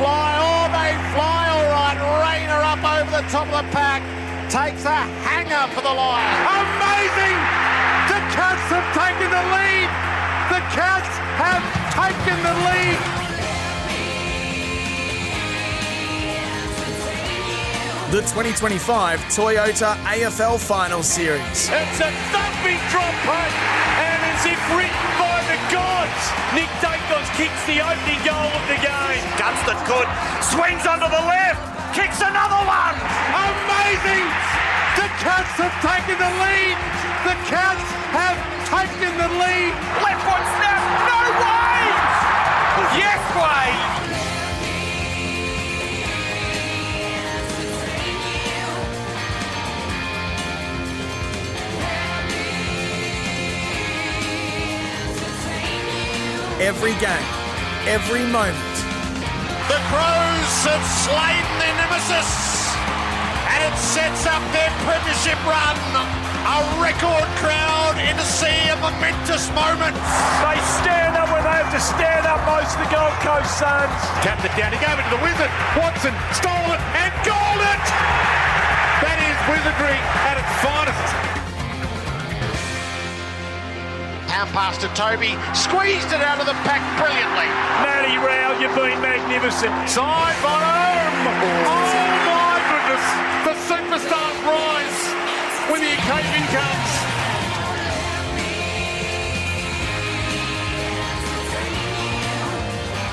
fly. Oh, they fly all right. Rayner up over the top of the pack. Takes a hanger for the Lions. Amazing! The Cats have taken the lead. The Cats have taken the lead. The 2025 Toyota AFL Final Series. It's a thumping drop punt, and as if written by the gods, Nick Dacos kicks the opening goal of the game. Gunston good, swings onto the left, kicks another one. Amazing! The Cats have taken the lead. The Cats have taken the lead. Left foot snap, no way! Yes way! Every game, every moment. The Crows have slain their nemesis, and it sets up their premiership run. A record crowd in to see a momentous moment. They stand up when they have to stand up, most of the Gold Coast Suns. Tapped it down, he gave it to the Wizard. Watson stole it and goaled it. That is wizardry at its finest. Pound pass to Toby, squeezed it out of the pack brilliantly. Matty Rao, you've been magnificent. Side bottom! Oh my goodness! The superstars rise when the occasion comes.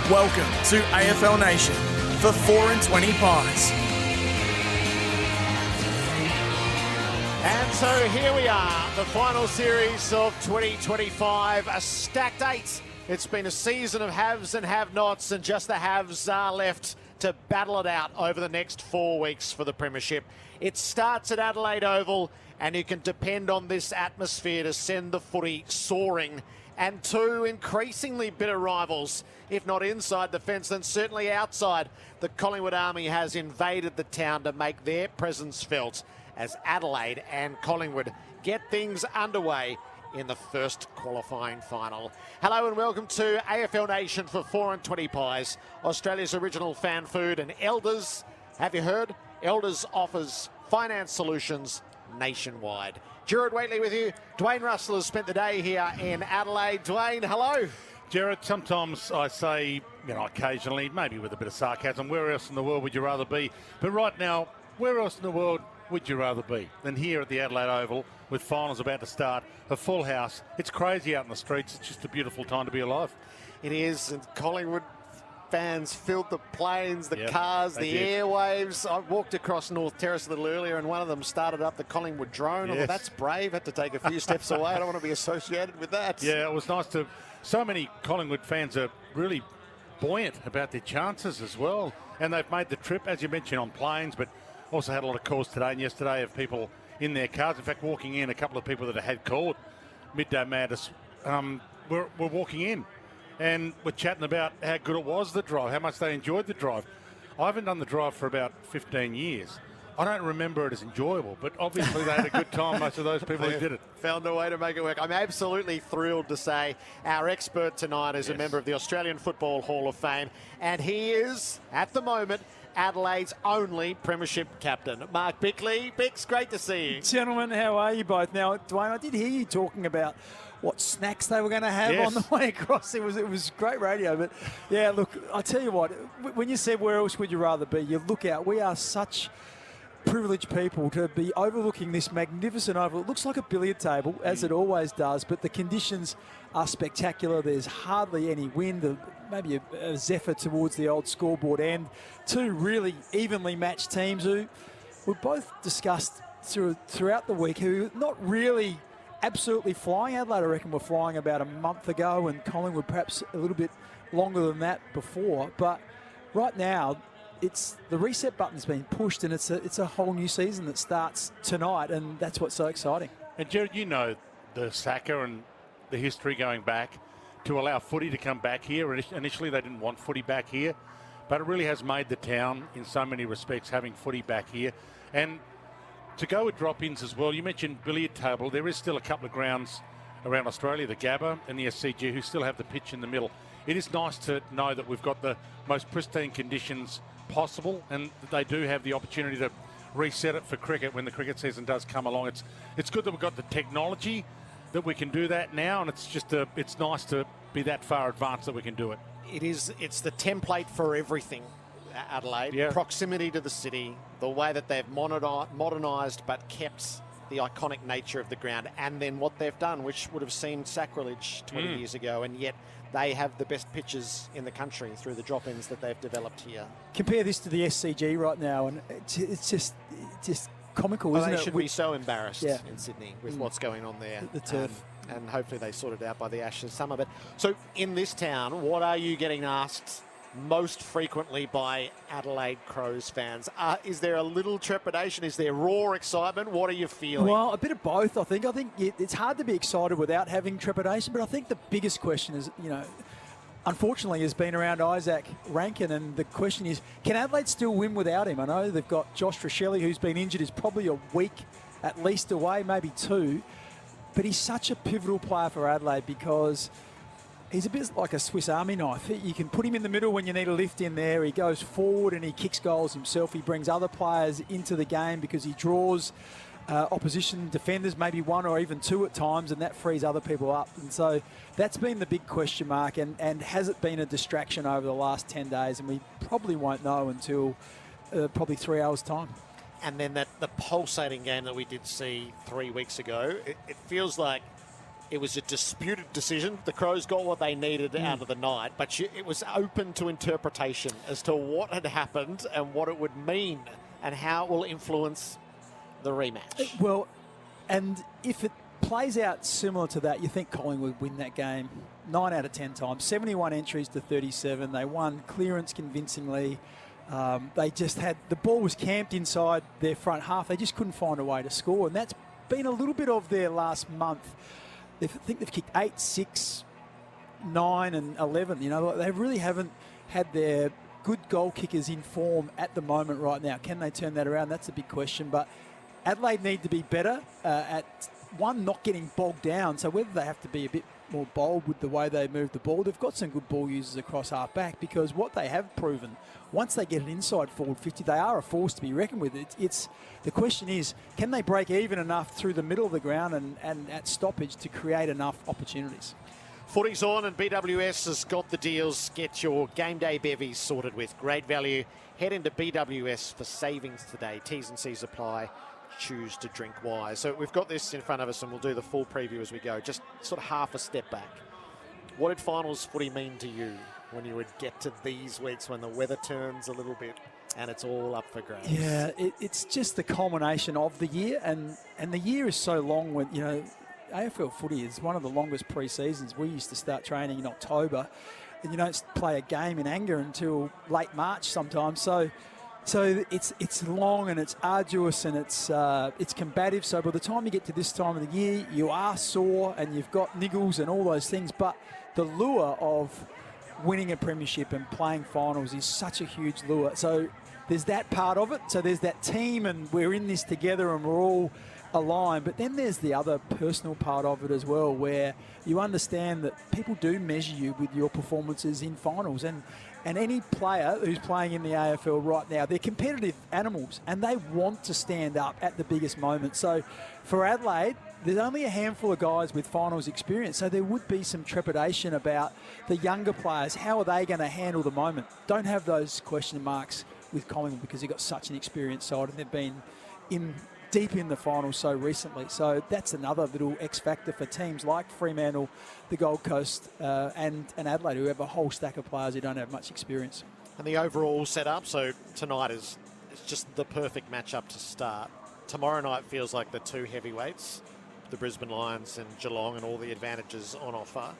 Welcome to AFL Nation for 4 and 20 Pies. And so here we are, the final series of 2025, a stacked 8. It's been a season of haves and have-nots, and just the haves are left to battle it out over the next 4 weeks for the premiership. It starts at Adelaide Oval, and you can depend on this atmosphere to send the footy soaring. And two increasingly bitter rivals, if not inside the fence, then certainly outside. The Collingwood Army has invaded the town to make their presence felt as Adelaide and Collingwood get things underway in the first qualifying final. Hello and welcome to AFL Nation for 4 and 20 Pies, Australia's original fan food. And Elders, have you heard? Elders offers finance solutions nationwide. Jared Waitley with you. Dwayne Russell has spent the day here in Adelaide. Dwayne, hello. Jared, sometimes I say, occasionally, maybe with a bit of sarcasm, where else in the world would you rather be? But right now, where else in the world would you rather be than here at the Adelaide Oval with finals about to start, a full house? It's crazy out in the streets. It's just a beautiful time to be alive. It is, and Collingwood fans filled the planes, the cars, the airwaves. I walked across North Terrace a little earlier, and one of them started up the Collingwood drone. Yes. Oh, that's brave. Had to take a few steps away. I don't want to be associated with that. Yeah, it was nice to... So many Collingwood fans are really buoyant about their chances as well. And they've made the trip, as you mentioned, on planes, but also had a lot of calls today and yesterday of people in their cars. In fact, walking in, a couple of people that had called Midday Madness were walking in. And we're chatting about how good it was, the drive, how much they enjoyed the drive. I haven't done the drive for about 15 years. I don't remember it as enjoyable, but obviously they had a good time, most of those people who did it. Found a way to make it work. I'm absolutely thrilled to say our expert tonight is a member of the Australian Football Hall of Fame, and he is, at the moment, Adelaide's only premiership captain. Mark Bickley. Bix, great to see you. Gentlemen, how are you both? Now, Dwayne, I did hear you talking about what snacks they were going to have on the way across. It was great radio. But, yeah, look, I tell you what, when you said where else would you rather be, you look out. We are such privileged people to be overlooking this magnificent oval. It looks like a billiard table, as it always does, but the conditions are spectacular. There's hardly any wind, maybe a zephyr towards the old scoreboard end. Two really evenly matched teams who we both discussed throughout the week, who not really absolutely flying. Adelaide, I reckon, were flying about a month ago, and Collingwood perhaps a little bit longer than that before. But right now, it's the reset button's been pushed, and it's a whole new season that starts tonight, and that's what's so exciting. And Jared, you know the Saka and the history going back to allow footy to come back here. Initially, they didn't want footy back here, but it really has made the town, in so many respects, having footy back here. And to go with drop-ins as well, you mentioned billiard table. There is still a couple of grounds around Australia, the Gabba and the SCG, who still have the pitch in the middle. it is nice to know that we've got the most pristine conditions possible, and that they do have the opportunity to reset it for cricket when the cricket season does come along. It's good that we've got the technology that we can do that now, and it's nice to be that far advanced that we can do it. It's the template for everything, Adelaide. Yeah. Proximity to the city, the way that they've modernised but kept the iconic nature of the ground, and then what they've done, which would have seemed sacrilege 20 years ago, and yet they have the best pitches in the country through the drop-ins that they've developed here. Compare this to the SCG right now, and it's just comical, isn't They it? should be so embarrassed Yeah. in Sydney with what's going on there. The turf. And hopefully they sort it out by the Ashes summer. But so in this town, what are you getting asked most frequently by Adelaide Crows fans? Is there a little trepidation? Is there raw excitement? What are you feeling? Well, a bit of both, I think. I think it's hard to be excited without having trepidation, but I think the biggest question is, unfortunately, has been around Isaac Rankin, and the question is, can Adelaide still win without him? I know they've got Josh Trichelli, who's been injured, is probably a week at least away, maybe 2, but he's such a pivotal player for Adelaide because he's a bit like a Swiss Army knife. You can put him in the middle when you need a lift in there. He goes forward and he kicks goals himself. He brings other players into the game because he draws opposition defenders, maybe 1 or even 2 at times, and that frees other people up. And so that's been the big question mark. And has it been a distraction over the last 10 days? And we probably won't know until probably 3 hours' time. And then the pulsating game that we did see 3 weeks ago, it feels like it was a disputed decision. The Crows got what they needed out of the night, but it was open to interpretation as to what had happened and what it would mean and how it will influence the rematch. Well, and if it plays out similar to that, you think Collingwood win that game 9 out of 10 times. 71 entries to 37. They won clearance convincingly. They just had, the ball was camped inside their front half. They just couldn't find a way to score, and that's been a little bit of their last month. I think they've kicked 8, 6, 9 and 11. They really haven't had their good goal kickers in form at the moment right now. Can they turn that around? That's a big question. But Adelaide need to be better at, one, not getting bogged down. So whether they have to be a bit more bold with the way they move the ball. They've got some good ball users across half back, because what they have proven, once they get an inside forward 50, they are a force to be reckoned with. It's the question is, can they break even enough through the middle of the ground and at stoppage to create enough opportunities? Footy's on, and BWS has got the deals. Get your game day bevies sorted with great value. Head into BWS for savings today. T's and C's apply. Choose to drink wise. So we've got this in front of us, and we'll do the full preview as we go. Just sort of half a step back. What did finals footy mean to you when you would get to these weeks when the weather turns a little bit and it's all up for grabs? Yeah, it's just the culmination of the year, and the year is so long. When AFL footy is one of the longest pre-seasons. We used to start training in October, and you don't play a game in anger until late March sometimes. So it's long and it's arduous and it's combative. So by the time you get to this time of the year, you are sore and you've got niggles and all those things. But the lure of winning a premiership and playing finals is such a huge lure. So there's that part of it. So there's that team, and we're in this together and we're all aligned. But then there's the other personal part of it as well, where you understand that people do measure you with your performances in finals. And any player who's playing in the AFL right now, they're competitive animals and they want to stand up at the biggest moment. So for Adelaide, there's only a handful of guys with finals experience, so there would be some trepidation about the younger players. How are they going to handle the moment? Don't have those question marks with Collingwood, because they've got such an experienced side and they've been deep in the finals so recently. So that's another little X factor for teams like Fremantle, the Gold Coast and Adelaide, who have a whole stack of players who don't have much experience. And the overall setup, so tonight is just the perfect matchup to start. Tomorrow night feels like the two heavyweights, the Brisbane Lions and Geelong, and all the advantages on offer.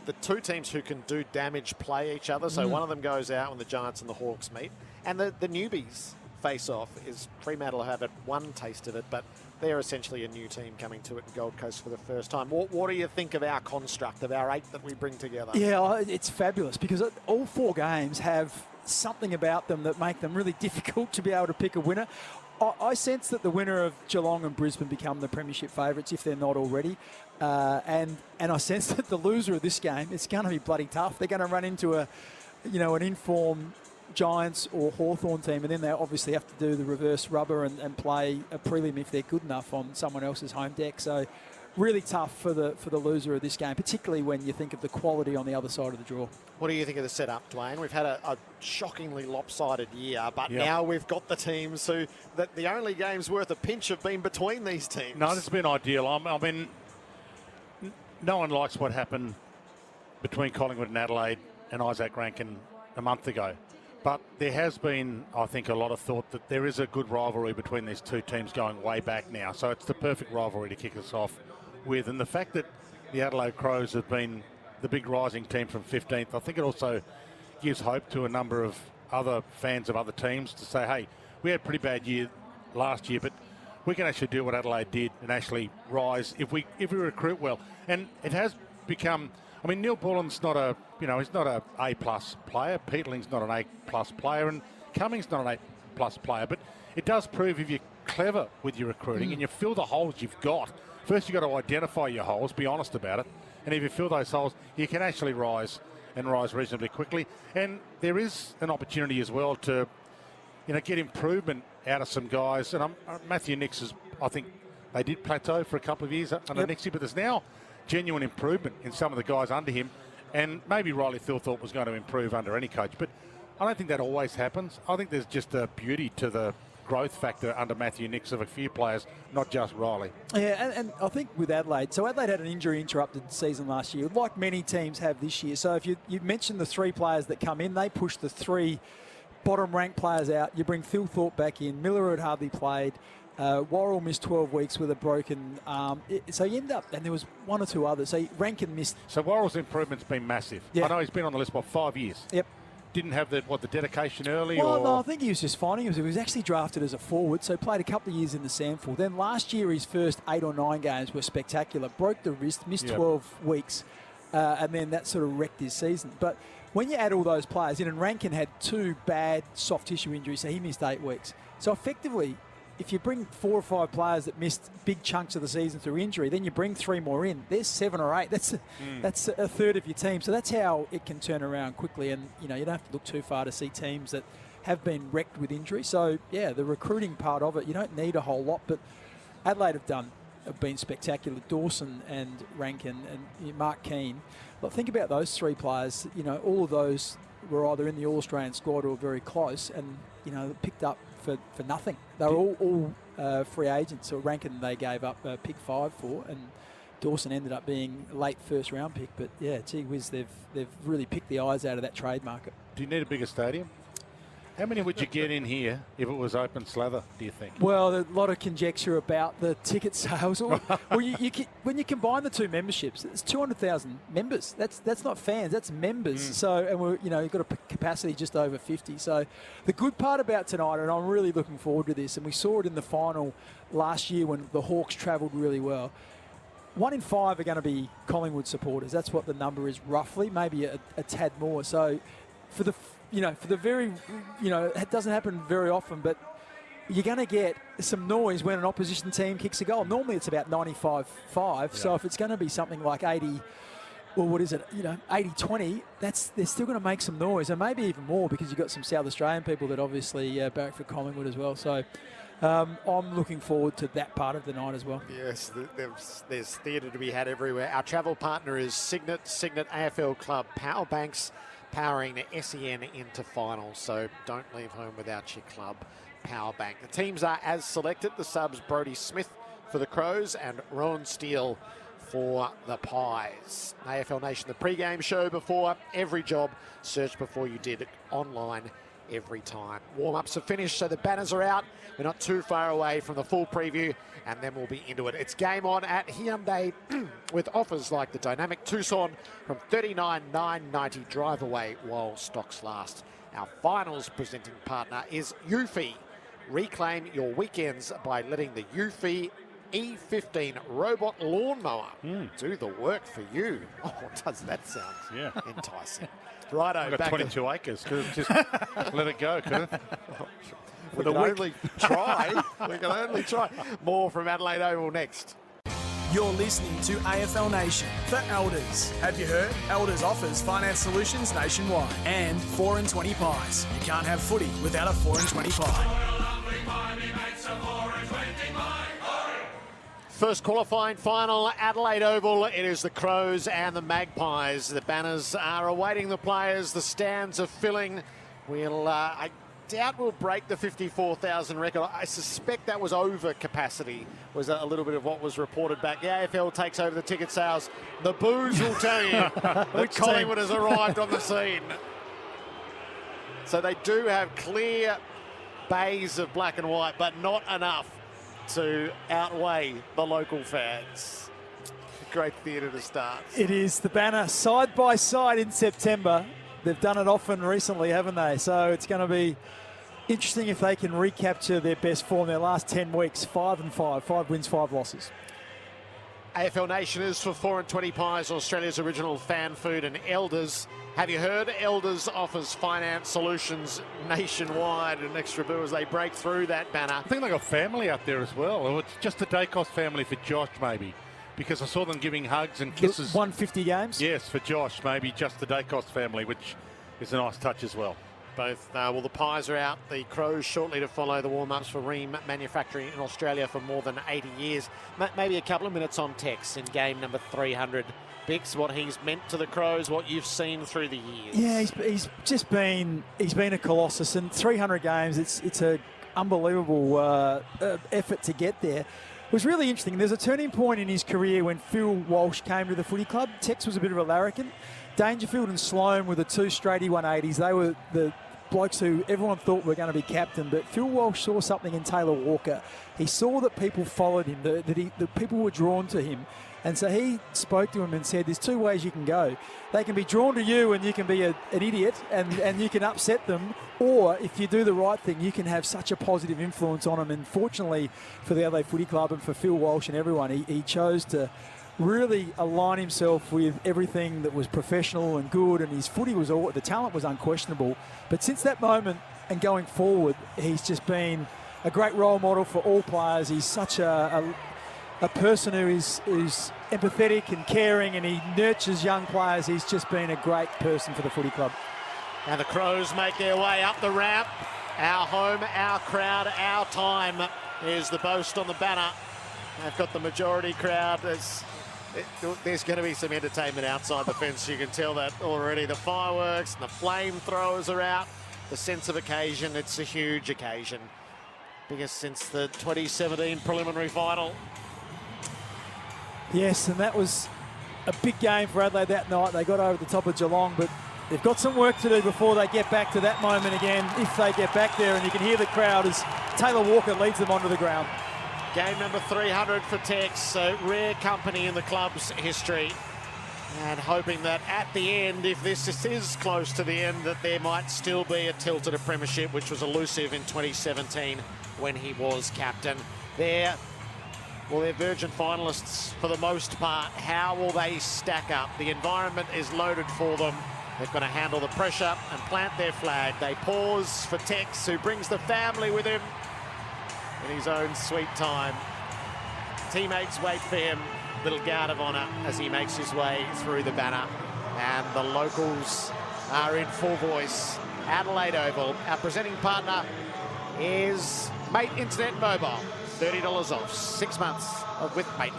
The two teams who can do damage play each other. So one of them goes out when the Giants and the Hawks meet. And the newbies face off is Fremantle have had one taste of it, but they're essentially a new team coming to it in Gold Coast for the first time. What do you think of our construct, of our 8 that we bring together? Yeah, it's fabulous, because all 4 games have something about them that make them really difficult to be able to pick a winner. I sense that the winner of Geelong and Brisbane become the premiership favourites if they're not already. And I sense that the loser of this game, it's going to be bloody tough. They're going to run into an informed Giants or Hawthorn team, and then they obviously have to do the reverse rubber and play a prelim if they're good enough on someone else's home deck. So really tough for the loser of this game, particularly when you think of the quality on the other side of the draw. What do you think of the setup, Dwayne? We've had a shockingly lopsided year, but now we've got the teams who that the only games worth a pinch have been between these teams. No, this has been ideal. I mean, no one likes what happened between Collingwood and Adelaide and Isaac Rankin a month ago. But there has been, I think, a lot of thought that there is a good rivalry between these two teams going way back now. So it's the perfect rivalry to kick us off with. And the fact that the Adelaide Crows have been the big rising team from 15th, I think it also gives hope to a number of other fans of other teams to say, hey, we had a pretty bad year last year, but we can actually do what Adelaide did and actually rise if we recruit well. And it has become, I mean, Neil Bullen's not a, he's not a A-plus player. Peatling's not an A-plus player, and Cummings not an A-plus player. But it does prove if you're clever with your recruiting and you fill the holes you've got, first you've got to identify your holes, be honest about it. And if you fill those holes, you can actually rise and rise reasonably quickly. And there is an opportunity as well to, get improvement out of some guys. And Matthew Nix is, I think they did plateau for a couple of years under Nixie, but there's now genuine improvement in some of the guys under him. And maybe Riley Thilthorpe was going to improve under any coach, but I don't think that always happens. I think there's just a beauty to the growth factor under Matthew Nix of a few players, not just Riley. Yeah, and I think with Adelaide, so Adelaide had an injury-interrupted season last year, like many teams have this year. So if you mentioned the three players that come in, they push the three bottom-ranked players out. You bring Thilthorpe back in. Miller had hardly played. Worrell missed 12 weeks with a broken arm. So you end up, and there was one or two others. So Rankin missed. So Worrell's improvement's been massive. Yeah. I know he's been on the list for 5 years. Yep. Didn't have the dedication early? Well, or? no, I think he was just finding it. He was actually drafted as a forward, so played a couple of years in the SANFL. Then last year, his first 8 or 9 games were spectacular. Broke the wrist, missed 12 weeks, and then that sort of wrecked his season. But when you add all those players in, and Rankin had 2 bad soft tissue injuries, so he missed 8 weeks. So effectively, if you bring 4 or 5 players that missed big chunks of the season through injury, then you bring 3 more in. There's 7 or 8. That's a third of your team. So that's how it can turn around quickly. And, you don't have to look too far to see teams that have been wrecked with injury. So, yeah, the recruiting part of it, you don't need a whole lot. But Adelaide have been spectacular. Dawson and Rankin and Mark Keane. But think about those 3 players. All of those were either in the All-Australian squad or very close and, picked up for nothing. They were all free agents. So Rankin they gave up pick 5 for, and Dawson ended up being a late first-round pick. But, yeah, gee whiz, they've really picked the eyes out of that trade market. Do you need a bigger stadium? How many would you get in here if it was open slather, do you think? Well, a lot of conjecture about the ticket sales. Well, when you combine the 2 memberships, it's 200,000 members. That's not fans, that's members. So, and you've got a capacity just over 50. So, the good part about tonight, and I'm really looking forward to this, and we saw it in the final last year when the Hawks travelled really well. 1 in 5 are going to be Collingwood supporters. That's what the number is roughly, maybe a tad more. So, for the very, it doesn't happen very often, but you're going to get some noise when an opposition team kicks a goal. Normally it's about 95-5. Yeah. So if it's going to be something like 80, well, what is it? 80-20, they're still going to make some noise, and maybe even more because you've got some South Australian people that obviously barrack for Collingwood as well. So I'm looking forward to that part of the night as well. Yes, there's theatre to be had everywhere. Our travel partner is Signet AFL Club Power Banks, powering the SEN into finals, so don't leave home without your club power bank. The teams are as selected. The subs, Brodie Smith for the Crows and Rowan Steele for the Pies. AFL Nation, the pre-game show before every job. Search before you did it online every time. Warm-ups are finished, so the banners are out. We're not too far away from the full preview, and then we'll be into it. It's game on at Hyundai with offers like the dynamic Tucson from $39,990 drive away while stocks last. Our finals presenting partner is Eufy. Reclaim your weekends by letting the Eufy E15 robot lawnmower do the work for you. Oh, does that sound enticing? Righto, I've got back 22 acres. Could have just let it go, could it? We can only try. We can only try. More from Adelaide Oval next. You're listening to AFL Nation for Elders. Have you heard? Elders offers finance solutions nationwide and 4 and 20 pies. You can't have footy without a 4 and 20 pie. First qualifying final, Adelaide Oval. It is the Crows and the Magpies. The banners are awaiting the players. The stands are filling. I doubt we'll break the 54,000 record. I suspect that was over capacity, was a little bit of what was reported back. The AFL takes over the ticket sales. The booze will tell you that Collingwood has arrived on the scene. So they do have clear bays of black and white, but not enough to outweigh the local fans. Great theatre to start. It is the banner side by side in September. They've done it often recently, haven't they? So it's going to be interesting if they can recapture their best form their last 10 weeks. 5-5, 5 wins, 5 losses. AFL Nation is for 4 and 20 pies, Australia's original fan food, and Elders. Have you heard? Elders offers finance solutions nationwide, and extra boo as they break through that banner. I think they got family out there as well. Or it's just the Dacos family for Josh, maybe, because I saw them giving hugs and kisses. 150 games? Yes, for Josh, maybe just the Dacos family, which is a nice touch as well. Both, the Pies are out. The Crows shortly to follow. The warm-ups for Ream Manufacturing in Australia for more than 80 years. Maybe a couple of minutes on Tex in game number 300. Bix, what he's meant to the Crows, what you've seen through the years. Yeah, he's just been a colossus, and 300 games. It's a unbelievable effort to get there. It was really interesting. There's a turning point in his career when Phil Walsh came to the footy club. Tex was a bit of a larrikin. Dangerfield and Sloan were the two straighty 180s. They were the blokes who everyone thought were going to be captain, but Phil Walsh saw something in Taylor Walker. He saw that people followed him, that people were drawn to him. And so he spoke to him and said, there's 2 ways you can go. They can be drawn to you and you can be an idiot and you can upset them, or if you do the right thing, you can have such a positive influence on them. And fortunately for the Adelaide Footy Club and for Phil Walsh and everyone, he chose to really align himself with everything that was professional and good, and his footy was the talent was unquestionable. But since that moment and going forward, he's just been a great role model for all players. He's such a person who is empathetic and caring, and he nurtures young players. He's just been a great person for the footy club. And the Crows make their way up the ramp. Our home, our crowd, our time is the boast on the banner. They've got the majority crowd. There's going to be some entertainment outside the fence. You can tell that already. The fireworks and the flamethrowers are out. The sense of occasion, it's a huge occasion. Biggest since the 2017 preliminary final. Yes, and that was a big game for Adelaide that night. They got over the top of Geelong, but they've got some work to do before they get back to that moment again, if they get back there. And you can hear the crowd as Taylor Walker leads them onto the ground. Game number 300 for Tex, so rare company in the club's history. And hoping that at the end, if this is close to the end, that there might still be a tilt at a premiership, which was elusive in 2017 when he was captain. They're Virgin finalists for the most part. How will they stack up? The environment is loaded for them. They're going to handle the pressure and plant their flag. They pause for Tex, who brings the family with him in his own sweet time. Teammates wait for him. Little guard of honour as he makes his way through the banner. And the locals are in full voice. Adelaide Oval. Our presenting partner is Mate Internet Mobile. $30 off, 6 months with Mate.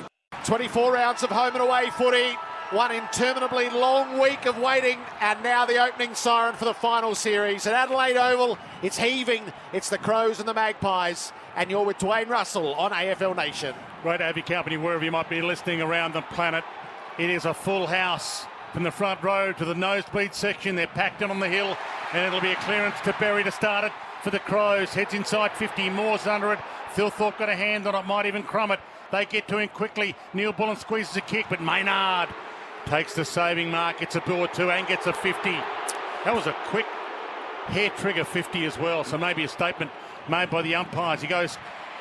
24 rounds of home and away footy. One interminably long week of waiting, and now the opening siren for the final series. At Adelaide Oval, it's heaving. It's the Crows and the Magpies, and you're with Dwayne Russell on AFL Nation. Great to have your company wherever you might be listening around the planet. It is a full house from the front row to the nosebleed section. They're packed in on the hill, and it'll be a clearance to Berry to start it for the Crows. Heads inside 50, Moore's under it. Philthorpe got a hand on it, might even crumb it. They get to him quickly. Neil Bullen squeezes a kick, but Maynard takes the saving mark, gets a boo or two and gets a 50. That was a quick hair trigger 50 as well, so maybe a statement made by the umpires. He goes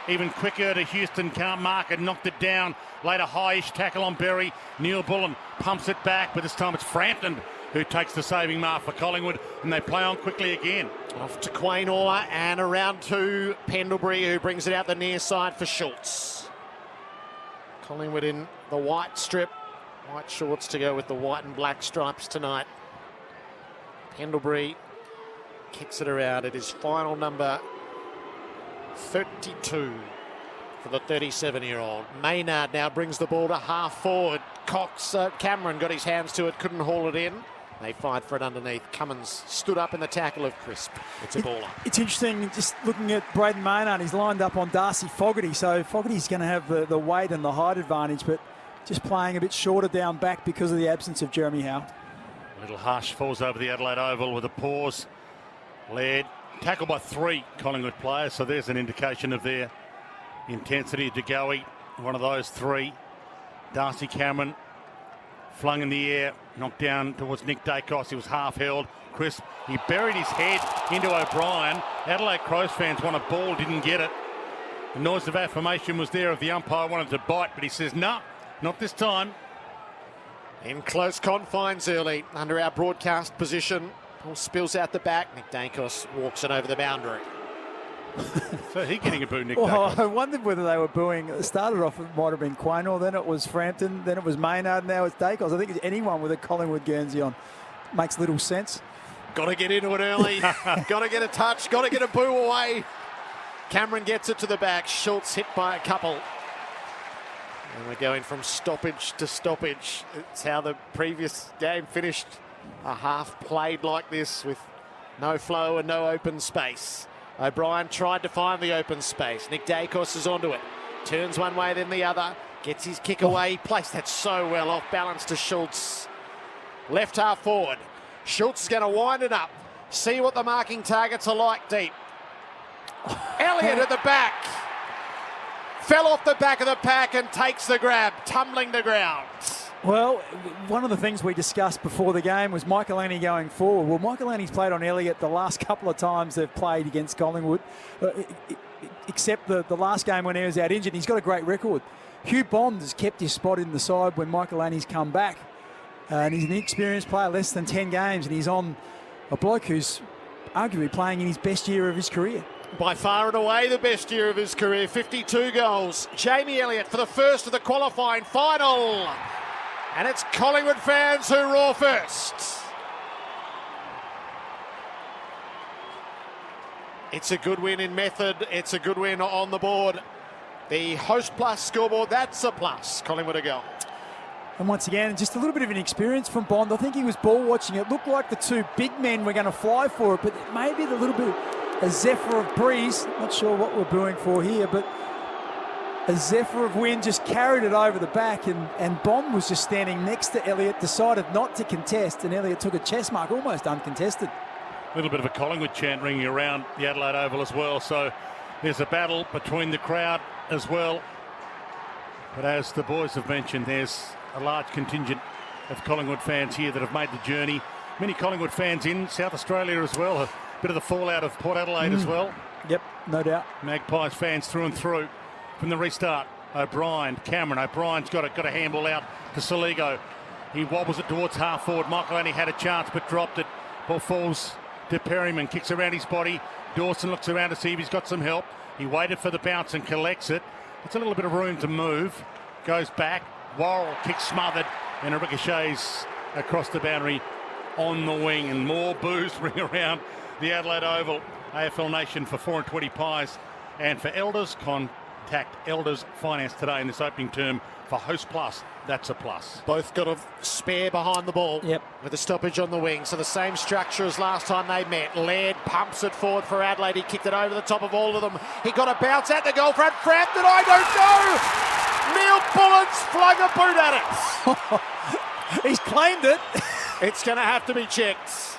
even quicker to Houston, can't mark it, knocked it down. Later, high-ish tackle on Berry. Neil Bullen pumps it back, but this time it's Frampton who takes the saving mark for Collingwood, and they play on quickly again. Off to Quaynor and around to Pendlebury, who brings it out the near side for Schultz. Collingwood in the white strip. White shorts to go with the white and black stripes tonight. Pendlebury kicks it around. It is final number 32 for the 37-year-old. Maynard now brings the ball to half forward. Cameron got his hands to it, couldn't haul it in. They fight for it underneath. Cummins stood up in the tackle of Crisp. It's a baller. It's interesting just looking at Braden Maynard. He's lined up on Darcy Fogarty, so Fogarty's going to have the weight and the height advantage, but just playing a bit shorter down back because of the absence of Jeremy Howe. Little Hush falls over the Adelaide Oval with a pause. Laird tackled by 3 Collingwood players, so there's an indication of their intensity. DeGoey, one of those 3. Darcy Cameron flung in the air, knocked down towards Nick Dacos. He was half held. Crisp, he buried his head into O'Brien. Adelaide Crows fans want a ball, didn't get it. The noise of affirmation was there of the umpire wanted to bite, but he says, no, not this time. In close confines early under our broadcast position. Ball spills out the back. Nick Dacos walks it over the boundary. So he getting a boo, Nick Well, Dacos. I wondered whether they were booing. It started off, it might have been Quaynor, then it was Frampton, then it was Maynard, now it's Dacos. I think anyone with a Collingwood Guernsey on makes little sense. Got to get into it early. Got to get a touch. Got to get a boo away. Cameron gets it to the back. Schultz hit by a couple. And we're going from stoppage to stoppage. It's how the previous game finished. A half played like this with no flow and no open space. O'Brien tried to find the open space. Nick Dacos is onto it. Turns one way, then the other. Gets his kick away. Placed that so well, off balance to Schultz. Left half forward. Schultz is going to wind it up. See what the marking targets are like deep. Elliott at the back. Fell off the back of the pack and takes the grab, tumbling to ground. Well, one of the things we discussed before the game was Michaelini going forward. Well, Michaelini's played on Elliott the last couple of times they've played against Collingwood, except the last game when he was out injured. He's got a great record. Hugh Bond has kept his spot in the side when Michaelini's come back. And he's an experienced player, less than 10 games, and he's on a bloke who's arguably playing in his best year of his career. By far and away the best year of his career, 52 goals. Jamie Elliott for the first of the qualifying final. And it's Collingwood fans who roar first. It's a good win in method. It's a good win on the board. The Host Plus scoreboard, that's a plus. Collingwood a goal. And once again, just a little bit of an experience from Bond. I think he was ball watching. It looked like the 2 big men were going to fly for it, but maybe the little bit a zephyr of breeze. Not sure what we're booing for here, but a zephyr of wind just carried it over the back, and Bond was just standing next to Elliott, decided not to contest, and Elliott took a chest mark, almost uncontested. A little bit of a Collingwood chant ringing around the Adelaide Oval as well, so there's a battle between the crowd as well. But as the boys have mentioned, there's a large contingent of Collingwood fans here that have made the journey. Many Collingwood fans in South Australia as well. A bit of the fallout of Port Adelaide as well. Yep, no doubt. Magpies fans through and through. From the restart, O'Brien, Cameron. O'Brien's got a handball out to Soligo. He wobbles it towards half forward. Michaelini had a chance but dropped it. Ball falls to Perryman, kicks around his body. Dawson looks around to see if he's got some help. He waited for the bounce and collects it. It's a little bit of room to move. Goes back. Worrell kicks smothered and it ricochets across the boundary on the wing. And more boos ring around the Adelaide Oval. AFL Nation for 4 and 20 pies. And for Elders, contact Elders Finance today in this opening term for Host Plus. That's a plus. Both got a spare behind the ball. Yep. With a stoppage on the wing. So the same structure as last time they met. Laird pumps it forward for Adelaide. He kicked it over the top of all of them. He got a bounce at the goal front. Frampton, I don't know. Neil Bullen's flung a boot at it. He's claimed it. It's going to have to be checked.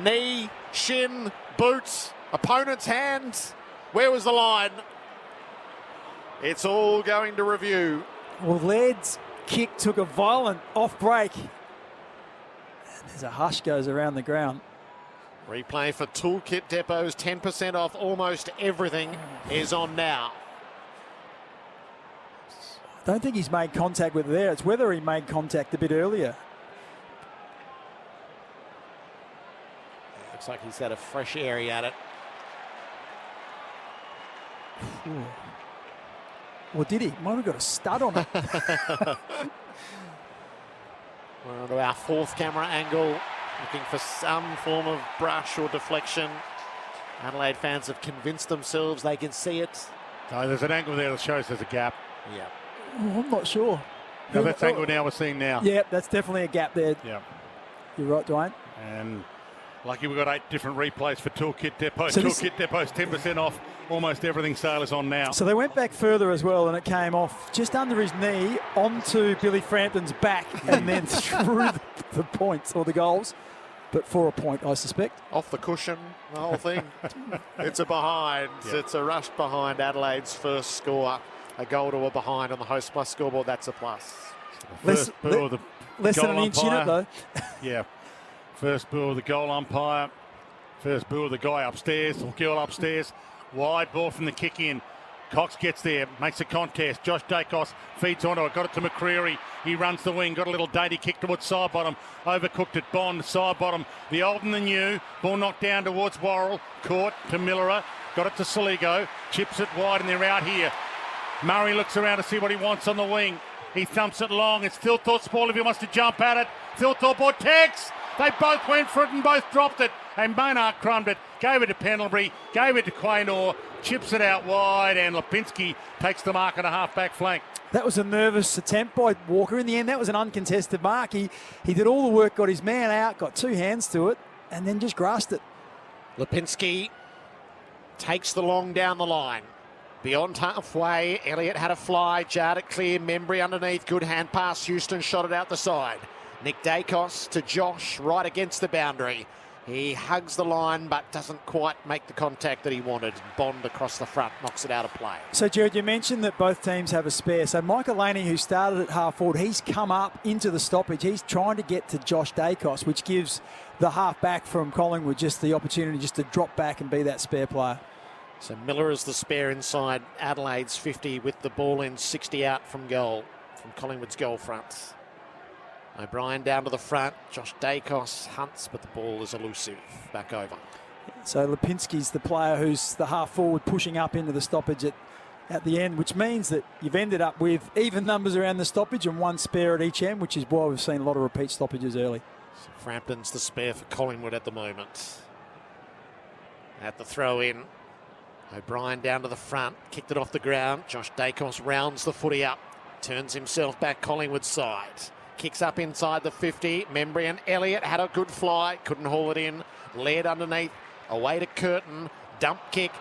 Knee, shin, boots, opponent's hands. Where was the line? It's all going to review. Well, Laird's kick took a violent off break. And there's a hush goes around the ground. Replay for Toolkit Depots. 10% off almost everything is on now. Don't think he's made contact with it there. It's whether he made contact a bit earlier. Looks like he's had a fresh airy at it. Ooh. Well, did he? Might have got a stud on it. We're onto our fourth camera angle, looking for some form of brush or deflection. Adelaide fans have convinced themselves they can see it. No, there's an angle there that shows there's a gap. Yeah. Oh, I'm not sure. No, that's angle now we're seeing now. Yeah, that's definitely a gap there. Yeah. You're right, Dwayne. And lucky we've got 8 different replays for Toolkit Depots. So Toolkit Depots 10% off almost everything sale is on now. So they went back further as well, and it came off just under his knee onto Billy Frampton's back and then through the points or the goals. But for a point, I suspect. Off the cushion, the whole thing. It's a behind. Yeah. It's a rush behind Adelaide's first score. A goal to a behind on the Host Plus scoreboard. That's a plus. First boo of the Less than goal an inch in it, umpire. though. Yeah. First boo of the goal umpire. First boo of the guy upstairs, or girl upstairs. Wide ball from the kick in. Cox gets there, makes a contest. Josh Dacos feeds onto it, got it to McCreary. He runs the wing, got a little dainty kick towards side bottom. Overcooked it, Bond, side bottom. The old and the new. Ball knocked down towards Worrell. Caught to Millerer. Got it to Soligo. Chips it wide and they're out here. Murray looks around to see what he wants on the wing. He thumps it long. It's Thilthorpe's ball if he wants to jump at it. Thilthorpe or Tex. They both went for it and both dropped it. And Maynard crumbed it. Gave it to Pendlebury. Gave it to Quaynor. Chips it out wide. And Lipinski takes the mark on a half-back flank. That was a nervous attempt by Walker. In the end, that was an uncontested mark. He did all the work, got his man out, got 2 hands to it, and then just grasped it. Lipinski takes the long down the line. Beyond halfway, Elliott had a fly, jarred it clear, Membry underneath, good hand pass, Houston shot it out the side. Nick Dacos to Josh, right against the boundary. He hugs the line but doesn't quite make the contact that he wanted. Bond across the front, knocks it out of play. So, Jared, you mentioned that both teams have a spare. So, Michael Laney, who started at half forward, he's come up into the stoppage. He's trying to get to Josh Dacos, which gives the half back from Collingwood just the opportunity just to drop back and be that spare player. So Miller is the spare inside Adelaide's 50 with the ball in 60 out from goal, from Collingwood's goal front. O'Brien down to the front. Josh Dacos hunts, but the ball is elusive. Back over. So Lipinski's the player who's the half forward pushing up into the stoppage at the end, which means that you've ended up with even numbers around the stoppage and 1 spare at each end, which is why we've seen a lot of repeat stoppages early. So Frampton's the spare for Collingwood at the moment. At the throw in. O'Brien down to the front, kicked it off the ground. Josh Dacos rounds the footy up, turns himself back Collingwood's side. Kicks up inside the 50. Membry and Elliott had a good fly, couldn't haul it in. Led underneath, away to Curtin. Dump kick.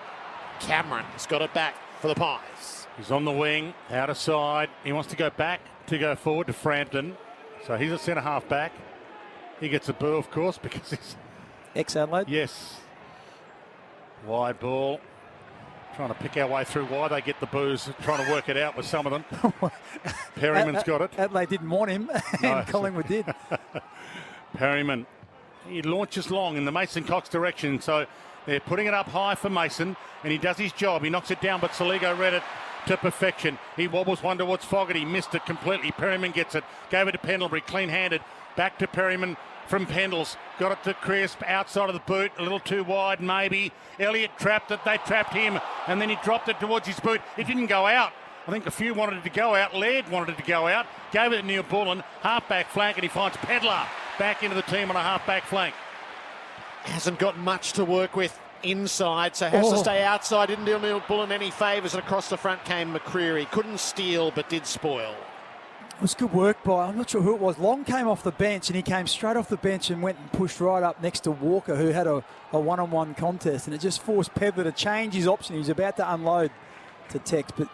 Cameron's got it back for the Pies. He's on the wing, out of side. He wants to go back to go forward to Frampton. So he's a centre half back. He gets a boo, of course, because he's... Ex-Adelaide? Yes. Wide ball. Trying to pick our way through why they get the boos, trying to work it out with some of them. Perryman's got it. Adelaide didn't want him, and No. Collingwood did. Perryman, he launches long in the Mason Cox direction, so they're putting it up high for Mason, and he does his job. He knocks it down, but Soligo read it to perfection. He wobbles one towards Fogarty, missed it completely. Perryman gets it, gave it to Pendlebury, clean-handed, back to Perryman from Pendles, got it to Crisp, outside of the boot, a little too wide maybe. Elliott trapped it, they trapped him, and then he dropped it towards his boot. It didn't go out. I think a few wanted it to go out. Laird wanted it to go out, gave it to Neil Bullen, half-back flank, and he finds Pedlar back into the team on a half-back flank. Hasn't got much to work with inside, so has to stay outside. Didn't do Neil Bullen any favours, and across the front came McCreary. Couldn't steal, but did spoil. It was good work by, I'm not sure who it was. Long came off the bench, and he came straight off the bench and went and pushed right up next to Walker, who had a one-on-one contest, and it just forced Pedler to change his option. He was about to unload to Tex, but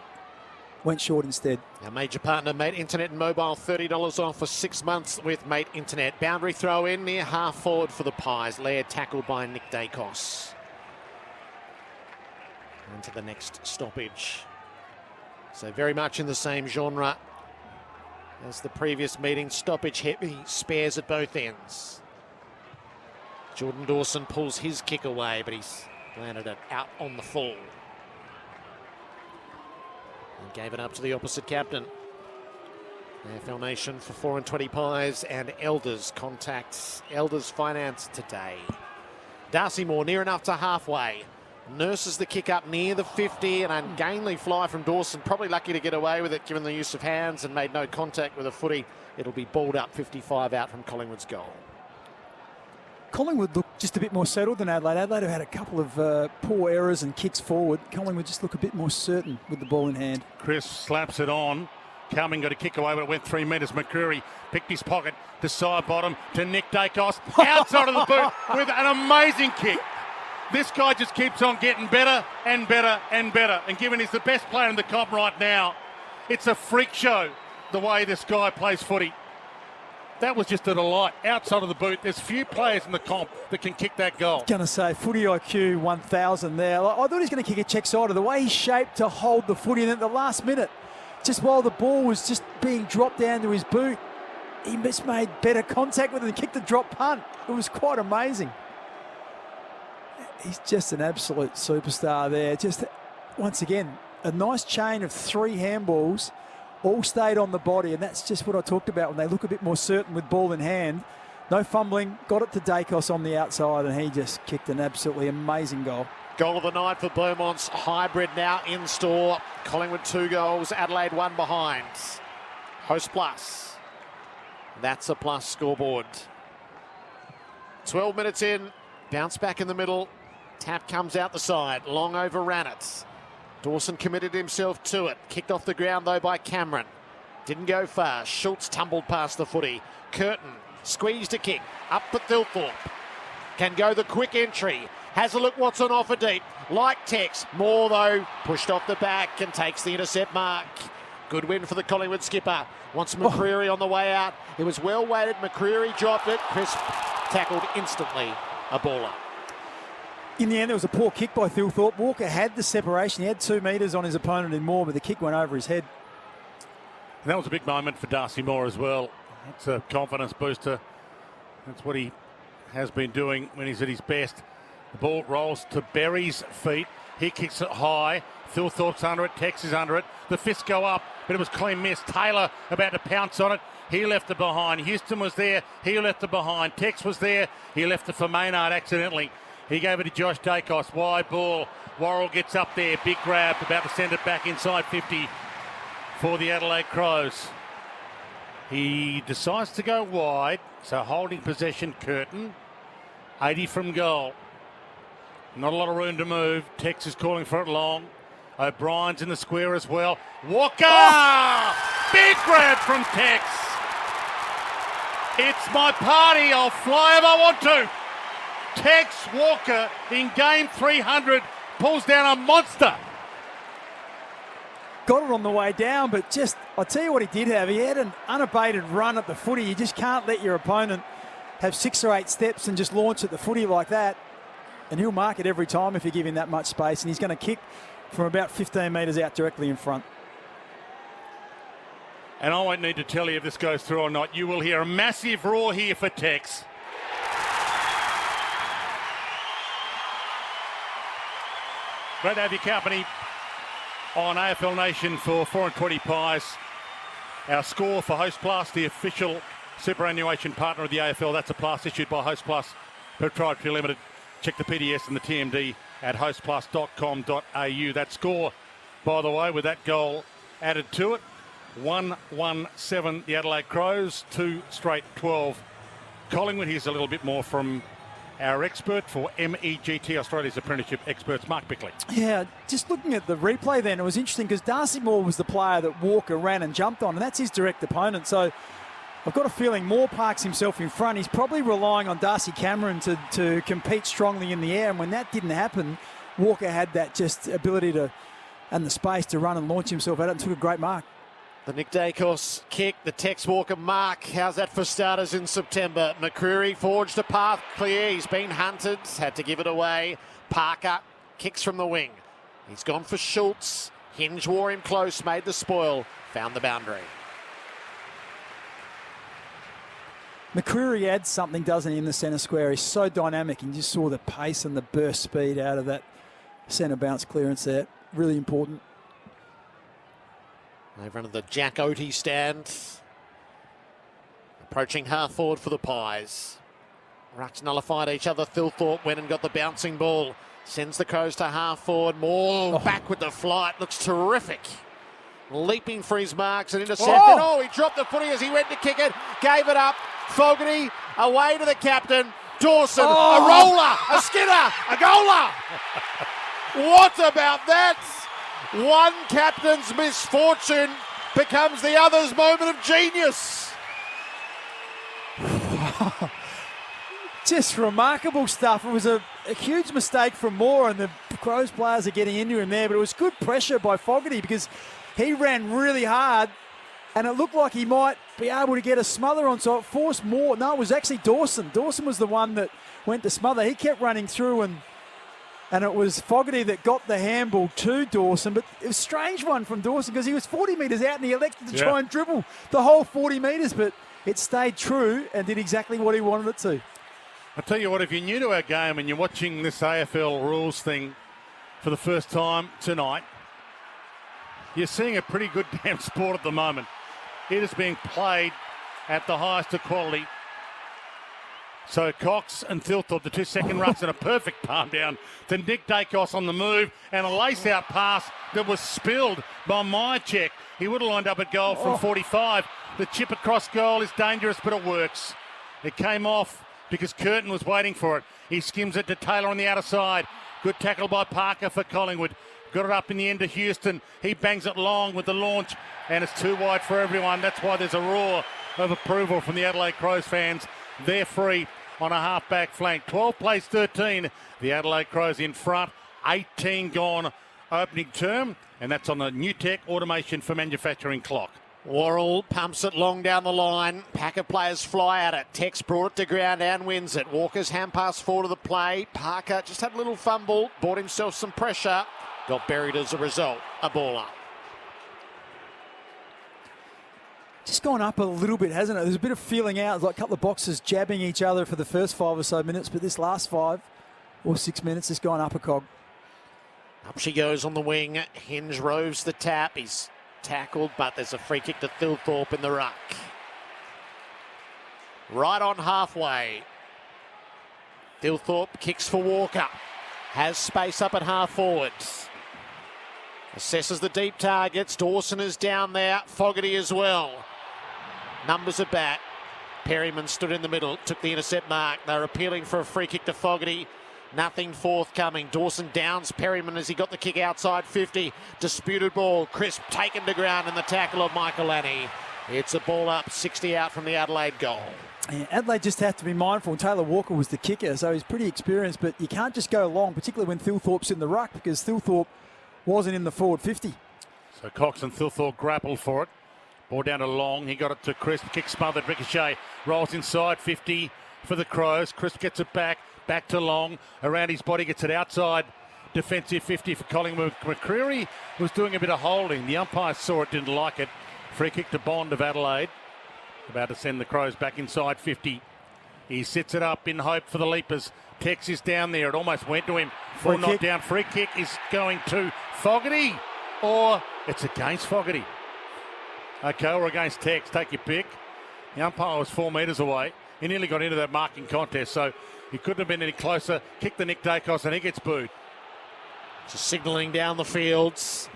went short instead. Our major partner, Mate Internet and Mobile, $30 off for 6 months with Mate Internet. Boundary throw in near half forward for the Pies. Laird tackled by Nick Dacos. On to the next stoppage. So very much in the same genre as the previous meeting. Stoppage heavy, spares at both ends. Jordan Dawson pulls his kick away, but he's landed it out on the full. And gave it up to the opposite captain. AFL Nation for 4 and 20 Pies and Elders contacts Elders Finance today. Darcy Moore near enough to halfway. Nurses the kick up near the 50. An ungainly fly from Dawson. Probably lucky to get away with it given the use of hands and made no contact with a footy. It'll be balled up 55 out from Collingwood's goal. Collingwood looked just a bit more settled than Adelaide. Adelaide have had a couple of poor errors and kicks forward. Collingwood just look a bit more certain with the ball in hand. Chris slaps it on. Cumming got a kick away, but it went 3 metres. McCreary picked his pocket to side bottom to Nick Dacos. Outside of the boot with an amazing kick. This guy just keeps on getting better and better and better. And given he's the best player in the comp right now, it's a freak show the way this guy plays footy. That was just a delight. Outside of the boot, there's few players in the comp that can kick that goal. Going to say, footy IQ 1000 there. I thought he was going to kick a check side. The way he's shaped to hold the footy, and at the last minute, just while the ball was just being dropped down to his boot, he just made better contact with it and kicked the drop punt. It was quite amazing. He's just an absolute superstar there. Just, once again, a nice chain of 3 handballs, all stayed on the body, and that's just what I talked about when they look a bit more certain with ball in hand. No fumbling, got it to Dacos on the outside, and he just kicked an absolutely amazing goal. Goal of the night for Beaumont's hybrid now in store. Collingwood 2 goals, Adelaide 1 behind. Host plus. That's a plus scoreboard. 12 minutes in, bounce back in the middle. Tap comes out the side, long overran it. Dawson committed himself to it. Kicked off the ground though by Cameron. Didn't go far. Schultz tumbled past the footy. Curtin squeezed a kick. Up for Thilthorpe. Can go the quick entry. Has a look what's on offer deep. Like Tex. Moore though pushed off the back and takes the intercept mark. Good win for the Collingwood skipper. Wants McCreary on the way out. It was well weighted. McCreary dropped it. Crisp tackled instantly. A baller. In the end, there was a poor kick by Thilthorpe. Walker had the separation. He had 2 metres on his opponent in Moore, but the kick went over his head. And that was a big moment for Darcy Moore as well. That's a confidence booster. That's what he has been doing when he's at his best. The ball rolls to Berry's feet. He kicks it high. Thilthorpe's under it. Tex is under it. The fists go up, but it was clean miss. Taylor about to pounce on it. He left it behind. Houston was there. He left it behind. Tex was there. He left it for Maynard accidentally. He gave it to Josh Dacos. Wide ball. Worrell gets up there. Big grab. About to send it back inside 50 for the Adelaide Crows. He decides to go wide. So holding possession, Curtin. 80 from goal. Not a lot of room to move. Tex is calling for it long. O'Brien's in the square as well. Walker! Oh! Big grab from Tex. It's my party. I'll fly if I want to. Tex Walker in game 300 pulls down a monster. Got it on the way down, but just, I'll tell you what he did have. He had an unabated run at the footy. You just can't let your opponent have 6 or 8 steps and just launch at the footy like that. And he'll mark it every time if you give him that much space. And he's going to kick from about 15 metres out directly in front. And I won't need to tell you if this goes through or not. You will hear a massive roar here for Tex. Great to have your company on AFL Nation for 4 and 20 pies. Our score for Host Plus, the official superannuation partner of the AFL. That's a plus issued by Host Plus Proprietary Limited. Check the PDS and the TMD at hostplus.com.au. That score, by the way, with that goal added to it, 1-1-7 the Adelaide Crows, 2 straight 12 Collingwood. Here's a little bit more from our expert for MEGT, Australia's apprenticeship experts, Mark Bickley. Yeah, just looking at the replay then, it was interesting because Darcy Moore was the player that Walker ran and jumped on, and that's his direct opponent. So I've got a feeling Moore parks himself in front. He's probably relying on Darcy Cameron to compete strongly in the air, and when that didn't happen, Walker had that just ability to and the space to run and launch himself at it and took a great mark. The Nick Dacos kick, the Tex Walker mark. How's that for starters in September? McCreary forged a path clear. He's been hunted, had to give it away. Parker kicks from the wing. He's gone for Schultz. Hinge wore him close, made the spoil, found the boundary. McCreary adds something, doesn't he, in the centre square. He's so dynamic. You just saw the pace and the burst speed out of that centre bounce clearance there. Really important. Over under the Jack Oatey stand. Approaching half forward for the Pies. Rucks nullified each other. Thilthorpe went and got the bouncing ball. Sends the Crows to half forward. More back with the flight. Looks terrific. Leaping for his marks and intercepted. Oh, he dropped the footy as he went to kick it. Gave it up. Fogarty away to the captain. Dawson, a roller, a skinner, a goaler. What about that? One captain's misfortune becomes the other's moment of genius. Just remarkable stuff. It was a huge mistake from Moore, and the Crows players are getting into him there, but it was good pressure by Fogarty because he ran really hard and it looked like he might be able to get a smother on, so it forced Moore. No, it was actually Dawson. Dawson was the one that went to smother. He kept running through and it was Fogarty that got the handball to Dawson, but it was a strange one from Dawson because he was 40 metres out and he elected to try and dribble the whole 40 metres, but it stayed true and did exactly what he wanted it to. I'll tell you what, if you're new to our game and you're watching this AFL rules thing for the first time tonight, you're seeing a pretty good damn sport at the moment. It is being played at the highest of quality. So Cox and Thilthorpe, the 2 second rucks, and a perfect palm down to Nick Dacos on the move, and a lace-out pass that was spilled by Myercheck. He would have lined up at goal from 45. The chip across goal is dangerous, but it works. It came off because Curtin was waiting for it. He skims it to Taylor on the outer side. Good tackle by Parker for Collingwood. Got it up in the end to Houston. He bangs it long with the launch, and it's too wide for everyone. That's why there's a roar of approval from the Adelaide Crows fans. They're free on a half-back flank. 12 plays 13. The Adelaide Crows in front. 18 gone opening term, and that's on the new tech automation for manufacturing clock. Worrell pumps it long down the line. Packer players fly at it. Tex brought it to ground and wins it. Walker's hand pass forward to the play. Parker just had a little fumble, bought himself some pressure. Got buried as a result. A ball up. Just gone up a little bit, hasn't it? There's a bit of feeling out. There's like a couple of boxes jabbing each other for the first 5 or so minutes, but this last 5 or 6 minutes has gone up a cog. Up she goes on the wing. Hinge roves the tap. He's tackled, but there's a free kick to Thilthorpe in the ruck. Right on halfway. Thilthorpe kicks for Walker. Has space up at half forwards. Assesses the deep targets. Dawson is down there. Fogarty as well. Numbers are back. Perryman stood in the middle, took the intercept mark. They're appealing for a free kick to Fogarty. Nothing forthcoming. Dawson downs Perryman as he got the kick outside 50. Disputed ball. Crisp taken to ground in the tackle of Michael Annie. It's a ball up, 60 out from the Adelaide goal. Yeah, Adelaide just have to be mindful. Taylor Walker was the kicker, so he's pretty experienced, but you can't just go long, particularly when Thilthorpe's in the ruck, because Thilthorpe wasn't in the forward 50. So Cox and Thilthorpe grappled for it. Ball down to Long. He got it to Crisp. Kick smothered. Ricochet rolls inside 50 for the Crows. Crisp gets it back. Back to Long. Around his body. Gets it outside. Defensive 50 for Collingwood. McCreary was doing a bit of holding. The umpire saw it, didn't like it. Free kick to Bond of Adelaide. About to send the Crows back inside 50. He sits it up in hope for the Leapers. Tex is down there. It almost went to him. Full knockdown. Free kick is going to Fogarty. Or it's against Fogarty. Okay, or against Tex. Take your pick. The umpire was 4 metres away. He nearly got into that marking contest, so he couldn't have been any closer. Kick the Nick Dacos and he gets booed. Just signalling down the fields.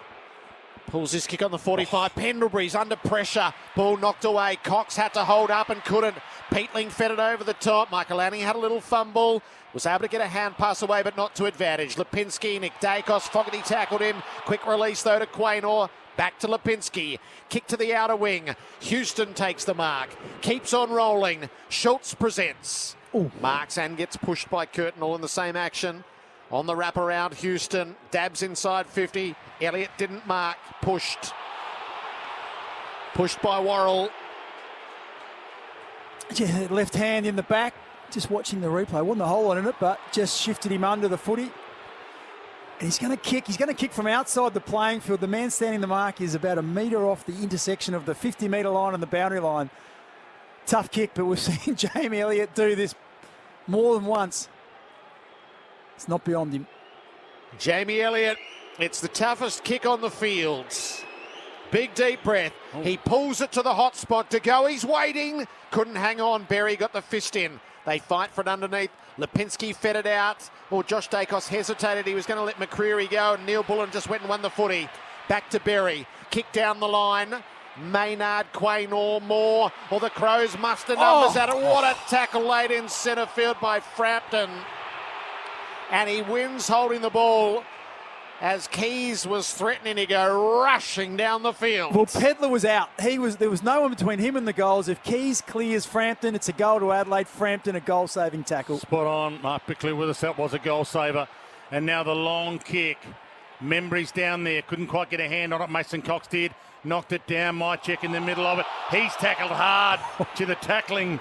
Pulls his kick on the 45. Pendlebury's under pressure. Ball knocked away. Cox had to hold up and couldn't. Peatling fed it over the top. Michael Annie had a little fumble. Was able to get a hand pass away, but not to advantage. Lipinski, Nick Dacos. Fogarty tackled him. Quick release, though, to Quaynor. Back to Lipinski. Kick to the outer wing. Houston takes the mark. Keeps on rolling. Schultz presents. Marks and gets pushed by Curtin, all in the same action. On the wraparound, Houston dabs inside 50. Elliott didn't mark. Pushed. Pushed by Worrell. Yeah, left hand in the back. Just watching the replay. Wasn't a whole lot in it, but just shifted him under the footy. And he's going to kick. He's going to kick from outside the playing field. The man standing the mark is about a metre off the intersection of the 50-metre line and the boundary line. Tough kick, but we've seen Jamie Elliott do this more than once. It's not beyond him. Jamie Elliott, it's the toughest kick on the fields. Big deep breath. He pulls it to the hot spot to go. He's waiting. Couldn't hang on. Berry got the fist in. They fight for it underneath. Lipinski fed it out. Well, Josh Dacos hesitated. He was going to let McCreary go, and Neil Bullen just went and won the footy. Back to Berry. Kick down the line. Maynard, Quaynor, Moore. Well, the Crows muster numbers at it. What a tackle late in centre field by Frampton. And he wins holding the ball as Keys was threatening to go rushing down the field. Well, Pedler was out. There was no one between him and the goals. If Keys clears Frampton, it's a goal to Adelaide. Frampton, a goal-saving tackle. Spot on. Mark Bickley with us. That was a goal saver. And now the long kick. Membry's down there. Couldn't quite get a hand on it. Mason Cox did. Knocked it down. Mycheck in the middle of it. He's tackled hard. The tackling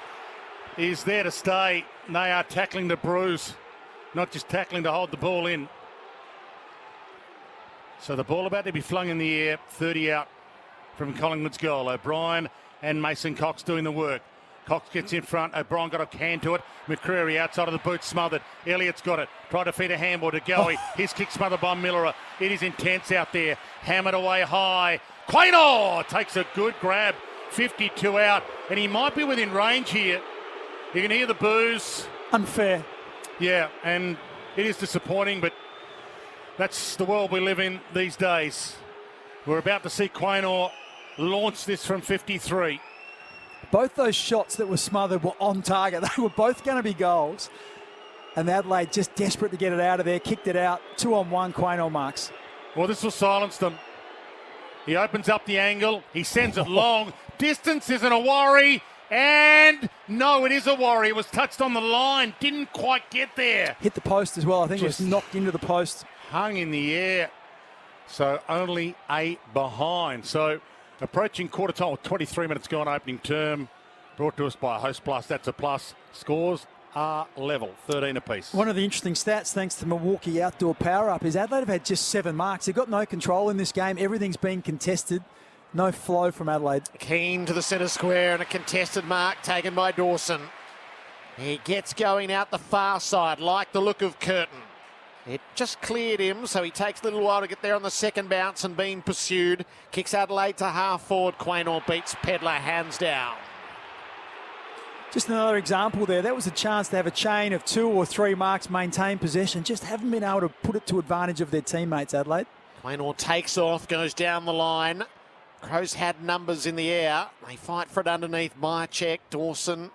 is there to stay. They are tackling to bruise, not just tackling to hold the ball in. So the ball about to be flung in the air. 30 out from Collingwood's goal. O'Brien and Mason Cox doing the work. Cox gets in front. O'Brien got a hand to it. McCreary outside of the boot smothered. Elliott's got it. Tried to feed a handball to Goey. His kick smothered by Millerer. It is intense out there. Hammered away high. Quaynor takes a good grab. 52 out. And he might be within range here. You can hear the boos. Unfair. Yeah, and it is disappointing, but that's the world we live in these days. We're about to see Quaynor launch this from 53. Both those shots that were smothered were on target. They were both going to be goals. And Adelaide just desperate to get it out of there. Kicked it out. 2-on-1, Quaynor marks. Well, this will silence them. He opens up the angle. He sends it long. Distance isn't a worry. And no, it is a worry. It was touched on the line. Didn't quite get there. Hit the post as well. I think it was knocked into the post. Hung in the air. So only 8 behind. So approaching quarter time, 23 minutes gone opening term. Brought to us by Host Plus. That's a plus. Scores are level, 13 apiece. One of the interesting stats, thanks to Milwaukee Outdoor Power Up, is Adelaide have had just 7 marks. They've got no control in this game. Everything's been contested. No flow from Adelaide. Keen to the centre square and a contested mark taken by Dawson. He gets going out the far side, like the look of Curtin. It just cleared him, so he takes a little while to get there on the second bounce and being pursued. Kicks Adelaide to half forward. Quaynor beats Pedler hands down. Just another example there. That was a chance to have a chain of 2 or 3 marks, maintain possession. Just haven't been able to put it to advantage of their teammates, Adelaide. Quaynor takes off, goes down the line. Crows had numbers in the air. They fight for it underneath. Mycheck, Dawson.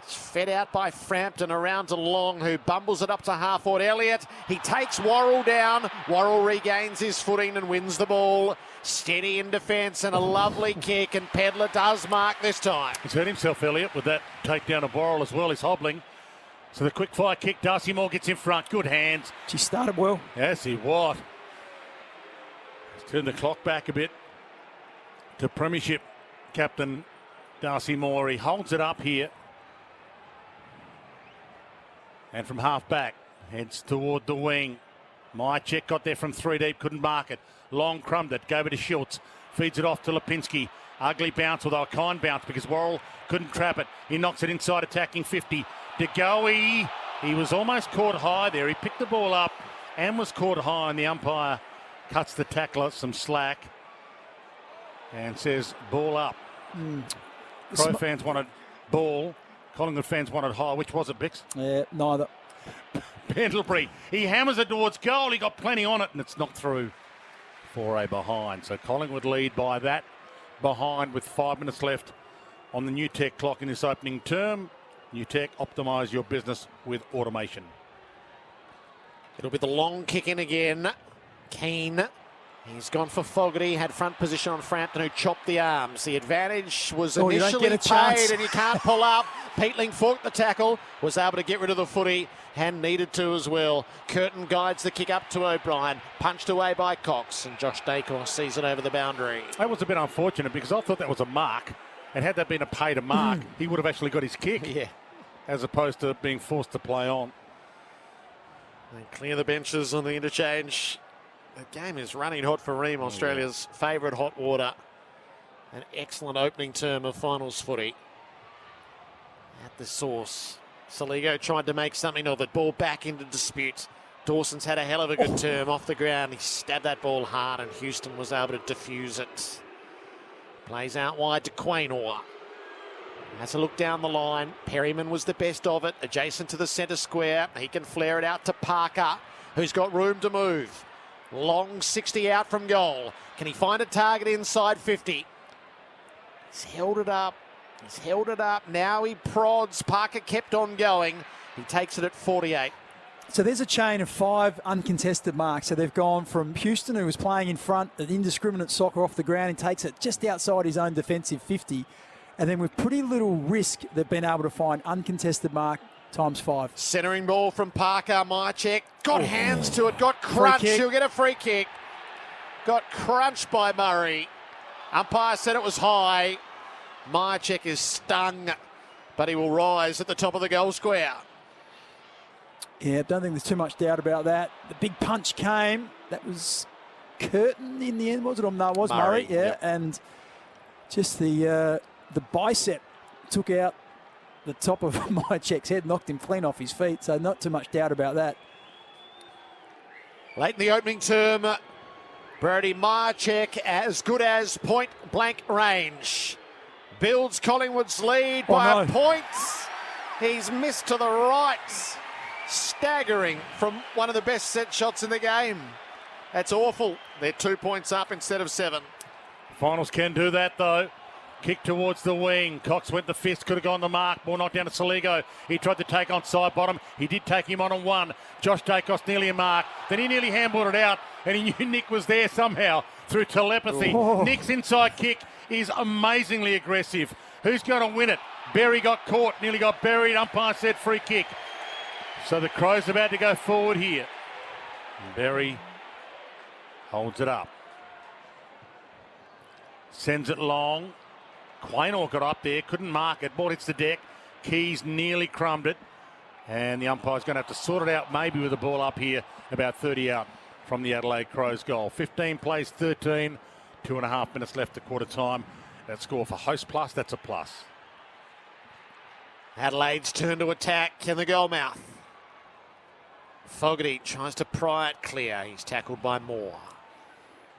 It's fed out by Frampton around to Long, who bumbles it up to half forward. Elliott, he takes Worrell down. Worrell regains his footing and wins the ball. Steady in defence and a lovely kick, and Pedler does mark this time. He's hurt himself, Elliott, with that takedown of Worrell as well. He's hobbling. So the quick fire kick, Darcy Moore gets in front. Good hands. She started well. Yes, he was. Turn the clock back a bit to Premiership captain Darcy Moore. He holds it up here. And from half back, heads toward the wing. Mycheck got there from 3 deep, couldn't mark it. Long crumbed it, gave it to Schultz. Feeds it off to Lipinski. Ugly bounce, although a kind bounce because Worrell couldn't trap it. He knocks it inside, attacking 50. DeGoey, he was almost caught high there. He picked the ball up and was caught high, and the umpire cuts the tackler some slack and says ball up. Crow fans wanted ball. Collingwood fans wanted high. Which was it, Bix? Yeah, neither. Pendlebury, he hammers it towards goal. He got plenty on it and it's knocked through for a behind. So Collingwood lead by that behind with 5 minutes left on the New Tech clock in this opening term. New Tech, optimise your business with automation. It'll be the long kick in again. Keane, he's gone for Fogarty, had front position on Frampton, who chopped the arms. The advantage was initially paid and you can't pull up. Peatling forked the tackle, was able to get rid of the footy and needed to as well. Curtin guides the kick up to O'Brien, punched away by Cox, and Josh Dacos sees it over the boundary. That was a bit unfortunate because I thought that was a mark, and had that been a pay to mark, he would have actually got his kick, Yeah. as opposed to being forced to play on. They clear the benches on the interchange. The game is running hot for Ream, Australia's favourite hot water. An excellent opening term of finals footy. At the source, Saligo tried to make something of it. Ball back into dispute. Dawson's had a hell of a good term off the ground. He stabbed that ball hard and Houston was able to defuse it. Plays out wide to Quaynor. Has a look down the line. Perryman was the best of it, adjacent to the centre square. He can flare it out to Parker, who's got room to move. Long 60 out from goal. Can he find a target inside 50? He's held it up. He's held it up. Now he prods. Parker kept on going. He takes it at 48. So there's a chain of 5 uncontested marks. So they've gone from Houston, who was playing in front at indiscriminate soccer off the ground, and takes it just outside his own defensive 50. And then with pretty little risk, they've been able to find uncontested mark times 5. Centering ball from Parker. Myercheck got hands to it, got crunched. He'll get a free kick. Got crunched by Murray. Umpire said it was high. Myercheck is stung, but he will rise at the top of the goal square. Yeah, don't think there's too much doubt about that. The big punch came. That was Curtin in the end, was it? Or no, it was Murray. Yeah, yep. And just the bicep took out the top of Myercheck's head, knocked him clean off his feet. So not too much doubt about that. Late in the opening term, Brody Myercheck as good as point blank range. Builds Collingwood's lead by a point. He's missed to the right. Staggering from one of the best set shots in the game. That's awful. They're 2 points up instead of 7. Finals can do that though. Kick towards the wing. Cox went the fist, could have gone the mark. Ball knocked down to Saligo. He tried to take on side bottom. He did take him on 1. Josh Dacos nearly a mark. Then he nearly handballed it out, and he knew Nick was there somehow through telepathy. Oh. Nick's inside kick is amazingly aggressive. Who's going to win it? Berry got caught, nearly got buried. Umpire said free kick. So the Crows about to go forward here. Berry holds it up. Sends it long. Quaynor got up there, couldn't mark it. Ball hits the deck. Keys nearly crumbed it. And the umpire's going to have to sort it out maybe with the ball up here about 30 out from the Adelaide Crows goal. 15 plays 13. 2.5 minutes left to quarter time. That score for Host Plus, that's a plus. Adelaide's turn to attack in the goal mouth. Fogarty tries to pry it clear. He's tackled by Moore.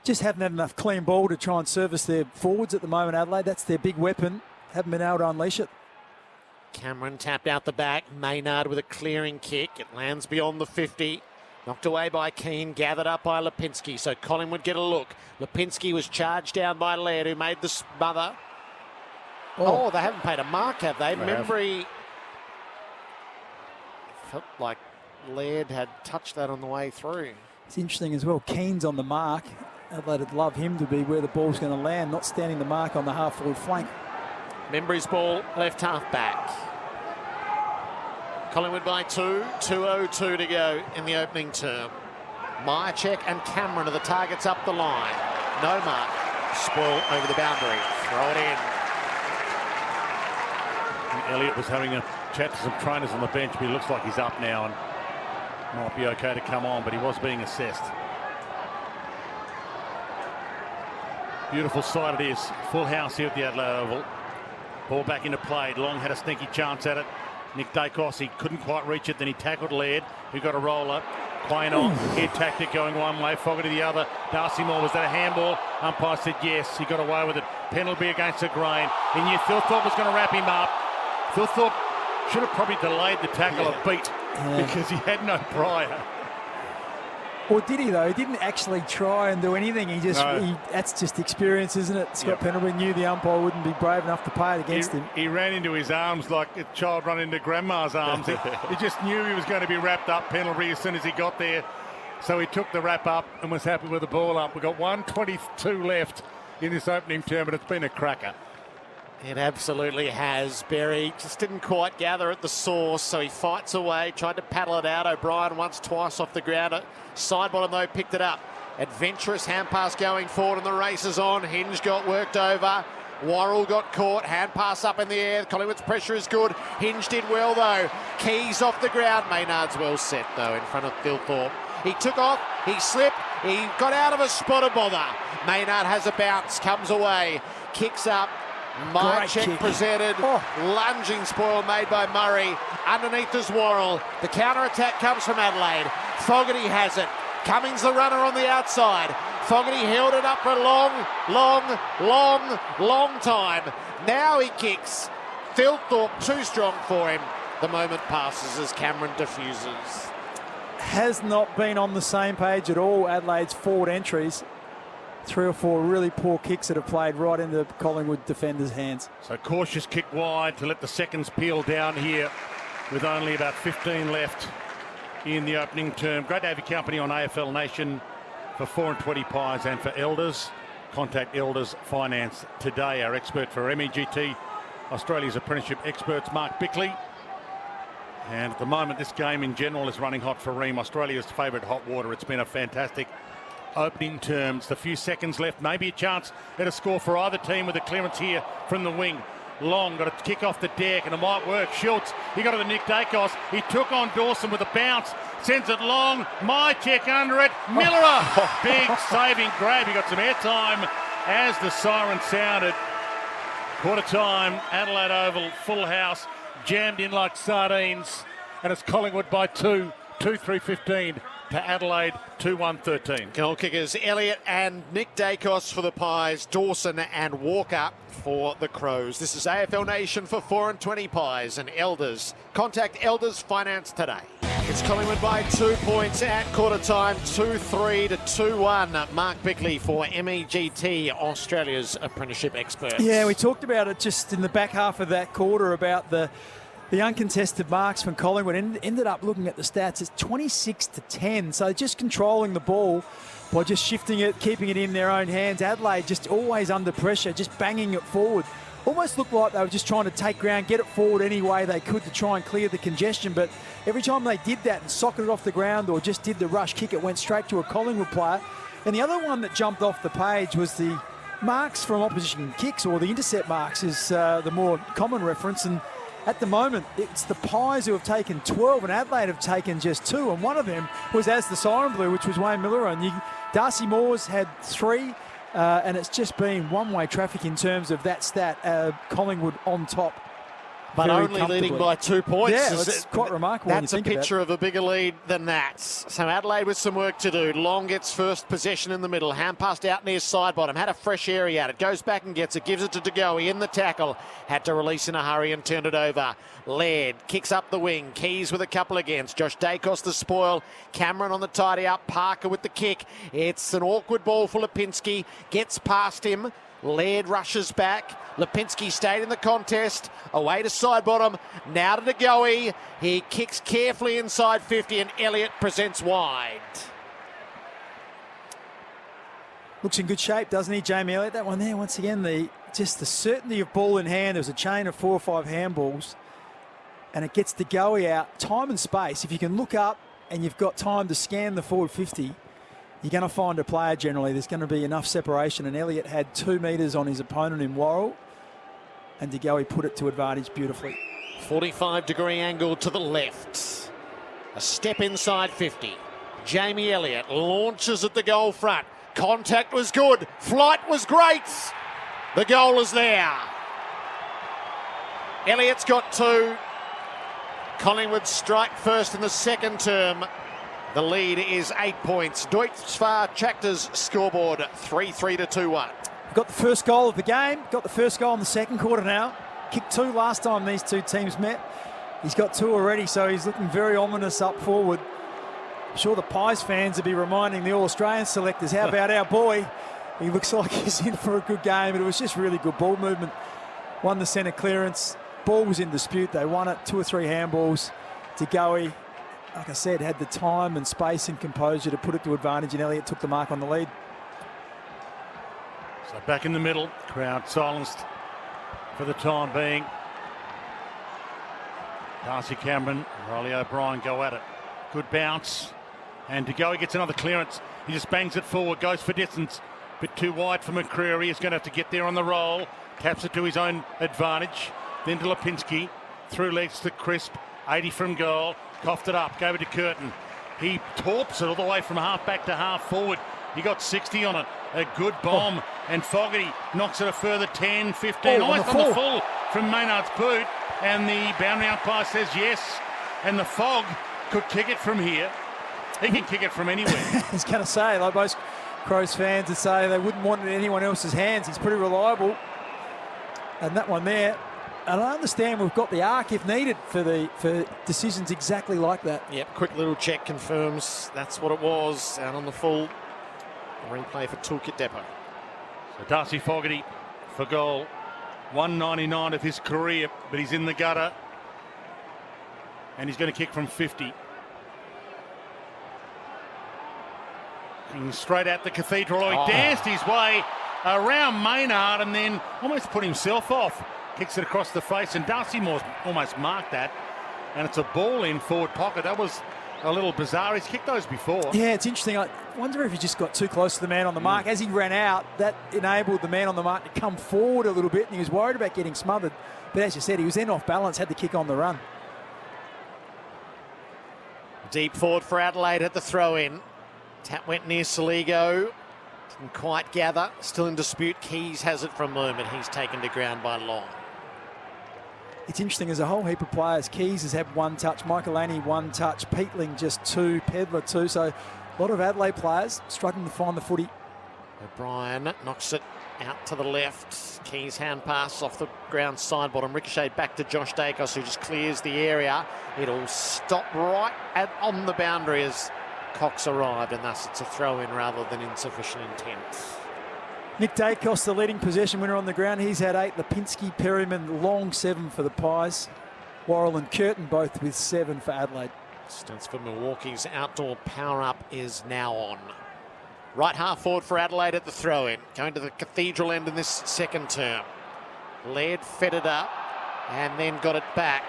Just haven't had enough clean ball to try and service their forwards at the moment, Adelaide. That's their big weapon. Haven't been able to unleash it. Cameron tapped out the back. Maynard with a clearing kick. It lands beyond the 50. Knocked away by Keane, gathered up by Lipinski. So Collingwood get a look. Lipinski was charged down by Laird, who made the smother. Oh, they haven't paid a mark, have they? Membry felt like Laird had touched that on the way through. It's interesting as well. Keane's on the mark. Adelaide would love him to be where the ball's going to land, not standing the mark on the half-forward flank. Membry's ball, left half back. Collingwood by 2, 2:02 to go in the opening term. Myercheck and Cameron are the targets up the line. No mark. Spoil over the boundary. Throw it in. Elliott was having a chat to some trainers on the bench, but he looks like he's up now and might be okay to come on, but he was being assessed. Beautiful sight it is. Full house here at the Adelaide Oval. Ball back into play. Long had a sneaky chance at it. Nick Dacos, he couldn't quite reach it. Then he tackled Laird, who got a roller. Quaynor, head tactic going one way, Fogarty the other. Darcy Moore, was that a handball? Umpire said yes, he got away with it. Penalty against the grain. He knew Thilthorpe was going to wrap him up. Thilthorpe should have probably delayed the tackle a beat because he had no prior. Or did he, though? He didn't actually try and do anything. He just, that's just experience, isn't it? Scott Pendlebury knew the umpire wouldn't be brave enough to pay it against him. He ran into his arms like a child running into grandma's arms. he just knew he was going to be wrapped up, Pendlebury, as soon as he got there. So he took the wrap up and was happy with the ball up. We've got 1:22 left in this opening term, but it's been a cracker. It absolutely has. Berry just didn't quite gather at the source, so he fights away, tried to paddle it out. O'Brien once, twice off the ground. Side bottom, though, picked it up. Adventurous hand pass going forward, and the race is on. Hinge got worked over. Worrell got caught. Hand pass up in the air. Collingwood's pressure is good. Hinge did well, though. Keys off the ground. Maynard's well set, though, in front of Thilthorpe. He took off. He slipped. He got out of a spot of bother. Maynard has a bounce. Comes away. Kicks up. Myercheck presented, lunging spoil made by Murray. Underneath is Worrell. The counter-attack comes from Adelaide. Fogarty has it. Cummings the runner on the outside. Fogarty held it up for a long time. Now he kicks. Still thought too strong for him. The moment passes as Cameron diffuses. Has not been on the same page at all, Adelaide's forward entries. 3 or 4 really poor kicks that have played right into Collingwood defenders' hands. So cautious kick wide to let the seconds peel down here with only about 15 left in the opening term. Great to have your company on AFL Nation for 4 and 20 pies and for Elders. Contact Elders Finance today. Our expert for MEGT, Australia's apprenticeship experts, Mark Bickley. And at the moment, this game in general is running hot for Ream, Australia's favourite hot water. It's been a fantastic opening term. Just a few seconds left, maybe a chance at a score for either team with a clearance here from the wing. Long got a kick off the deck and it might work. Schultz, he got it to Nick Dacos. He took on Dawson with a bounce, sends it long. My check under it. Miller, big saving grab. He got some airtime as the siren sounded. Quarter time, Adelaide Oval, full house, jammed in like sardines, and it's Collingwood by 2, 2-3-15 to Adelaide 2-1-13. Goal kickers Elliott and Nick Dacos for the Pies, Dawson and Walker for the Crows. This is AFL Nation for 4 and 20 pies and Elders. Contact Elders Finance today. It's Collingwood by 2 points at quarter time, 2-3 to 2-1. Mark Bickley for MEGT, Australia's apprenticeship expert. Yeah, we talked about it just in the back half of that quarter about the uncontested marks from Collingwood. Ended up looking at the stats, it's 26-10. So just controlling the ball by just shifting it, keeping it in their own hands. Adelaide just always under pressure, just banging it forward. Almost looked like they were just trying to take ground, get it forward any way they could to try and clear the congestion. But every time they did that and socketed it off the ground or just did the rush kick, it went straight to a Collingwood player. And the other one that jumped off the page was the marks from opposition kicks, or the intercept marks is the more common reference. And at the moment, it's the Pies who have taken 12 and Adelaide have taken just 2. And one of them was as the siren blew, which was Wayne Miller. And Darcy Moore's had 3. And it's just been one-way traffic in terms of that stat. Collingwood on top, but only leading by 2 points. Yeah, it's quite remarkable. That's a picture of a bigger lead than that. So Adelaide with some work to do. Long gets first possession in the middle. Hand passed out near side bottom. Had a fresh area at it. Goes back and gets it. Gives it to DeGoey in the tackle. Had to release in a hurry and turned it over. Laird kicks up the wing. Keys with a couple against. Josh Dacos the spoil. Cameron on the tidy up. Parker with the kick. It's an awkward ball for Lipinski. Gets past him. Laird rushes back. Lipinski stayed in the contest. Away to side bottom. Now to DeGoey. He kicks carefully inside 50 and Elliott presents wide. Looks in good shape, doesn't he, Jamie Elliott? That one there, once again, just the certainty of ball in hand. There was a chain of 4 or 5 handballs. And it gets DeGoey out. Time and space. If you can look up and you've got time to scan the forward 50, you're going to find a player generally. There's going to be enough separation. And Elliott had 2 metres on his opponent in Worrell. And DeGoey put it to advantage beautifully. 45-degree angle to the left. A step inside 50. Jamie Elliott launches at the goal front. Contact was good. Flight was great. The goal is there. Elliott's got 2. Collingwood strike first in the second term. The lead is 8 points. Deutschfar Chakta's scoreboard 3-3 to 2-1. Got the first goal of the game. Got the first goal in the second quarter now. Kicked 2 last time these 2 teams met. He's got 2 already, so he's looking very ominous up forward. I'm sure the Pies fans will be reminding the All-Australian selectors, how about our boy? He looks like he's in for a good game, but it was just really good ball movement. Won the centre clearance. Ball was in dispute. They won it. 2 or 3 handballs. DeGoey, like I said, had the time and space and composure to put it to advantage, and Elliott took the mark on the lead. So back in the middle, crowd silenced for the time being. Darcy Cameron, Riley O'Brien go at it. Good bounce. And DeGoey gets another clearance. He just bangs it forward, goes for distance. Bit too wide for McCreary. He's going to have to get there on the roll. Taps it to his own advantage. Then to Lipinski. Through legs to Crisp. 80 from goal. Coughed it up. Gave it to Curtin. He torps it all the way from half back to half forward. He got 60 on it. A good bomb. And Fogarty knocks it a further 10, 15. Almost on the full from Maynard's boot. And the boundary umpire says yes. And the Fog could kick it from here. He can kick it from anywhere. I was going to say, like most Crows fans would say, they wouldn't want it in anyone else's hands. He's pretty reliable. And that one there, And I understand we've got the arc if needed for decisions exactly like that. Yep, quick little check confirms that's what it was. Out on the full replay for Toolkit Depot. So Darcy Fogarty for goal. 199 of his career, but he's in the gutter. And he's going to kick from 50. Kicking straight at the Cathedral. Oh, he danced his way around Maynard and then almost put himself off. Kicks it across the face, and Darcy Moore's almost marked that. And it's a ball in forward pocket. That was a little bizarre. He's kicked those before. Yeah, it's interesting. I wonder if he just got too close to the man on the mark. As he ran out, that enabled the man on the mark to come forward a little bit, and he was worried about getting smothered. But as you said, he was then off balance, had the kick on the run. Deep forward for Adelaide at the throw-in. Tap went near Soligo. Didn't quite gather. Still in dispute. Keys has it for a moment. He's taken to ground by Long. It's interesting, there's a whole heap of players. Keys has had 1 touch, Michael Annie 1 touch, Peatling just 2, Pedler 2. So a lot of Adelaide players struggling to find the footy. O'Brien knocks it out to the left. Keys hand pass off the ground side bottom. Ricochet back to Josh Dacos, who just clears the area. It'll stop right on the boundary as Cox arrived, and thus it's a throw-in rather than insufficient intent. Nick Dacos, the leading possession winner on the ground. He's had 8. Lipinski, Perryman, Long 7 for the Pies. Worrell and Curtin both with 7 for Adelaide. Stunts for Milwaukee's outdoor power-up is now on. Right half forward for Adelaide at the throw-in. Going to the Cathedral end in this second term. Laird fed it up and then got it back.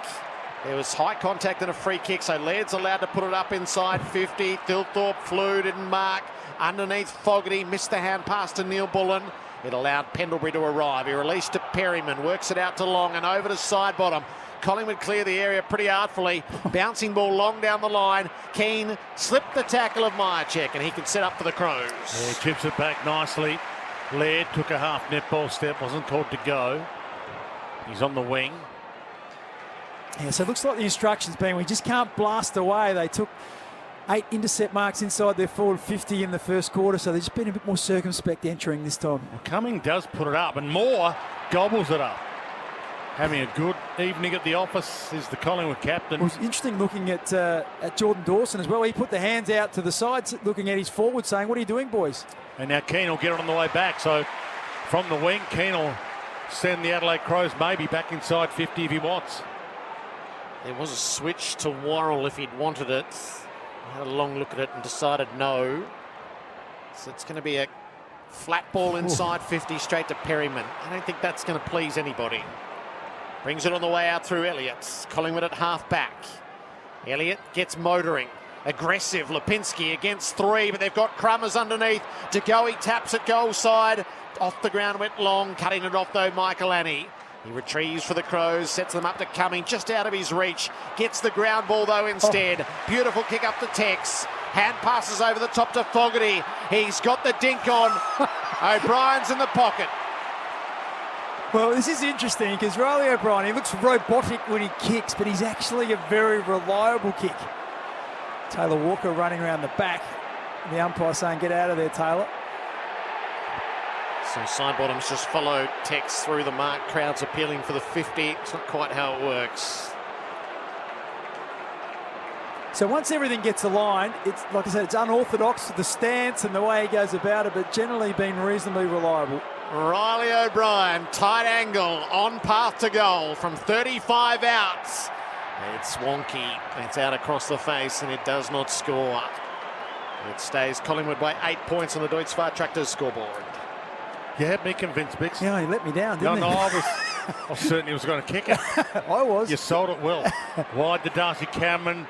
There was high contact and a free kick, so Laird's allowed to put it up inside 50. Thilthorpe flew, didn't mark. Underneath Fogarty, missed the hand pass to Neil Bullen. It allowed Pendlebury to arrive. He released to Perryman, works it out to Long and over to side bottom. Collingwood clear the area pretty artfully. Bouncing ball long down the line. Keane slipped the tackle of Myercheck, and he can set up for the Crows. Yeah, chips it back nicely. Laird took a half netball step, wasn't called to go. He's on the wing. Yeah, so it looks like the instructions being we just can't blast away. They took 8 intercept marks inside their forward 50 in the first quarter, so they've just been a bit more circumspect entering this time. Well, Cumming does put it up, and Moore gobbles it up. Having a good evening at the office is the Collingwood captain. It was interesting looking at Jordan Dawson as well. He put the hands out to the sides, looking at his forward, saying, "What are you doing, boys?" And now Keane will get it on the way back. So from the wing, Keane will send the Adelaide Crows maybe back inside 50 if he wants. There was a switch to Worrell if he'd wanted it. He had a long look at it and decided no. So it's going to be a flat ball inside 50 straight to Perryman. I don't think that's going to please anybody. Brings it on the way out through Elliott. Collingwood at half back. Elliott gets motoring. Aggressive. Lipinski against 3, but they've got Crummers underneath. To go, he taps at goal side. Off the ground went Long. Cutting it off though, Michael Annie. He retrieves for the Crows, sets them up to Cumming, just out of his reach. Gets the ground ball though instead. Beautiful kick up to Tex. Hand passes over the top to Fogarty. He's got the dink on. O'Brien's in the pocket. Well, this is interesting because Riley O'Brien, he looks robotic when he kicks, but he's actually a very reliable kick. Taylor Walker running around the back. The umpire saying, "Get out of there, Taylor." So side bottoms just followed Tex through the mark. Crowds appealing for the 50. It's not quite how it works. So once everything gets aligned, it's like I said, it's unorthodox, the stance and the way he goes about it, but generally been reasonably reliable. Riley O'Brien, tight angle, on path to goal from 35 out. It's wonky. It's out across the face and it does not score. It stays Collingwood by 8 points on the Deutz Fahr Tractors scoreboard. You had me convinced, Bix. Yeah, he let me down, didn't he? No, I was certain he was going to kick it. I was. You sold it well. Wide to Darcy Cameron.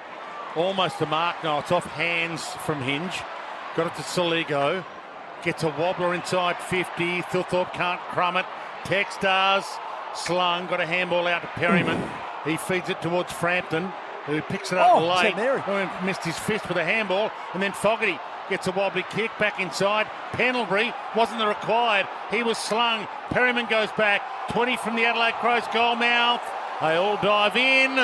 Almost a mark. No, it's off hands from Hinge. Got it to Soligo. Gets a wobbler inside 50. Thilthorpe can't crumb it. Tex does. Slung. Got a handball out to Perryman. He feeds it towards Frampton, who picks it up late. Oh, missed his fist with a handball. And then Fogarty gets a wobbly kick back inside. Pendlebury wasn't the required. He was slung. Perryman goes back. 20 from the Adelaide Crows goal mouth. They all dive in.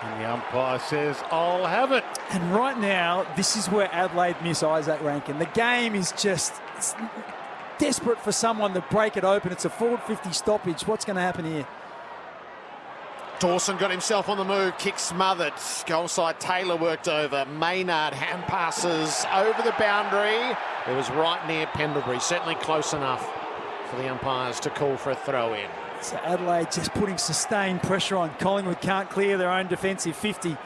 And the umpire says, "I'll have it." And right now, this is where Adelaide miss Isaac Rankin. The game is just desperate for someone to break it open. It's a forward 50 stoppage. What's going to happen here? Dawson got himself on the move, kick smothered. Goal side, Taylor worked over. Maynard hand passes over the boundary. It was right near Pendlebury, certainly close enough for the umpires to call for a throw-in. So Adelaide just putting sustained pressure on. Collingwood can't clear their own defensive 50.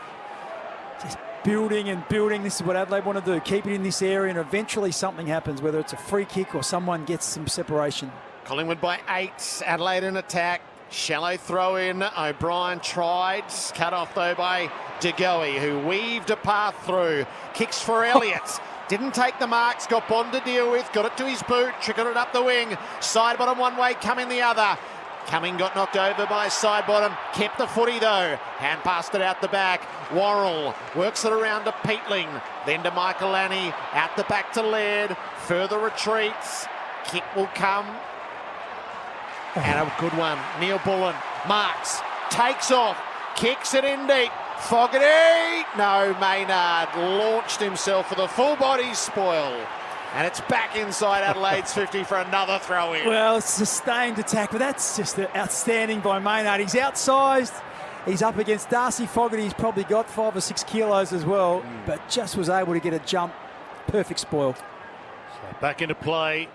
Just building and building. This is what Adelaide want to do. Keep it in this area and eventually something happens, whether it's a free kick or someone gets some separation. Collingwood by 8. Adelaide in attack. Shallow throw in. O'Brien tried. Cut off though by De Goey, who weaved a path through. Kicks for Elliott. Didn't take the marks. Got Bond to deal with. Got it to his boot. Trickled it up the wing. Side bottom one way. Coming the other. Cumming got knocked over by side bottom. Kept the footy though. Hand passed it out the back. Worrell works it around to Peatling. Then to Michael Lanny. Out the back to Laird. Further retreats. Kick will come. And a good one. Neil Bullen marks. Takes off. Kicks it in deep. Fogarty. No, Maynard launched himself for the full body spoil. And it's back inside Adelaide's 50 for another throw in. Well, it's a sustained attack, but that's just outstanding by Maynard. He's outsized. He's up against Darcy Fogarty. He's probably got 5 or 6 kilos as well, but just was able to get a jump. Perfect spoil. So back into play.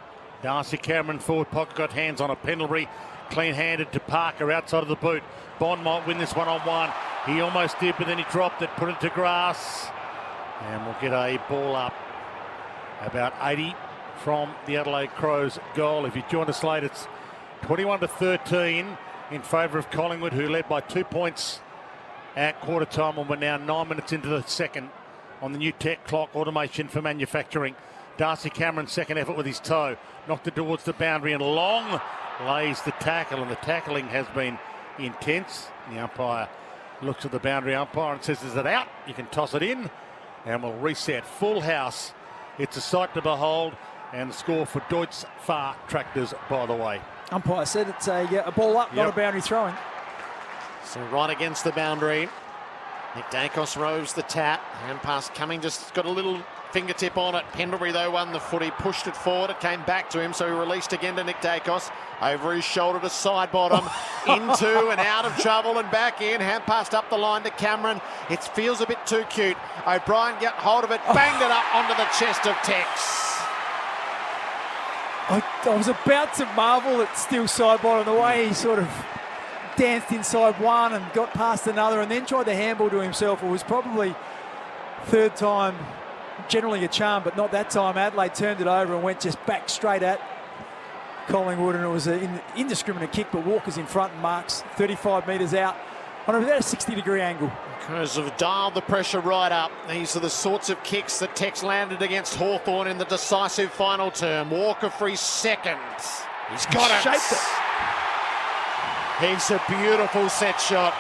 Darcy Cameron forward pocket, got hands on a Pendlebury. Clean-handed to Parker outside of the boot. Bond might win this one-on-one. He almost did, but then he dropped it, put it to grass. And we'll get a ball up about 80 from the Adelaide Crows goal. If you join us late, it's 21-13 in favour of Collingwood, who led by 2 points at quarter time, and we're now 9 minutes into the second on the new tech clock automation for manufacturing. Darcy Cameron, second effort with his toe, knocked it towards the boundary, and Long lays the tackle, and the tackling has been intense. The umpire looks at the boundary umpire and says, is it out? You can toss it in, and we'll reset. Full house. It's a sight to behold, and the score for Deutz Far Tractors, by the way. Umpire said it's a ball up, not a boundary throwing. So right against the boundary. Nick Dacos rows the tap. Hand pass coming, just got a little fingertip on it. Pendlebury, though, won the footy, pushed it forward. It came back to him, so he released again to Nick Dacos. Over his shoulder to side bottom, into and out of trouble and back in. Hand passed up the line to Cameron. It feels a bit too cute. O'Brien got hold of it, banged it up onto the chest of Tex. I was about to marvel at still side bottom, the way he sort of danced inside one and got past another and then tried to handball to himself. It was probably third time, generally a charm, but not that time. Adelaide turned it over and went just back straight at Collingwood, and it was an indiscriminate kick, but Walker's in front and marks 35 metres out on about a 60-degree angle. Because have dialed the pressure right up. These are the sorts of kicks that Tex landed against Hawthorn in the decisive final term. Walker for his second. He's got it. Shaped it. He's a beautiful set shot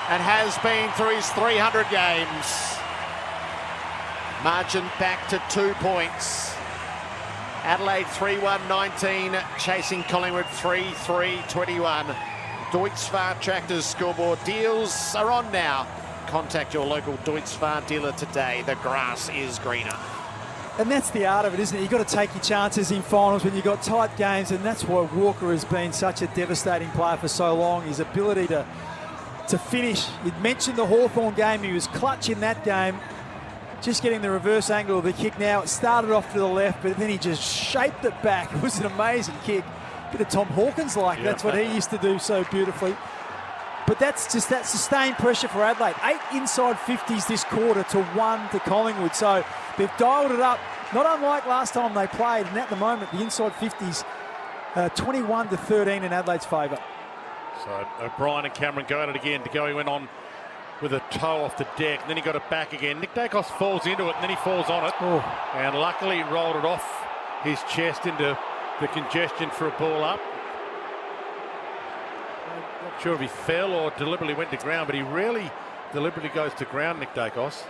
and has been through his 300 games. Margin back to 2 points. Adelaide 3-1-19, chasing Collingwood 3-3-21. Deutz Far Tractors scoreboard deals are on now. Contact your local Deutz Far dealer today. The grass is greener. And that's the art of it, isn't it? You've got to take your chances in finals when you've got tight games, and that's why Walker has been such a devastating player for so long. His ability to finish. You'd mentioned the Hawthorn game. He was clutch in that game. Just getting the reverse angle of the kick now. It started off to the left, but then he just shaped it back. It was an amazing kick. Bit of Tom Hawkins-like. Yeah. That's what he used to do so beautifully. But that's just that sustained pressure for Adelaide. 8 inside 50s this quarter to 1 to Collingwood. So they've dialed it up, not unlike last time they played. And at the moment, the inside 50s, 21-13 in Adelaide's favour. So O'Brien and Cameron go at it again. De Goey went on with a toe off the deck, and then he got it back again. Nick Dacos falls into it, and then he falls on it. Oh. And luckily he rolled it off his chest into the congestion for a ball up. Not sure if he fell or deliberately went to ground, but he rarely deliberately goes to ground, Nick Dacos.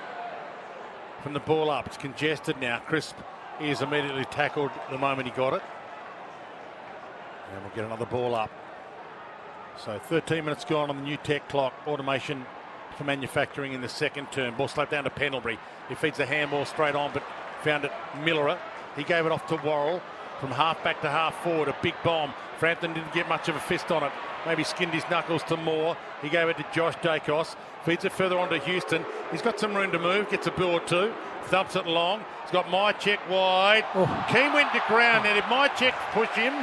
From the ball up, it's congested now. Crisp is immediately tackled the moment he got it. And we'll get another ball up. So 13 minutes gone on the new tech clock. Automation for manufacturing in the second term. Ball slapped down to Pendlebury. He feeds the handball straight on, but found it Millerer. He gave it off to Worrell. From half back to half forward, a big bomb. Frampton didn't get much of a fist on it. maybe skinned his knuckles to Moore. He gave it to Josh Dacos. Feeds it further on to Houston. He's got some room to move. Gets a bill or two. Thumps it long. He's got Mycheck wide. Oh. Keane went to ground. Now did Mycheck push him?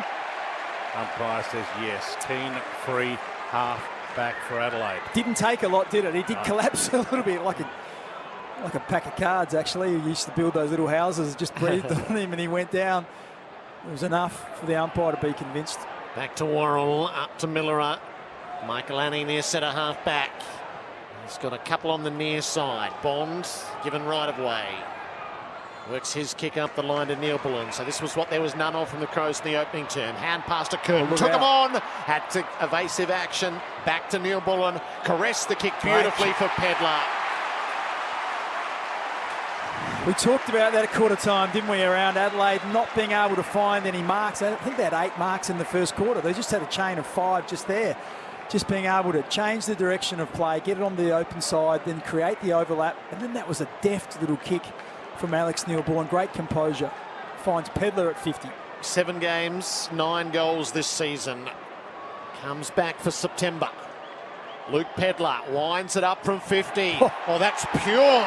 Umpire says yes. Keane free half back for Adelaide. Didn't take a lot, did it? He did collapse a little bit like a pack of cards, actually. He used to build those little houses, just breathed on him and he went down. It was enough for the umpire to be convinced. Back to Worrell, up to Miller. Michael Annie near centre half back. He's got a couple on the near side. Bond given right of way. Works his kick up the line to Neil Bullen. So this was what there was none of from the Crows in the opening term. Hand pass to Curtin. Took him on. Had to evasive action. Back to Neil Bullen. Caressed the kick beautifully for Pedlar. We talked about that at quarter time, didn't we, around Adelaide not being able to find any marks. I think they had 8 marks in the first quarter. They just had a chain of 5 just there. Just being able to change the direction of play, get it on the open side, then create the overlap. And then that was a deft little kick from Alex Neil-Bullen. Great composure. Finds Pedlar at 50. 7 games, 9 goals this season. Comes back for September. Luke Pedlar winds it up from 50. Oh, that's pure.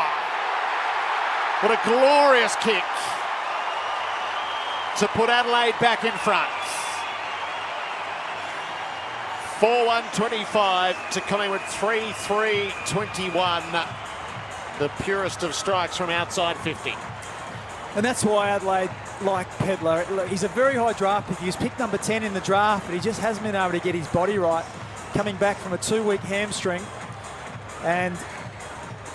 What a glorious kick to put Adelaide back in front. 4-1-25 to Collingwood 3-3-21. The purest of strikes from outside 50. And that's why Adelaide like Pedlar. Look, he's a very high draft pick. He was picked number 10 in the draft, but he just hasn't been able to get his body right. Coming back from a 2-week hamstring. And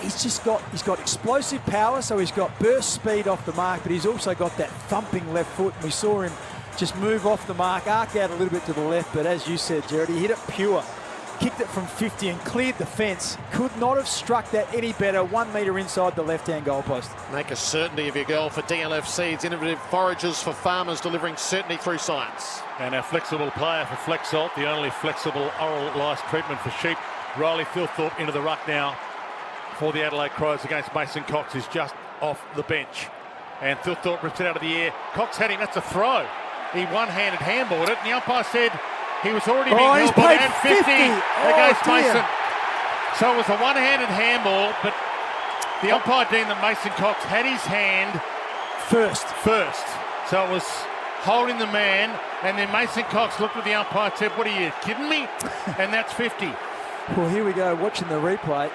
he's got explosive power, so he's got burst speed off the mark, but he's also got that thumping left foot. And we saw him just move off the mark, arc out a little bit to the left, but as you said, Jared, he hit it pure. Kicked it from 50 and cleared the fence. Could not have struck that any better. 1 metre inside the left-hand goalpost. Make a certainty of your goal for DLF Seeds. Innovative forages for farmers, delivering certainty through science. And our flexible player for Flexalt, the only flexible oral lice treatment for sheep. Riley Thilthorpe into the ruck now for the Adelaide Crows against Mason Cox, who's just off the bench. And Thilthorpe rips it out of the air. Cox had him. That's a throw. He one-handed handballed it, and the umpire said he was already being held by and 50 against Mason. So it was a one-handed handball, but the umpire deemed that Mason Cox had his hand first. So it was holding the man, and then Mason Cox looked at the umpire and said, "What are you kidding me?" And that's 50. Well, here we go, watching the replay.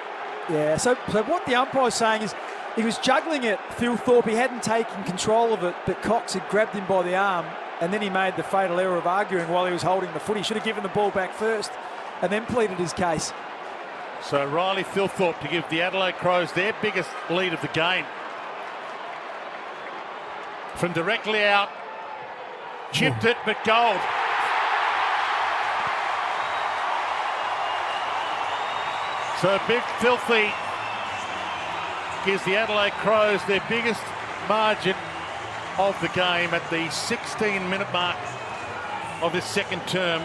Yeah, so what the umpire's saying is he was juggling it, Thilthorpe. He hadn't taken control of it, but Cox had grabbed him by the arm. And then he made the fatal error of arguing while he was holding the foot. He should have given the ball back first and then pleaded his case. So Riley Thilthorpe to give the Adelaide Crows their biggest lead of the game. From directly out, chipped it, but gold. So Big Filthy gives the Adelaide Crows their biggest margin of the game at the 16-minute mark of this second term.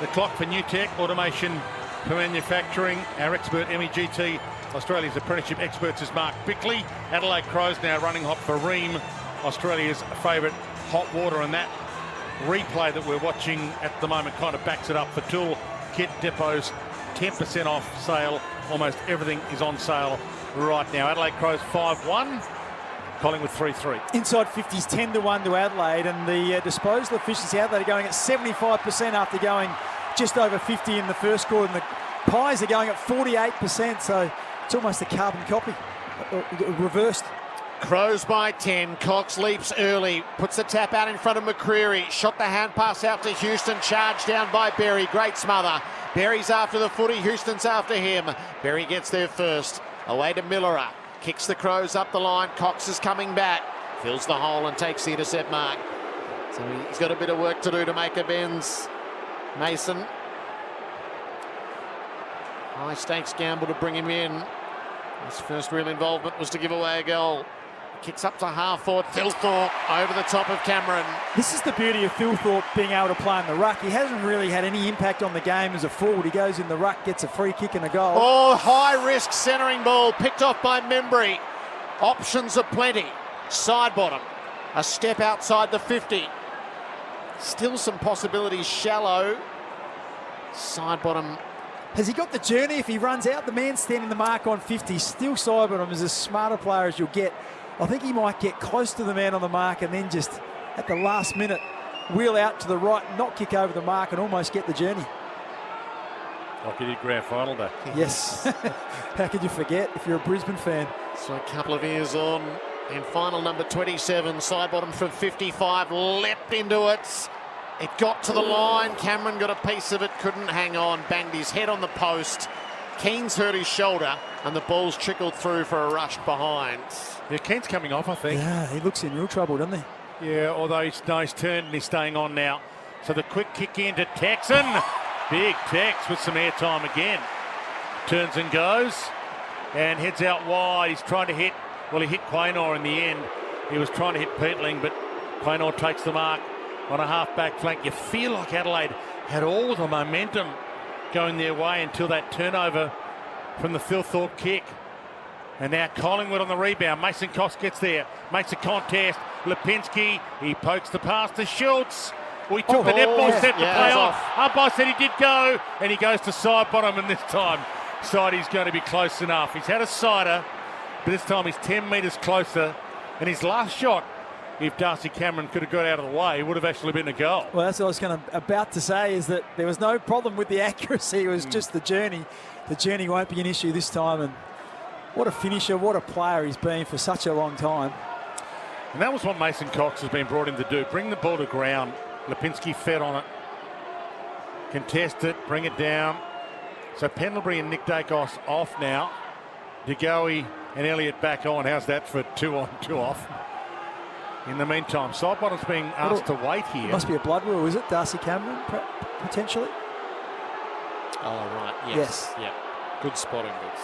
The clock for New Tech Automation for Manufacturing. Our expert MEGT, Australia's apprenticeship experts, is Mark Bickley. Adelaide Crows now running hot for Ream, Australia's favourite hot water, and that replay that we're watching at the moment kind of backs it up. For Tool Kit Depots, 10% off sale. Almost everything is on sale right now. Adelaide Crows 5-1. Collingwood 3-3. Inside 50s 10-1 to Adelaide, and the disposal efficiency Adelaide are going at 75% after going just over 50 in the first quarter, and the Pies are going at 48%, so it's almost a carbon copy, reversed. Crows by 10. Cox leaps early, puts the tap out in front of McCreery. Shot the hand pass out to Houston, charged down by Berry. Great smother. Berry's after the footy, Houston's after him. Berry gets there first. Away to Millerer. Kicks the Crows up the line. Cox is coming back. Fills the hole and takes the intercept mark. So he's got a bit of work to do to make amends. Mason. High stakes gamble to bring him in. His first real involvement was to give away a goal. Kicks up to half forward. Thilthorpe over the top of Cameron. This is the beauty of Thilthorpe being able to play in the ruck. He hasn't really had any impact on the game as a forward. He goes in the ruck, gets a free kick and a goal. Oh, high risk centering ball picked off by Membry. Options are plenty. Side bottom. A step outside the 50. Still some possibilities shallow. Side bottom. Has he got the journey? If he runs out, the man standing the mark on 50, still side bottom is as smart a player as you'll get. I think he might get close to the man on the mark and then just at the last minute wheel out to the right, not kick over the mark and almost get the journey. Like he did grand final day. Yes. How could you forget if you're a Brisbane fan? So a couple of years on in final number 27, side bottom from 55, leapt into it. It got to the line. Cameron got a piece of it, couldn't hang on, banged his head on the post. Keane's hurt his shoulder, and the ball's trickled through for a rush behind. Yeah, Keane's coming off, I think. Yeah, he looks in real trouble, doesn't he? Yeah, although he's turned and he's staying on now. So the quick kick into Texan. Big Tex with some airtime again. Turns and goes and heads out wide. He's trying to hit, well, he hit Quaynor in the end. He was trying to hit Peatling, but Quaynor takes the mark on a half-back flank. You feel like Adelaide had all the momentum going their way until that turnover from the Phil Thorpe kick. And now Collingwood on the rebound. Mason Cox gets there, makes a contest. Lipinski, he pokes the pass to Schultz. We took the netball set to play off. Umpire said he did go, and he goes to side bottom, and this time Sidey's going to be close enough. He's had a sider, but this time he's 10 metres closer. And his last shot, if Darcy Cameron could have got out of the way, would have actually been a goal. Well, that's what I was about to say, is that there was no problem with the accuracy. It was just the journey. The journey won't be an issue this time. And what a finisher, what a player he's been for such a long time. And that was what Mason Cox has been brought in to do. Bring the ball to ground. Lipinski fed on it. Contest it, bring it down. So Pendlebury and Nick Dacos off now. DeGoey and Elliott back on. How's that for 2 on, 2 off? In the meantime, Sidebottom's being asked to wait here. Must be a blood rule, is it? Darcy Cameron, potentially? Oh, right. Yes. Yeah. Good spotting, Vince.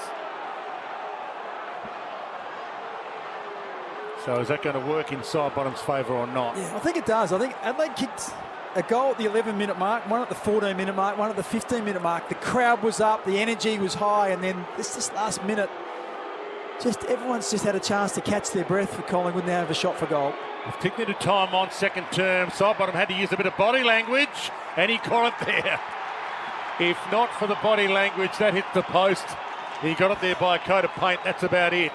So is that going to work in Sidebottom's favour or not? Yeah, I think it does. I think Adelaide kicked a goal at the 11-minute mark, one at the 14-minute mark, one at the 15-minute mark. The crowd was up, the energy was high, and then this last minute, everyone's just had a chance to catch their breath for Collingwood. Now have a shot for goal. With ticketed time on second term, Sidebottom had to use a bit of body language, and he caught it there. If not for the body language, that hit the post. He got it there by a coat of paint. That's about it.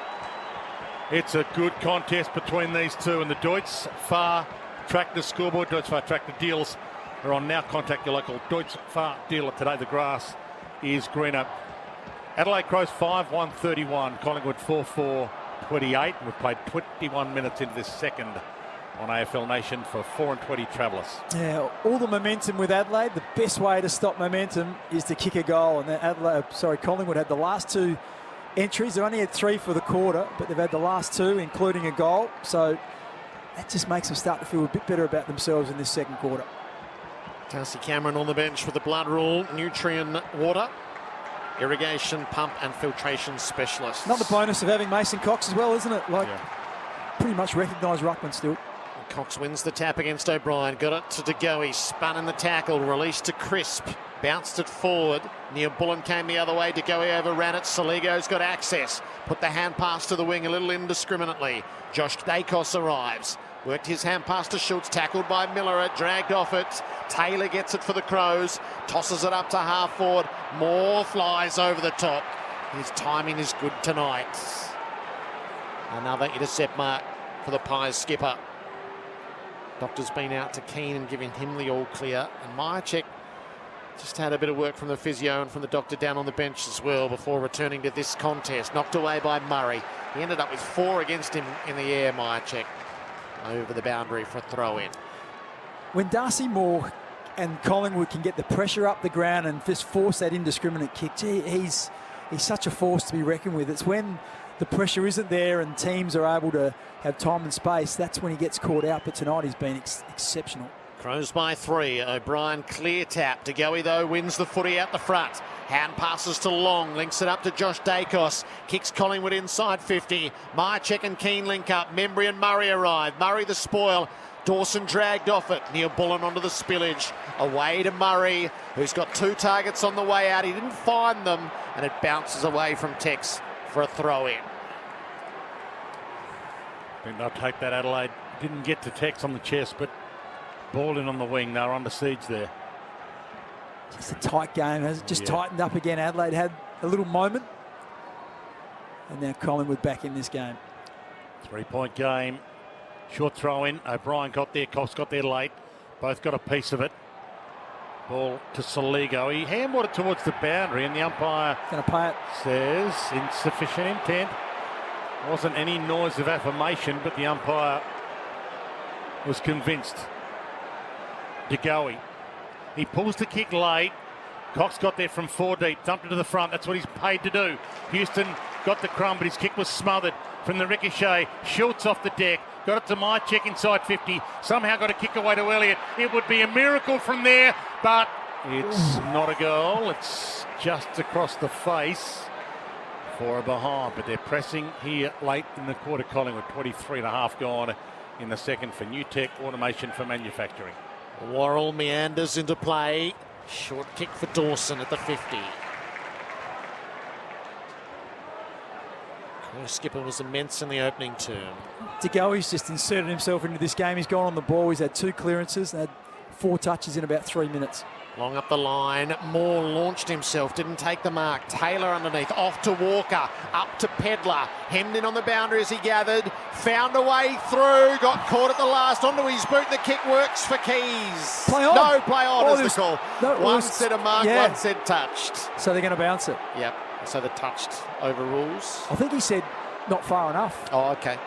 It's a good contest between these two, and the Deutz Far Tractor scoreboard, Deutz Far Tractor deals are on now. Contact your local Deutz Far dealer today. The grass is greener. Adelaide Crows 5-1-31, Collingwood 4-4-28. We've played 21 minutes into this second on AFL Nation for 4-20 travellers. Yeah, all the momentum with Adelaide. The best way to stop momentum is to kick a goal, and Collingwood had the last 2 entries. They only had 3 for the quarter, but they've had the last 2, including a goal. So that just makes them start to feel a bit better about themselves in this second quarter. Darcy Cameron on the bench with the blood rule, nutrient water, irrigation, pump and filtration specialist. Another bonus of having Mason Cox as well, isn't it? Pretty much recognised ruckman still. Cox wins the tap against O'Brien. Got it to DeGoey. Spun in the tackle. Released to Crisp. Bounced it forward. Neil Bullen came the other way. DeGoey overran it. Saligo's got access. Put the hand pass to the wing a little indiscriminately. Josh Dacos arrives. Worked his hand pass to Schultz. Tackled by Miller. Dragged off it. Taylor gets it for the Crows. Tosses it up to half forward. Moore flies over the top. His timing is good tonight. Another intercept mark for the Pies skipper. Doctor's been out to Keane and giving him the all clear. And Myercheck just had a bit of work from the physio and from the doctor down on the bench as well before returning to this contest. Knocked away by Murray. He ended up with 4 against him in the air, Myercheck. Over the boundary for a throw-in. When Darcy Moore and Collingwood can get the pressure up the ground and just force that indiscriminate kick, he's such a force to be reckoned with. It's when the pressure isn't there and teams are able to have time and space, that's when he gets caught out. But tonight he's been exceptional. Crows by 3. O'Brien clear tap. DeGoey, though, wins the footy out the front. Hand passes to Long. Links it up to Josh Dacos. Kicks Collingwood inside 50. Myercheck and Keane link up. Membry and Murray arrive. Murray the spoil. Dawson dragged off it. Neil Bullen onto the spillage. Away to Murray, who's got 2 targets on the way out. He didn't find them, and it bounces away from Tex for a throw-in. I think they'll take that. Adelaide didn't get to Tex on the chest, but ball in on the wing. They were under siege there. Just a tight game. Has it just tightened up again? Adelaide had a little moment. And now Collingwood back in this game. 3-point game. Short throw in. O'Brien got there. Cox got there late. Both got a piece of it. Ball to Soligo. He handballed it towards the boundary, and the umpire Going to pay it. says insufficient intent. Wasn't any noise of affirmation, but the umpire was convinced. DeGoey. He pulls the kick late. Cox got there from 4 deep, dumped it to the front. That's what he's paid to do. Houston got the crumb, but his kick was smothered from the ricochet. Schultz off the deck. Got it to Mychek inside 50. Somehow got a kick away to Elliott. It would be a miracle from there, but it's not a goal. It's just across the face for a behind. But they're pressing here late in the quarter. Collingwood 23.5 gone in the second for New Tech Automation for Manufacturing. Worrell meanders into play. Short kick for Dawson at the 50. Skipper was immense in the opening term. DeGoey's just inserted himself into this game. He's gone on the ball. He's had 2 clearances and had 4 touches in about 3 minutes. Long up the line. Moore launched himself, didn't take the mark. Taylor underneath, off to Walker, up to Pedlar. Hemmed in on the boundary as he gathered. Found a way through, got caught at the last, onto his boot. The kick works for Keys. Play on. No, play on Oh, is the call. no, one said a mark, one said touched. So they're going to bounce it. Yep, so the touched overrules. I think he said not far enough. Oh, okay.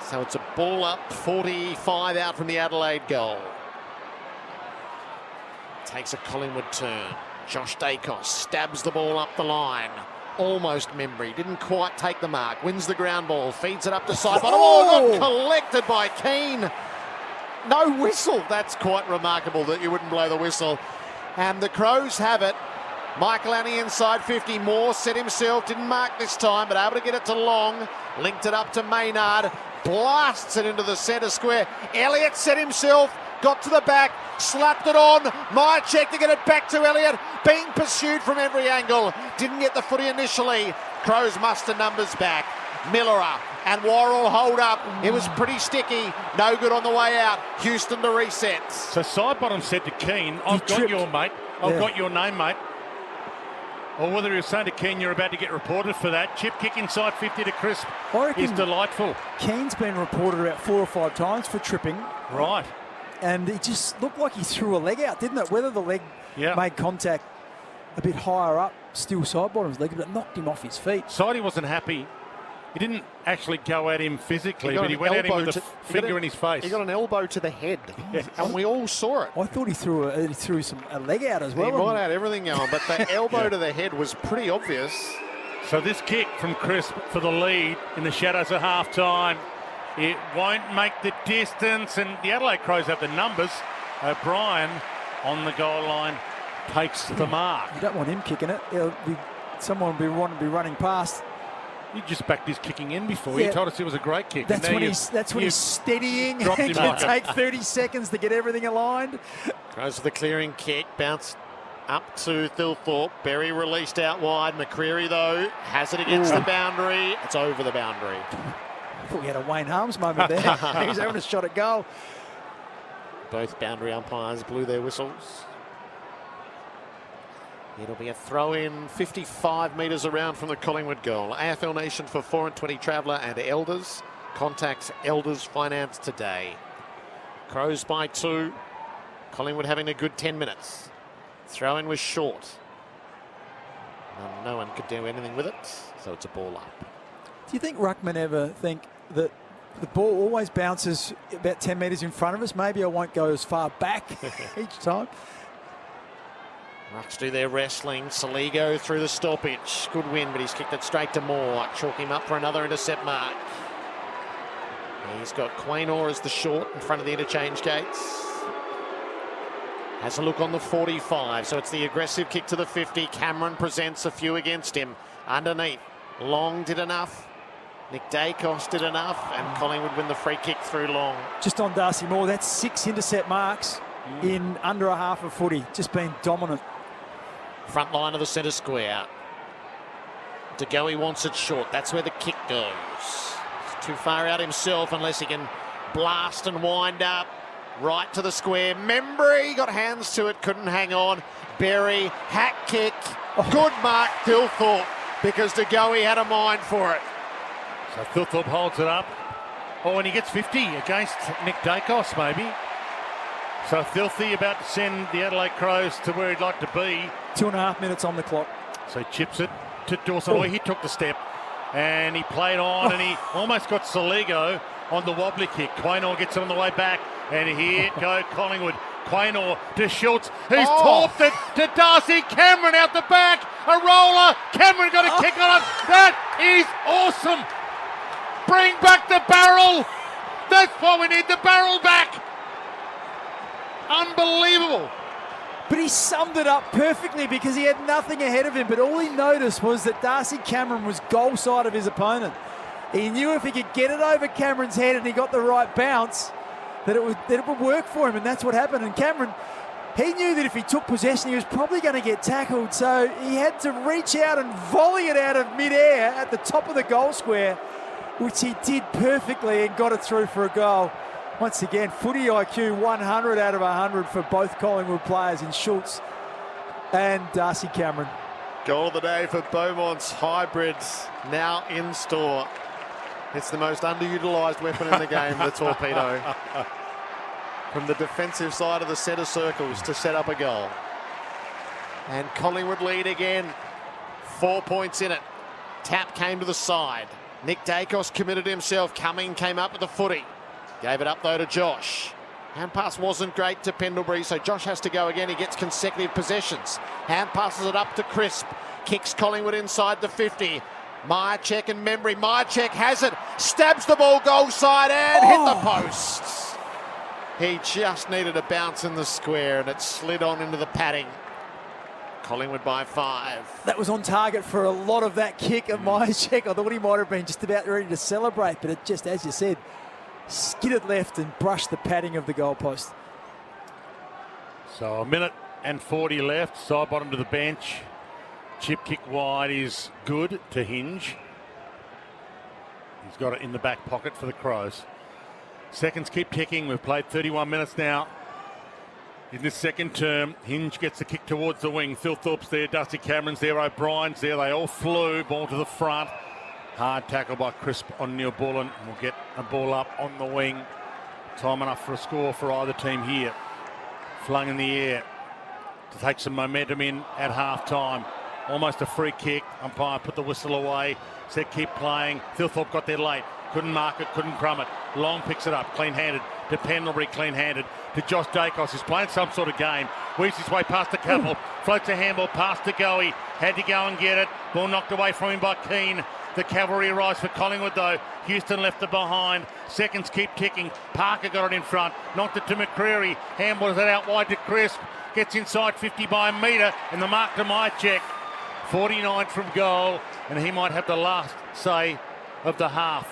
So it's a ball up, 45 out from the Adelaide goal. Takes a Collingwood turn. Josh Dacos stabs the ball up the line. Almost Membry, didn't quite take the mark. Wins the ground ball, feeds it up to side. Oh, got collected by Keane. No whistle. That's quite remarkable that you wouldn't blow the whistle. And the Crows have it. Michael Annie inside 50. Moore set himself, didn't mark this time, but able to get it to Long. Linked it up to Maynard. Blasts it into the centre square. Elliott set himself, got to the back, slapped it on. Mychek to get it back to Elliott. Being pursued from every angle. Didn't get the footy initially. Crows muster numbers back. Millerer and Worrell hold up. It was pretty sticky. No good on the way out. Houston to reset. So Sidebottom said to Keane, I've got your mate. I've got your name, mate. Or whether he was saying to Keane, you're about to get reported for that. Chip kick inside 50 to Crisp is delightful. Keane's been reported about 4 or 5 times for tripping. Right. And it just looked like he threw a leg out, didn't it? Whether the leg made contact a bit higher up, still Sidebottom's leg, but it knocked him off his feet. Sidey wasn't happy. He didn't actually go at him physically, but he went at him with a finger in his face. He got an elbow to the head, and we all saw it. I thought he threw a leg out as well. He might have everything going, but the elbow to the head was pretty obvious. So this kick from Crisp for the lead in the shadows of half-time. It won't make the distance, and the Adelaide Crows have the numbers. O'Brien on the goal line takes the mark. You don't want him kicking it. Someone will be running past. You just backed his kicking in before. You told us it was a great kick. That's when he's steadying. It can take 30 seconds to get everything aligned. Goes for the clearing kick, bounce up to Thilthorpe. Berry released out wide. McCreery, though, has it against the boundary. It's over the boundary. I thought we had a Wayne Harms moment there. He was having a shot at goal. Both boundary umpires blew their whistles. It'll be a throw-in 55 metres around from the Collingwood goal. AFL Nation for 4 and 20 Traveller and Elders. Contacts Elders Finance today. Crows by 2. Collingwood having a good 10 minutes. Throw-in was short. No one could do anything with it, so it's a ball up. Do you think Ruckman ever think that the ball always bounces about 10 metres in front of us? Maybe I won't go as far back each time. Rucks do their wrestling. Soligo through the stoppage. Good win, but he's kicked it straight to Moore. Chalk him up for another intercept mark. He's got Quaynor as the short in front of the interchange gates. Has a look on the 45, so it's the aggressive kick to the 50. Cameron presents a few against him. Underneath, Long did enough. Nick Dacos did enough, and Collingwood win the free kick through Long. Just on Darcy Moore, that's 6 intercept marks in under a half of footy. Just been dominant. Front line of the centre square. DeGoey wants it short. That's where the kick goes. He's too far out himself unless he can blast and wind up. Right to the square. Membry got hands to it, couldn't hang on. Berry, hack kick. Good mark, Thilthorpe, because De Goey had a mind for it. So Thilthorpe holds it up. Oh, and he gets 50 against Nick Dacos, maybe. So Filthy about to send the Adelaide Crows to where he'd like to be. 2.5 minutes on the clock. So he chips it to Dawson. Oh, he took the step and he played on and he almost got Saligo on the wobbly kick. Quaynor gets it on the way back and here go Collingwood. Quaynor to Schultz, who's torped it to Darcy Cameron out the back. A roller. Cameron got a kick on it. That is awesome. Bring back the barrel. That's why we need the barrel back. Unbelievable. But he summed it up perfectly because he had nothing ahead of him. But all he noticed was that Darcy Cameron was goal side of his opponent. He knew if he could get it over Cameron's head and he got the right bounce, that it would work for him, and that's what happened. And Cameron, he knew that if he took possession, he was probably going to get tackled. So he had to reach out and volley it out of midair at the top of the goal square, which he did perfectly and got it through for a goal. Once again, footy IQ 100 out of 100 for both Collingwood players in Schultz and Darcy Cameron. Goal of the day for Beaumont's hybrids, now in store. It's the most underutilised weapon in the game, the torpedo. From the defensive side of the centre circles to set up a goal. And Collingwood lead again. 4 points in it. Tap came to the side. Nick Dacos committed himself. Cumming came up with the footy. Gave it up though to Josh. Hand pass wasn't great to Pendlebury, so Josh has to go again. He gets consecutive possessions. Hand passes it up to Crisp. Kicks Collingwood inside the 50. Myercheck and Membry. Myercheck has it. Stabs the ball goal side and hit the posts. He just needed a bounce in the square and it slid on into the padding. Collingwood by 5. That was on target for a lot of that kick of Myercheck. I thought he might have been just about ready to celebrate, but it just, as you said, skidded left and brushed the padding of the goalpost. So a minute and 40 left. Side bottom to the bench. Chip kick wide is good to Hinge. He's got it in the back pocket for the Crows. Seconds keep ticking. We've played 31 minutes now. In this second term, Hinge gets the kick towards the wing. Thilthorpe's there, Dusty Cameron's there, O'Brien's there. They all flew. Ball to the front. Hard tackle by Crisp on Neil Bullen. We'll get a ball up on the wing. Time enough for a score for either team here. Flung in the air to take some momentum in at half time. Almost a free kick. Umpire put the whistle away. Said keep playing. Thilthorpe got there late. Couldn't mark it, couldn't crumb it. Long picks it up, clean-handed. To Pendlebury, clean-handed. To Josh Dacos, who's playing some sort of game. Weaves his way past the couple. Floats a handball past De Goey. Had to go and get it. Ball knocked away from him by Keane. The cavalry arrives for Collingwood though. Houston left it behind. Seconds keep ticking. Parker got it in front. Knocked it to McCreary. Handballs it out wide to Crisp. Gets inside 50 by a metre. And the mark to Myercheck. 49 from goal. And he might have the last say of the half.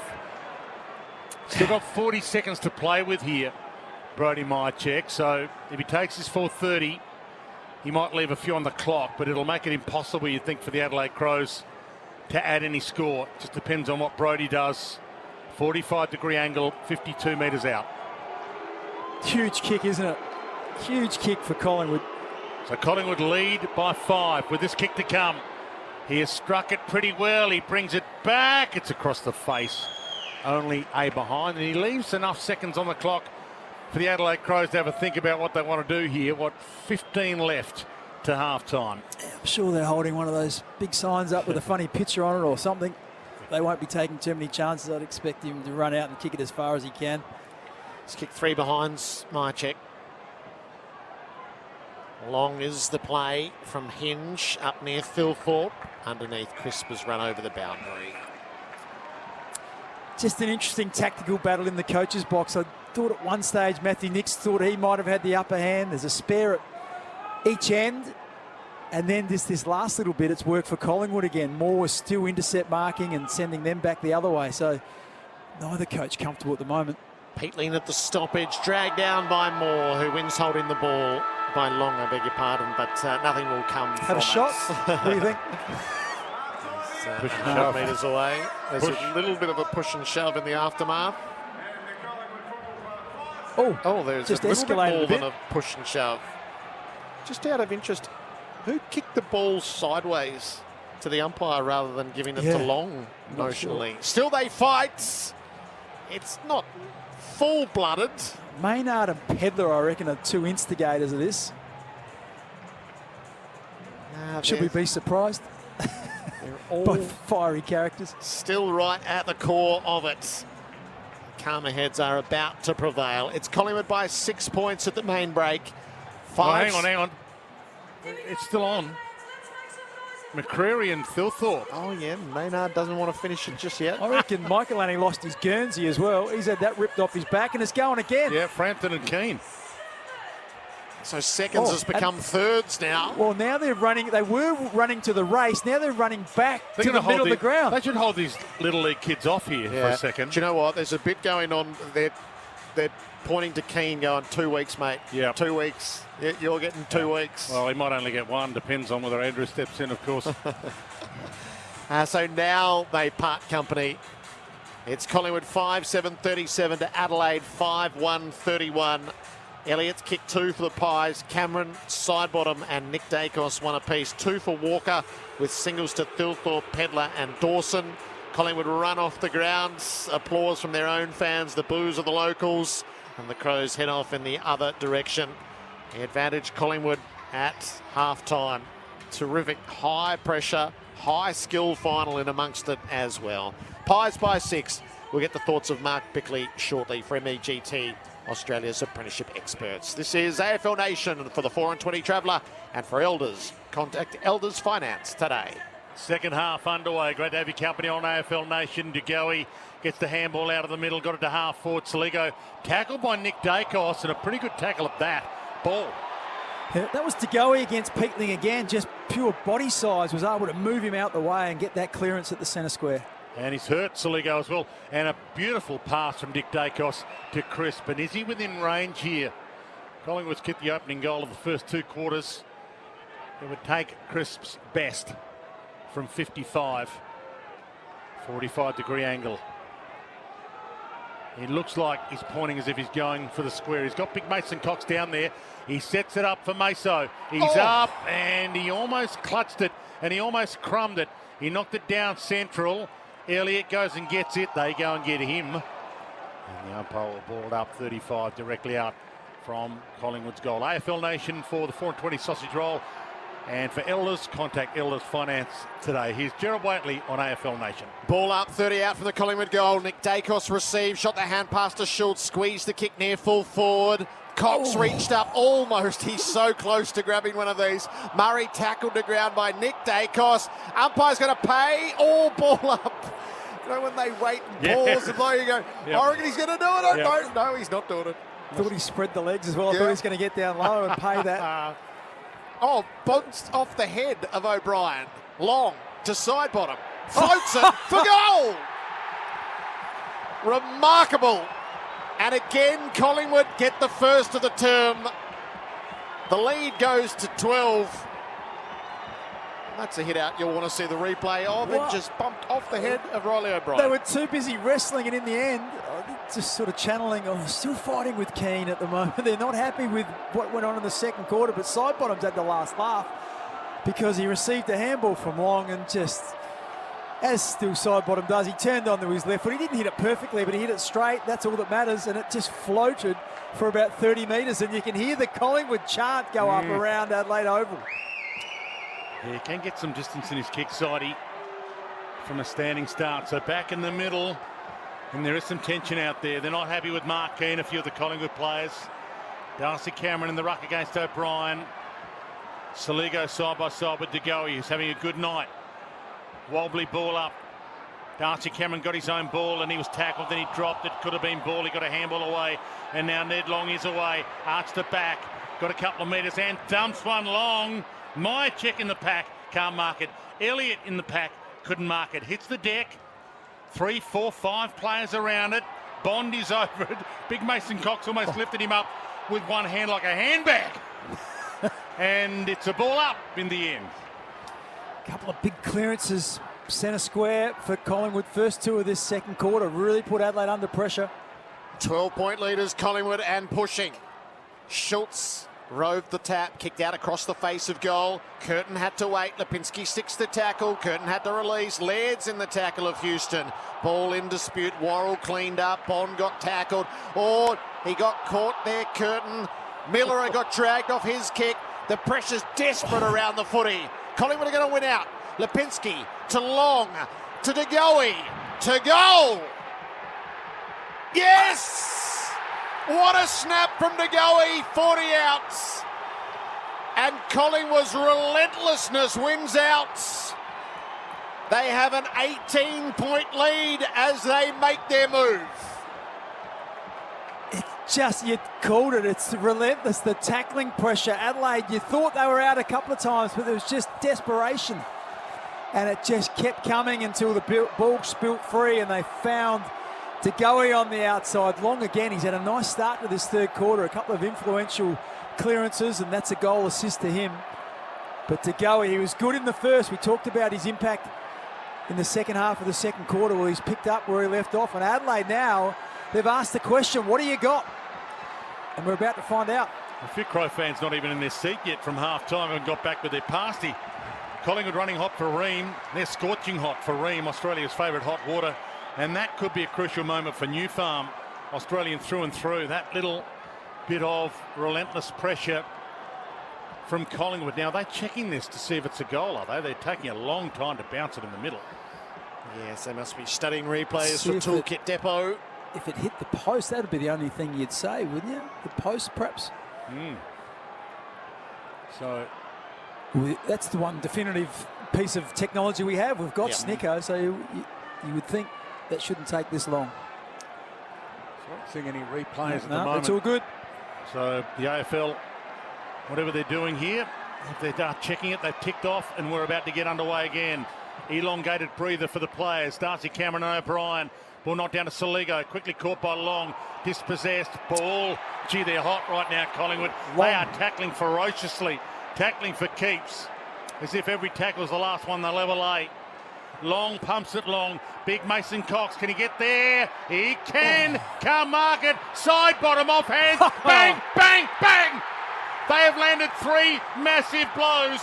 Still got 40 seconds to play with here, Brodie Myercheck. So if he takes his 4:30, he might leave a few on the clock, but it'll make it impossible, you'd think, for the Adelaide Crows to add any score. Just depends on what Brodie does. 45-degree angle, 52 metres out. Huge kick, isn't it? Huge kick for Collingwood. So Collingwood lead by 5 with this kick to come. He has struck it pretty well. He brings it back. It's across the face. Only a behind, and he leaves enough seconds on the clock for the Adelaide Crows to have a think about what they want to do here. 15 left to half-time. I'm sure they're holding one of those big signs up with a funny picture on it or something. They won't be taking too many chances. I'd expect him to run out and kick it as far as he can. He's kicked 3 behinds, Myercheck. Long is the play from Hinge up near Thilthorpe. Underneath, Crisp has run over the boundary. Just an interesting tactical battle in the coach's box. I thought at one stage Matthew Nicks thought he might have had the upper hand. There's a spare at each end. And then this last little bit, it's worked for Collingwood again. Moore was still intercept marking and sending them back the other way. So neither coach comfortable at the moment. Peatling at the stoppage, dragged down by Moore, who wins holding the ball by Long, I beg your pardon, but nothing will come from Have a shot? What do you think? Push and 100 shove. metres away. There's Push. a little bit of a push and shove in the aftermath. Oh, there's just a little bit escalated more a bit. than a push and shove. Just out of interest, who kicked the ball sideways to the umpire rather than giving it to Long notionally? Sure. Still they fight. It's not full-blooded. Maynard and Pedler, I reckon, are two instigators of this. Should we be surprised? They're all Both fiery characters. still right at the core of it. Calmer heads are about to prevail. It's Collingwood by 6 points at the main break. Hang on. It's still on. McCreary and Thilthorpe. Oh, yeah, Maynard doesn't want to finish it just yet. I reckon Michael only lost his Guernsey as well. He's had that ripped off his back, and it's going again. Yeah, Frampton and Keane. So seconds has become thirds now. Well, now they're running. They were running to the race. Now they're running back They're to the gonna middle of the ground. They should hold these Little League kids off here for a second. Do you know what? There's a bit going on. They're pointing to Keane going, 2 weeks, mate. Yeah. 2 weeks. You're getting 2 weeks. Well, he might only get one. Depends on whether Andrew steps in, of course. So now they part company. It's Collingwood 5-7-37 to Adelaide 5-1-31. Elliott's kicked 2 for the Pies. Cameron, Sidebottom and Nick Dacos 1 apiece. 2 for Walker with singles to Thilthorpe, Pedler and Dawson. Collingwood run off the grounds. Applause from their own fans, the boos of the locals. And the Crows head off in the other direction. The advantage Collingwood at half-time. Terrific high pressure, high skill final in amongst it as well. Pies by 6. We'll get the thoughts of Mark Bickley shortly for MEGT, Australia's apprenticeship experts. This is AFL Nation for the 4 and 20 Traveller, and for Elders, contact Elders Finance today. Second half underway. Great to have your company on AFL Nation. DeGoey gets the handball out of the middle, got it to half forward. Saligo tackled by Nick Dacos, and a pretty good tackle at that. Ball. Yeah, that was DeGoey against Peakling again. Just pure body size, was able to move him out the way and get that clearance at the centre square. And he's hurt Saligo as well. And a beautiful pass from Nick Dacos to Crisp. And is he within range here? Collingwood's kicked the opening goal of the first 2 quarters. It would take Crisp's best from 55. 45-degree angle. It looks like he's pointing as if he's going for the square. He's got Big Mason Cox down there. He sets it up for Meso. He's up, and he almost clutched it, and he almost crumbed it. He knocked it down central. Elliott goes and gets it. They go and get him. And the umpire will ball it up 35 directly out from Collingwood's goal. AFL Nation for the 4 and 20 sausage roll. And for Elders, contact Elders Finance today. Here's Gerard Waitley on AFL Nation. Ball up, 30 out from the Collingwood goal. Nick Dacos received, shot the hand pass to Schultz, squeezed the kick near full forward. Cox reached up almost. He's so close to grabbing one of these. Murray tackled to ground by Nick Dacos. Umpire's going to pay. All ball up. You know when they wait and pause and blow, you go, I reckon he's going to do it. No, he's not doing it. Thought he spread the legs as well. I thought he was going to get down low and pay that. Bounced off the head of O'Brien. Long to Sidebottom. Floats it for goal. Remarkable. And again, Collingwood get the first of the term. The lead goes to 12. That's a hit out you'll want to see the replay of. It just bumped off the head of Riley O'Brien. They were too busy wrestling, and in the end, just sort of channeling, still fighting with Keane at the moment. They're not happy with what went on in the second quarter, but Sidebottom's had the last laugh because he received a handball from Long, and just, as still Sidebottom does, he turned onto his left foot. He didn't hit it perfectly, but he hit it straight. That's all that matters, and it just floated for about 30 metres, and you can hear the Collingwood chant go up around Adelaide Oval. Yeah, he can get some distance in his kick sidey from a standing start. So back in the middle, and there is some tension out there. They're not happy with Mark Keane, a few of the Collingwood players. Darcy Cameron in the ruck against O'Brien. Saligo side by side with DeGoey, who's having a good night. Wobbly ball up. Darcy Cameron got his own ball and he was tackled, then he dropped it. Could have been ball, he got a handball away. And now Ned Long is away. Arched it back. Got a couple of metres and dumps one long. My check in the pack, can't mark it. Elliott in the pack, couldn't mark it. Hits the deck. 3, 4, 5 players around it. Bond is over it. Big Mason Cox almost lifted him up with one hand like a handbag. And it's a ball up in the end. A couple of big clearances, centre square for Collingwood. First 2 of this second quarter really put Adelaide under pressure. 12-point leaders, Collingwood, and pushing. Schultz roved the tap, kicked out across the face of goal. Curtin had to wait. Lipinski sticks the tackle. Curtin had to release. Laird's in the tackle of Houston. Ball in dispute. Worrell cleaned up. Bond got tackled. Or he got caught there, Curtin. Miller got dragged off his kick. The pressure's desperate around the footy. Collingwood are going to win out. Lipinski to Long, to De Goey, to goal. Yes! What a snap from De Goey, 40 outs. And Collingwood's relentlessness wins out. They have an 18-point lead as they make their move. Just, you called it. It's relentless, the tackling pressure. Adelaide, you thought they were out a couple of times, but there was just desperation. And it just kept coming until the ball spilt free and they found De Goey on the outside. Long again, he's had a nice start to this third quarter, a couple of influential clearances, and that's a goal assist to him. But De Goey, he was good in the first. We talked about his impact in the second half of the second quarter. Well, he's picked up where he left off. And Adelaide now, they've asked the question, what do you got? And we're about to find out. A few Crow fans not even in their seat yet from half-time and got back with their pasty. Collingwood running hot for Ream. They're scorching hot for Ream, Australia's favourite hot water. And that could be a crucial moment for New Farm, Australian through and through. That little bit of relentless pressure from Collingwood. Now, they're checking this to see if it's a goal, are they? They're taking a long time to bounce it in the middle. Yes, they must be studying replays for Toolkit Depot. If it hit the post, that would be the only thing you'd say, wouldn't you? The post, perhaps? So that's the one definitive piece of technology we have. We've got Snicko, so you would think that shouldn't take this long. So I don't think any replays at the moment. It's all good. So the AFL, whatever they're doing here, if they're checking it, they've ticked off, and we're about to get underway again. Elongated breather for the players. Darcy Cameron and O'Brien. Ball knocked down to Soligo, quickly caught by Long, dispossessed, ball. Gee, they're hot right now, Collingwood. Long. They are tackling ferociously, tackling for keeps, as if every tackle is the last one they'll ever lay. Long pumps it long, big Mason Cox, can he get there? He can, can't mark it, side bottom off hands, bang, bang, bang! They have landed 3 massive blows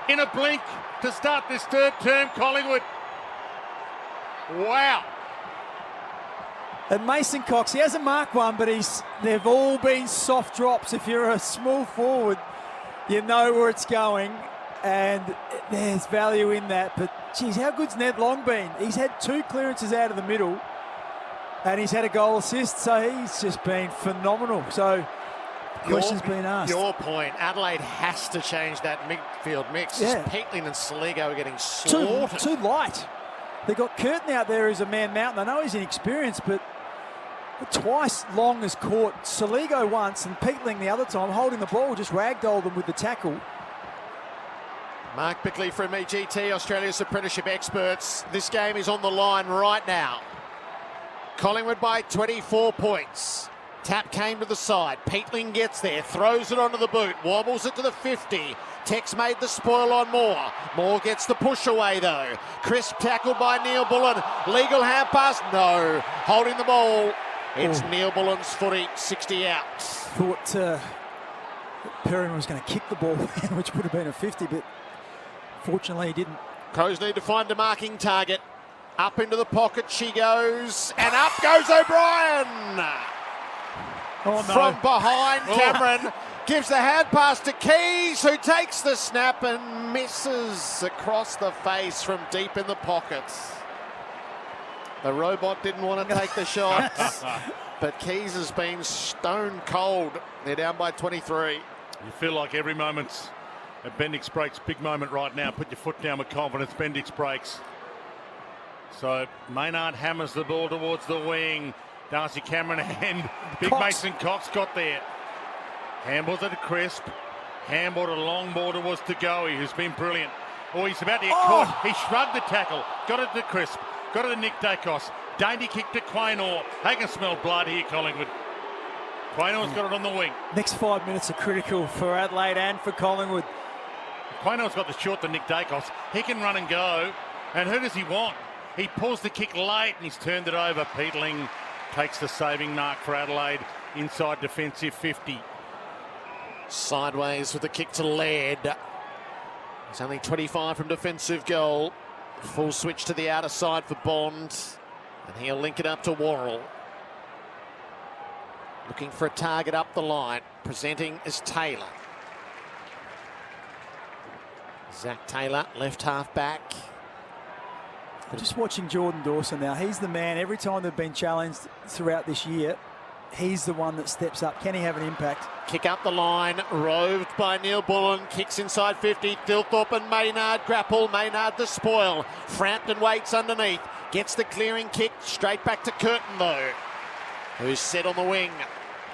in a blink to start this third term, Collingwood. Wow. And Mason Cox, he hasn't marked one, but they've all been soft drops. If you're a small forward, you know where it's going, and there's value in that. But, geez, how good's Ned Long been? He's had 2 clearances out of the middle, and he's had a goal assist, so he's just been phenomenal. So, questions being asked. Your point, Adelaide has to change that midfield mix. Yeah. Peatling and Soligo are getting slaughtered. Too light. They got Curtin out there who's a man mountain. I know he's inexperienced, but twice Long has caught Soligo once and Peatling the other time, holding the ball, just ragdolled them with the tackle. Mark Bickley from EGT, Australia's apprenticeship experts. This game is on the line right now. Collingwood by 24 points. Tap came to the side. Peatling gets there, throws it onto the boot, wobbles it to the 50. Tex made the spoil on Moore. Moore gets the push away though. Crisp tackled by Neil Bullen. Legal hand pass? No. Holding the ball. It's Neil Bullen's footy, 60 out. Thought Perrin was going to kick the ball, which would have been a 50, but fortunately he didn't. Crows need to find a marking target. Up into the pocket she goes, and up goes O'Brien. Oh, no. From behind, Cameron gives the hand pass to Keys, who takes the snap and misses across the face from deep in the pockets. The robot didn't want to take the shots, but Keys has been stone cold. They're down by 23. You feel like every moment's a Bendix Breaks big moment right now. Put your foot down with confidence, Bendix Breaks. So Maynard hammers the ball towards the wing. Darcy Cameron and big Cox. Mason Cox got there. Handballs it to Crisp. Handball to long ball towards De Goey, who's been brilliant. Oh, he's about to get caught. He shrugged the tackle. Got it to Crisp. Got it to Nick Dacos. Dainty kick to Quaynor. They can smell blood here, Collingwood. Quaynor's got it on the wing. Next 5 minutes are critical for Adelaide and for Collingwood. Quaynor's got the short to Nick Dacos. He can run and go. And who does he want? He pulls the kick late and he's turned it over. Peatling takes the saving mark for Adelaide inside defensive 50. Sideways with the kick to Laird. He's only 25 from defensive goal. Full switch to the outer side for Bond. And he'll link it up to Worrell. Looking for a target up the line. Presenting is Taylor. Zach Taylor, left half back. Just watching Jordan Dawson now. He's the man. Every time they've been challenged throughout this year, he's the one that steps up. Can he have an impact? Kick up the line, roved by Neil Bullen. Kicks inside 50. Thilthorpe and Maynard grapple. Maynard the spoil. Frampton waits underneath. Gets the clearing kick. Straight back to Curtin though, who's set on the wing.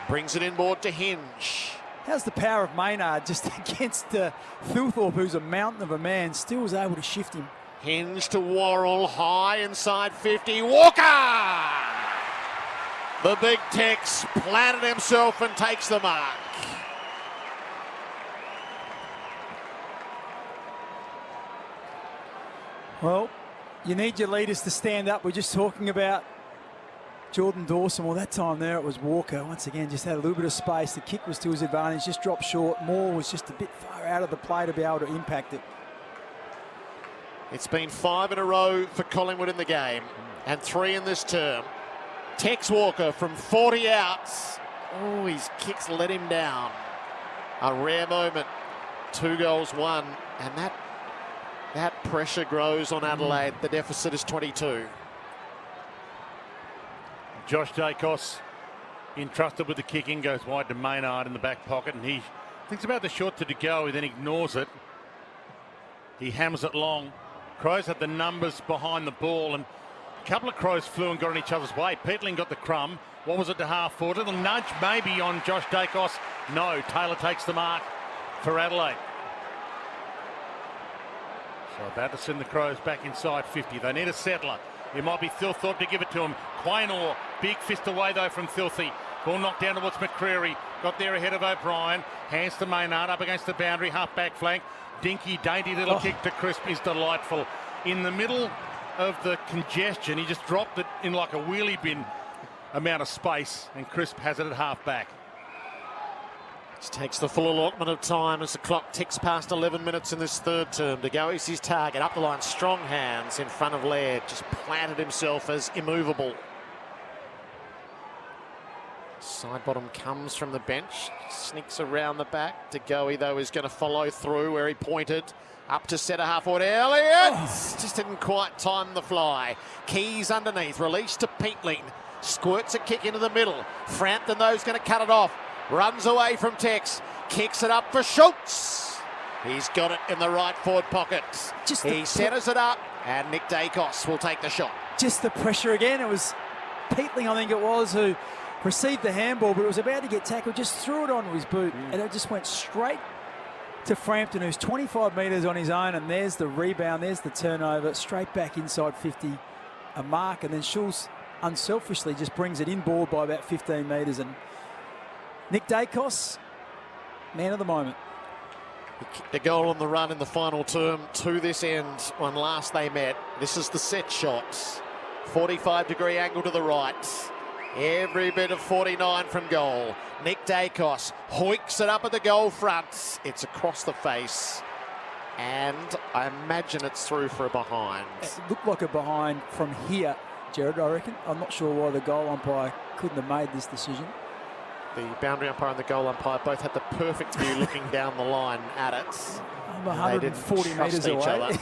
Brings it inboard to Hinge. How's the power of Maynard just against Thilthorpe, who's a mountain of a man, still was able to shift him. Hinge to Worrell, high inside 50. Walker! The big Tex planted himself and takes the mark. Well, you need your leaders to stand up. We're just talking about Jordan Dawson. Well, that time there it was Walker. Once again, just had a little bit of space. The kick was to his advantage, just dropped short. Moore was just a bit far out of the play to be able to impact it. It's been 5 in a row for Collingwood in the game and 3 in this term. Tex Walker from 40 outs. Oh, his kicks let him down. A rare moment. 2 goals, 1. And that pressure grows on Adelaide. The deficit is 22. Josh Dacos entrusted with the kicking, goes wide to Maynard in the back pocket, and he thinks about the shot to go, he then ignores it. He hammers it long. Crows had the numbers behind the ball, and a couple of Crows flew and got in each other's way. Peatling got the crumb. What was it to half forward? A little nudge maybe on Josh Dacos. No, Taylor takes the mark for Adelaide. So about to send the Crows back inside 50. They need a settler. It might be Thilthorpe to give it to him. Quaynor, big fist away though from Thilthy. Ball knocked down towards McCreary. Got there ahead of O'Brien. Hands to Maynard up against the boundary, half back flank. Dinky, dainty little kick to Crisp is delightful. In the middle of the congestion, he just dropped it in like a wheelie bin amount of space, and Crisp has it at half back. Just takes the full allotment of time as the clock ticks past 11 minutes in this third term. To go is his target. Up the line, strong hands in front of Laird. Just planted himself as immovable. Side bottom comes from the bench. Sneaks around the back. To go, though, is going to follow through where he pointed. Up to centre half forward. Elliott! Just didn't quite time the fly. Keys underneath. Release to Peatling. Squirts a kick into the middle. Frampton, though, is going to cut it off. Runs away from Tex. Kicks it up for Schultz. He's got it in the right forward pocket. He centres it up, and Nick Dacos will take the shot. Just the pressure again. It was Peatling, I think it was, who received the handball, but it was about to get tackled. Just threw it onto his boot, and it just went straight to Frampton, who's 25 metres on his own, and there's the rebound, there's the turnover, straight back inside 50, a mark, and then Schultz unselfishly just brings it inboard by about 15 metres, and Nick Dacos, man of the moment. He kicked a goal on the run in the final term to this end when last they met. This is the set shot. 45-degree angle to the right. Every bit of 49 from goal. Nick Dacos hoiks it up at the goal front. It's across the face. And I imagine it's through for a behind. It looked like a behind from here, Jared, I reckon. I'm not sure why the goal umpire couldn't have made this decision. The boundary umpire and the goal umpire both had the perfect view looking down the line at it. I'm 140 metres away,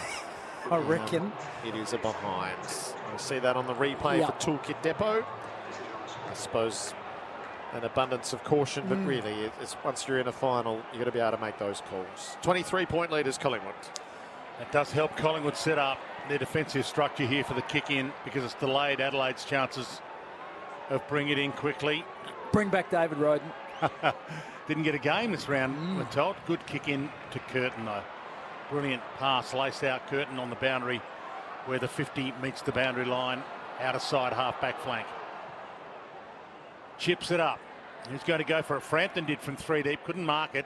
I reckon. It is a behind. We'll see that on the replay for Toolkit Depot. I suppose an abundance of caution, but really, it's once you're in a final, you've got to be able to make those calls. 23-point leaders, Collingwood. That does help Collingwood set up their defensive structure here for the kick-in, because it's delayed Adelaide's chances of bringing it in quickly. Bring back David Roden. Didn't get a game this round, we're told. Good kick in to Curtin, though. Brilliant pass, lace out Curtin on the boundary where the 50 meets the boundary line, out of side half-back flank. Chips it up. He's going to go for it. Frampton did from 3 deep, couldn't mark it.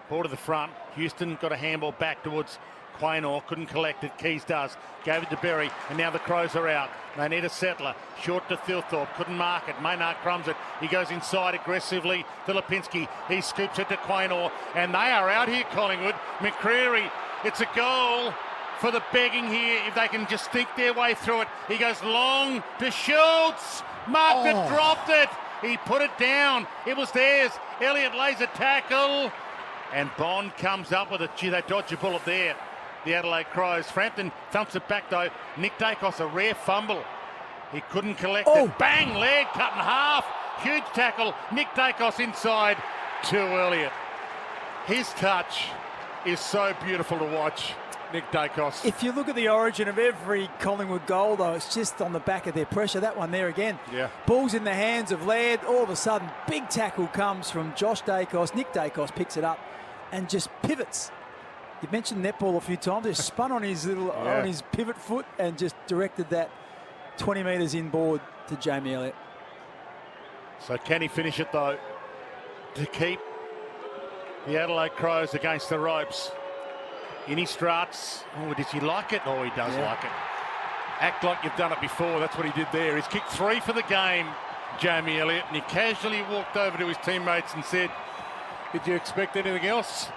Ball to the front. Houston got a handball back towards Quaynor couldn't collect it. Keys does. Gave it to Berry, and now the Crows are out. They need a settler. Short to Thilthorpe. Couldn't mark it. Maynard crumbs it. He goes inside aggressively. Lipinski. He scoops it to Quaynor, and they are out here, Collingwood. McCreary. It's a goal for the begging here. If they can just sneak their way through it. He goes long to Schultz. Marked it, dropped it. He put it down. It was theirs. Elliott lays a tackle. And Bond comes up with it. Gee, they dodge a bullet there. The Adelaide Crows. Frampton thumps it back though. Nick Dacos, a rare fumble. He couldn't collect it. Bang! Laird cut in half. Huge tackle. Nick Dacos inside to Elliott. His touch is so beautiful to watch. Nick Dacos. If you look at the origin of every Collingwood goal, though, it's just on the back of their pressure. That one there again. Yeah. Ball's in the hands of Laird. All of a sudden, big tackle comes from Josh Dacos. Nick Dacos picks it up and just pivots. You mentioned netball a few times. He spun on his on his pivot foot and just directed that 20 metres inboard to Jamie Elliott. So can he finish it though to keep the Adelaide Crows against the ropes? In he struts. Oh, does he like it? Oh, he does like it. Act like you've done it before. That's what he did there. He's kicked 3 for the game, Jamie Elliott, and he casually walked over to his teammates and said, "Did you expect anything else?"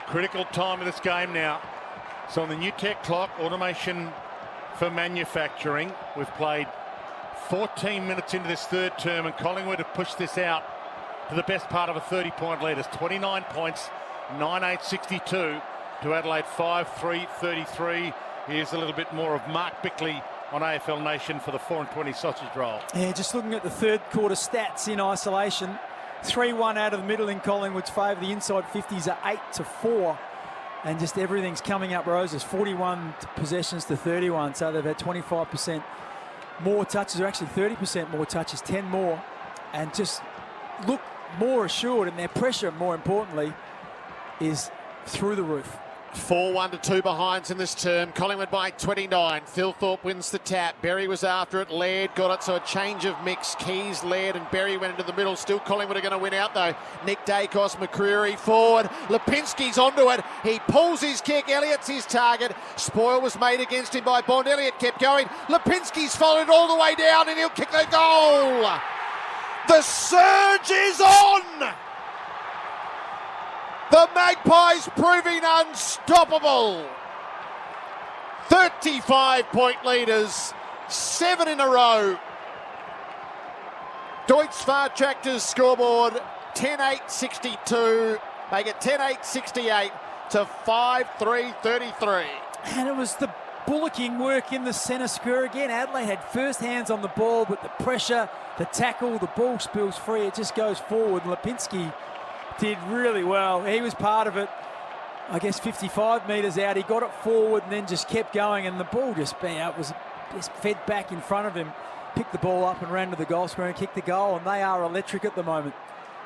Critical time of this game now. So on the new tech clock, automation for manufacturing, we've played 14 minutes into this third term, and Collingwood have pushed this out to the best part of a 30-point lead. It's 29 points, 9-8-62 to Adelaide 5-3-33. Here's a little bit more of Mark Bickley on AFL Nation for the 4-20 sausage roll. Yeah, just looking at the third quarter stats in isolation. 3-1 out of the middle in Collingwood's favour. The inside 50s are 8-4. And just everything's coming up roses. 41 possessions to 31. So they've had 25% more touches, or actually 30% more touches, 10 more. And just look more assured. And their pressure, more importantly, is through the roof. 4-1 to 2 behinds in this term. Collingwood by 29. Thilthorpe wins the tap. Berry was after it. Laird got it, so a change of mix. Keys, Laird and Berry went into the middle. Still Collingwood are going to win out though. Nick Dacos, McCreary forward. Lipinski's onto it. He pulls his kick. Elliott's his target. Spoil was made against him by Bond. Elliott kept going. Lipinski's followed all the way down and he'll kick the goal. The surge is on. The Magpies proving unstoppable. 35-point leaders, 7 in a row. Deutz Far Tractors scoreboard, 10-8-62. Make it 10-8-68 to 5-3-33. And it was the bullocking work in the centre square again. Adelaide had first hands on the ball, but the pressure, the tackle, the ball spills free. It just goes forward. Lipinski did really well. He was part of it. I guess 55 metres out. He got it forward and then just kept going, and the ball was just fed back in front of him. Picked the ball up and ran to the goal square and kicked the goal, and they are electric at the moment.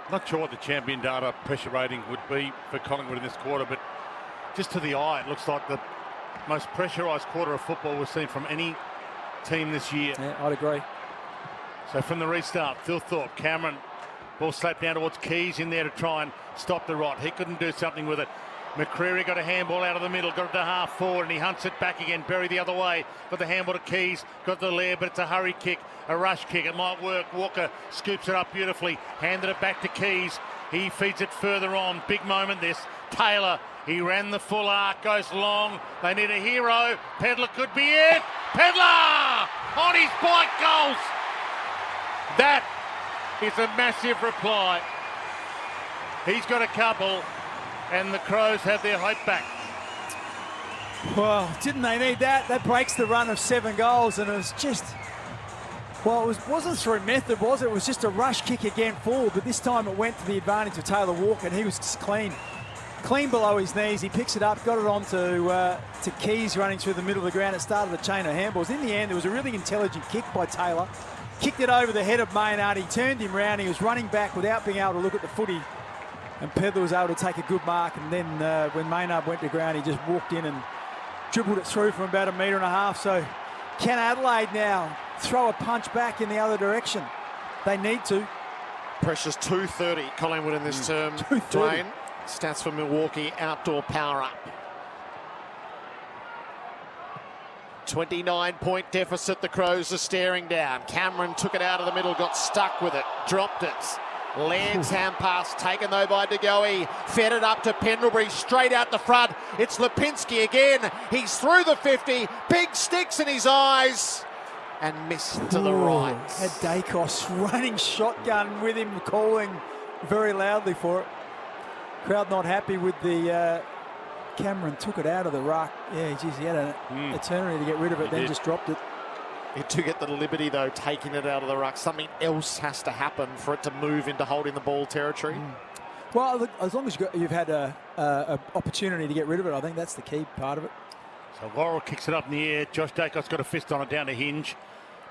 Not sure what the champion data pressure rating would be for Collingwood in this quarter, but just to the eye, it looks like the most pressurised quarter of football we've seen from any team this year. Yeah, I'd agree. So from the restart, Thilthorpe, Cameron, ball slapped down towards Keys in there to try and stop the rot. He couldn't do something with it. McCreary got a handball out of the middle, got it to half forward, and he hunts it back again. Berry the other way, got the handball to Keys, got the Laird, but it's a hurry kick, a rush kick. It might work. Walker scoops it up beautifully, handed it back to Keys. He feeds it further on. Big moment this. Taylor, he ran the full arc, goes long. They need a hero. Pedler could be it. Pedler on his bike goals. That is a massive reply. He's got a couple, and the Crows have their hope back. Well, didn't they need that? That breaks the run of 7 goals, and it was just, well, it wasn't through method, was it? It was just a rush kick again forward, but this time it went to the advantage of Taylor Walker, and he was just clean below his knees. He picks it up, got it on to Keys running through the middle of the ground. It started a chain of handballs. In the end, there was a really intelligent kick by Taylor. Kicked it over the head of Maynard. He turned him round. He was running back without being able to look at the footy. And Pedler was able to take a good mark. And then when Maynard went to ground, he just walked in and dribbled it through from about 1.5 metres. So can Adelaide now throw a punch back in the other direction? They need to. Pressure's 230 Collingwood in this term. 230. Dwayne, stats for Milwaukee, outdoor power up. 29-point deficit the Crows are staring down. Cameron took it out of the middle, got stuck with it, dropped it. Land's hand pass taken though by De Goey. Fed it up to Pendlebury, straight out the front. It's Lipinski again. He's through the 50. Big sticks in his eyes. And missed to the right. Had Dacos running shotgun with him, calling very loudly for it. Crowd not happy with the Cameron took it out of the ruck. Yeah, geez, he had an eternity to get rid of it, then just dropped it. He took it the liberty, though, taking it out of the ruck. Something else has to happen for it to move into holding the ball territory. Well, look, as long as you've had a opportunity to get rid of it, I think that's the key part of it. So Worrell kicks it up in the air. Josh Dacos got a fist on it down to Hinge.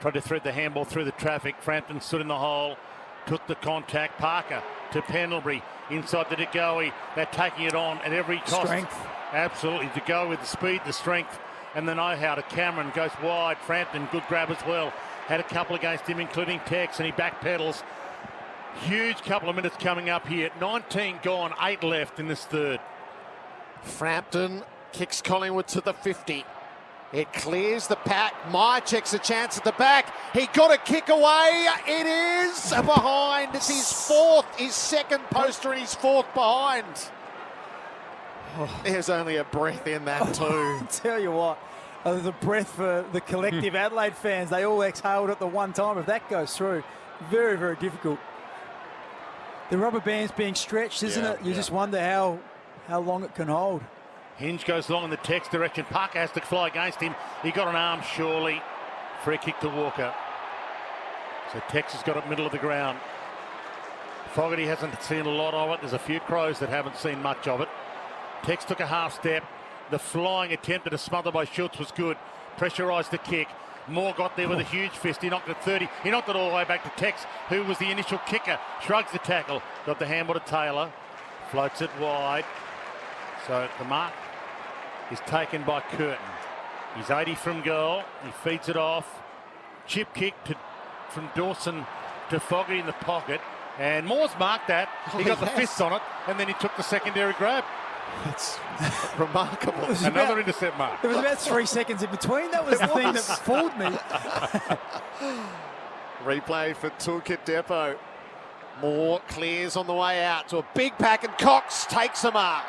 Tried to thread the handball through the traffic. Frampton stood in the hole. Took the contact. Parker to Pendlebury. Inside to De Goey. They're taking it on at every cost. Strength. Absolutely. De Goey with the speed, the strength, and the know-how to Cameron. Goes wide. Frampton, good grab as well. Had a couple against him, including Tex, and he backpedals. Huge couple of minutes coming up here. 19 gone, 8 left in this third. Frampton kicks Collingwood to the 50. It clears the pack. Myercheck's a chance at the back. He got a kick away. It is behind. It's his second poster and his fourth behind. There's only a breath in that too. I tell you what, there's a breath for the collective Adelaide fans. They all exhaled at the one time. If that goes through, very, very difficult. The rubber band's being stretched, isn't it? You just wonder how long it can hold. Hinge goes long in the Tex direction. Parker has to fly against him. He got an arm, surely. Free kick to Walker. So Tex has got it middle of the ground. Fogarty hasn't seen a lot of it. There's a few Crows that haven't seen much of it. Tex took a half step. The flying attempt at a smother by Schultz was good. Pressurised the kick. Moore got there with a huge fist. He knocked it 30. He knocked it all the way back to Tex, who was the initial kicker. Shrugs the tackle. Got the handball to Taylor. Floats it wide. So the mark is taken by Curtin. He's 80 from goal. He feeds it off. Chip kick from Dawson to Fogarty in the pocket. And Moore's marked that. He got the fist on it, and then he took the secondary grab. It's remarkable. Another intercept mark. There was about 3 seconds in between. That was the thing that fooled me. Replay for Toolkit Depot. Moore clears on the way out to a big pack, and Cox takes a mark.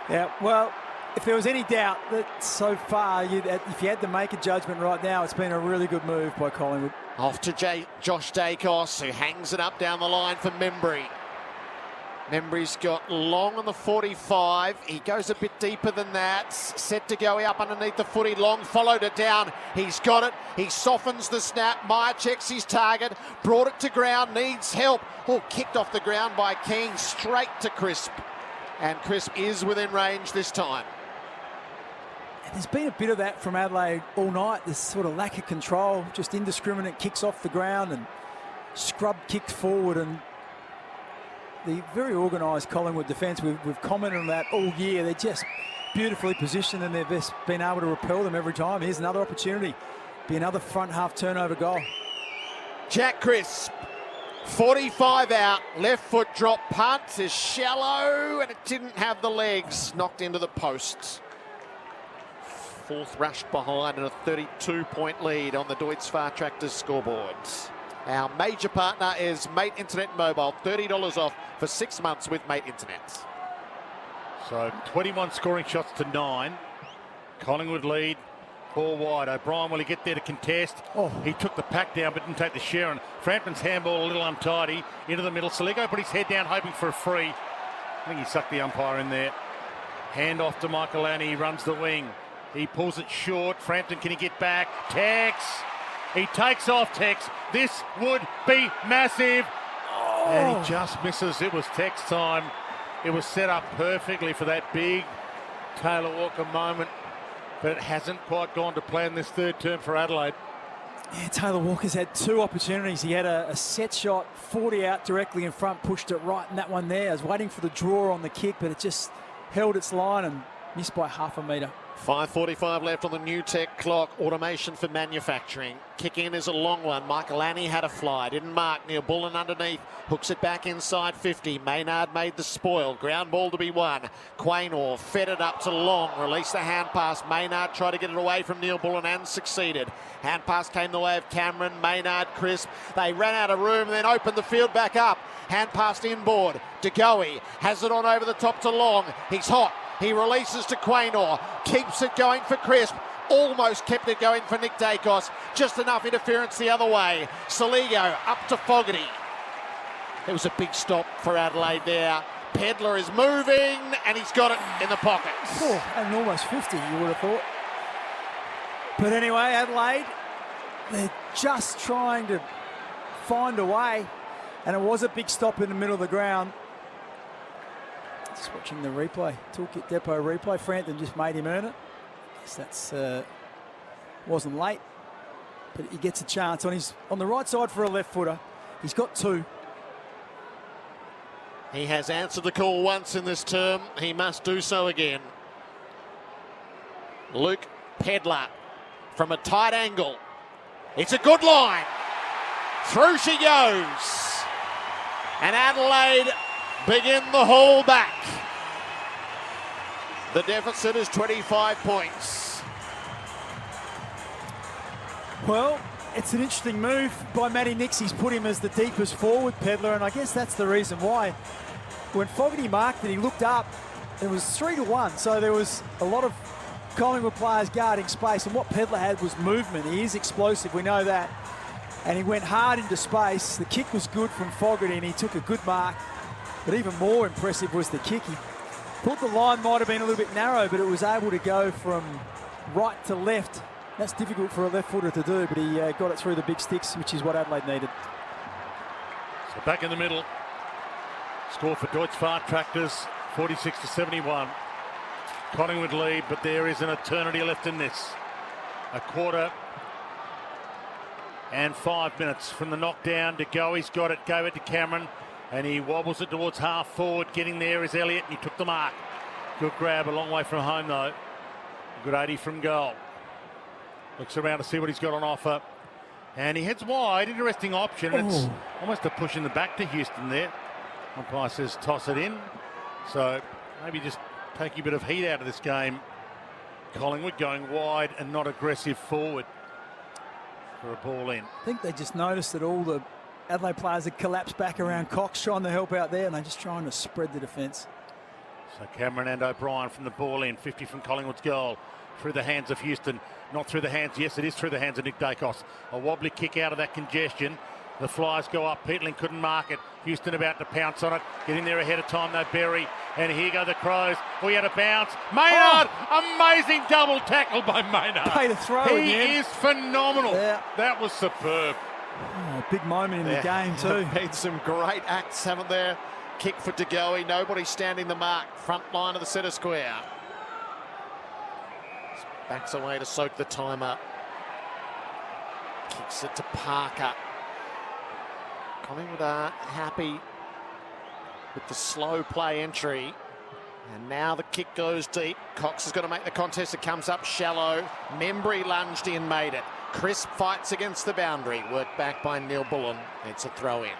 Yeah, well, if there was any doubt that so far, if you had to make a judgment right now, it's been a really good move by Collingwood. Off to Josh Dacos, who hangs it up down the line for Membry. Membry's got long on the 45. He goes a bit deeper than that. Set to go up underneath the footy. Long followed it down. He's got it. He softens the snap. Meyer checks his target. Brought it to ground. Needs help. Oh, kicked off the ground by King. Straight to Crisp. And Crisp is within range this time. And there's been a bit of that from Adelaide all night. This sort of lack of control. Just indiscriminate kicks off the ground and scrub kicked forward. And the very organised Collingwood defence, we've commented on that all year. They're just beautifully positioned and they've just been able to repel them every time. Here's another opportunity. Be another front half turnover goal. Jack Crisp, 45 out, left foot drop punt is shallow and it didn't have the legs. Knocked into the posts. Fourth rush behind and a 32-point lead on the Deutz Far Tractors scoreboards. Our major partner is Mate Internet Mobile. $30 off for 6 months with Mate Internet. So 21 scoring shots to 9. Collingwood lead. 4 wide. O'Brien, will he get there to contest? He took the pack down but didn't take the share. And Frampton's handball a little untidy into the middle. Saligo put his head down hoping for a free. I think he sucked the umpire in there. Hand off to Michael Lanny. He runs the wing. He pulls it short. Frampton, can he get back? Tex. He takes off Tex. This would be massive. And he just misses. It was Tex time. It was set up perfectly for that big Taylor Walker moment. But it hasn't quite gone to plan this third term for Adelaide. Yeah, Taylor Walker's had 2 opportunities. He had a set shot, 40 out directly in front, pushed it right in that one there. I was waiting for the draw on the kick, but it just held its line and Missed by half a metre. 5:45 left on the new tech clock. Automation for manufacturing. Kick in is a long one. Michael Annie had a fly. Didn't mark. Neil Bullen underneath. Hooks it back inside 50. Maynard made the spoil. Ground ball to be won. Quaynor fed it up to Long. Released the hand pass. Maynard tried to get it away from Neil Bullen and succeeded. Hand pass came the way of Cameron. Maynard crisp. They ran out of room and then opened the field back up. Hand passed inboard. De Goey has it on over the top to Long. He's hot. He releases to Quaynor, keeps it going for Crisp, almost kept it going for Nick Dacos, just enough interference the other way. Saligo up to Fogarty. It was a big stop for Adelaide there. Pedler is moving and he's got it in the pocket. Oh, and almost 50, you would have thought. But anyway, Adelaide, they're just trying to find a way, and it was a big stop in the middle of the ground. Just watching the replay, Toolkit Depot replay. Frampton just made him earn it. I guess that's wasn't late, but he gets a chance on the right side for a left footer. He's got two. He has answered the call once in this term. He must do so again. Luke Pedler from a tight angle. It's a good line. Through she goes. And Adelaide begin the haul back. The deficit is 25 points. Well, it's an interesting move by Matty Nix. He's put him as the deepest forward, Pedler, and I guess that's the reason why. When Fogarty marked it, he looked up. It was 3-1, so there was a lot of Collingwood players guarding space, and what Pedler had was movement. He is explosive, we know that. And he went hard into space. The kick was good from Fogarty, and he took a good mark. But even more impressive was the kick. He thought the line might have been a little bit narrow, but it was able to go from right to left. That's difficult for a left footer to do, but he got it through the big sticks, which is what Adelaide needed. So back in the middle. Score for Deutsche Fahrt Tractors, 46-71. Collingwood lead, but there is an eternity left in this. A quarter and 5 minutes from the knockdown. De Goey's got it, gave it to Cameron. And he wobbles it towards half forward. Getting there is Elliott, and he took the mark. Good grab, a long way from home though. Good 80 from goal. Looks around to see what he's got on offer. And he heads wide, interesting option. It's almost a push in the back to Houston there. Umpire says toss it in. So maybe just taking a bit of heat out of this game. Collingwood going wide and not aggressive forward for a ball in. I think they just noticed that all the Adelaide players had collapsed back around Cox, trying to help out there, and they're just trying to spread the defence. So Cameron and O'Brien from the ball in, 50 from Collingwood's goal. Through the hands of Houston, not through the hands, yes it is through the hands of Nick Dacos. A wobbly kick out of that congestion. The flies go up, Peatling couldn't mark it. Houston about to pounce on it, getting there ahead of time though, Berry. And here go the Crows. We had a bounce. Maynard, amazing double tackle by Maynard. Paid a throw He again. is phenomenal. Yeah. That was superb. Oh, big moment in the game too. Made some great acts, haven't there? Kick for De Goey. Nobody standing the mark. Front line of the centre square. Backs away to soak the time up. Kicks it to Parker. Collingwood are happy with the slow play entry. And now the kick goes deep. Cox is going to make the contest. It comes up shallow. Membry lunged in, made it. Crisp fights against the boundary. Worked back by Neil Bullen. It's a throw in.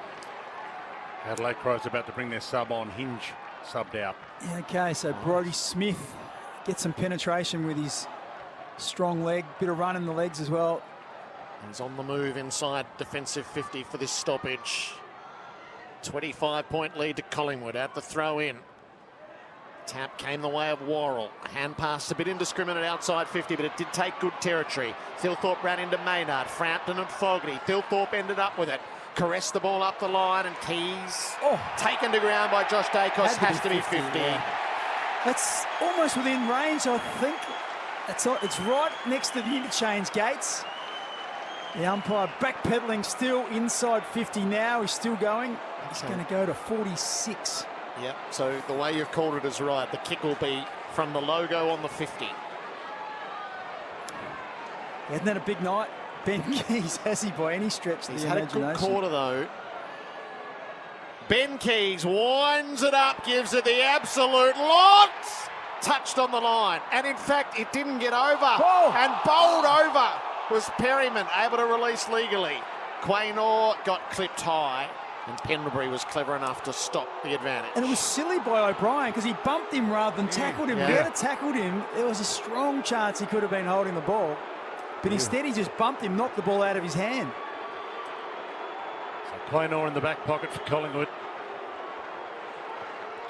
Adelaide Crows about to bring their sub on. Hinge subbed out. Yeah, okay, so Brodie Smith gets some penetration with his strong leg. Bit of run in the legs as well. He's on the move inside defensive 50 for this stoppage. 25-point lead to Collingwood at the throw in. Tap came the way of Worrell. Hand pass a bit indiscriminate outside 50, but it did take good territory. Thilthorpe ran into Maynard, Frampton and Fogarty. Thilthorpe ended up with it. Caressed the ball up the line, and Keys taken to ground by Josh Dacos. Has to be 50. Yeah. That's almost within range, I think. It's right next to the interchange gates. The umpire backpedaling still inside 50 now. He's still going. He's going to go to 46. Yep, so the way you've called it is right. The kick will be from the logo on the 50. Hasn't had a big night, Ben Keys, has he, by any stretch of He's the had imagination? a good quarter, though. Ben Keys winds it up, gives it the absolute lot, touched on the line. And in fact, it didn't get over. Oh. And bowled over was Perryman, able to release legally. Quaynor got clipped high, and Pendlebury was clever enough to stop the advantage. And it was silly by O'Brien because he bumped him rather than tackled him. Yeah. If he had tackled him, there was a strong chance he could have been holding the ball. But instead he just bumped him, knocked the ball out of his hand. So Quaynor in the back pocket for Collingwood.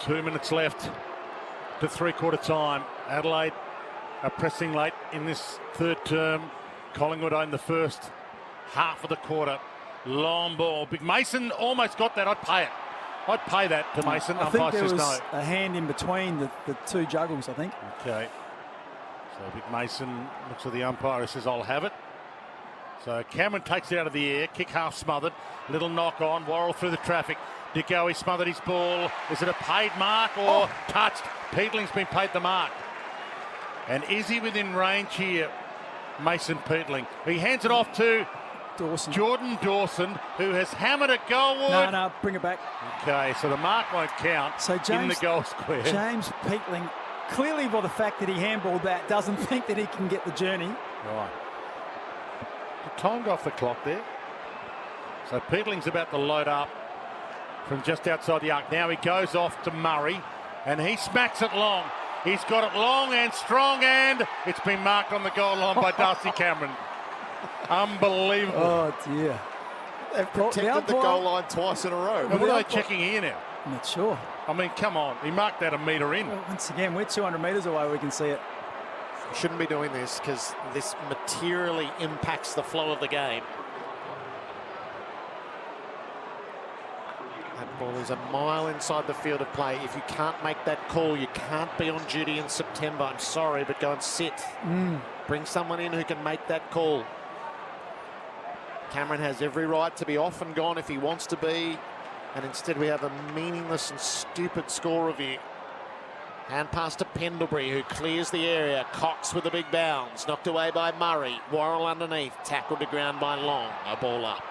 2 minutes left to three-quarter time. Adelaide are pressing late in this third term. Collingwood own the first half of the quarter. Long ball. Big Mason almost got that. I'd pay it. I'd pay that to Mason. I think there was no. a hand in between the two juggles, I think. Okay. So Big Mason looks at the umpire and says, I'll have it. So Cameron takes it out of the air. Kick half smothered. Little knock on. Worrell through the traffic. DeGoey smothered his ball. Is it a paid mark or touched? Peatling's been paid the mark. And is he within range here? Mason Peatling. He hands it off to Dawson. Jordan Dawson, who has hammered it goalward. No, bring it back. Okay, so the mark won't count So in the goal square. James Peatling, clearly by the fact that he handballed that, doesn't think that he can get the journey. Right. Timed off the clock there. So Peatling's about to load up from just outside the arc. Now he goes off to Murray, and he smacks it long. He's got it long and strong, and it's been marked on the goal line by Darcy Cameron. Unbelievable. Oh, dear. They've protected the goal line twice in a row. And what are they checking here now? I'm not sure. I mean, come on. He marked that a metre in. Well, once again, we're 200 metres away. We can see it. Shouldn't be doing this because this materially impacts the flow of the game. That ball is a mile inside the field of play. If you can't make that call, you can't be on duty in September. I'm sorry, but go and sit. Bring someone in who can make that call. Cameron has every right to be off and gone if he wants to be, and instead we have a meaningless and stupid score review. Hand pass to Pendlebury, who clears the area. Cox with a big bounce, knocked away by Murray. Worrell underneath, tackled to ground by Long. A ball up.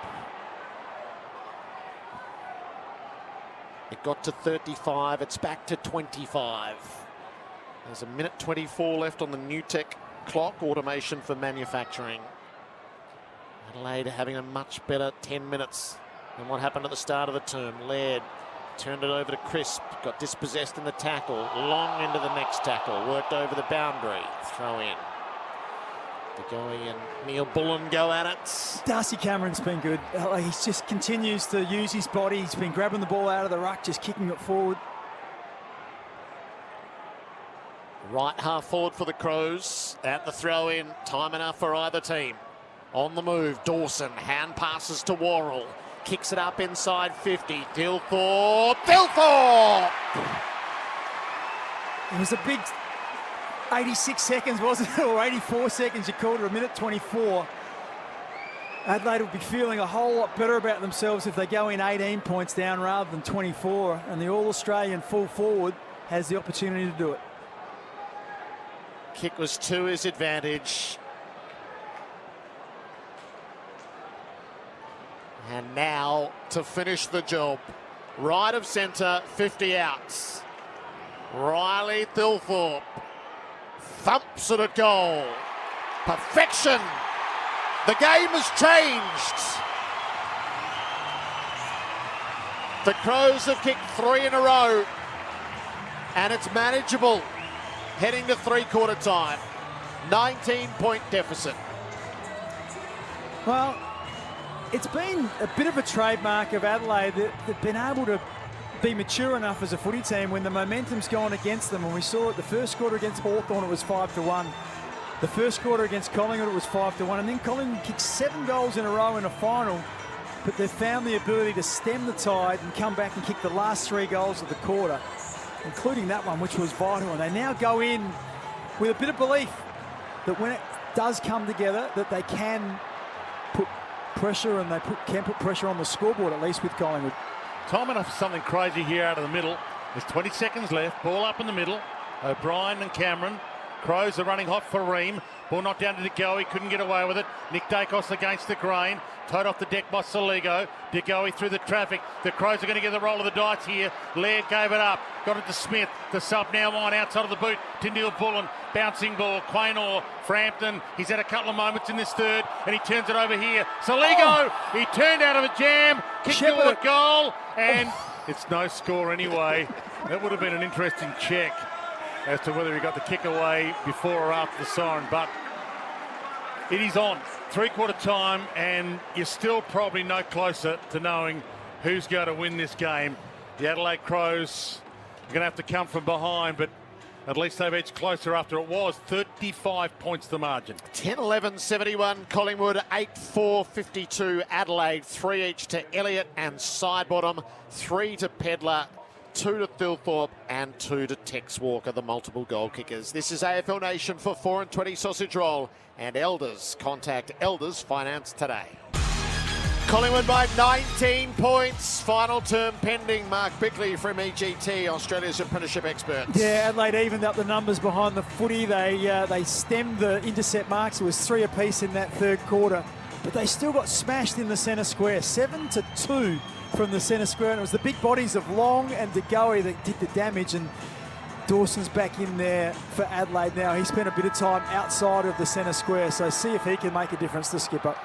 It got to 35, it's back to 25. There's a minute 24 left on the new tech clock, automation for manufacturing. Adelaide having a much better 10 minutes than what happened at the start of the term. Laird turned it over to Crisp, got dispossessed in the tackle, Long into the next tackle, worked over the boundary, throw in. DeGoey and Neil Bullen go at it. Darcy Cameron's been good. He just continues to use his body. He's been grabbing the ball out of the ruck, just kicking it forward. Right half forward for the Crows at the throw in. Time enough for either team. On the move, Dawson hand passes to Worrell. Kicks it up inside 50. Dilthorpe. It was a big 86 seconds, wasn't it? Or 84 seconds, you called it, a minute 24. Adelaide will be feeling a whole lot better about themselves if they go in 18 points down rather than 24. And the All-Australian full forward has the opportunity to do it. Kick was to his advantage. And now to finish the job. Right of centre, 50 outs. Riley Dilthorpe thumps it at goal. Perfection. The game has changed. The Crows have kicked 3 in a row. And it's manageable. Heading to three-quarter time. 19-point deficit. Well, it's been a bit of a trademark of Adelaide that they've been able to be mature enough as a footy team when the momentum's gone against them. And we saw it the first quarter against Hawthorn, it was 5-1. The first quarter against Collingwood, it was 5-1. And then Collingwood kicked 7 goals in a row in a final. But they've found the ability to stem the tide and come back and kick the last 3 goals of the quarter, including that one, which was vital. And they now go in with a bit of belief that when it does come together, that they can put pressure and they can put pressure on the scoreboard, at least with Collingwood. Time enough for something crazy here out of the middle. There's 20 seconds left. Ball up in the middle. O'Brien and Cameron. Crows are running hot for Ream. Ball knocked down to De Goey, couldn't get away with it. Nick Dacos against the grain. Towed off the deck by Soligo. De Goey through the traffic. The Crows are going to get the roll of the dice here. Laird gave it up. Got it to Smith. The sub now on outside of the boot to Neil Bullen. Bouncing ball. Quaynor. Frampton. He's had a couple of moments in this third and he turns it over here. Soligo. He turned out of a jam. Kicked to a goal. And it's no score anyway. That would have been an interesting check as to whether he got the kick away before or after the siren, but it is on. Three-quarter time, and you're still probably no closer to knowing who's going to win this game. The Adelaide Crows are going to have to come from behind, but at least they've edged closer after it was 35 points the margin. 10-11-71 Collingwood, 8-4-52 Adelaide, 3 each to Elliott and Sidebottom, 3 to Pedlar, 2 to Thilthorpe and 2 to Tex Walker, the multiple goal kickers. This is AFL Nation for 4 and 20 Sausage Roll and Elders. Contact Elders Finance today. Collingwood by 19 points. Final term pending. Mark Bickley from EGT, Australia's apprenticeship experts. Yeah, Adelaide evened up the numbers behind the footy. They stemmed the intercept marks. It was 3 apiece in that third quarter. But they still got smashed in the centre square. 7-2 from the centre square. And it was the big bodies of Long and De Goey that did the damage. And Dawson's back in there for Adelaide now. He spent a bit of time outside of the centre square. So see if he can make a difference to Skipper.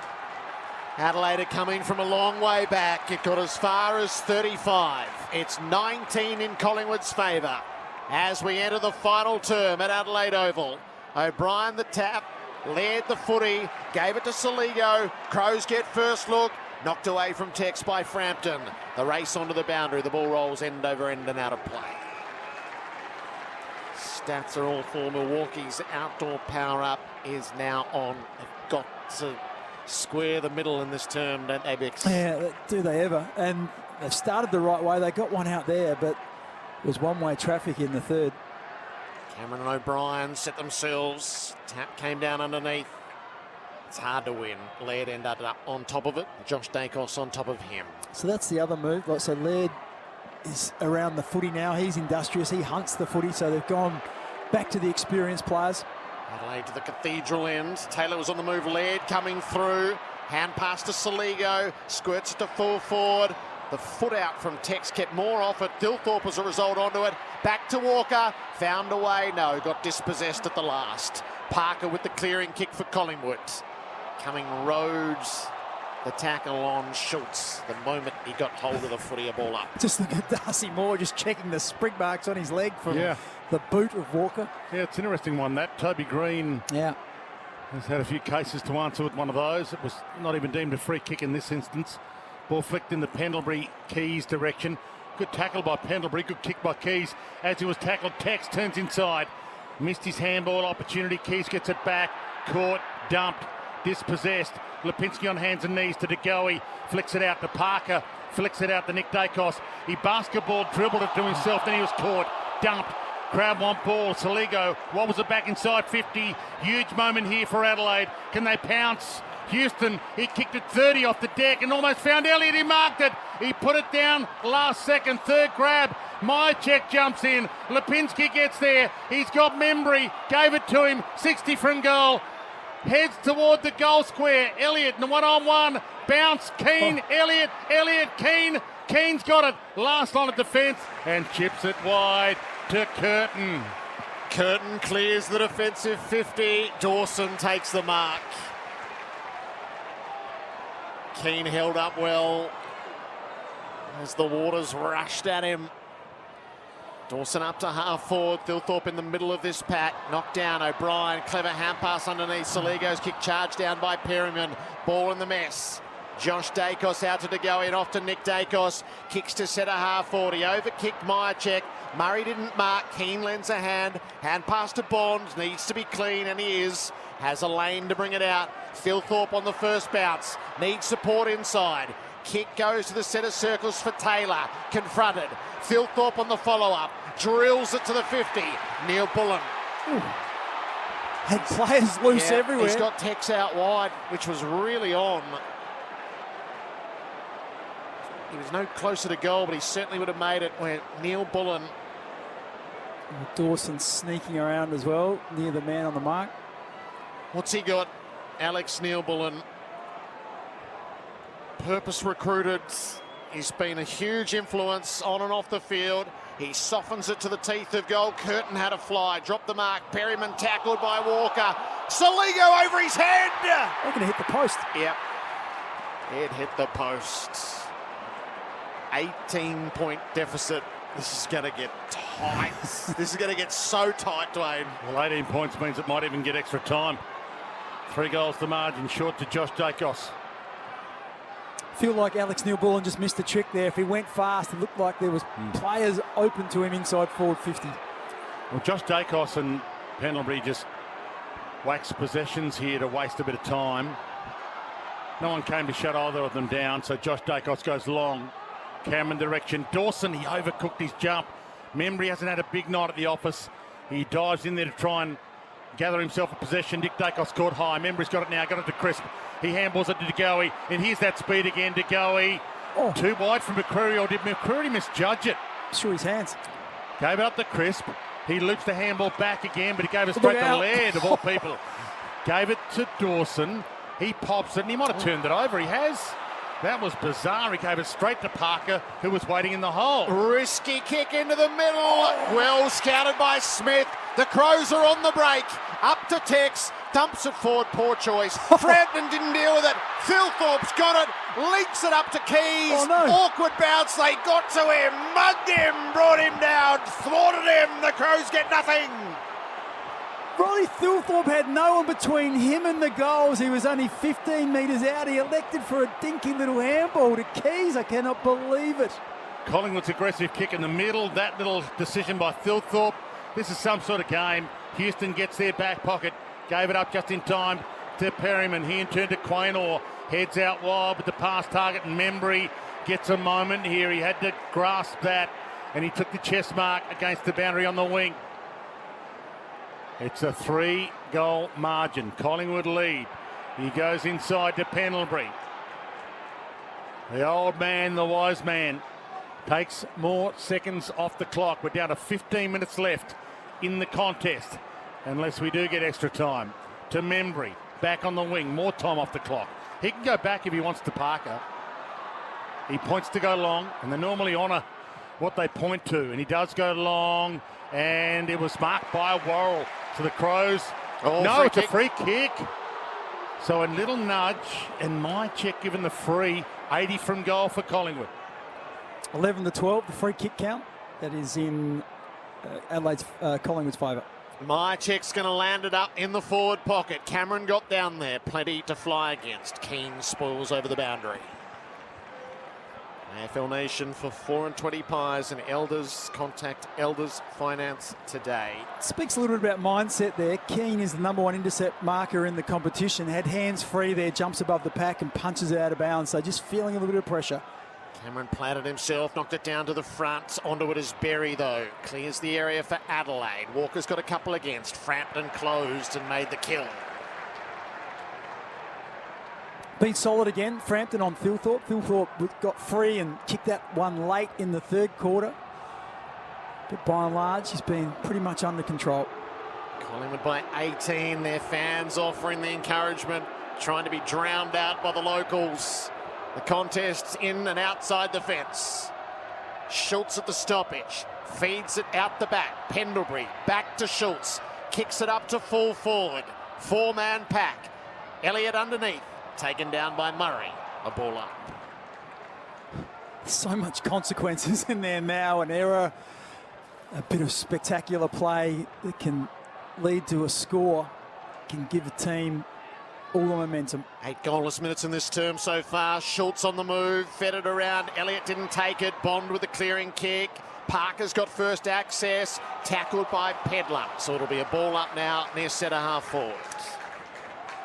Adelaide are coming from a long way back. It got as far as 35. It's 19 in Collingwood's favour as we enter the final term at Adelaide Oval. O'Brien the tap, led the footy, gave it to Soligo. Crows get first look, knocked away from Tex by Frampton. The race onto the boundary, the ball rolls end over end and out of play. Stats are all for Milwaukee's outdoor power-up is now on. They've got to square the middle in this term, don't they, Bix? Yeah, do they ever. And they've started the right way. They got one out there, but it was one-way traffic in the third. Cameron and O'Brien set themselves. Tap came down underneath. It's hard to win. Laird ended up on top of it. Josh Dacos on top of him. So that's the other move. Like, so Laird is around the footy now. He's industrious. He hunts the footy. So they've gone back to the experienced players. Adelaide to the cathedral end. Taylor was on the move. Laird coming through. Hand pass to Soligo. Squirts it to full forward. The foot out from Tex kept more off it. Thilthorpe as a result onto it. Back to Walker. Found a way. No, got dispossessed at the last. Parker with the clearing kick for Collingwood. Coming Rhodes. The tackle on Schultz. The moment he got hold of the footy, a ball up. Just look at Darcy Moore just checking the spring marks on his leg from the boot of Walker. Yeah, it's an interesting one, that. Toby Green has had a few cases to answer with one of those. It was not even deemed a free kick in this instance. Ball flicked in the Pendlebury Keys direction. Good tackle by Pendlebury, good kick by Keys. As he was tackled, Tex turns inside. Missed his handball opportunity. Keys gets it back. Caught, dumped, dispossessed. Lipinski on hands and knees to De Goey. Flicks it out to Parker. Flicks it out to Nick Dacos. He basketball dribbled it to himself. Then he was caught, dumped. Crowd want ball. Soligo wobbles it back inside 50. Huge moment here for Adelaide. Can they pounce? Houston, he kicked it 30 off the deck and almost found Elliott. He marked it. He put it down last second. Third grab. Myercheck jumps in. Lipinski gets there. He's got Membry. Gave it to him. 60 from goal. Heads toward the goal square. Elliott in the one-on-one. Bounce. Keane. Elliott. Elliott. Keane. Keane's got it. Last line of defence and chips it wide to Curtin. Curtin clears the defensive 50. Dawson takes the mark. Keane held up well as the Waters rushed at him. Dawson up to half forward. Thilthorpe in the middle of this pack. Knocked down O'Brien. Clever hand pass underneath. Soligo's kick charged down by Perryman. Ball in the mess. Josh Dacos out to De Goey and off to Nick Dacos. Kicks to centre half forward. He overkicked Myercheck. Murray didn't mark. Keane lends a hand. Hand pass to Bonds. Needs to be clean and he is. Has a lane to bring it out. Thilthorpe on the first bounce. Needs support inside. Kick goes to the centre circles for Taylor. Confronted. Thilthorpe on the follow-up. Drills it to the 50. Neil Bullen. Had players loose everywhere. He's got Tex out wide, which was really on. He was no closer to goal, but he certainly would have made it where Neil Bullen. Dawson sneaking around as well, near the man on the mark. What's he got? Alex Neil-Bullen, purpose recruited. He's been a huge influence on and off the field. He softens it to the teeth of goal. Curtin had a fly, dropped the mark. Perryman tackled by Walker. Soligo over his head. They're going to hit the post. Yep. It hit the post. 18-point deficit. This is going to get tight. This is going to get so tight, Dwayne. Well, 18 points means it might even get extra time. 3 goals to margin, short to Josh Dacos. Feel like Alex Neil-Bullen just missed the trick there. If he went fast, it looked like there was players open to him inside forward 50. Well, Josh Dacos and Pendlebury just waxed possessions here to waste a bit of time. No one came to shut either of them down, so Josh Dacos goes long. Cameron direction. Dawson, he overcooked his jump. Membry hasn't had a big night at the office. He dives in there to try and gather himself a possession. Nick Dacos caught high. Membry's got it now, got it to Crisp. He handballs it to DeGoey, and here's that speed again. DeGoey, too wide from McCreary, or did McCreary misjudge it? Through his hands. Gave it up to Crisp. He loops the handball back again, but he gave it straight to Laird, of all people. Gave it to Dawson. He pops it, and he might have turned it over. He has. That was bizarre. He gave it straight to Parker, who was waiting in the hole. Risky kick into the middle. Well scouted by Smith. The Crows are on the break. Up to Tex. Dumps it forward. Poor choice. Frampton didn't deal with it. Thilthorpe's got it. Leaks it up to Keys. Oh, no. Awkward bounce. They got to him. Mugged him. Brought him down. Thwarted him. The Crows get nothing. Ronnie Thilthorpe had no one between him and the goals. He was only 15 metres out. He elected for a dinky little handball to Keys. I cannot believe it. Collingwood's aggressive kick in the middle. That little decision by Thilthorpe. This is some sort of game. Houston gets their back pocket. Gave it up just in time to Perryman. He in turn to Quaynor. Heads out wide with the pass target, and Membry gets a moment here. He had to grasp that, and he took the chest mark against the boundary on the wing. It's a 3-goal margin. Collingwood lead. He goes inside to Pendlebury. The old man, the wise man, takes more seconds off the clock. We're down to 15 minutes left in the contest, unless we do get extra time. To Membry, back on the wing, more time off the clock. He can go back if he wants to Parker. He points to go long, and they normally honour what they point to, and he does go long, and it was marked by Worrell to the Crows. No, it's a free kick. So a little nudge, and my check given the free. 80 from goal for Collingwood. 11-12, the free kick count. That is in Adelaide's Collingwood's favour. My check's going to land it up in the forward pocket. Cameron got down there. Plenty to fly against. Keane spoils over the boundary. AFL Nation for 4 and 20 pies and Elders. Contact Elders Finance today. Speaks a little bit about mindset there. Keane is the #1 intercept marker in the competition. Had hands free there, jumps above the pack and punches it out of bounds. So just feeling a little bit of pressure. Cameron planted himself, knocked it down to the front. Onto it is Berry, though. Clears the area for Adelaide. Walker's got a couple against. Frampton closed and made the kill. Been solid again. Frampton on Thilthorpe. Thilthorpe got free and kicked that one late in the third quarter. But by and large, he's been pretty much under control. Collingwood by 18. Their fans offering the encouragement, trying to be drowned out by the locals. The contest's in and outside the fence. Schultz at the stoppage. Feeds it out the back. Pendlebury back to Schultz. Kicks it up to full forward. 4-man pack. Elliott underneath. Taken down by Murray. A ball up. So much consequences in there now. An error. A bit of spectacular play that can lead to a score. Can give a team all the momentum. 8 goalless minutes in this term so far. Schultz on the move, fed it around. Elliott didn't take it. Bond with the clearing kick. Parker's got first access. Tackled by Pedler. So it'll be a ball up now near centre half forward.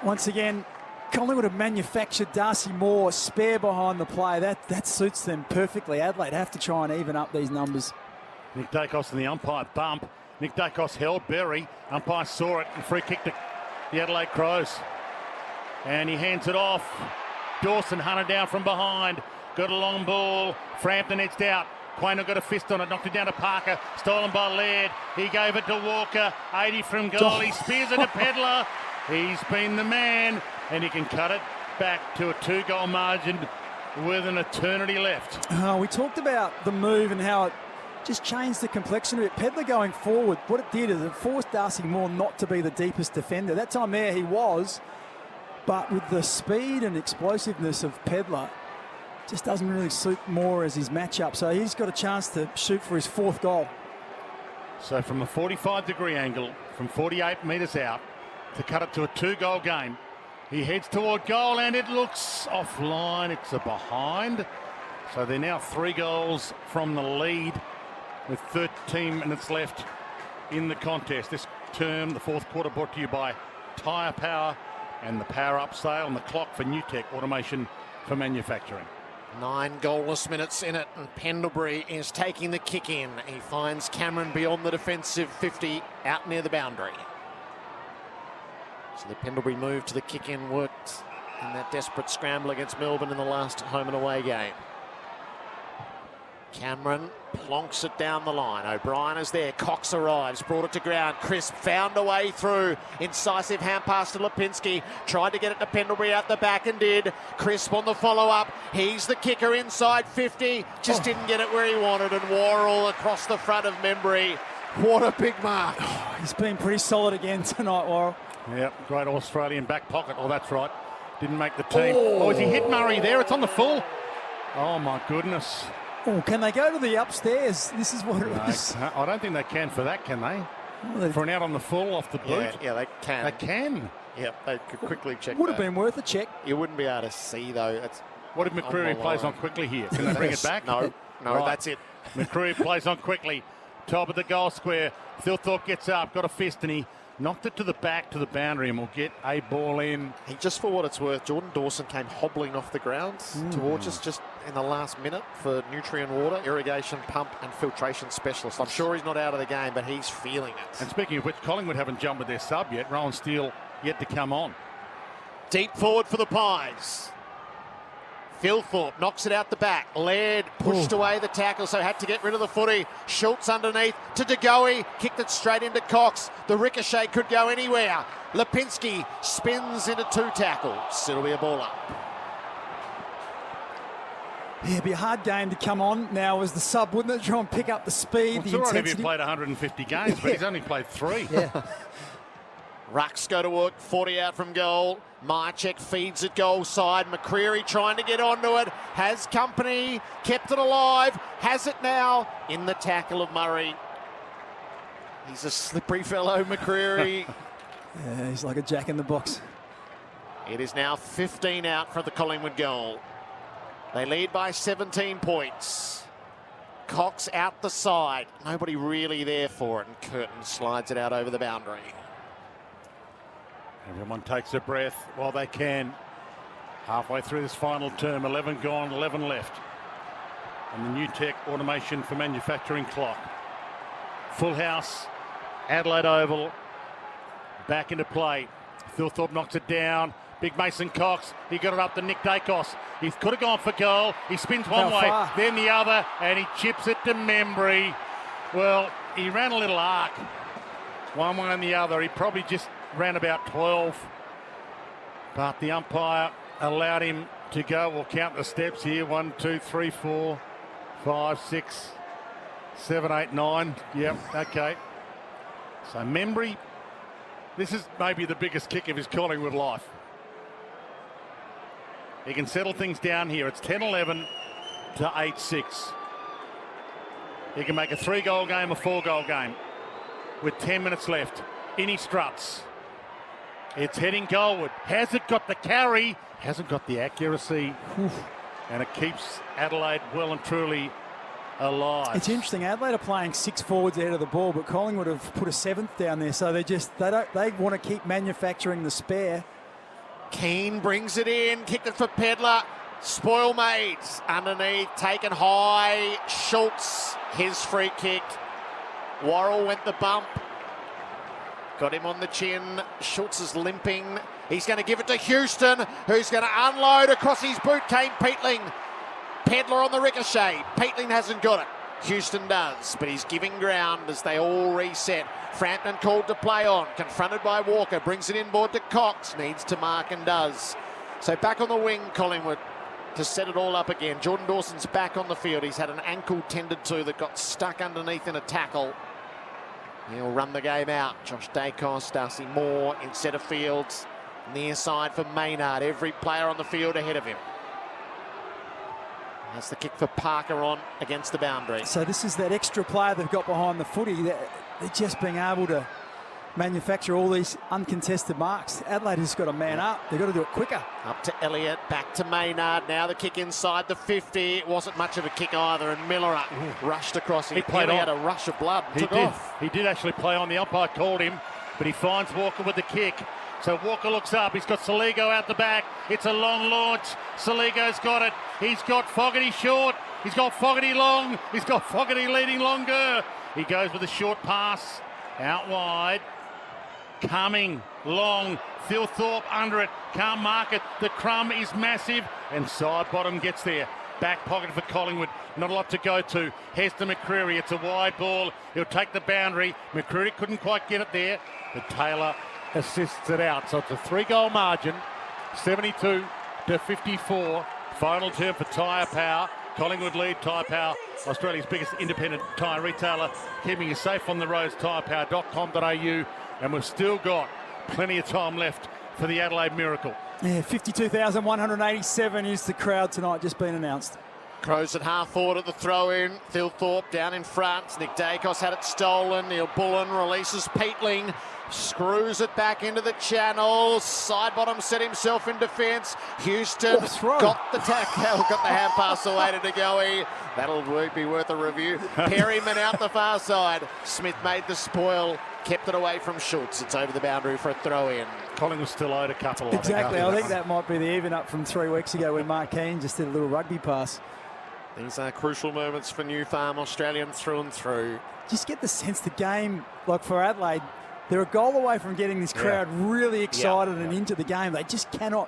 Once again, Collingwood have manufactured Darcy Moore spare behind the play. That suits them perfectly. Adelaide have to try and even up these numbers. Nick Dacos and the umpire bump. Nick Dacos held Berry. Umpire saw it and free kick to the Adelaide Crows. And he hands it off. Dawson hunted down from behind. Got a long ball. Frampton edged out. Quaynor got a fist on it. Knocked it down to Parker. Stolen by Laird. He gave it to Walker. 80 from goal. He spears it to Pedler. He's been the man, and he can cut it back to a 2-goal margin with an eternity left. We talked about the move and how it just changed the complexion of it. Pedler going forward, what it did is it forced Darcy Moore not to be the deepest defender. That time there he was, but with the speed and explosiveness of Pedler, just doesn't really suit Moore as his matchup. So he's got a chance to shoot for his 4th goal. So from a 45-degree angle, from 48 metres out, to cut it to a 2-goal game, he heads toward goal and it looks offline. It's a behind. So they're now 3 goals from the lead with 13 minutes left in the contest. This term, the 4th quarter, brought to you by Tyre Power and the Power Up sale and the clock for New Tech Automation for Manufacturing. 9 goalless minutes in it, and Pendlebury is taking the kick in. He finds Cameron beyond the defensive 50 out near the boundary. So the Pendlebury move to the kick in worked in that desperate scramble against Melbourne in the last home and away game. Cameron plonks it down the line. O'Brien is there. Cox arrives, brought it to ground. Crisp found a way through. Incisive hand pass to Lipinski. Tried to get it to Pendlebury out the back and did. Crisp on the follow-up. He's the kicker inside 50. Just didn't get it where he wanted. And Worrell across the front of Membry. What a big mark. He's been pretty solid again tonight, Worrell. Yep, great Australian back pocket. Oh, that's right. Didn't make the team. Oh, has he hit Murray there? It's on the full. Oh, my goodness. Oh, can they go to the upstairs? This is what it was. I don't think they can for that, can they? Well, for an out on the full off the boot? Yeah, they can. They can. Yep, they could quickly check Would that. have been worth a check. You wouldn't be able to see, though. It's What if McCreery plays on quickly here? Can they bring it back? No, Right. that's it. McCreery plays on quickly. Top of the goal square. Thilthorpe gets up, got a fist, and he knocked it to the back to the boundary and will get a ball in. Just for what it's worth, Jordan Dawson came hobbling off the ground towards us just in the last minute for nutrient water, irrigation pump and filtration specialist. I'm sure he's not out of the game, but he's feeling it. And speaking of which, Collingwood haven't jumped with their sub yet. Rowan Steele yet to come on. Deep forward for the Pies. Thilthorpe knocks it out the back. Laird pushed away the tackle, so had to get rid of the footy. Schultz underneath to De Goey. Kicked it straight into Cox. The ricochet could go anywhere. Lipinski spins into 2 tackles. It'll be a ball up. Yeah, it'd be a hard game to come on now as the sub, wouldn't it? Try and pick up the speed, Well, it's the all right if intensity. he played 150 games, but he's only played 3. Yeah. Rucks go to work, 40 out from goal. Marchek feeds it goal side. McCreery trying to get onto it. Has company, kept it alive. Has it now in the tackle of Murray. He's a slippery fellow, McCreery. Yeah, he's like a jack in the box. It is now 15 out for the Collingwood goal. They lead by 17 points. Cox out the side. Nobody really there for it. And Curtin slides it out over the boundary. Everyone takes a breath while they can. Halfway through this final term, 11 gone, 11 left. And the New Tech Automation for Manufacturing clock. Full house, Adelaide Oval, back into play. Thilthorpe knocks it down. Big Mason Cox, he got it up to Nick Dacos. He could have gone for goal. He spins one way, then the other, and he chips it to Membry. Well, he ran a little arc, one way and the other. He probably just ran about 12, but the umpire allowed him to go. We'll count the steps here. 1, 2, 3, 4, 5, 6, 7, 8, 9. Yep, okay. So Membry, this is maybe the biggest kick of his Collingwood life. He can settle things down here. It's 10-11 to 8-6. He can make a 3-goal game, a 4-goal game with 10 minutes left. In he struts. It's heading goalward. Has it got the carry? Hasn't got the accuracy. And it keeps Adelaide well and truly alive. It's interesting. Adelaide are playing 6 forwards ahead of the ball, but Collingwood have put a 7th down there, so they want to keep manufacturing the spare. Keane brings it in, kicked it for Pedler. Spoil made underneath, taken high. Schultz, his free kick. Worrell went the bump. Got him on the chin. Schultz is limping. He's going to give it to Houston, who's going to unload across his boot. Came Peatling. Pedler on the ricochet. Peatling hasn't got it. Houston does, but he's giving ground as they all reset. Frampton called to play on, confronted by Walker, brings it inboard to Cox, needs to mark and does. So back on the wing, Collingwood, to set it all up again. Jordan Dawson's back on the field. He's had an ankle tended to that got stuck underneath in a tackle. He'll run the game out. Josh Dacos, Darcy Moore in centre fields. Near side for Maynard. Every player on the field ahead of him. That's the kick for Parker on against the boundary. So this is that extra player they've got behind the footy. They're just being able to manufacture all these uncontested marks. Adelaide has got a man up. They've got to do it quicker. Up to Elliott, back to Maynard. Now the kick inside the 50. It wasn't much of a kick either, and Miller rushed across. He played nearly on. had a rush of blood. He Took did. off. He did actually play on. The umpire called him, but he finds Walker with the kick. So Walker looks up. He's got Saligo out the back. It's a long launch. Saligo's got it. He's got Fogarty short. He's got Fogarty long. He's got Fogarty leading longer. He goes with a short pass out wide. Coming long. Phil Thorpe under it. Can't mark it. The crumb is massive. And side bottom gets there. Back pocket for Collingwood. Not a lot to go to. Here's to McCreery. It's a wide ball. He'll take the boundary. McCreery couldn't quite get it there. But Taylor assists it out. So it's a 3-goal margin. 72-54. Final term for Tyre Power. Collingwood lead. Tyre Power, Australia's biggest independent tyre retailer, keeping you safe on the roads. tyrepower.com.au. And we've still got plenty of time left for the Adelaide Miracle. Yeah, 52,187 is the crowd tonight, just been announced. Crows at half forward at the throw-in. Phil Thorpe down in front. Nick Dacos had it stolen. Neil Bullen releases Peatling. Screws it back into the channel. Side bottom set himself in defence. Houston got the tackle, got the hand pass away to Degoe. That'll be worth a review. Perryman out the far side. Smith made the spoil. Kept it away from Schultz. It's over the boundary for a throw-in. Collingwood still owed a couple. Exactly. I think that might be the even up from 3 weeks ago when Mark Keane just did a little rugby pass. These are crucial moments for New Farm Australian through and through. Just get the sense the game, like for Adelaide, they're a goal away from getting this crowd really excited and into the game. They just cannot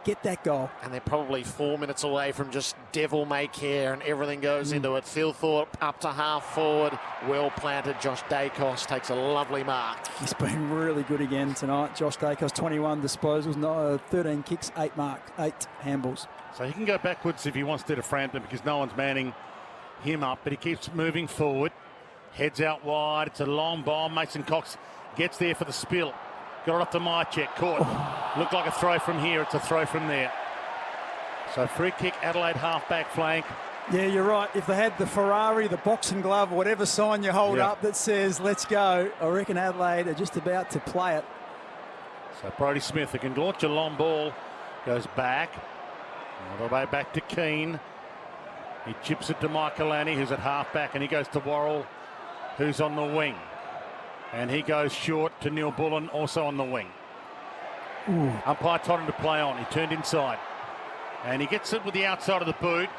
get that goal. And they're probably 4 minutes away from just devil may care and everything goes into it. Phil Thorpe up to half forward. Well planted. Josh Dacos takes a lovely mark. He's been really good again tonight. Josh Dacos, 21 disposals, 13 kicks, 8 handballs. So he can go backwards if he wants to Frampton because no one's manning him up, but he keeps moving forward. Heads out wide. It's a long bomb. Mason Cox gets there for the spill. Got it off to Myercheck. Caught. Looked like a throw from here. It's a throw from there. So free kick, Adelaide half-back flank. Yeah, you're right. If they had the Ferrari, the boxing glove, whatever sign you hold up that says, let's go, I reckon Adelaide are just about to play it. So Brodie Smith, who can launch a long ball, goes back. All the way back to Keane. He chips it to Michaelani, who's at half-back, and he goes to Worrell, who's on the wing. And he goes short to Neil Bullen, also on the wing. Umpire told him to play on. He turned inside. And he gets it with the outside of the boot.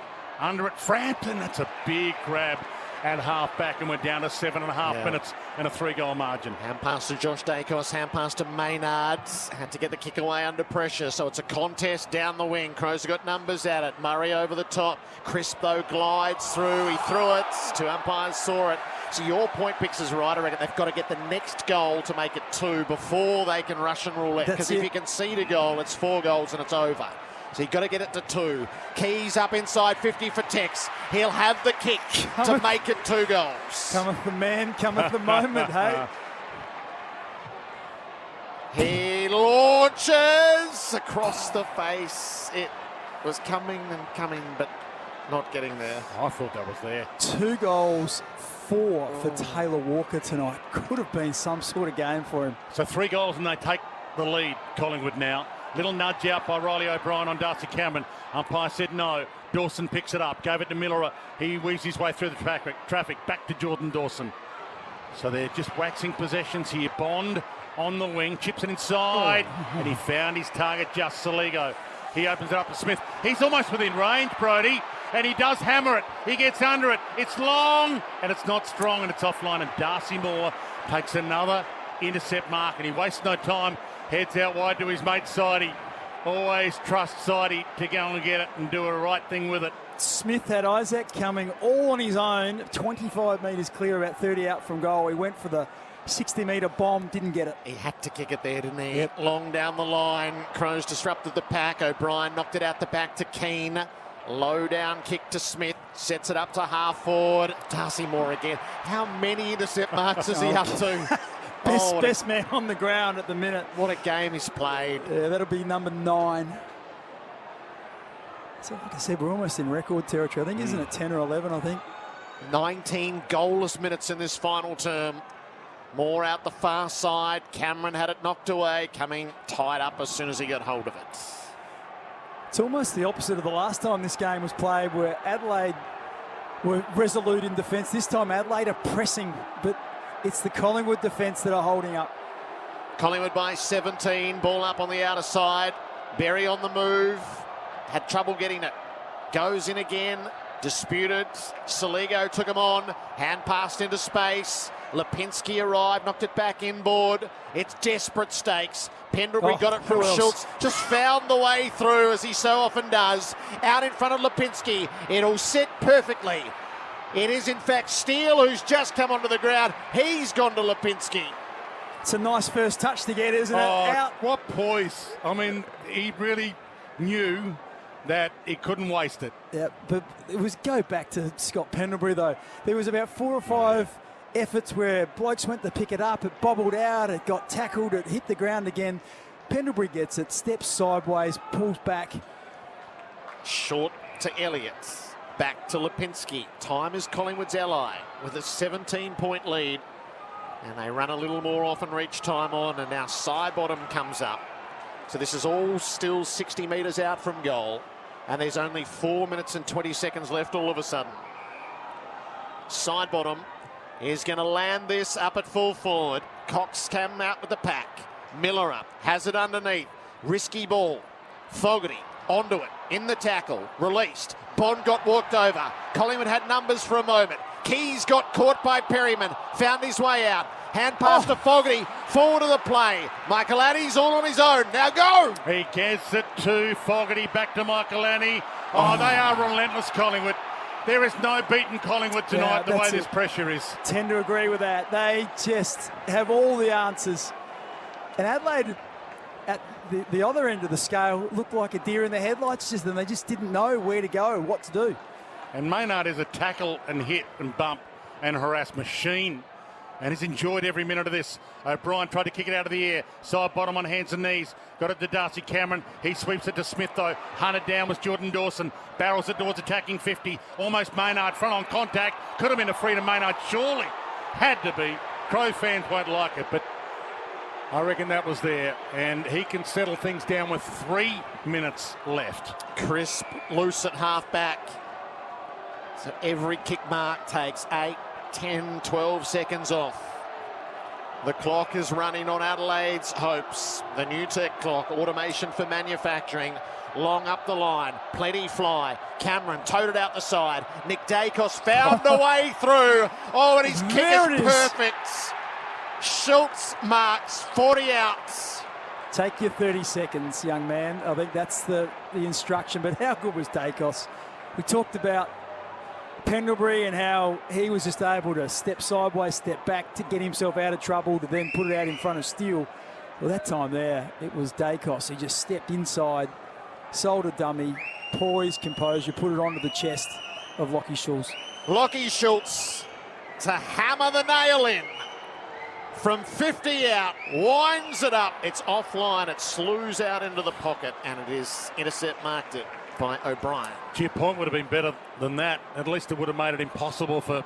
Under it, Frampton. That's a big grab at half-back, and we're down to 7.5 minutes and a 3-goal margin. Hand pass to Josh Dacos, hand pass to Maynard. Had to get the kick away under pressure, so it's a contest down the wing. Crows have got numbers at it. Murray over the top. Crisp, though, glides through. He threw it. 2 umpires saw it. So your point picks is right. I reckon they've got to get the next goal to make it 2 before they can rush and roulette. Because if you concede a goal, it's 4 goals and it's over. So you've got to get it to 2. Keys up inside 50 for Tex. He'll have the kick to make it 2 goals. Cometh the man, cometh the moment, hey? He launches across the face. It was coming and coming, but not getting there. I thought that was there. 2 goals, 4 for Taylor Walker tonight. Could have been some sort of game for him. So 3 goals and they take the lead, Collingwood now. Little nudge out by Riley O'Brien on Darcy Cameron. Umpire said no. Dawson picks it up. Gave it to Miller. He weaves his way through the traffic. Back to Jordan Dawson. So they're just waxing possessions here. Bond on the wing. Chips it inside. And he found his target, just Saligo. He opens it up to Smith. He's almost within range, Brodie. And he does hammer it. He gets under it. It's long. And it's not strong. And it's offline. And Darcy Moore takes another intercept mark. And he wastes no time. Heads out wide to his mate Sidey. Always trust Sidey to go and get it and do a right thing with it. Smith had Isaac coming all on his own, 25 metres clear, about 30 out from goal. He went for the 60-metre bomb, didn't get it. He had to kick it there, didn't he? Yep. Long down the line. Crows disrupted the pack. O'Brien knocked it out the back to Keane. Low down kick to Smith. Sets it up to half forward. Darcy Moore again. How many intercept marks is he up to? Best man on the ground at the minute. What a game he's played. Yeah, that'll be number 9. So like I said, we're almost in record territory. I think, isn't it 10 or 11, I think? 19 goalless minutes in this final term. Moore out the far side. Cameron had it knocked away, coming tied up as soon as he got hold of it. It's almost the opposite of the last time this game was played, where Adelaide were resolute in defence. This time Adelaide are pressing, but it's the Collingwood defence that are holding up. Collingwood by 17. Ball up on the outer side. Berry on the move. Had trouble getting it. Goes in again. Disputed. Saligo took him on. Hand passed into space. Lipinski arrived, knocked it back inboard. It's desperate stakes. Pendlebury got it from Schultz. Just found the way through, as he so often does. Out in front of Lipinski. It'll sit perfectly. It is, in fact, Steele who's just come onto the ground. He's gone to Lipinski. It's a nice first touch to get, isn't it? Out. What poise. I mean, he really knew that he couldn't waste it. Yeah, but it was, go back to Scott Pendlebury, though. There was about 4 or 5 efforts where blokes went to pick it up, it bobbled out, it got tackled, it hit the ground again. Pendlebury gets it, steps sideways, pulls back. Short to Elliott. Back to Lipinski. Time is Collingwood's ally with a 17-point lead. And they run a little more often reach time on, and now Sidebottom comes up. So this is all still 60 metres out from goal. And there's only 4 minutes and 20 seconds left all of a sudden. Sidebottom is going to land this up at full forward. Cox came out with the pack. Miller up, has it underneath. Risky ball. Fogarty onto it, in the tackle, released. Bond got walked over. Collingwood had numbers for a moment. Keys got caught by Perryman, found his way out. Hand pass to Fogarty, forward of the play. Michael Addy's all on his own. Now go! He gets it to Fogarty, back to Michael Addy. They are relentless, Collingwood. There is no beating Collingwood tonight, the way this pressure is. Tend to agree with that. They just have all the answers. And Adelaide, at the other end of the scale, looked like a deer in the headlights, and they just didn't know where to go, what to do. And Maynard is a tackle and hit and bump and harass machine. And he's enjoyed every minute of this. O'Brien tried to kick it out of the air. Side bottom on hands and knees. Got it to Darcy Cameron. He sweeps it to Smith, though. Hunted down with Jordan Dawson. Barrels it towards attacking 50. Almost Maynard front on contact. Could have been a free to Maynard, surely. Had to be. Crow fans won't like it, but I reckon that was there. And he can settle things down with 3 minutes left. Crisp, loose at half back. So every kick mark takes 8, 10, 12 seconds off. The clock is running on Adelaide's hopes. The new tech clock, automation for manufacturing. Long up the line, plenty fly. Cameron toted out the side. Nick Dacos found the way through. Oh, and his kick is perfect. Schultz marks 40 outs. Take your 30 seconds, young man. I think that's the instruction. But how good was Dacos? We talked about Pendlebury and how he was just able to step sideways, step back to get himself out of trouble, to then put it out in front of Steele. Well, that time there, it was Dacos. He just stepped inside, sold a dummy, poised, composure, put it onto the chest of Lockie Schultz. Lockie Schultz to hammer the nail in. From 50 out, winds it up. It's offline, it slews out into the pocket, and it is intercept marked it by O'Brien. Your point would have been better than that. At least it would have made it impossible for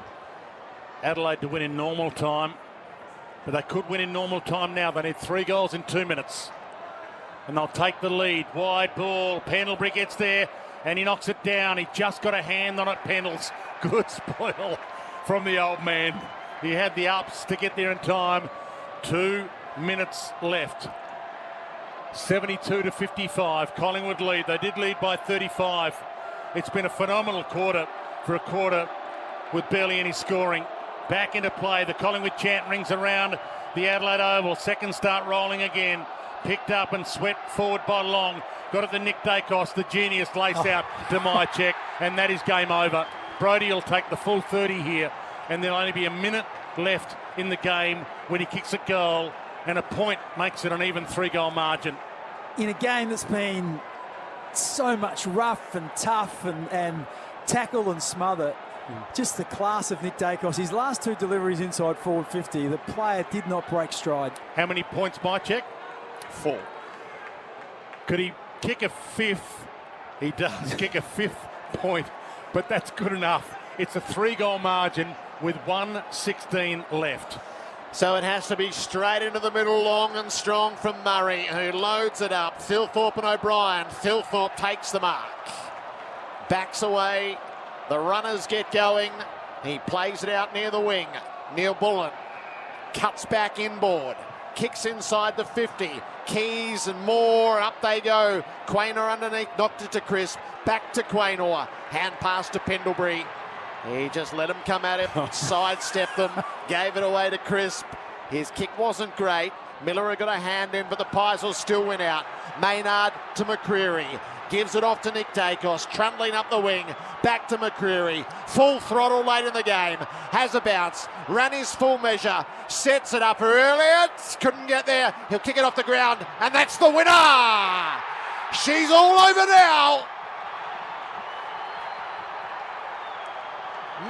Adelaide to win in normal time. But they could win in normal time now. They need 3 goals in 2 minutes. And they'll take the lead. Wide ball. Pendlebury gets there and he knocks it down. He just got a hand on it, Pendles. Good spoil from the old man. He had the ups to get there in time. 2 minutes left. 72-55. Collingwood lead. They did lead by 35. It's been a phenomenal quarter for a quarter with barely any scoring. Back into play. The Collingwood chant rings around the Adelaide Oval. Second start rolling again. Picked up and swept forward by Long. got it to Nick Dacos, the genius, lace out to Mychek, and that is game over. Brodie will take the full 30 here, and there'll only be a minute left in the game when he kicks a goal, and a point makes it an even 3-goal margin. In a game that's been so much rough and tough and tackle and smother, just the class of Nick Dacos. His last 2 deliveries inside forward 50, the player did not break stride. How many points, Mychek? 4. Could he kick a 5th? He does kick a 5th point, but that's good enough. It's a 3-goal margin with 1:16 left. So it has to be straight into the middle, long and strong from Murray, who loads it up. Thilthorpe and O'Brien. Thilthorpe takes the mark. Backs away. The runners get going. He plays it out near the wing. Neil Bullen cuts back inboard. Kicks inside the 50. Keys and more. Up they go. Quaynor underneath. Knocked it to Crisp. Back to Quaynor. Hand pass to Pendlebury. He just let him come at him, sidestepped them, gave it away to Crisp. His kick wasn't great. Miller had got a hand in, but the Pies will still win out. Maynard to McCreery. Gives it off to Nick Dacos, trundling up the wing. Back to McCreery. Full throttle late in the game. Has a bounce. Ran his full measure. Sets it up for Elliott. Couldn't get there. He'll kick it off the ground, and that's the winner! She's all over now.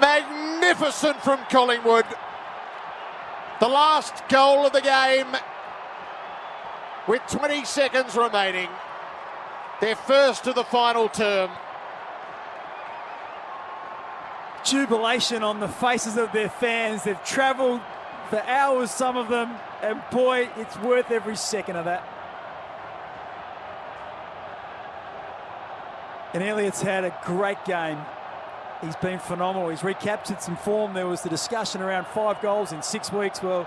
Magnificent from Collingwood. The last goal of the game with 20 seconds remaining. Their first of the final term. Jubilation on the faces of their fans. They've travelled for hours, some of them, and boy, it's worth every second of that. And Elliott's had a great game. He's been phenomenal. He's recaptured some form. There was the discussion around 5 goals in 6 weeks. Well,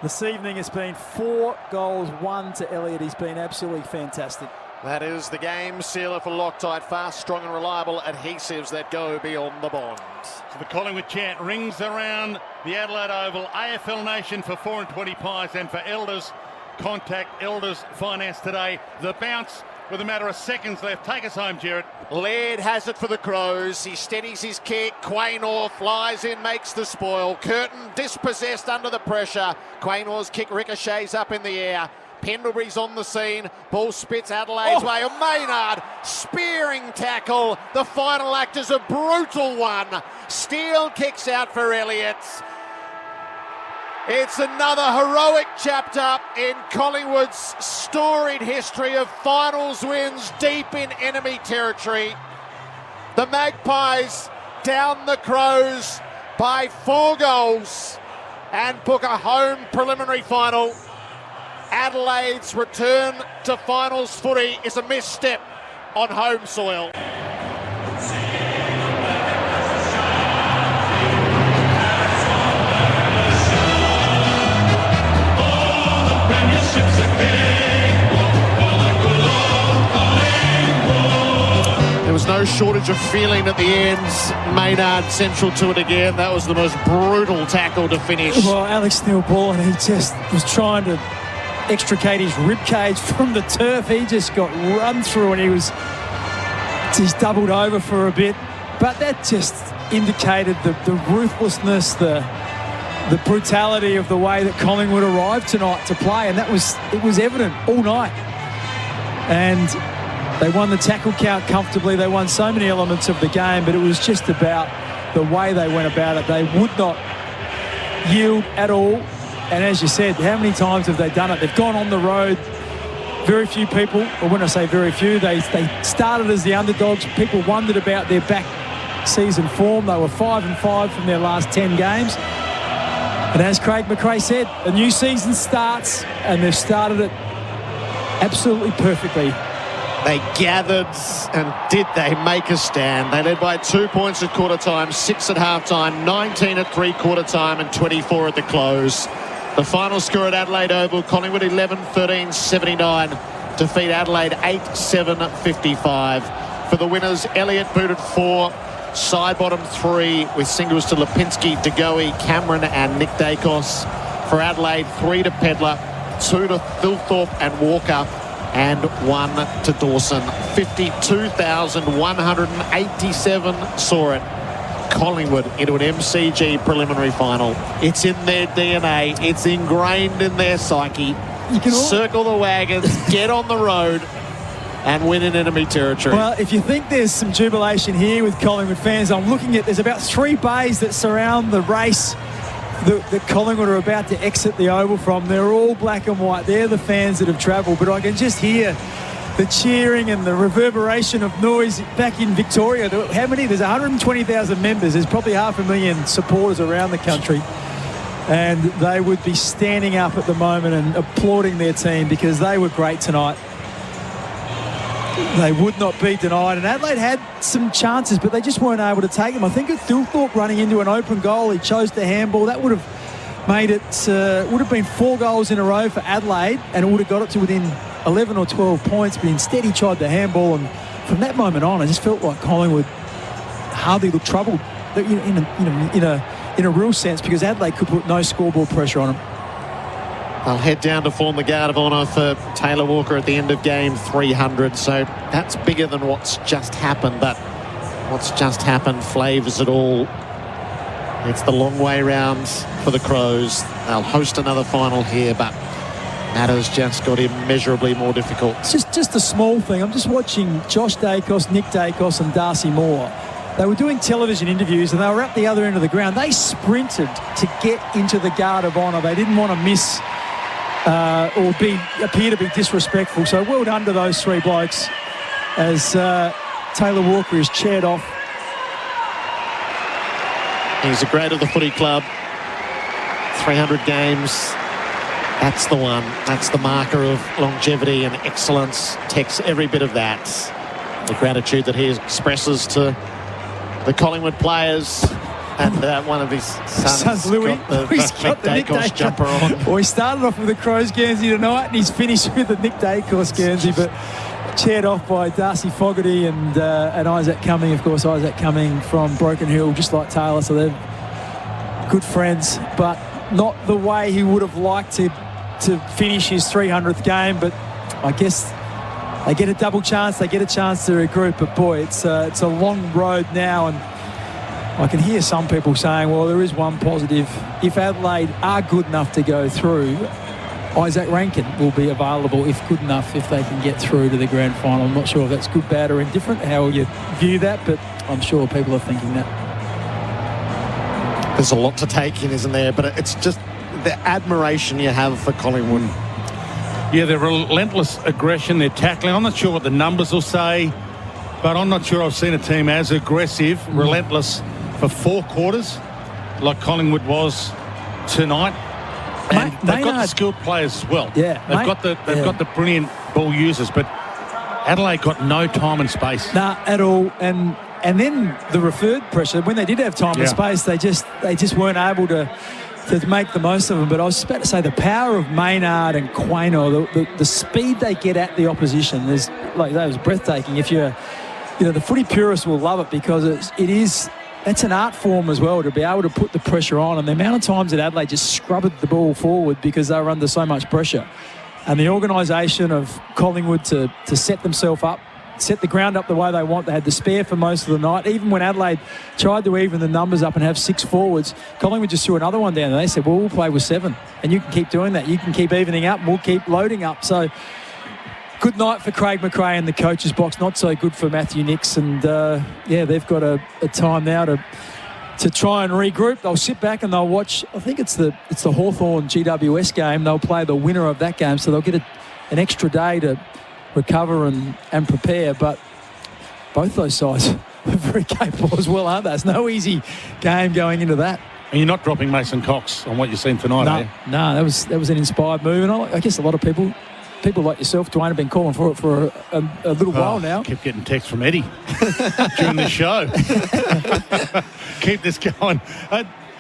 this evening it's been 4 goals, 1 to Elliott. He's been absolutely fantastic. That is the game sealer for Loctite. Fast, strong and reliable adhesives that go beyond the bond. So the Collingwood chant rings around the Adelaide Oval. AFL Nation for 4 and 20 Pies, and for Elders, contact Elders Finance today. The bounce with a matter of seconds left. Take us home, Jared. Laird has it for the Crows. He steadies his kick. Quaynor flies in, makes the spoil. Curtin dispossessed under the pressure. Quaynor's kick ricochets up in the air. Pendlebury's on the scene. Ball spits Adelaide's way. Maynard, spearing tackle. The final act is a brutal one. Steele kicks out for Elliott. It's another heroic chapter in Collingwood's storied history of finals wins deep in enemy territory. The Magpies down the Crows by 4 goals and book a home preliminary final. Adelaide's return to finals footy is a misstep on home soil. There was no shortage of feeling at the end. Maynard central to it again. That was the most brutal tackle to finish. Well, Alex Neil-Ball, he just was trying to extricate his ribcage from the turf. He just got run through and he's doubled over for a bit. But that just indicated the ruthlessness, the brutality of the way that Collingwood arrived tonight to play, and it was evident all night. And they won the tackle count comfortably. They won so many elements of the game, but it was just about the way they went about it. They would not yield at all. And as you said, how many times have they done it? They've gone on the road. Very few people, or when I say very few, they started as the underdogs. People wondered about their back season form. They were 5-5 from their last 10 games. And as Craig McRae said, a new season starts, and they've started it absolutely perfectly. They gathered, and did they make a stand? They led by 2 points at quarter time, 6 at half time, 19 at three-quarter time, and 24 at the close. The final score at Adelaide Oval, Collingwood 11-13-79, defeat Adelaide 8-7-55. For the winners, Elliott booted 4, side bottom 3 with singles to Lipinski, DeGoey, Cameron and Nick Dacos. For Adelaide, 3 to Pedler, 2 to Thilthorpe and Walker. and 1 to Dawson. 52,187 saw it. Collingwood into an MCG preliminary final. It's in their DNA. It's ingrained in their psyche. You can circle the wagons, get on the road, and win in enemy territory. Well, if you think there's some jubilation here with Collingwood fans, I'm looking at, there's about 3 bays that surround the race that Collingwood are about to exit the Oval from. They're all black and white. They're the fans that have travelled, but I can just hear the cheering and the reverberation of noise back in Victoria. How many? There's 120,000 members. There's probably 500,000 supporters around the country. And they would be standing up at the moment and applauding their team because they were great tonight. They would not be denied. And Adelaide had some chances, but they just weren't able to take them. I think of Thilthorpe running into an open goal. He chose the handball. That would have made it, would have been 4 goals in a row for Adelaide, and it would have got it to within 11 or 12 points. But instead, he tried the handball. And from that moment on, I just felt like Collingwood hardly looked troubled in a real sense, because Adelaide could put no scoreboard pressure on them. They'll head down to form the guard of honour for Taylor Walker at the end of game 300. So that's bigger than what's just happened. But what's just happened flavours it all. It's the long way round for the Crows. They'll host another final here, but matters just got immeasurably more difficult. It's just a small thing. I'm just watching Josh Dacos, Nick Dacos and Darcy Moore. They were doing television interviews and they were at the other end of the ground. They sprinted to get into the guard of honour. They didn't want to miss or appear to be disrespectful. So well done to those 3 blokes as Taylor Walker is chaired off. He's a great of the footy club. 300 games. That's the one. That's the marker of longevity and excellence. Takes every bit of that. The gratitude that he expresses to the Collingwood players. And one of his sons Louis, got the Nick Dacos jumper on. Well, he started off with the Crows Guernsey tonight, and he's finished with the Nick Dacos Guernsey, but chaired off by Darcy Fogarty and Isaac Cumming. Of course, Isaac Cumming from Broken Hill, just like Taylor, so they're good friends, but not the way he would have liked to finish his 300th game. But I guess they get a double chance. They get a chance to regroup. But boy, it's a long road now, and I can hear some people saying, well, there is one positive. If Adelaide are good enough to go through, Isaac Rankin will be available if good enough, if they can get through to the grand final. I'm not sure if that's good, bad or indifferent, how you view that, but I'm sure people are thinking that. There's a lot to take in, isn't there? But it's just the admiration you have for Collingwood. Yeah, their relentless aggression, their tackling. I'm not sure what the numbers will say, but I'm not sure I've seen a team as aggressive, relentless for 4 quarters like Collingwood was tonight. And they've got the skilled players as well. Yeah, they've got the brilliant ball users, but Adelaide got no time and space. Nah, at all. And then the referred pressure, when they did have time and space, they just weren't able to make the most of them. But I was about to say, the power of Maynard and Quaynor, the speed they get at the opposition, that was breathtaking. If you're, the footy purists will love it, because it's an art form as well, to be able to put the pressure on. And the amount of times that Adelaide just scrubbed the ball forward because they were under so much pressure. And the organisation of Collingwood to set themselves up, set the ground up the way they want. They had the spare for most of the night. Even when Adelaide tried to even the numbers up and have 6 forwards, Collingwood just threw another one down. And they said, well, we'll play with 7. And you can keep doing that. You can keep evening up and we'll keep loading up. So good night for Craig McRae in the coach's box. Not so good for Matthew Nicks. And, they've got a time now to try and regroup. They'll sit back and they'll watch, I think it's the Hawthorn GWS game. They'll play the winner of that game. So they'll get an extra day to recover and prepare. But both those sides are very capable as well, aren't they? It's no easy game going into that. And you're not dropping Mason Cox on what you've seen tonight, are you? No, that was an inspired move. And I guess a lot of people like yourself, Dwayne, have been calling for it for a little while now. I kept getting texts from Eddie during the show. Keep this going.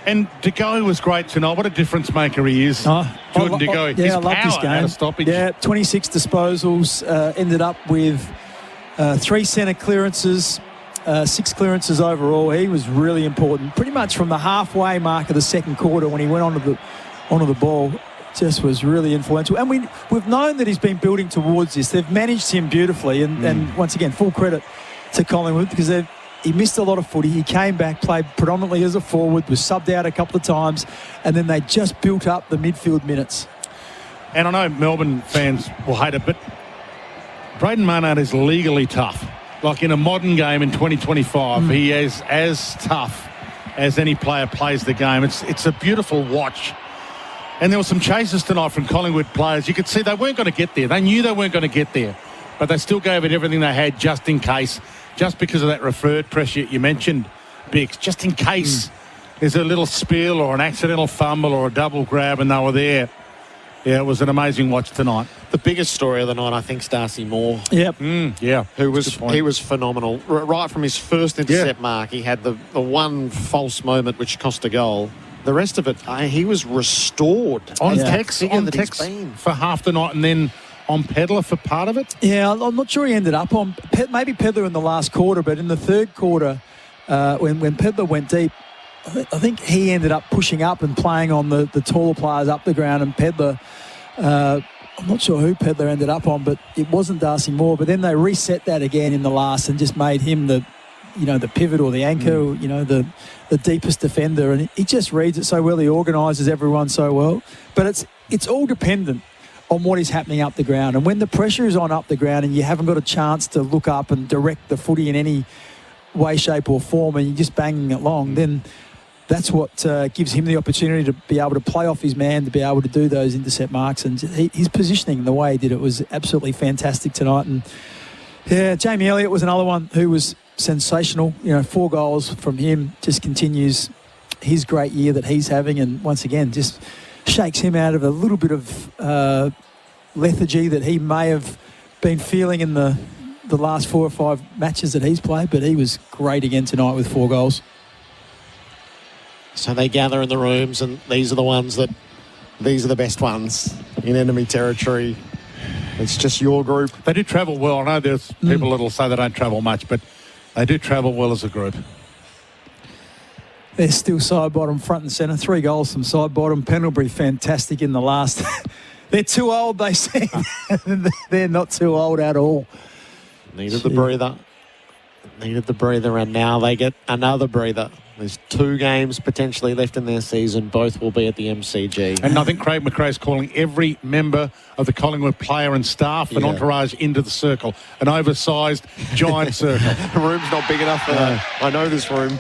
And De Goey was great tonight. What a difference maker he is. Jordan De Goey. Yeah, I love this game. Out of stoppage. Yeah, 26 disposals, ended up with 3 centre clearances, 6 clearances overall. He was really important. Pretty much from the halfway mark of the second quarter when he went onto the ball. just was really influential. And we've known that he's been building towards this. They've managed him beautifully. And once again, full credit to Collingwood because he missed a lot of footy. He came back, played predominantly as a forward, was subbed out a couple of times, and then they just built up the midfield minutes. And I know Melbourne fans will hate it, but Braden Maynard is legally tough. Like in a modern game in 2025, he is as tough as any player plays the game. It's a beautiful watch. And there were some chases tonight from Collingwood players. You could see they weren't going to get there. They knew they weren't going to get there. But they still gave it everything they had just in case, just because of that referred pressure you mentioned, Bix, just in case there's a little spill or an accidental fumble or a double grab and they were there. Yeah, it was an amazing watch tonight. The biggest story of the night, I think, is Darcy Moore. Yep. Yeah. He was phenomenal. Right from his first intercept mark, he had the one false moment which cost a goal. The rest of it, he was restored. On Tex for half the night and then on Pedlar for part of it? Yeah, I'm not sure he ended up on maybe Pedlar in the last quarter, but in the third quarter, when Pedlar went deep, I think he ended up pushing up and playing on the taller players up the ground, and Pedlar, I'm not sure who Pedlar ended up on, but it wasn't Darcy Moore. But then they reset that again in the last and just made him the pivot or the anchor, the deepest defender, and he just reads it so well. He organises everyone so well. But it's all dependent on what is happening up the ground. And when the pressure is on up the ground and you haven't got a chance to look up and direct the footy in any way, shape or form, and you're just banging it long, then that's what gives him the opportunity to be able to play off his man, to be able to do those intercept marks. And his positioning, the way he did it, was absolutely fantastic tonight. And yeah, Jamie Elliott was another one who was sensational. 4 goals from him, just continues his great year that he's having, and once again just shakes him out of a little bit of lethargy that he may have been feeling in the last 4 or 5 matches that he's played. But he was great again tonight with 4 goals. So they gather in the rooms, and these are the best ones in enemy territory. It's just your group. They do travel well. I know there's people that'll say they don't travel much, but they do travel well as a group. They're still side bottom, front and centre. 3 goals from side bottom. Pendlebury fantastic in the last. They're too old, they say. They're not too old at all. Needed the breather. And now they get another breather. There's 2 games potentially left in their season. Both will be at the MCG. And I think Craig McRae's calling every member of the Collingwood player and staff and entourage into the circle. An oversized, giant circle. The room's not big enough for that. I know this room.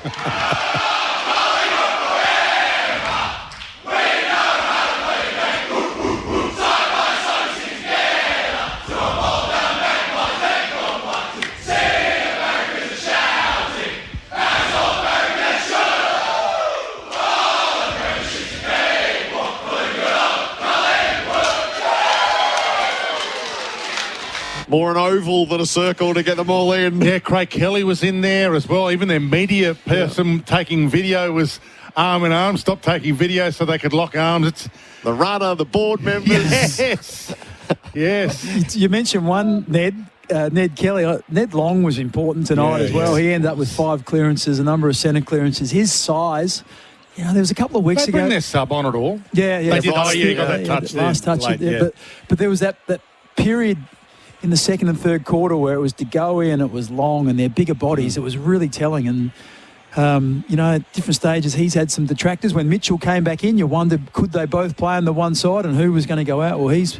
More an oval than a circle to get them all in. Yeah, Craig Kelly was in there as well. Even their media person taking video was arm in arm. Stopped taking video so they could lock arms. It's the runner, the board members. Yes. You mentioned one, Ned Kelly. Ned Long was important tonight as well. He ended up with 5 clearances, a number of centre clearances. His size... there was a couple of weeks ago. They bring their sub on at all. Yeah. They did. Oh, yeah, got that touch there. Last touch late, there. But there was that period in the second and third quarter where it was De Goey and it was Long and their bigger bodies. It was really telling. And, at different stages, he's had some detractors. When Mitchell came back in, you wondered, could they both play on the one side and who was going to go out? Well, he's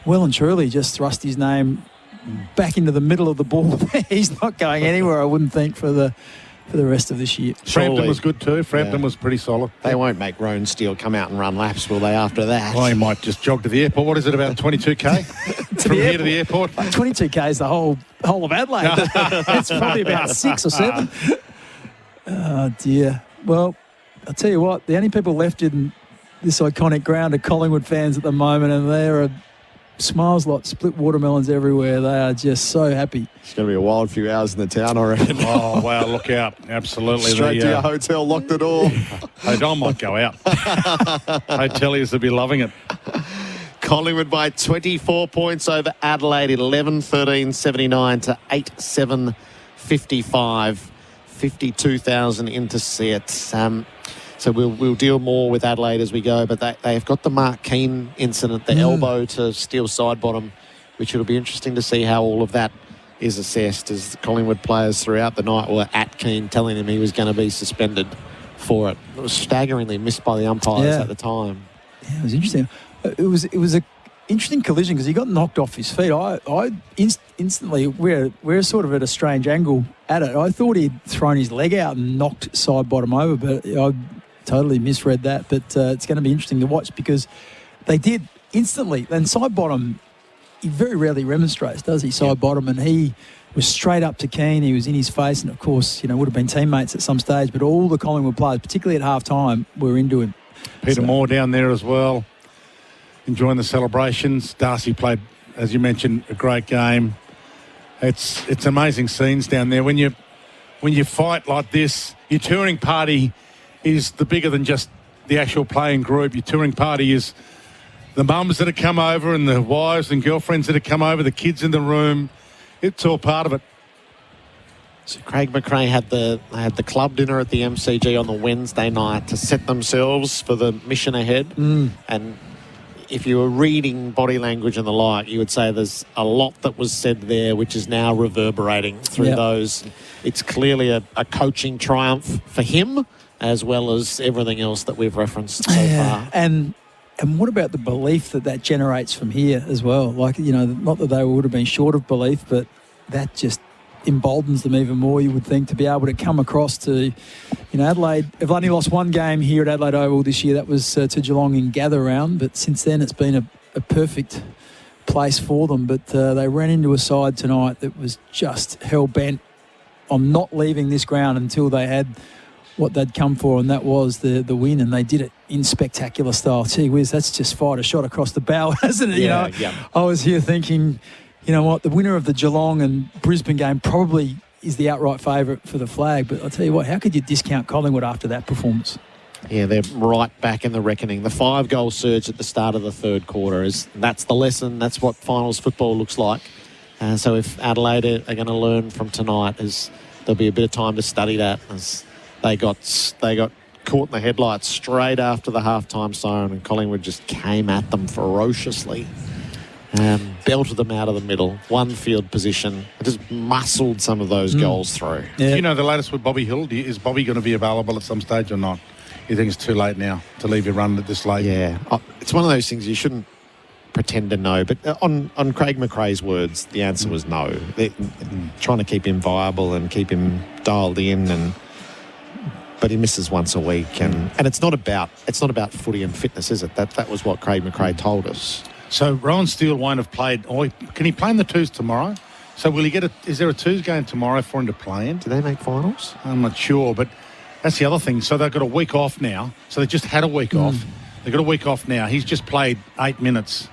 well and truly just thrust his name back into the middle of the ball. He's not going anywhere, I wouldn't think, for the rest of this year. Frampton was good too. Frampton was pretty solid. They won't make Roan Steele come out and run laps, will they, after that? Well, he might just jog to the airport. What is it, about 22K? From here to the airport? 22K is the whole of Adelaide. It's probably about 6 or 7. Oh, dear. Well, I'll tell you what, the only people left in this iconic ground are Collingwood fans at the moment, and there are smiles like split watermelons everywhere. They are just so happy. It's going to be a wild few hours in the town, I reckon. Oh, wow, look out. Absolutely. Straight to your hotel, lock the door. I might go out. Hoteliers will be loving it. Collingwood by 24 points over Adelaide, 11-13-79 to 8-7-55. 52,000 into sets. So we'll deal more with Adelaide as we go, but they've got the Mark Keane incident, the elbow to Steele side bottom, which it'll be interesting to see how all of that is assessed, as the Collingwood players throughout the night were at Keane telling him he was going to be suspended for it. It was staggeringly missed by the umpires at the time. Yeah, it was interesting. It was a interesting collision because he got knocked off his feet. I instantly, we're sort of at a strange angle at it. I thought he'd thrown his leg out and knocked side bottom over, but I totally misread that. But it's going to be interesting to watch because they did instantly. And side bottom, he very rarely remonstrates, does he? Side bottom, and he was straight up to Keane. He was in his face, and of course, would have been teammates at some stage. But all the Collingwood players, particularly at half time, were into him. Peter Moore down there as well, enjoying the celebrations. Darcy played, as you mentioned, a great game. It's amazing scenes down there. When you fight like this, your touring party is the bigger than just the actual playing group. Your touring party is the mums that have come over and the wives and girlfriends that have come over, the kids in the room. It's all part of it. So Craig McRae had the club dinner at the MCG on the Wednesday night to set themselves for the mission ahead. And if you were reading body language and the like, you would say there's a lot that was said there which is now reverberating through those. It's clearly a coaching triumph for him, as well as everything else that we've referenced so far. And what about the belief that generates from here as well? Like, not that they would have been short of belief, but that just emboldens them even more, you would think, to be able to come across to, Adelaide. They've only lost one game here at Adelaide Oval this year. That was to Geelong in gather round. But since then, it's been a perfect place for them. But they ran into a side tonight that was just hell-bent on not leaving this ground until they had what they'd come for, and that was the win, and they did it in spectacular style. Gee whiz, that's just fired a shot across the bow, hasn't it? I was here thinking, you know what, the winner of the Geelong and Brisbane game probably is the outright favourite for the flag. But I'll tell you what, how could you discount Collingwood after that performance? Yeah, they're right back in the reckoning. The 5-goal surge at the start of the third quarter that's the lesson. That's what finals football looks like. So if Adelaide are going to learn from tonight, there'll be a bit of time to study that, as they got caught in the headlights straight after the halftime siren, and Collingwood just came at them ferociously. Belted them out of the middle, one field position, just muscled some of those goals through. Yeah. Do you know the latest with Bobby Hill? Is Bobby going to be available at some stage or not? You think it's too late now to leave your run at this late? Yeah, it's one of those things you shouldn't pretend to know. But on Craig McRae's words, the answer was no. They're trying to keep him viable and keep him dialed in, but he misses once a week, and it's not about footy and fitness, is it? That was what Craig McRae told us. So Rowan Steele won't have played. Can he play in the twos tomorrow? So will he get is there a twos game tomorrow for him to play in? Do they make finals? I'm not sure, but that's the other thing. So they've got a week off now. So they just had a week off. They've got a week off now. He's just played 8 minutes.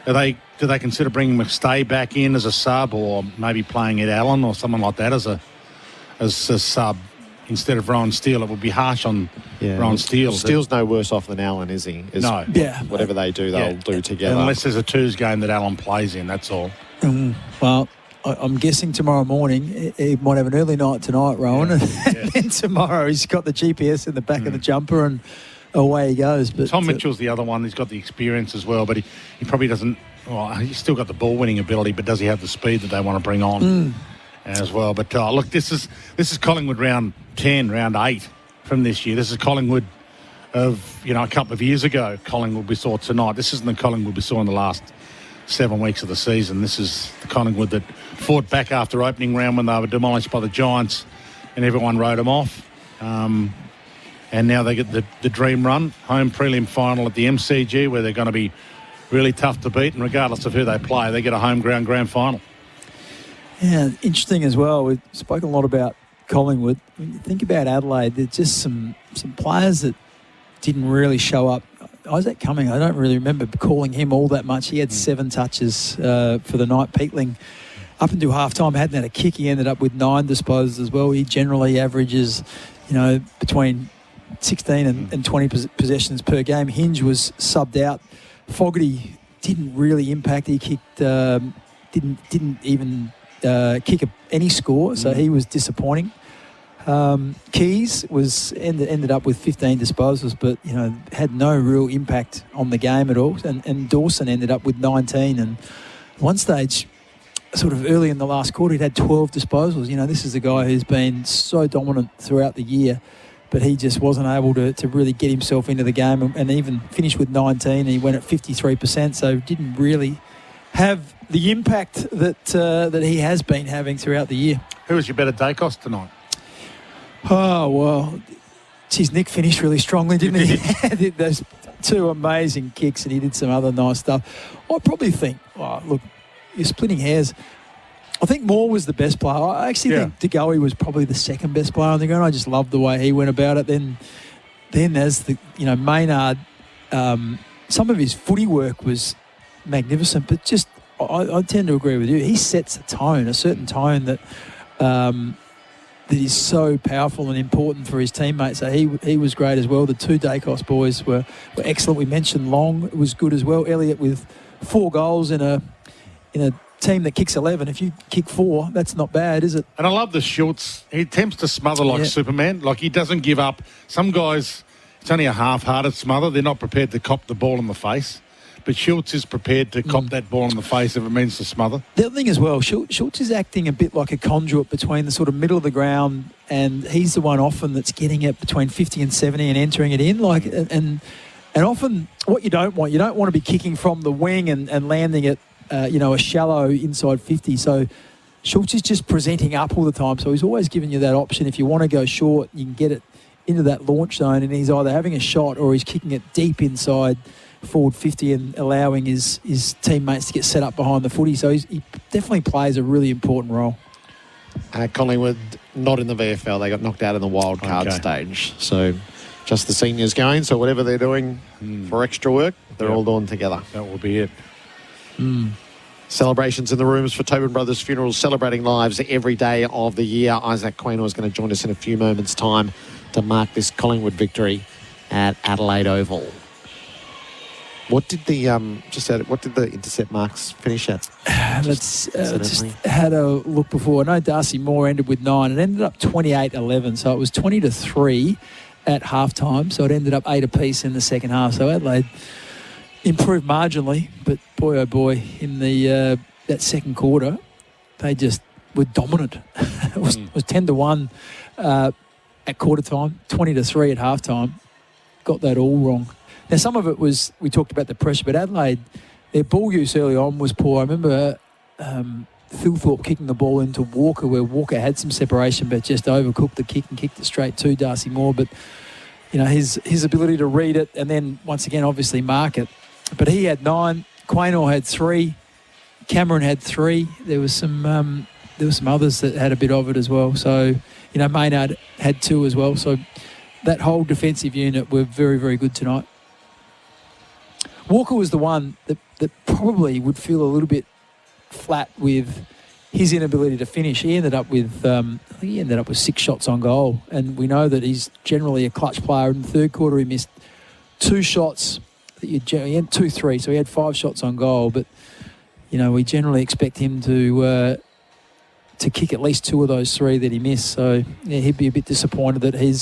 Do they consider bringing McStay back in as a sub, or maybe playing Ed Allen or someone like that as a sub instead of Rowan Steele? It would be harsh on Rowan Steele. Steele's no worse off than Allen, is he? No. Whatever they do, they'll do together. Unless there's a twos game that Allen plays in, that's all. Well, I'm guessing tomorrow morning he might have an early night tonight, Rowan, and then tomorrow he's got the GPS in the back of the jumper and away he goes. But Tom Mitchell's the other one. He's got the experience as well, but he probably doesn't. Well, he's still got the ball winning ability, but does he have the speed that they want to bring on as well? But look, this is Collingwood round 10, round 8 from this year. This is Collingwood of a couple of years ago. Collingwood we saw tonight. This isn't the Collingwood we saw in the last 7 weeks of the season. This is the Collingwood that fought back after opening round when they were demolished by the Giants, and everyone wrote them off. And now they get the dream run, home prelim final at the MCG, where they're going to be really tough to beat, and regardless of who they play, they get a home ground grand final. Yeah, interesting as well. We've spoken a lot about Collingwood. When you think about Adelaide, there's just some players that didn't really show up. Isaac Cumming, I don't really remember calling him all that much. He had 7 touches for the night. Peatling, up until half-time, hadn't had a kick. He ended up with 9 disposals as well. He generally averages, between 16 and 20 possessions per game. Hinge was subbed out. Fogarty didn't really impact. He kicked, didn't even kick any score, so he was disappointing. Keys ended up with 15 disposals, but had no real impact on the game at all. And Dawson ended up with 19. And one stage, sort of early in the last quarter, he'd had 12 disposals. This is a guy who's been so dominant throughout the year, but he just wasn't able to really get himself into the game, and even finished with 19. And he went at 53%, so didn't really have the impact that he has been having throughout the year. Who was your better Dacos tonight? Oh, well, geez, Nick finished really strongly, didn't he? He did those two amazing kicks, and he did some other nice stuff. I probably think, look, you're splitting hairs. I think Moore was the best player. I actually think DeGoey was probably the second best player on the ground. I just loved the way he went about it. Then as Maynard, some of his footy work was magnificent, but just I tend to agree with you. He sets a tone, a certain tone that is so powerful and important for his teammates. So he was great as well. The two Dacos boys were excellent. We mentioned Long was good as well. Elliott with 4 goals in a team that kicks 11. If you kick 4, that's not bad, is it? And I love the Schultz. He attempts to smother like Superman. Like, he doesn't give up. Some guys, it's only a half-hearted smother. They're not prepared to cop the ball in the face. But Schultz is prepared to cop that ball in the face if it means to smother. The other thing as well, Schultz is acting a bit like a conduit between the sort of middle of the ground, and he's the one often that's getting it between 50 and 70 and entering it in. And often what you don't want to be kicking from the wing and landing it, a shallow inside 50. So Schultz is just presenting up all the time. So he's always giving you that option. If you want to go short, you can get it into that launch zone, and he's either having a shot or he's kicking it deep inside forward 50 and allowing his teammates to get set up behind the footy. So he definitely plays a really important role. Collingwood, not in the VFL. They got knocked out in the wild card stage. So just the seniors going. So whatever they're doing for extra work, they're all doing together. That will be it. Celebrations in the rooms for Tobin Brothers Funerals, celebrating lives every day of the year. Isaac Quaynor is going to join us in a few moments' time to mark this Collingwood victory at Adelaide Oval. What did the intercept marks finish at? Let's just had a look before. I know Darcy Moore ended with 9. It ended up 28-11, so it was 20-3 at halftime. So it ended up 8 apiece in the second half. So Adelaide improved marginally, but boy oh boy, in the that second quarter, they just were dominant. It was 10-1 at quarter time, 20-3 at halftime. Got that all wrong. Now, some of it was, we talked about the pressure, but Adelaide, their ball use early on was poor. I remember Phil Thorpe kicking the ball into Walker, where Walker had some separation, but just overcooked the kick and kicked it straight to Darcy Moore. But, his ability to read it and then, once again, obviously mark it. But he had 9, Quaynor had 3, Cameron had 3. There were some others that had a bit of it as well. So, Maynard had 2 as well. So that whole defensive unit were very, very good tonight. Walker was the one that probably would feel a little bit flat with his inability to finish. He ended up with, I think he ended up with 6 shots on goal. And we know that he's generally a clutch player. In the third quarter, he missed 2 shots. He had 2-3, so he had 5 shots on goal. But, we generally expect him to kick at least 2 of those 3 that he missed. So, yeah, he'd be a bit disappointed that he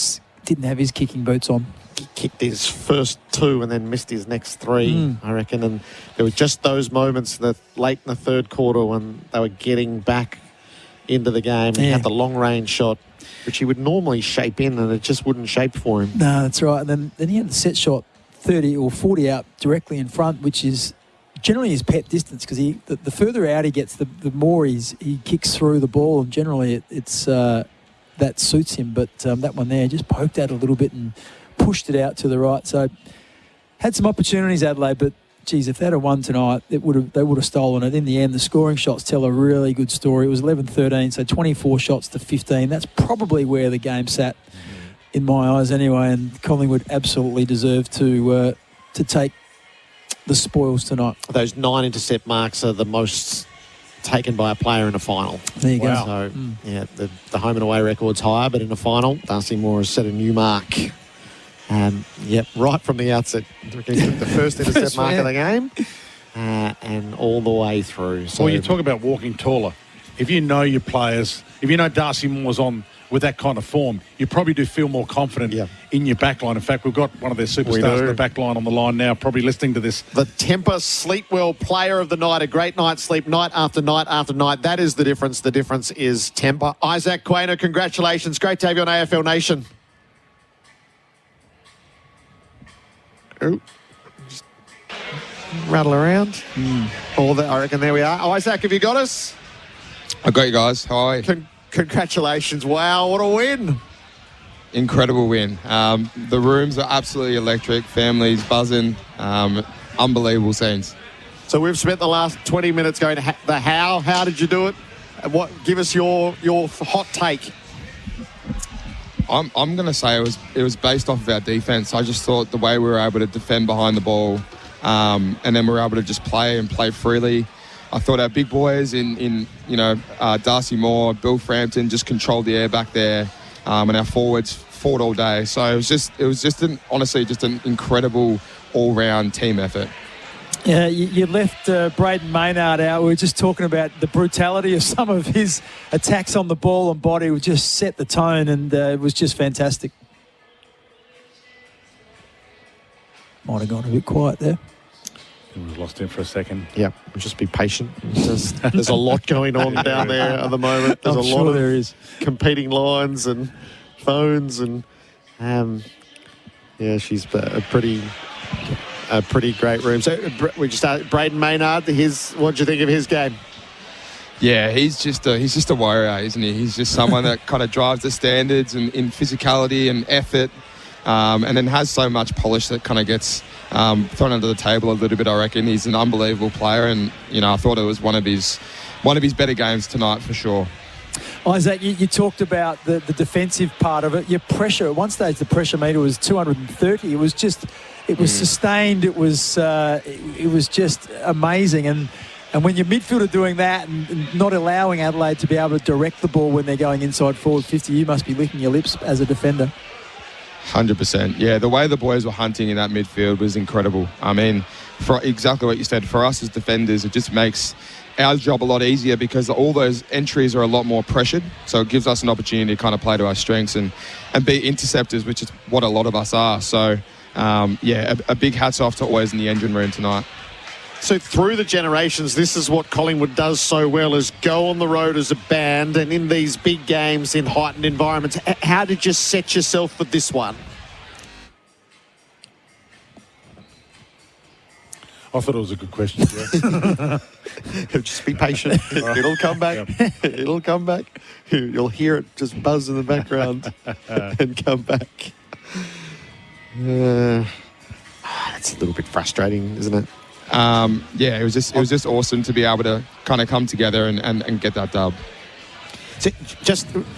didn't have his kicking boots on. He kicked his first 2 and then missed his next 3, I reckon. And there were just those moments that late in the third quarter when they were getting back into the game. He had the long-range shot, which he would normally shape in, and it just wouldn't shape for him. No, that's right. And then he had the set shot 30 or 40 out directly in front, which is generally his pet distance, because the further out he gets, the more he kicks through the ball, and generally it's that suits him. But that one there just poked out a little bit and pushed it out to the right. So had some opportunities, Adelaide, but geez, if they'd have won tonight, they would have stolen it. In the end, the scoring shots tell a really good story. It was 11-13, so 24 shots to 15. That's probably where the game sat in my eyes anyway, and Collingwood absolutely deserved to take the spoils tonight. Those 9 intercept marks are the most taken by a player in a final. There you go. So, yeah, the home and away record's higher, but in a final, Darcy Moore has set a new mark. Right from the outset. He took the first intercept mark of the game and all the way through. So, well, you talk about walking taller. If you know your players, if you know Darcy Moore's on with that kind of form, you probably do feel more confident in your back line. In fact, we've got one of their superstars in the back line on the line now, probably listening to this. The Temper Sleep Well Player of the Night, a great night's sleep night after night after night. That is the difference. The difference is Temper. Isaac Quainer, congratulations. Great to have you on AFL Nation. Ooh. Just rattle around. All that, I reckon there we are. Isaac, have you got us? I got you guys. How are you? Congratulations. Wow, what a win. Incredible win. The rooms are absolutely electric. Families buzzing. Unbelievable scenes. So we've spent the last 20 minutes going to the how. How did you do it? Give us your hot take. I'm going to say it was based off of our defence. I just thought the way we were able to defend behind the ball, and then we were able to just play freely. I thought our big boys in Darcy Moore, Bill Frampton just controlled the air back there, and our forwards fought all day. So it was just honestly an incredible all-round team effort. Yeah, you left Braden Maynard out. We were just talking about the brutality of some of his attacks on the ball and body. We just set the tone, and it was just fantastic. Might have gone a bit quiet there. We've lost him for a second. Yeah, just be patient. There's a lot going on down there at the moment. There's a lot of there is. Competing lines and phones and she's a pretty great room. So we just started Braden Maynard. What do you think of his game? Yeah, he's just a warrior, isn't he? He's just someone that kind of drives the standards and in physicality and effort, and then has so much polish that kind of gets thrown under the table a little bit. I reckon he's an unbelievable player, and I thought it was one of his better games tonight for sure. Isaac, you talked about the defensive part of it. Your pressure at one stage, the pressure meter was 230. It was sustained. It was just amazing. And when your midfielder doing that and not allowing Adelaide to be able to direct the ball when they're going inside forward 50, you must be licking your lips as a defender. 100%. Yeah, the way the boys were hunting in that midfield was incredible. I mean, for exactly what you said, for us as defenders, it just makes our job a lot easier because all those entries are a lot more pressured. So it gives us an opportunity to kind of play to our strengths and be interceptors, which is what a lot of us are. So, a big hats off to always in the engine room tonight. So through the generations, this is what Collingwood does so well, is go on the road as a band and in these big games in heightened environments. How did you set yourself for this one? I thought it was a good question, yeah. Just be patient. It'll come back. Yep. It'll come back. You'll hear it just buzz in the background and come back. That's a little bit frustrating, isn't it? It was just awesome to be able to kind of come together and get that dub. So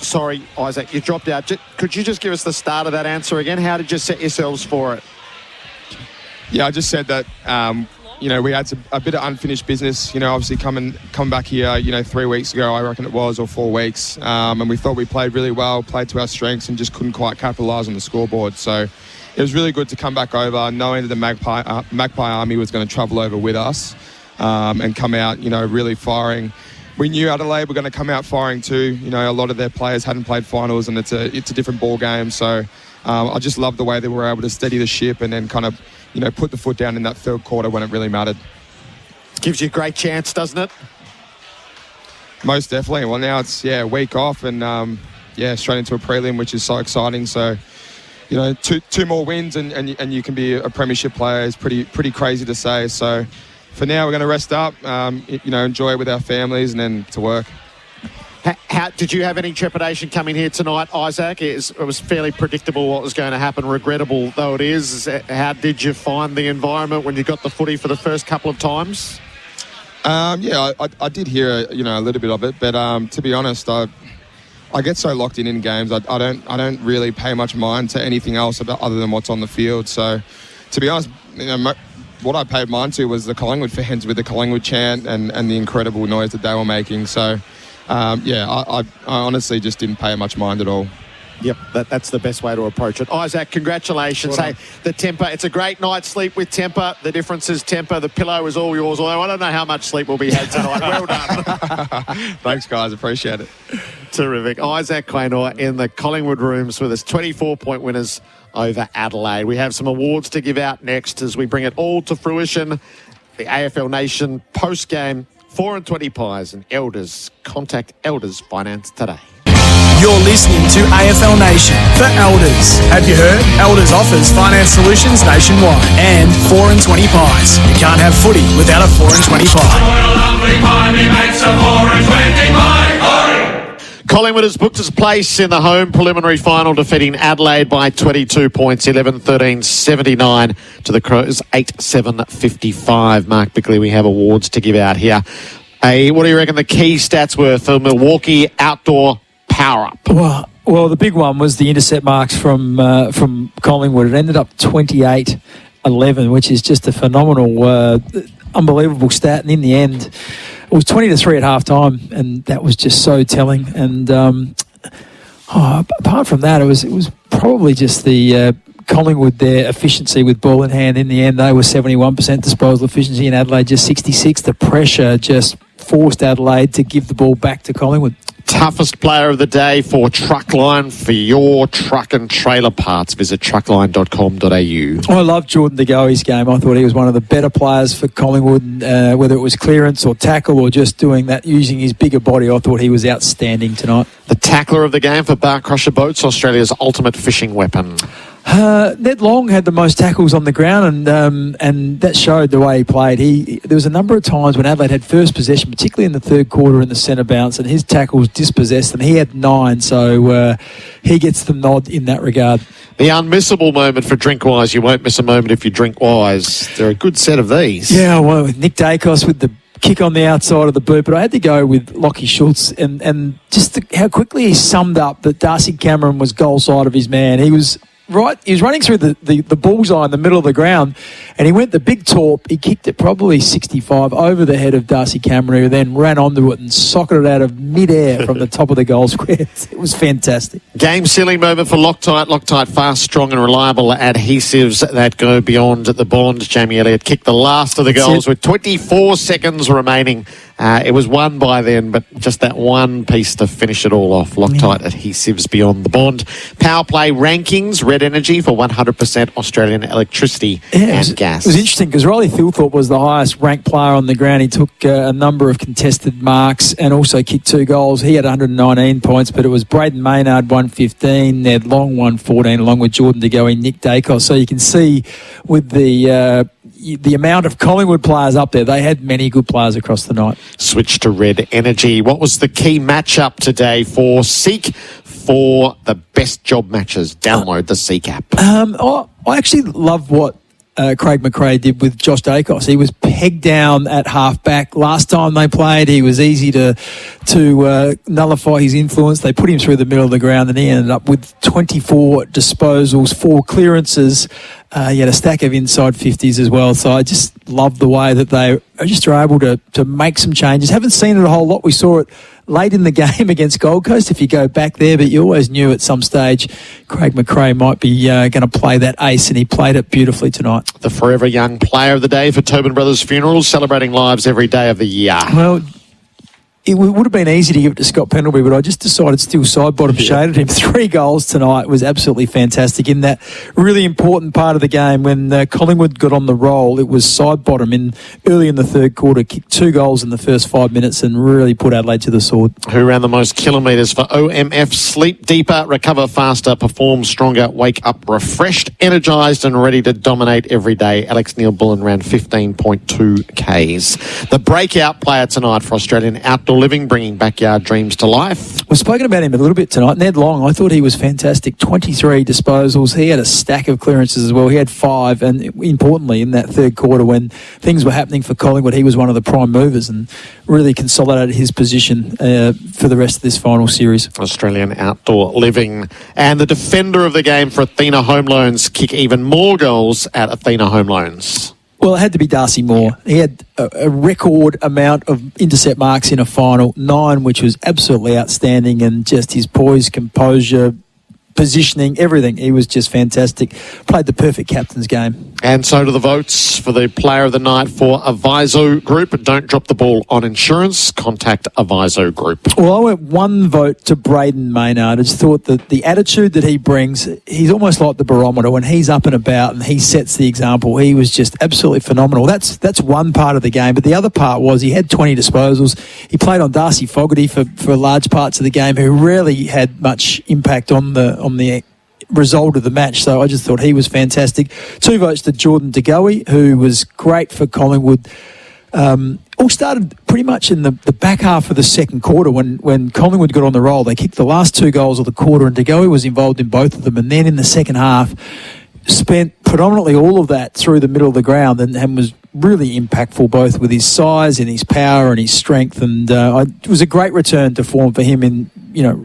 sorry, Isaac, you dropped out. Could you just give us the start of that answer again? How did you set yourselves for it? Yeah, I just said that, we had a bit of unfinished business, obviously coming back here, 3 weeks ago, I reckon it was, or 4 weeks. And we thought we played really well, played to our strengths and just couldn't quite capitalise on the scoreboard. So it was really good to come back over, knowing that the Magpie Army was going to travel over with us and come out, really firing. We knew Adelaide were going to come out firing too. A lot of their players hadn't played finals and it's a different ball game. So I just love the way they were able to steady the ship and then kind of, put the foot down in that third quarter when it really mattered. Gives you a great chance, doesn't it? Most definitely. Well, now it's, a week off and, straight into a prelim, which is so exciting. So, two more wins and you can be a premiership player is pretty crazy to say. So for now, we're going to rest up, enjoy it with our families and then to work. How did you have any trepidation coming here tonight, Isaac? It was fairly predictable what was going to happen, regrettable though it is. How did you find the environment when you got the footy for the first couple of times? I did hear, a little bit of it, but to be honest, I get so locked in games. I don't really pay much mind to anything else other than what's on the field. So, to be honest, what I paid mind to was the Collingwood fans with the Collingwood chant and the incredible noise that they were making. So, I honestly just didn't pay much mind at all. Yep, that's the best way to approach it. Isaac, congratulations. Hey, the temper, it's a great night's sleep with temper. The difference is temper. The pillow is all yours, although I don't know how much sleep will be had tonight. Well done. Thanks, guys. Appreciate it. Terrific. Isaac Quaynor in the Collingwood rooms with us. 24-point winners over Adelaide. We have some awards to give out next as we bring it all to fruition. The AFL Nation post-game 4 and 20 pies and Elders. Contact Elders Finance today. You're listening to AFL Nation for Elders. Have you heard? Elders offers finance solutions nationwide and 4 and 20 pies. You can't have footy without a 4 and 20 pie. Collingwood has booked its place in the home preliminary final, defeating Adelaide by 22 points, 11-13, 79 to the Crows, 8-7-55. Mark Bickley, we have awards to give out here. What do you reckon the key stats were for Milwaukee Outdoor Power Up? Well, the big one was the intercept marks from Collingwood. It ended up 28-11, which is just a phenomenal, unbelievable stat. And in the end, it was 20-3 at half time, and that was just so telling. And apart from that, it was probably just the Collingwood, their efficiency with ball in hand. In the end, they were 71% disposal efficiency, in Adelaide just 66. The pressure just forced Adelaide to give the ball back to Collingwood. Toughest player of the day for Truckline for your truck and trailer parts. Visit truckline.com.au. I love Jordan De Goey's game. I thought he was one of the better players for Collingwood, whether it was clearance or tackle or just doing that, using his bigger body. I thought he was outstanding tonight. The tackler of the game for Bar Crusher Boats, Australia's ultimate fishing weapon. Ned Long had the most tackles on the ground, and that showed the way he played. There was a number of times when Adelaide had first possession, particularly in the third quarter in the centre bounce, and his tackles dispossessed them. He had 9, so he gets the nod in that regard. The unmissable moment for Drinkwise. You won't miss a moment if you drink wise. They're a good set of these. Yeah, well, with Nick Dacos with the kick on the outside of the boot, but I had to go with Lachie Schultz and just how quickly he summed up that Darcy Cameron was goal side of his man. He was running through the bullseye in the middle of the ground, and he went the big torp. He kicked it probably 65 over the head of Darcy Cameron, who then ran onto it and socketed it out of midair from the top of the goal square. It was fantastic. Game sealing moment for Loctite. Loctite, fast, strong and reliable adhesives that go beyond the bond. Jamie Elliott kicked the last of the goals with 24 seconds remaining. It was won by then, but just that one piece to finish it all off. Loctite adhesives beyond the bond. Power play rankings. Red Energy for 100% Australian electricity and gas. It was interesting because Riley Thilthorpe was the highest ranked player on the ground. He took a number of contested marks and also kicked 2 goals. He had 119 points, but it was Braden Maynard 115, Ned Long 114, along with Jordan De Goey, Nick Dacos. So you can see with the amount of Collingwood players up there, they had many good players across the night. Switch to Red Energy. What was the key matchup today for Seek for the best job matches? Download the Seek app. I actually love what Craig McRae did with Josh Dacos. He was pegged down at half-back. Last time they played, he was easy to nullify his influence. They put him through the middle of the ground, and he ended up with 24 disposals, 4 clearances. He had a stack of inside 50s as well. So I just love the way that they are able to make some changes. Haven't seen it a whole lot. We saw it late in the game against Gold Coast, if you go back there, but you always knew at some stage Craig McRae might be going to play that ace, and he played it beautifully tonight. The forever young player of the day for Tobin Brothers Funerals, celebrating lives every day of the year. Well, it would have been easy to give it to Scott Pendlebury, but I just decided still side-bottom shaded him. 3 goals tonight was absolutely fantastic in that really important part of the game when Collingwood got on the roll. It was side-bottom early in the third quarter, kicked 2 goals in the first 5 minutes and really put Adelaide to the sword. Who ran the most kilometres for OMF? Sleep deeper, recover faster, perform stronger, wake up refreshed, energised and ready to dominate every day. Alex Neil-Bullen ran 15.2 Ks. The breakout player tonight for Australian Outdoor Living, bringing backyard dreams to life. We've spoken about him a little bit tonight. Ned Long, I thought he was fantastic. 23 disposals. He had a stack of clearances as well. He had 5, and importantly, in that third quarter when things were happening for Collingwood, he was one of the prime movers and really consolidated his position for the rest of this final series. Australian Outdoor Living. And the defender of the game for Athena Home Loans, kick even more goals at Athena Home Loans. Well, it had to be Darcy Moore. He had a record amount of intercept marks in a final, 9, which was absolutely outstanding, and just his poise, composure, positioning, everything. He was just fantastic. Played the perfect captain's game. And so do the votes for the player of the night for Aviso Group. Don't drop the ball on insurance. Contact Aviso Group. Well, I went one vote to Braden Maynard. I just thought that the attitude that he brings, he's almost like the barometer. When he's up and about and he sets the example, he was just absolutely phenomenal. That's one part of the game. But the other part was he had 20 disposals. He played on Darcy Fogarty for large parts of the game, who rarely had much impact on the result of the match. So I just thought he was fantastic. 2 votes to Jordan De Goey, who was great for Collingwood. All started pretty much in the back half of the second quarter when Collingwood got on the roll. They kicked the last 2 goals of the quarter, and De Goey was involved in both of them. And then in the second half, spent predominantly all of that through the middle of the ground and was really impactful, both with his size and his power and his strength. And it was a great return to form for him in,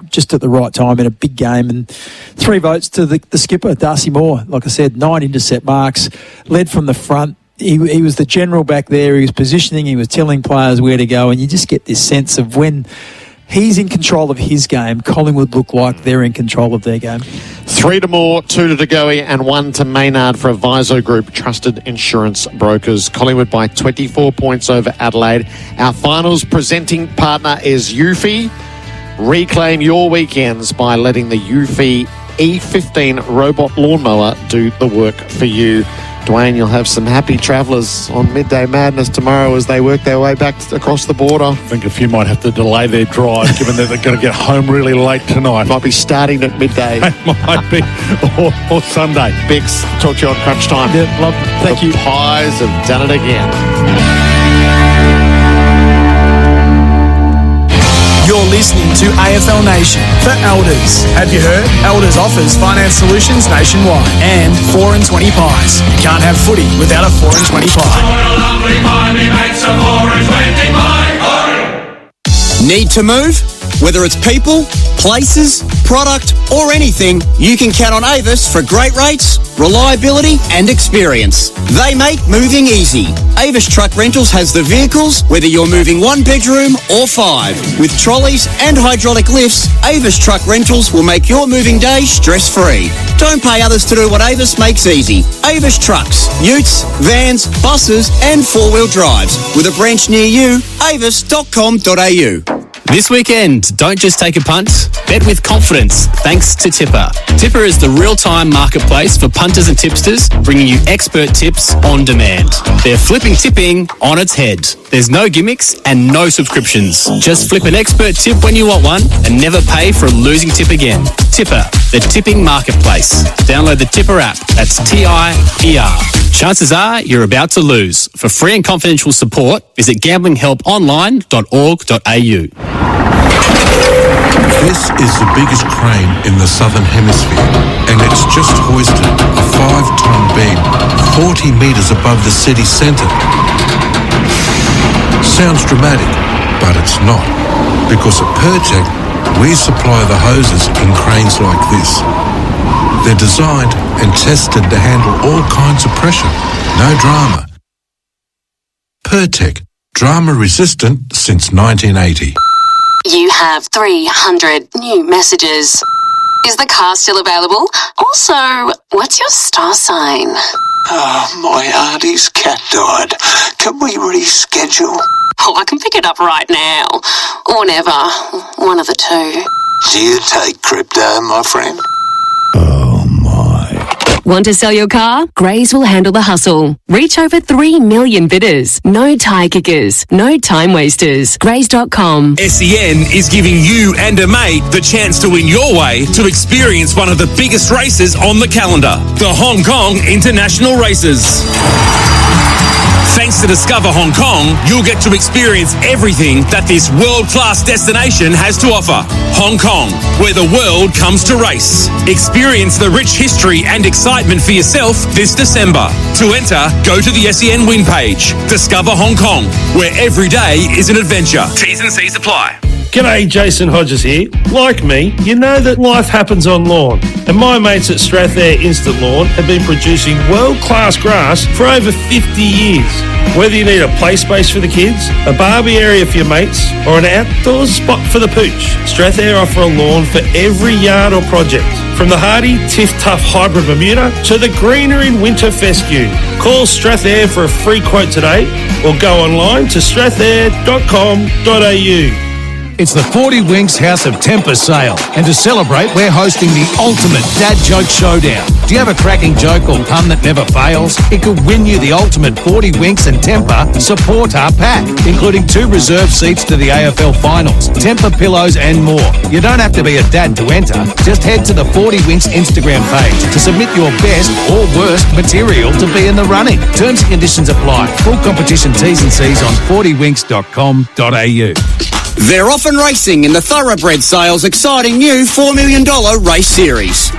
just at the right time in a big game. And 3 votes to the skipper, Darcy Moore. Like I said, 9 intercept marks, led from the front. He was the general back there. He was positioning. He was telling players where to go. And you just get this sense of when he's in control of his game, Collingwood look like they're in control of their game. 3 to Moore, 2 to De Goey, and 1 to Maynard for Aviso Group, trusted insurance brokers. Collingwood by 24 points over Adelaide. Our finals presenting partner is Eufy. Reclaim your weekends by letting the Eufy E15 robot lawnmower do the work for you. Dwayne, you'll have some happy travellers on Midday Madness tomorrow as they work their way back across the border. I think a few might have to delay their drive, given that they're going to get home really late tonight. Might be starting at midday. It might be, or Sunday. Bix, talk to you on crunch time. Yeah, love it. Thank you. The Pies have done it again. You're listening to AFL Nation for Elders. Have you heard? Elders offers finance solutions nationwide and 4 and 20 pies. You can't have footy without a 4 and 20 pie. Need to move? Whether it's people, places, product, or anything, you can count on Avis for great rates, reliability, and experience. They make moving easy. Avis Truck Rentals has the vehicles, whether you're moving 1 bedroom or 5. With trolleys and hydraulic lifts, Avis Truck Rentals will make your moving day stress-free. Don't pay others to do what Avis makes easy. Avis Trucks, utes, vans, buses, and 4-wheel drives. With a branch near you, avis.com.au. This weekend, don't just take a punt, bet with confidence thanks to Tipper. Tipper is the real-time marketplace for punters and tipsters, bringing you expert tips on demand. They're flipping tipping on its head. There's no gimmicks and no subscriptions. Just flip an expert tip when you want one and never pay for a losing tip again. Tipper, the tipping marketplace. Download the Tipper app. That's TIPR. Chances are you're about to lose. For free and confidential support, visit gamblinghelponline.org.au. This is the biggest crane in the Southern Hemisphere, and it's just hoisted a 5-ton beam 40 metres above the city centre. Sounds dramatic, but it's not, because at Pertec, we supply the hoses in cranes like this. They're designed and tested to handle all kinds of pressure. No drama. Pertec, drama resistant since 1980. You have 300 new messages. Is the car still available? Also, what's your star sign? Oh, my auntie's cat died. Can we reschedule? Oh, I can pick it up right now. Or never. One of the two. Do you take crypto, my friend? Want to sell your car? Grays will handle the hustle. Reach over 3 million bidders. No tie kickers. No time wasters. Grays.com. SEN is giving you and a mate the chance to win your way to experience one of the biggest races on the calendar, the Hong Kong International Races. Thanks to Discover Hong Kong, you'll get to experience everything that this world-class destination has to offer. Hong Kong, where the world comes to race. Experience the rich history and excitement for yourself this December. To enter, go to the SEN win page. Discover Hong Kong, where every day is an adventure. T's and C's apply. G'day, Jason Hodges here. Like me, you know that life happens on lawn, and my mates at Strathair Instant Lawn have been producing world-class grass for over 50 years. Whether you need a play space for the kids, a barbie area for your mates, or an outdoor spot for the pooch, Strathair offer a lawn for every yard or project. From the hardy Tiff Tough Hybrid Bermuda to the greener in winter fescue. Call Strathair for a free quote today or go online to strathair.com.au. It's the 40 Winks House of Temper sale, and to celebrate, we're hosting the ultimate dad joke showdown. Do you have a cracking joke or pun that never fails? It could win you the ultimate 40 Winks and Temper supporter pack, including 2 reserved seats to the AFL finals, temper pillows and more. You don't have to be a dad to enter. Just head to the 40 Winks Instagram page to submit your best or worst material to be in the running. Terms and conditions apply. Full competition T's and C's on 40winks.com.au. They're off and racing in the Thoroughbred Sales exciting new $4 million race series.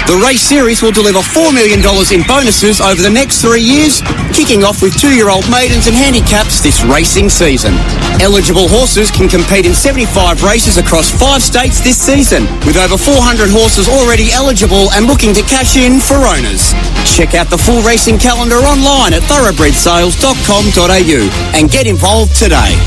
The race series will deliver $4 million in bonuses over the next 3 years, kicking off with 2-year-old maidens and handicaps this racing season. Eligible horses can compete in 75 races across 5 states this season, with over 400 horses already eligible and looking to cash in for owners. Check out the full racing calendar online at thoroughbredsales.com.au and get involved today.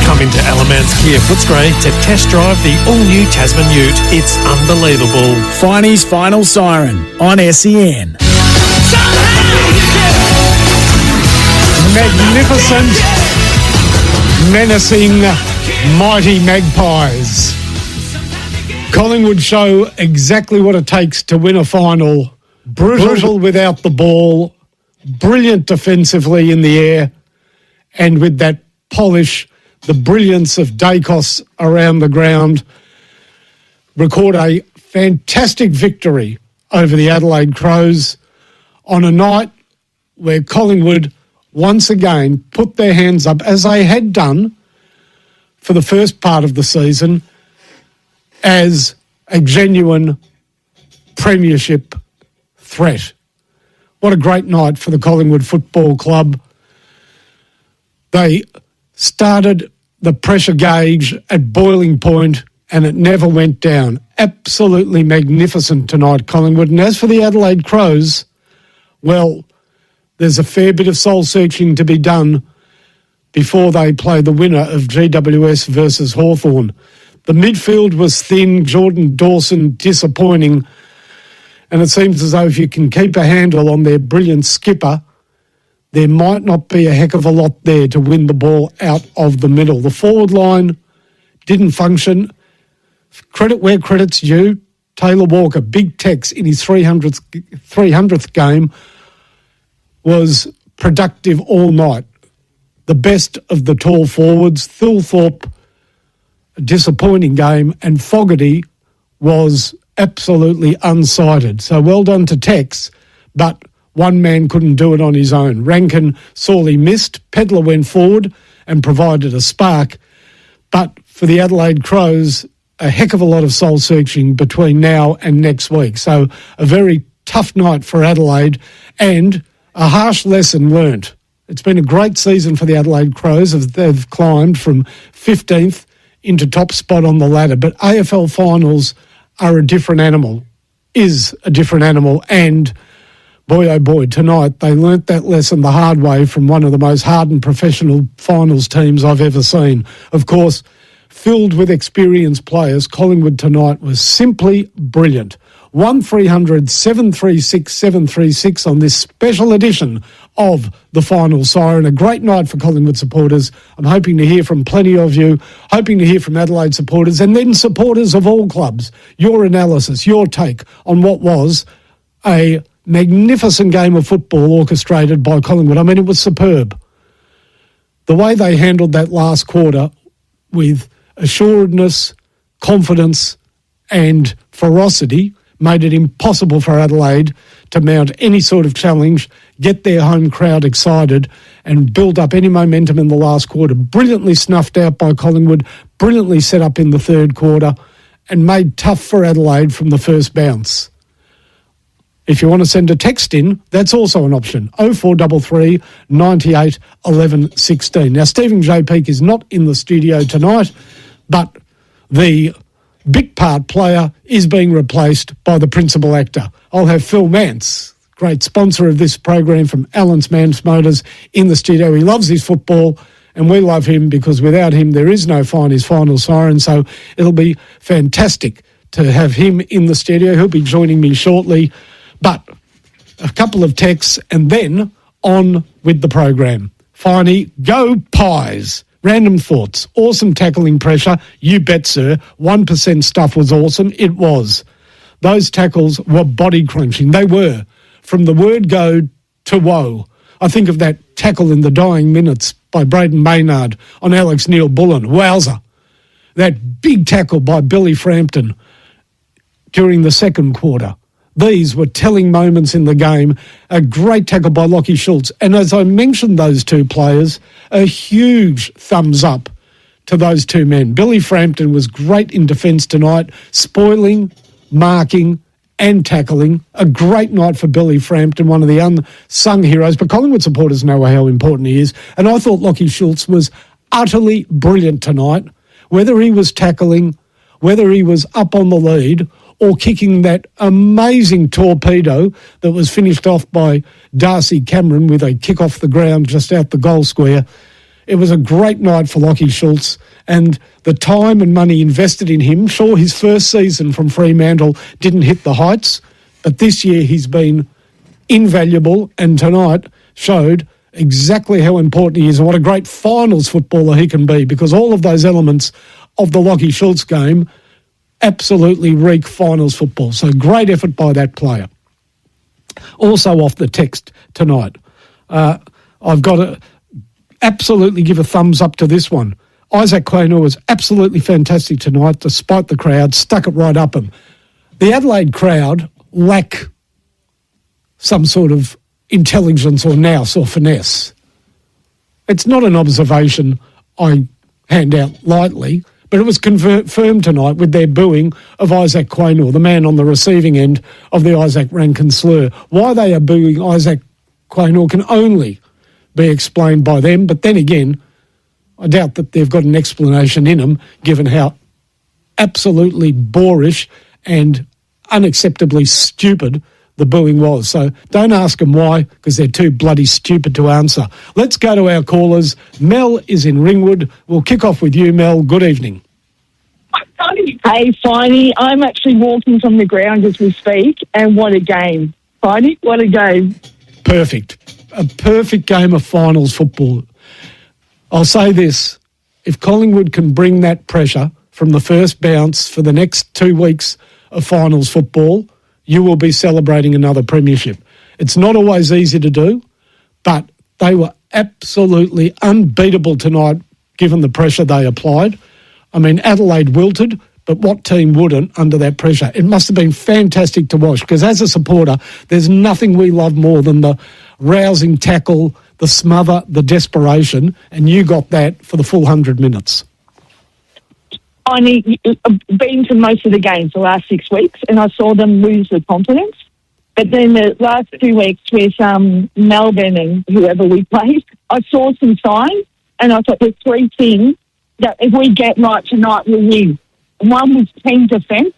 Come into Alamance Kia Footscray to test drive the all-new Tasman Ute. It's unbelievable. Finey's Final Siren on SEN. Magnificent, menacing, mighty Magpies. Collingwood show exactly what it takes to win a final. Brutal without the ball, brilliant defensively in the air, and with that polish, the brilliance of Dacos around the ground, record a fantastic victory over the Adelaide Crows on a night where Collingwood once again put their hands up, as they had done for the first part of the season, as a genuine premiership threat. What a great night for the Collingwood Football Club. They started the pressure gauge at boiling point and it never went down. Absolutely magnificent tonight, Collingwood. And as for the Adelaide Crows, well, there's a fair bit of soul-searching to be done before they play the winner of GWS versus Hawthorn. The midfield was thin, Jordan Dawson disappointing, and it seems as though if you can keep a handle on their brilliant skipper, there might not be a heck of a lot there to win the ball out of the middle. The forward line didn't function. Credit where credit's due. Taylor Walker, Big Tex in his 300th game, was productive all night. The best of the tall forwards. Thilthorpe, a disappointing game, and Fogarty was absolutely unsighted. So well done to Tex, but one man couldn't do it on his own. Rankin sorely missed. Pedler went forward and provided a spark. But for the Adelaide Crows, a heck of a lot of soul-searching between now and next week. So a very tough night for Adelaide and a harsh lesson learnt. It's been a great season for the Adelaide Crows as they've climbed from 15th into top spot on the ladder. But AFL finals are a different animal, is a different animal, and boy, oh boy, tonight they learnt that lesson the hard way from one of the most hardened professional finals teams I've ever seen. Of course, filled with experienced players, Collingwood tonight was simply brilliant. 1300 736 736 on this special edition of the Final Siren. A great night for Collingwood supporters. I'm hoping to hear from plenty of you, hoping to hear from Adelaide supporters, and then supporters of all clubs. Your analysis, your take on what was a magnificent game of football orchestrated by Collingwood. I mean, it was superb. The way they handled that last quarter with assuredness, confidence and ferocity made it impossible for Adelaide to mount any sort of challenge, get their home crowd excited and build up any momentum in the last quarter. Brilliantly snuffed out by Collingwood, brilliantly set up in the third quarter and made tough for Adelaide from the first bounce. If you want to send a text in, that's also an option. 0433 98 11 16. Now, Stephen J. Peake is not in the studio tonight, but the big part player is being replaced by the principal actor. I'll have Phil Mance, great sponsor of this program from Allen's Mance Motors, in the studio. He loves his football, and we love him because without him there is no Finey's Final Siren, so it'll be fantastic to have him in the studio. He'll be joining me shortly. But a couple of texts and then on with the program. Finey, go Pies. Random thoughts. Awesome tackling pressure. You bet, sir. 1% stuff was awesome. It was. Those tackles were body crunching. They were. From the word go to woe. I think of that tackle in the dying minutes by Braden Maynard on Alex Neil-Bullen. Wowzer. That big tackle by Billy Frampton during the second quarter. These were telling moments in the game. A great tackle by Lachie Schultz. And as I mentioned those two players, a huge thumbs up to those two men. Billy Frampton was great in defence tonight, spoiling, marking and tackling. A great night for Billy Frampton, one of the unsung heroes. But Collingwood supporters know how important he is. And I thought Lachie Schultz was utterly brilliant tonight. Whether he was tackling, whether he was up on the lead or kicking that amazing torpedo that was finished off by Darcy Cameron with a kick off the ground just out the goal square. It was a great night for Lachie Schultz, and the time and money invested in him. Sure, his first season from Fremantle didn't hit the heights, but this year he's been invaluable, and tonight showed exactly how important he is and what a great finals footballer he can be, because all of those elements of the Lachie Schultz game absolutely reek finals football. So great effort by that player. Also off the text tonight, I've got to absolutely give a thumbs up to this one. Isaac Quaynor was absolutely fantastic tonight, despite the crowd, stuck it right up him. The Adelaide crowd lack some sort of intelligence or nous or finesse. It's not an observation I hand out lightly, but it was confirmed tonight with their booing of Isaac Quaynor, the man on the receiving end of the Isaac Rankin slur. Why they are booing Isaac Quaynor can only be explained by them, but then again, I doubt that they've got an explanation in them, given how absolutely boorish and unacceptably stupid the booing was. So don't ask them why, because they're too bloody stupid to answer. Let's go to our callers. Mel is in Ringwood. We'll kick off with you, Mel. Good evening. Hey, Finey. I'm actually walking from the ground as we speak, and what a game. Finey, what a game. Perfect. A perfect game of finals football. I'll say this. If Collingwood can bring that pressure from the first bounce for the next 2 weeks of finals football, you will be celebrating another premiership. It's not always easy to do, but they were absolutely unbeatable tonight given the pressure they applied. I mean, Adelaide wilted, but what team wouldn't under that pressure? It must have been fantastic to watch, because as a supporter, there's nothing we love more than the rousing tackle, the smother, the desperation, and you got that for the full 100 minutes. I've been to most of the games the last 6 weeks, and I saw them lose the confidence. But then the last 2 weeks with Melbourne and whoever we played, I saw some signs, and I thought there's three things that if we get right tonight, we'll win. One was team defence,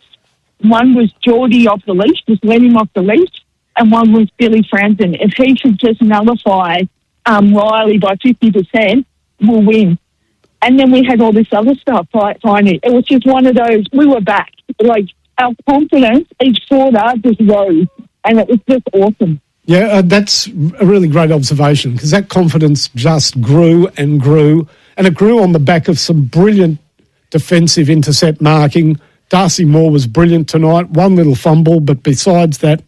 one was Geordie off the leash, just let him off the leash, and one was Billy Frampton. If he should just nullify Riley by 50%, we'll win. And then we had all this other stuff, Finey. It was just one of those, we were back. Like, our confidence each quarter just rose, and it was just awesome. Yeah, that's a really great observation, because that confidence just grew and grew, and it grew on the back of some brilliant defensive intercept marking. Darcy Moore was brilliant tonight, one little fumble, but besides that,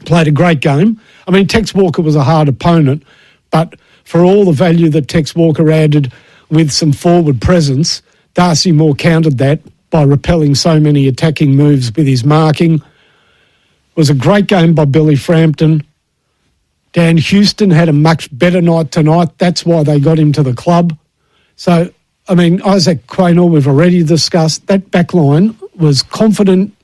played a great game. I mean, Tex Walker was a hard opponent, but for all the value that Tex Walker added with some forward presence, Darcy Moore countered that by repelling so many attacking moves with his marking. It was a great game by Billy Frampton. Dan Houston had a much better night tonight. That's why they got him to the club. So, I mean, Isaac Quaynor, we've already discussed. That back line was confident,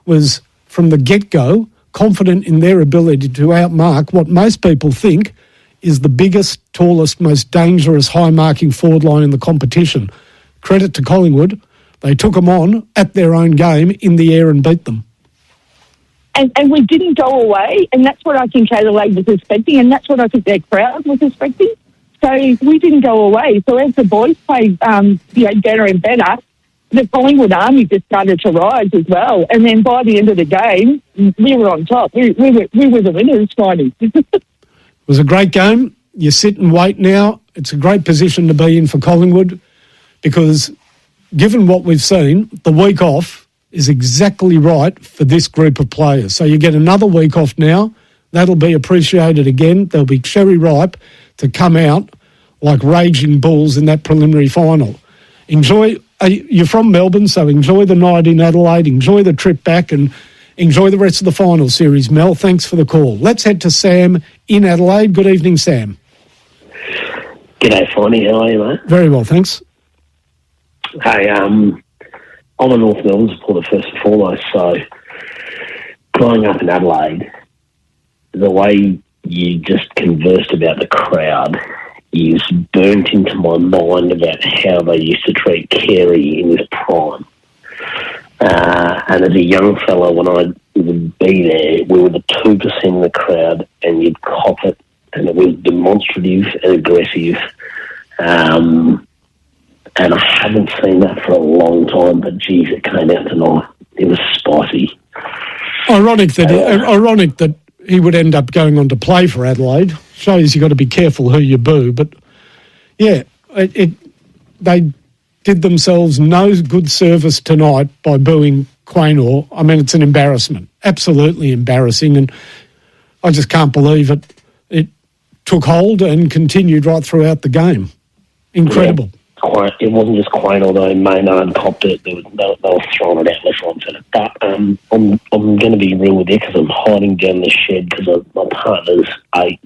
was from the get-go confident in their ability to outmark what most people think is the biggest, tallest, most dangerous high-marking forward line in the competition. Credit to Collingwood. They took them on at their own game in the air and beat them. And we didn't go away, and that's what I think Adelaide was expecting, and that's what I think their crowd was expecting. So we didn't go away. So as the boys played better and better, the Collingwood army just started to rise as well. And then by the end of the game, we were on top. We were the winners, Finey. It was a great game. You sit and wait now. It's a great position to be in for Collingwood because given what we've seen, the week off is exactly right for this group of players. So you get another week off now. That'll be appreciated again. They'll be cherry ripe to come out like raging bulls in that preliminary final. You're from Melbourne, so enjoy the night in Adelaide, enjoy the trip back and enjoy the rest of the final series, Mel. Thanks for the call. Let's head to Sam in Adelaide. Good evening, Sam. G'day, Finey. How are you, mate? Very well, thanks. Hey, I'm a North Melbourne supporter first and foremost, so growing up in Adelaide, the way you just conversed about the crowd is burnt into my mind about how they used to treat Carey in his prime. And as a young fella, when I would be there, we were the 2% of the crowd, and you'd cop it, and it was demonstrative and aggressive. And I haven't seen that for a long time, but geez, it came out tonight. It was spicy. Ironic that he would end up going on to play for Adelaide. Shows you got to be careful who you boo. But yeah, they did themselves no good service tonight by booing Quaynor. I mean, it's an embarrassment, absolutely embarrassing, and I just can't believe it took hold and continued right throughout the game. Incredible. Yeah. It wasn't just Quaynor, though. Maynard copped it. They were throwing it out left, right, centre. But I'm going to be real with you because I'm hiding down the shed because my partner's 8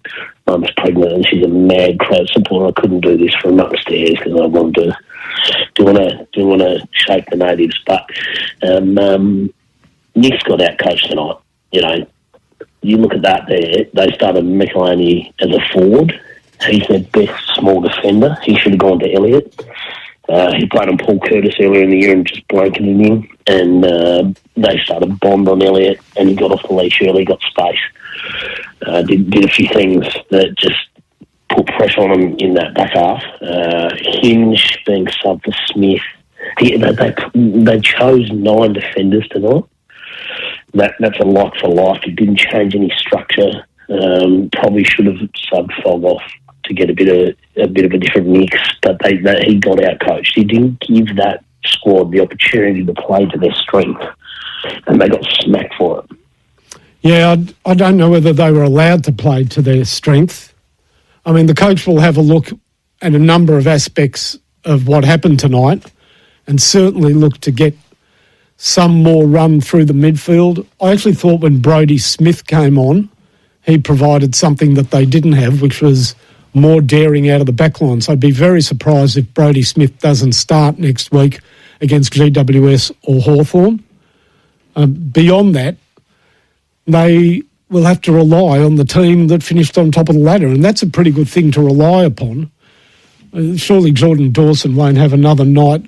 months pregnant and she's a mad crowd supporter. I couldn't do this from upstairs because I wanted to want to shake the natives. But Nick's got outcoached tonight. You know, you look at that there. They started Michelini as a forward. He's their best small defender. He should have gone to Elliott. He played on Paul Curtis earlier in the year and just blanketed him. And they started Bond on Elliott, and he got off the leash early, got space. Did a few things that just put pressure on him in that back half. Hinge being sub for Smith. They chose 9 defenders tonight. That's a like for like. It didn't change any structure. Probably should have subbed Fog off to get a bit of a different mix, but he got out coached. He didn't give that squad the opportunity to play to their strength, and they got smacked for it. Yeah, I don't know whether they were allowed to play to their strength. I mean, the coach will have a look at a number of aspects of what happened tonight and certainly look to get some more run through the midfield. I actually thought when Brodie Smith came on, he provided something that they didn't have, which was more daring out of the backline. So I'd be very surprised if Brodie Smith doesn't start next week against GWS or Hawthorn. Beyond that, they will have to rely on the team that finished on top of the ladder, and that's a pretty good thing to rely upon. Surely Jordan Dawson won't have another night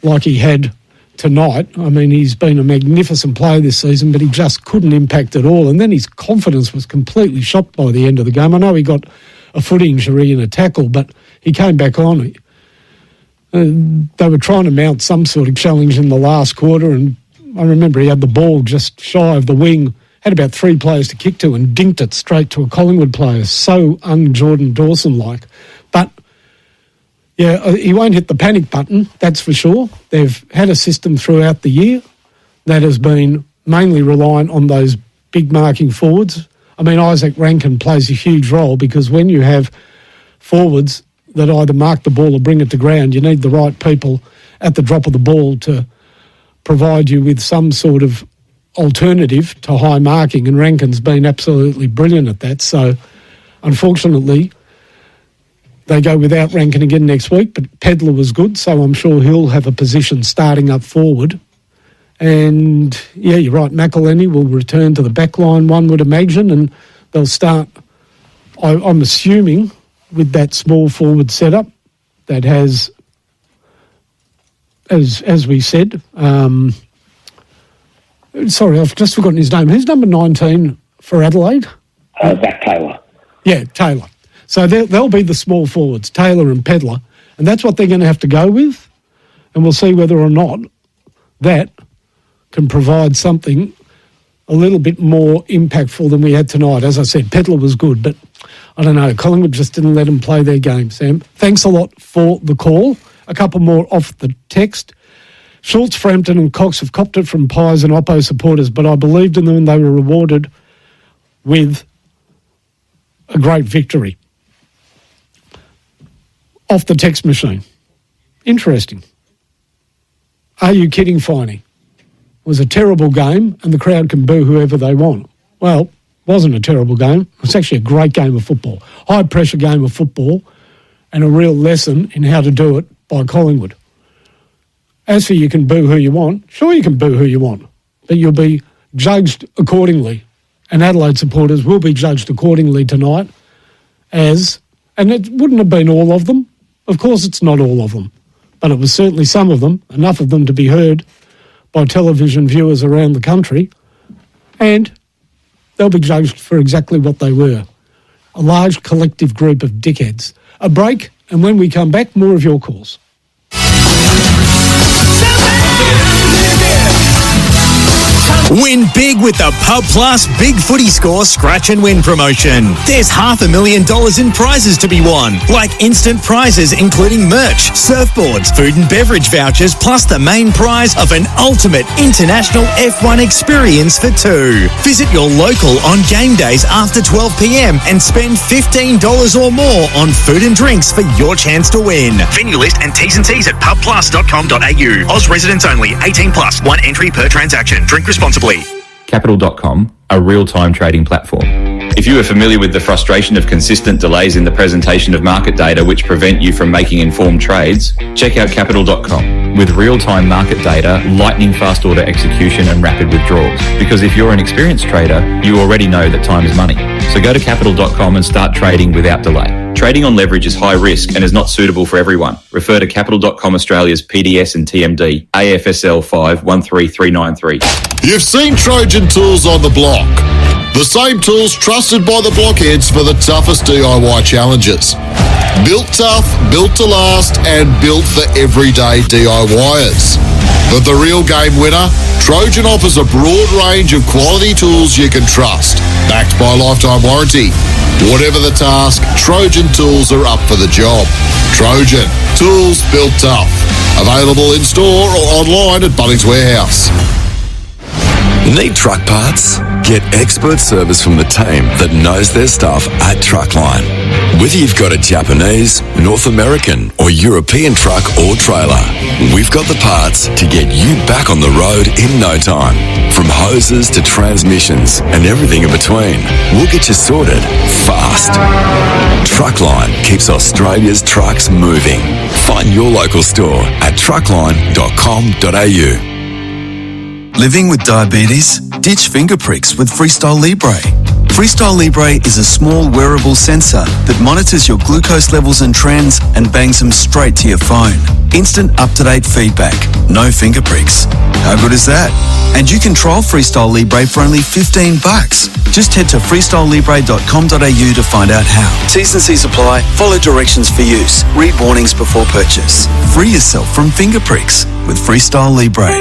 like he had tonight. I mean, he's been a magnificent player this season, but he just couldn't impact at all. And then his confidence was completely shot by the end of the game. I know he got a foot injury in a tackle, but he came back on. They were trying to mount some sort of challenge in the last quarter, and I remember he had the ball just shy of the wing, had about 3 players to kick to and dinked it straight to a Collingwood player. So un-Jordan Dawson-like. But yeah, he won't hit the panic button, that's for sure. They've had a system throughout the year that has been mainly reliant on those big marking forwards. I mean, Isaac Rankin plays a huge role because when you have forwards that either mark the ball or bring it to ground, you need the right people at the drop of the ball to provide you with some sort of alternative to high marking, and Rankin's been absolutely brilliant at that. So, unfortunately, they go without Rankin again next week, but Pedler was good, so I'm sure he'll have a position starting up forward. And, yeah, you're right, McElhenney will return to the back line, one would imagine, and they'll start, I'm assuming, with that small forward setup that has, as we said, sorry, I've just forgotten his name. Who's number 19 for Adelaide? Zach Taylor. Yeah, Taylor. So they'll be the small forwards, Taylor and Pedler, and that's what they're going to have to go with, and we'll see whether or not that can provide something a little bit more impactful than we had tonight. As I said, Pedler was good, but I don't know, Collingwood just didn't let them play their game, Sam. Thanks a lot for the call. A couple more off the text. Schultz, Frampton and Cox have copped it from Pies and Oppo supporters, but I believed in them and they were rewarded with a great victory. Off the text machine. Interesting. Are you kidding, Finey? It was a terrible game and the crowd can boo whoever they want. Well, it wasn't a terrible game. It's actually a great game of football. High-pressure game of football and a real lesson in how to do it by Collingwood. As for you can boo who you want, sure you can boo who you want, but you'll be judged accordingly. And Adelaide supporters will be judged accordingly tonight and it wouldn't have been all of them. Of course it's not all of them, but it was certainly some of them, enough of them to be heard by television viewers around the country, and they'll be judged for exactly what they were. A large collective group of dickheads. A break, and when we come back, more of your calls. Win big with the Pub Plus Big Footy Score Scratch and Win promotion. There's $500,000 in prizes to be won, like instant prizes including merch, surfboards, food and beverage vouchers, plus the main prize of an ultimate international F1 experience for two. Visit your local on game days after 12 p.m. and spend $15 or more on food and drinks for your chance to win. Venue list and T's at pubplus.com.au. Oz residents only. 18 plus. One entry per transaction. Drink responsibly. Capital.com, a real-time trading platform. If you are familiar with the frustration of consistent delays in the presentation of market data which prevent you from making informed trades, check out Capital.com. With real-time market data, lightning-fast order execution and rapid withdrawals. Because if you're an experienced trader, you already know that time is money. So go to Capital.com and start trading without delay. Trading on leverage is high risk and is not suitable for everyone. Refer to Capital.com Australia's PDS and TMD, AFSL 513393. You've seen Trojan tools on the block. The same tools trusted by the blockheads for the toughest DIY challenges. Built tough, built to last, and built for everyday DIYers. But the real game winner, Trojan offers a broad range of quality tools you can trust, backed by lifetime warranty. Whatever the task, Trojan tools are up for the job. Trojan, tools built tough. Available in store or online at Bunnings Warehouse. Need truck parts? Get expert service from the team that knows their stuff at Truckline. Whether you've got a Japanese, North American or European truck or trailer, we've got the parts to get you back on the road in no time. From hoses to transmissions and everything in between, we'll get you sorted fast. Truckline keeps Australia's trucks moving. Find your local store at truckline.com.au. Living with diabetes? Ditch finger pricks with Freestyle Libre. Freestyle Libre is a small wearable sensor that monitors your glucose levels and trends and bangs them straight to your phone. Instant up-to-date feedback. No finger pricks. How good is that? And you can trial Freestyle Libre for only $15. Just head to freestylelibre.com.au to find out how. T's and C's apply. Follow directions for use. Read warnings before purchase. Free yourself from finger pricks with Freestyle Libre.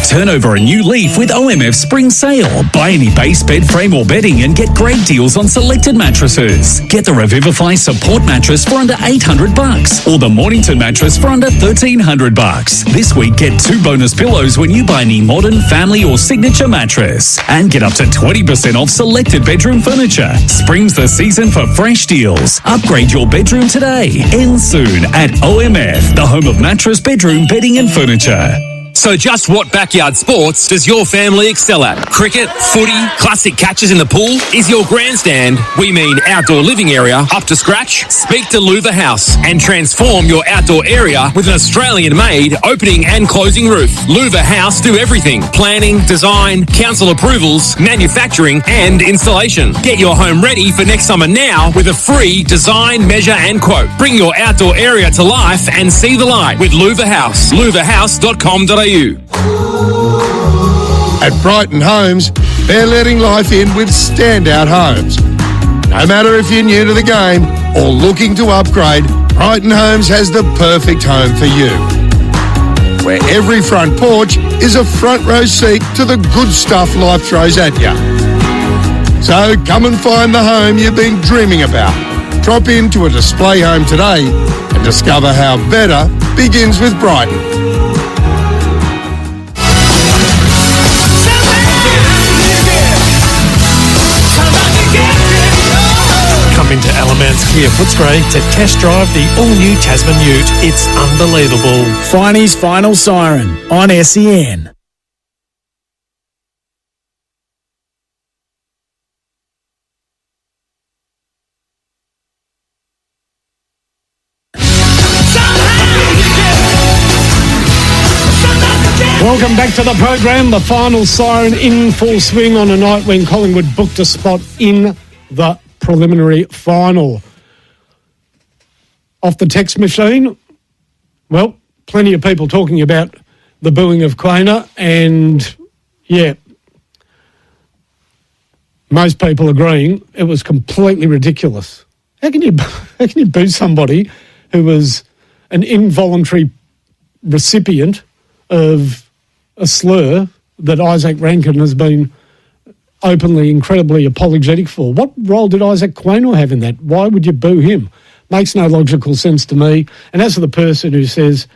Turn over a new leaf with OMF Spring Sale. Buy any base bed, frame or bedding and get great deals on selected mattresses. Get the Revivify Support Mattress for under $800 or the Mornington Mattress for under $1,300. This week, get 2 bonus pillows when you buy any modern, family or signature mattress. And get up to 20% off selected bedroom furniture. Spring's the season for fresh deals. Upgrade your bedroom today. End soon at OMF, the home of mattress, bedroom, bedding and furniture. So just what backyard sports does your family excel at? Cricket, footy, classic catches in the pool? Is your grandstand, we mean outdoor living area, up to scratch? Speak to Louver House and transform your outdoor area with an Australian-made opening and closing roof. Louver House do everything. Planning, design, council approvals, manufacturing and installation. Get your home ready for next summer now with a free design, measure and quote. Bring your outdoor area to life and see the light with Louver House. louverhouse.com.au. At Brighton Homes, they're letting life in with standout homes. No matter if you're new to the game or looking to upgrade, Brighton Homes has the perfect home for you. Where every front porch is a front row seat to the good stuff life throws at you. So come and find the home you've been dreaming about. Drop into a display home today and discover how better begins with Brighton. Come into Alamance Kia Footscray to test drive the all-new Tasman Ute. It's unbelievable. Finey's Final Siren on SEN. Welcome back to the program. The Final Siren in full swing on a night when Collingwood booked a spot in the preliminary final. Off the text machine, well, plenty of people talking about the booing of Quainer, and yeah, most people agreeing it was completely ridiculous. How can you boo somebody who was an involuntary recipient of a slur that Isaac Rankin has been openly, incredibly apologetic for? What role did Isaac Quaynor have in that? Why would you boo him? Makes no logical sense to me. And as for the person who says,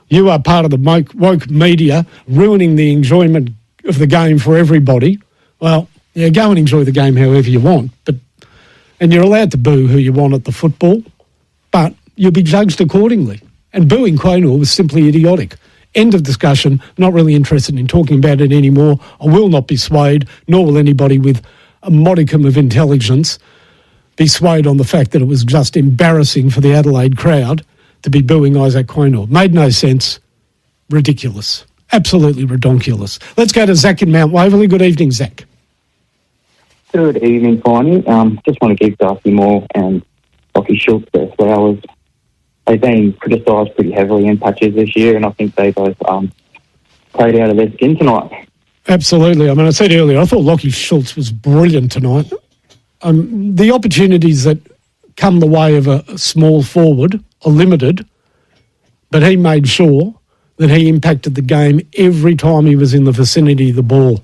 you are part of the woke media ruining the enjoyment of the game for everybody, well, yeah, go and enjoy the game however you want. And you're allowed to boo who you want at the football, but you'll be judged accordingly. And booing Quaynor was simply idiotic. End of discussion. Not really interested in talking about it anymore. I will not be swayed, nor will anybody with a modicum of intelligence be swayed on the fact that it was just embarrassing for the Adelaide crowd to be booing Isaac Quaynor. Made no sense. Ridiculous. Absolutely redonkulous. Let's go to Zach in Mount Waverley. Good evening, Zach. Good evening, Finey. Just want to give Darcy Moore and Lockie Schultz their flowers. They've been criticised pretty heavily in patches this year, and I think they both played out of their skin tonight. Absolutely. I mean, I said earlier, I thought Lockie Schultz was brilliant tonight. The opportunities that come the way of a small forward are limited, but he made sure that he impacted the game every time he was in the vicinity of the ball.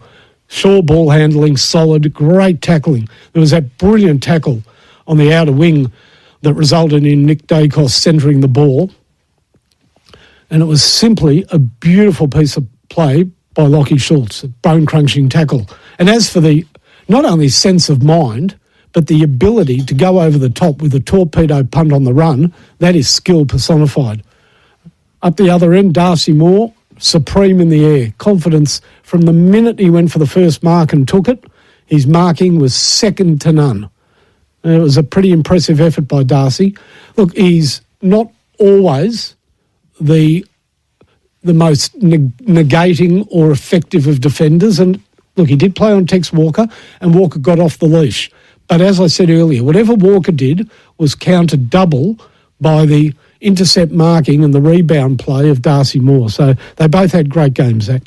Sure ball handling, solid, great tackling. There was that brilliant tackle on the outer wing that resulted in Nick Dacos centering the ball. And it was simply a beautiful piece of play by Lockie Schultz, a bone-crunching tackle. And as for the not only sense of mind, but the ability to go over the top with a torpedo punt on the run, that is skill personified. Up the other end, Darcy Moore, supreme in the air. Confidence from the minute he went for the first mark and took it. His marking was second to none. And it was a pretty impressive effort by Darcy. Look, he's not always the most negating or effective of defenders. And look, he did play on Tex Walker, and Walker got off the leash. But as I said earlier, whatever Walker did was counted double by the intercept marking and the rebound play of Darcy Moore. So they both had great games, Zach.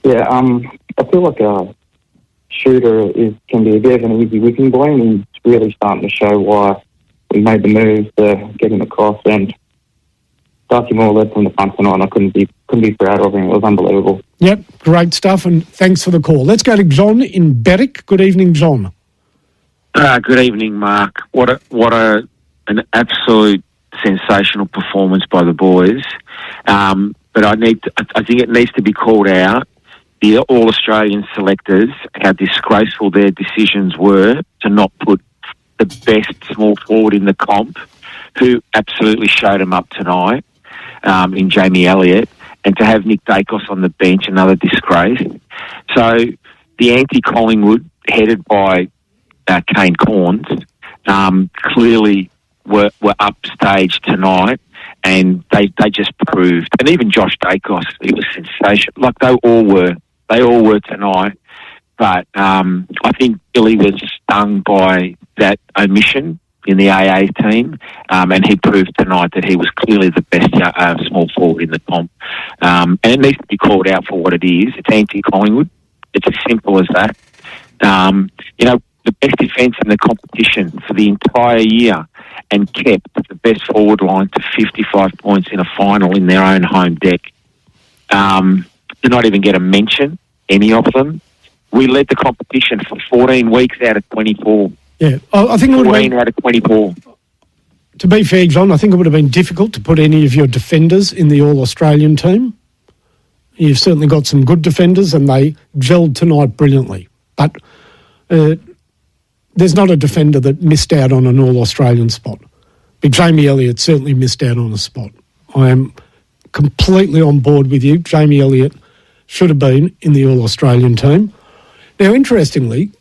Yeah, I feel like Shooter can be a bit of an easy whipping boy, and he's really starting to show why we made the move to get him across. And Darcy Moore led from the front tonight, and I couldn't be proud of him. It was unbelievable. Yep, great stuff, and thanks for the call. Let's go to John in Berwick. Good evening, John. Good evening, Mark. What an absolute sensational performance by the boys. But I think it needs to be called out. The All-Australian selectors, how disgraceful their decisions were to not put the best small forward in the comp, who absolutely showed them up tonight. in Jamie Elliott, and to have Nick Dacos on the bench, another disgrace. So the anti-Collingwood, headed by Kane Corns, clearly were upstaged tonight, and they just proved, and even Josh Dacos, he was sensational. Like they all were tonight. But I think Billy was stung by that omission in the AA team, and he proved tonight that he was clearly the best small forward in the comp. And it needs to be called out for what it is. It's anti-Collingwood. It's as simple as that. The best defence in the competition for the entire year, and kept the best forward line to 55 points in a final in their own home deck. Did not even get a mention, any of them. We led the competition for 14 weeks out of 24. Yeah, I think it would 14 out of 24. To be fair, John, I think it would have been difficult to put any of your defenders in the All-Australian team. You've certainly got some good defenders, and they gelled tonight brilliantly. But there's not a defender that missed out on an All-Australian spot. But Jamie Elliott certainly missed out on a spot. I am completely on board with you. Jamie Elliott should have been in the All-Australian team. Now, interestingly,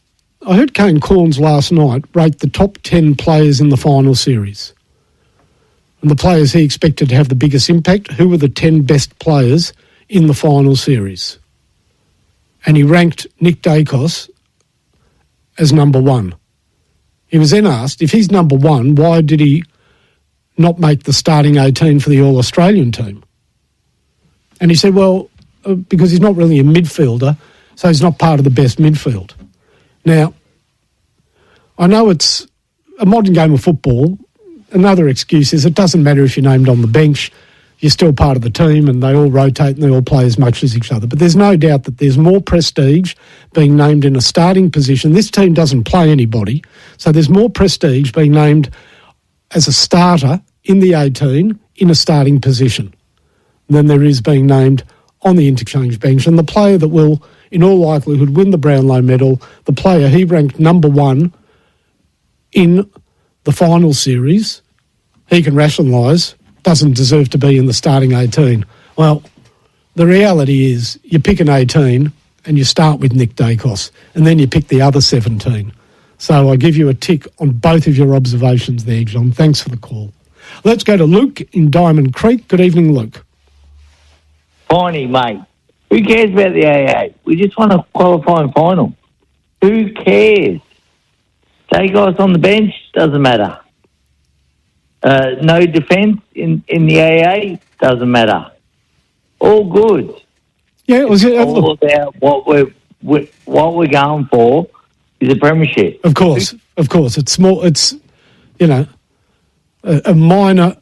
I heard Kane Corns last night rate the top 10 players in the final series. And the players he expected to have the biggest impact, who were the 10 best players in the final series? And he ranked Nick Dacos as number one. He was then asked, if he's number one, why did he not make the starting 18 for the All-Australian team? And he said, well, because he's not really a midfielder, so he's not part of the best midfield. Now, I know it's a modern game of football. Another excuse is it doesn't matter if you're named on the bench, you're still part of the team and they all rotate and they all play as much as each other. But there's no doubt that there's more prestige being named in a starting position. This team doesn't play anybody, so there's more prestige being named as a starter in the 18 in a starting position than there is being named on the interchange bench. And the player that will, in all likelihood, win the Brownlow medal, the player he ranked number one in the final series, he can rationalise, doesn't deserve to be in the starting 18. Well, the reality is you pick an 18 and you start with Nick Dacos and then you pick the other 17. So I give you a tick on both of your observations there, John. Thanks for the call. Let's go to Luke in Diamond Creek. Good evening, Luke. Finey, mate. Who cares about the AA? We just want a qualifying final. Who cares? Dacos on the bench, doesn't matter. No defence in the AA, doesn't matter. All good. Yeah, it was all about what we're going for is a premiership. Of course. It's small. It's a minor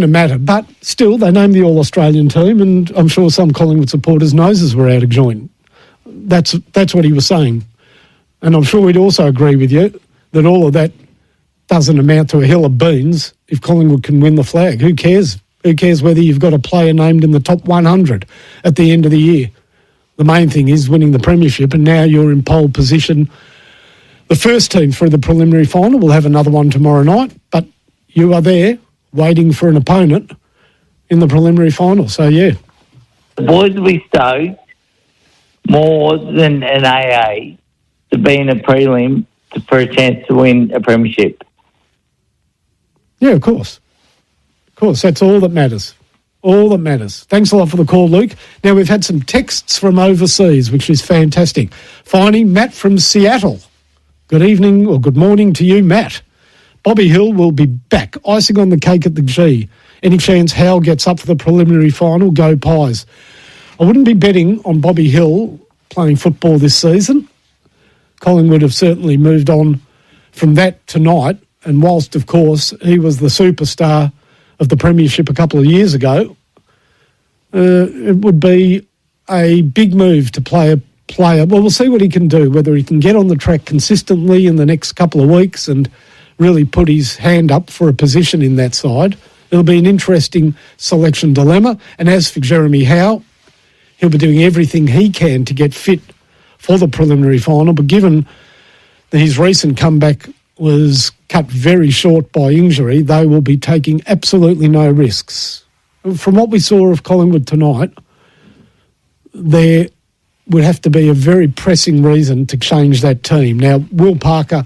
matter, but still they named the All-Australian team, and I'm sure some Collingwood supporters' noses were out of joint. That's what he was saying, and I'm sure he'd also agree with you that all of that doesn't amount to a hill of beans if Collingwood can win the flag. Who cares? Who cares whether you've got a player named in the top 100 at the end of the year? The main thing is winning the premiership, and now you're in pole position. The first team through the preliminary final will have another one tomorrow night, but you are there waiting for an opponent in the preliminary final. So, yeah. The boys will be stoked more than an AA to be in a prelim for a chance to win a premiership. Yeah, of course. Of course, that's all that matters. All that matters. Thanks a lot for the call, Luke. Now, we've had some texts from overseas, which is fantastic. Finally, Matt from Seattle. Good evening or good morning to you, Matt. Bobby Hill will be back. Icing on the cake at the G. Any chance Howe gets up for the preliminary final? Go Pies. I wouldn't be betting on Bobby Hill playing football this season. Collingwood have certainly moved on from that tonight. And whilst, of course, he was the superstar of the premiership a couple of years ago, it would be a big move to play a player. Well, we'll see what he can do, whether he can get on the track consistently in the next couple of weeks and really put his hand up for a position in that side. It'll be an interesting selection dilemma. And as for Jeremy Howe, he'll be doing everything he can to get fit for the preliminary final. But given that his recent comeback was cut very short by injury, they will be taking absolutely no risks. from what we saw of Collingwood tonight, there would have to be a very pressing reason to change that team. Now, Will Parker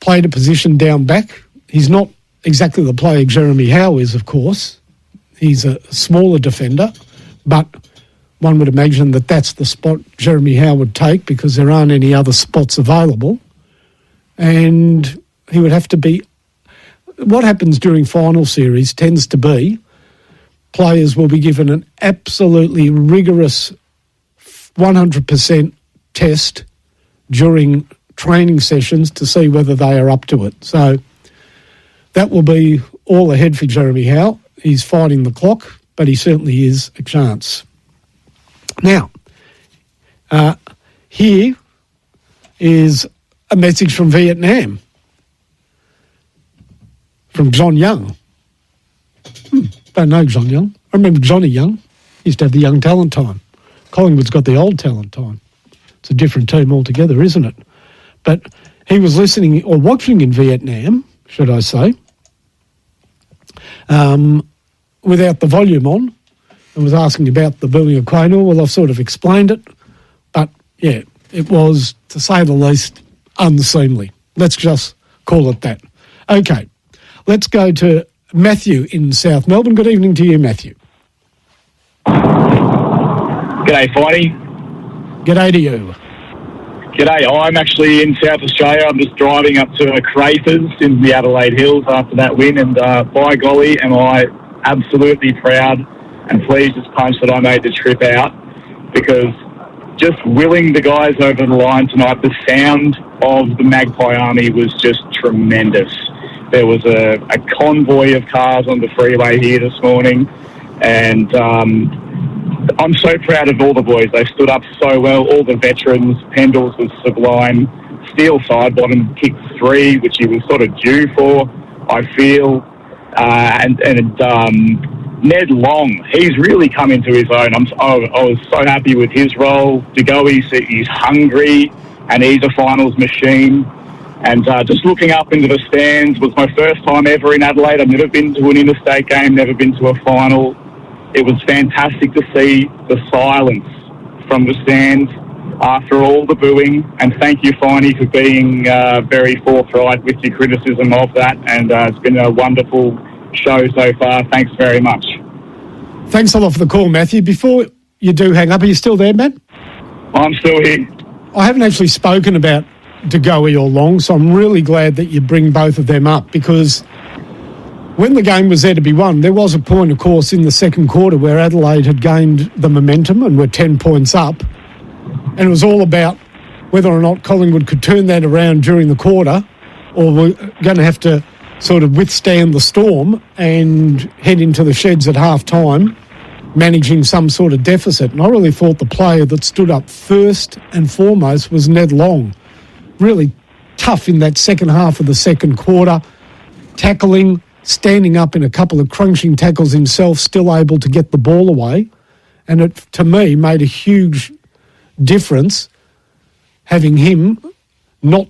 played a position down back. He's not exactly the player Jeremy Howe is, of course. He's a smaller defender, but one would imagine that that's the spot Jeremy Howe would take because there aren't any other spots available. And he would have to be... What happens during final series tends to be players will be given an absolutely rigorous 100% test during training sessions to see whether they are up to it. So that will be all ahead for Jeremy Howe. He's fighting the clock, but he certainly is a chance. Now, here is a message from Vietnam, from John Young. Don't know John Young. I remember Johnny Young. He used to have the young talent time. Collingwood's got the old talent time. It's a different team altogether, isn't it? But he was listening or watching in Vietnam, should I say, without the volume on, and was asking about the building of Quaynor. Well, I've sort of explained it, but yeah, it was, to say the least, unseemly. Let's just call it that. Okay, let's go to Matthew in South Melbourne. Good evening to you, Matthew. G'day, Finey. G'day to you. G'day, I'm actually in South Australia. I'm just driving up to Crafers in the Adelaide Hills after that win, and by golly, am I absolutely proud and pleased as punch that I made the trip out, because just willing the guys over the line tonight, the sound of the Magpie Army was just tremendous. There was a convoy of cars on the freeway here this morning, and I'm so proud of all the boys. They stood up so well. All the veterans. Pendles was sublime. Steele Sidebottom kicked 3, which he was sort of due for, I feel. And Ned Long, he's really come into his own. I was so happy with his role. DeGoey, he's hungry, and he's a finals machine. And just looking up into the stands was my first time ever in Adelaide. I've never been to an interstate game, never been to a final. It was fantastic to see the silence from the stands after all the booing. And thank you, Finey, for being very forthright with your criticism of that. And it's been a wonderful show so far. Thanks very much. Thanks a lot for the call, Matthew. Before you do hang up, are you still there, Matt? I'm still here. I haven't actually spoken about DeGoey or Long, so I'm really glad that you bring both of them up, because when the game was there to be won, there was a point, of course, in the second quarter where Adelaide had gained the momentum and were 10 points up, and it was all about whether or not Collingwood could turn that around during the quarter, or were going to have to sort of withstand the storm and head into the sheds at half-time, managing some sort of deficit. And I really thought the player that stood up first and foremost was Ned Long. Really tough in that second half of the second quarter, tackling, standing up in a couple of crunching tackles himself, still able to get the ball away. And it, to me, made a huge difference having him not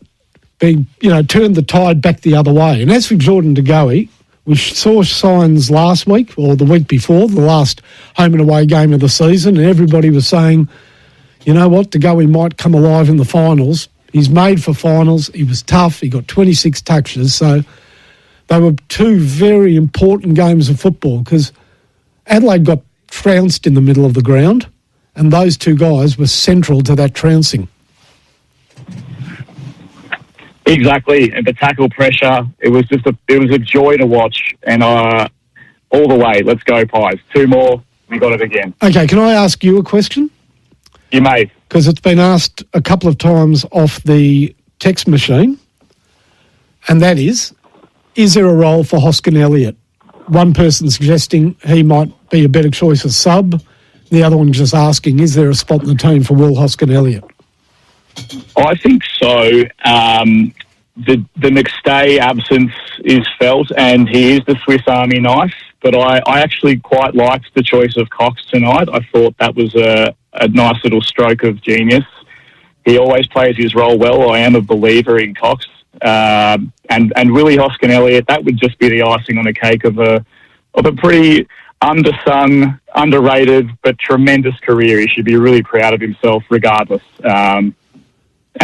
being, turned the tide back the other way. And as for Jordan DeGoey, we saw signs last week or the week before, the last home and away game of the season, and everybody was saying, you know what, DeGoey might come alive in the finals. He's made for finals. He was tough. He got 26 touches. So they were two very important games of football, because Adelaide got trounced in the middle of the ground, and those two guys were central to that trouncing. Exactly, and the tackle pressure, it was a joy to watch, and all the way. Let's go, Pies. 2 more, we got it again. Okay, can I ask you a question? You may. Because it's been asked a couple of times off the text machine, and that is there a role for Hoskin Elliott? One person suggesting he might be a better choice as sub, the other one just asking, is there a spot in the team for Will Hoskin Elliott? I think so. The McStay absence is felt, and he is the Swiss Army knife, but I actually quite liked the choice of Cox tonight. I thought that was a nice little stroke of genius. He always plays his role well. I am a believer in Cox. And Willie Hoskin Elliott, that would just be the icing on the cake of a of a pretty undersung, underrated, but tremendous career. He should be really proud of himself regardless. And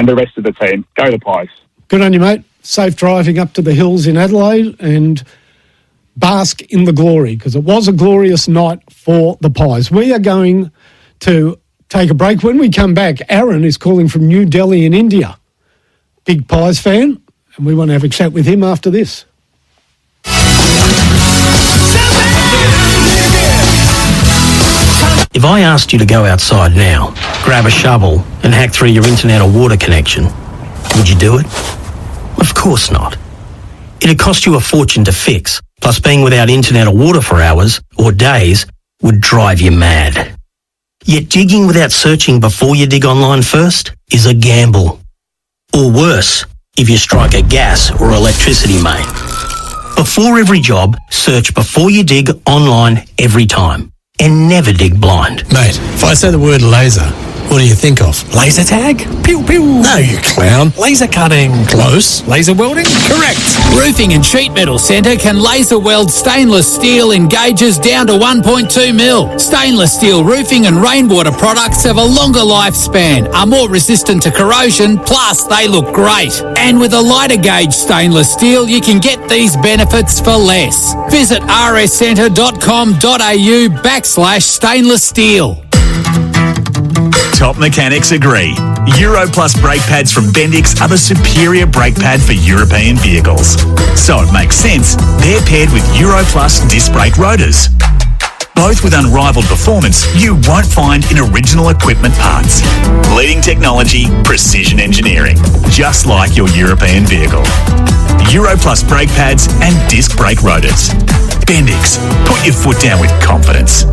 the rest of the team. Go the Pies. Good on you, mate. Safe driving up to the hills in Adelaide and bask in the glory, because it was a glorious night for the Pies. We are going to take a break. When we come back, Aaron is calling from New Delhi in India. Big Pies fan, and we want to have a chat with him after this. If I asked you to go outside now, grab a shovel and hack through your internet or water connection, would you do it? Of course not. It'd cost you a fortune to fix, plus being without internet or water for hours or days would drive you mad. Yet digging without searching before you dig online first is a gamble. Or worse, if you strike a gas or electricity main. Before every job, search before you dig online every time. And never dig blind. Mate, if I say the word laser, what do you think of? Laser tag? Pew pew. No, you clown. Laser cutting. Close. Laser welding? Correct. Roofing and Sheet Metal Centre can laser weld stainless steel in gauges down to 1.2 mil. Stainless steel roofing and rainwater products have a longer lifespan, are more resistant to corrosion, plus they look great. And with a lighter gauge stainless steel, you can get these benefits for less. Visit rscentre.com.au/stainless steel. Top mechanics agree. Euro Plus brake pads from Bendix are the superior brake pad for European vehicles. So it makes sense they're paired with Euro Plus disc brake rotors. Both with unrivaled performance you won't find in original equipment parts. Leading technology, precision engineering, just like your European vehicle. Euro Plus brake pads and disc brake rotors. Bendix, put your foot down with confidence.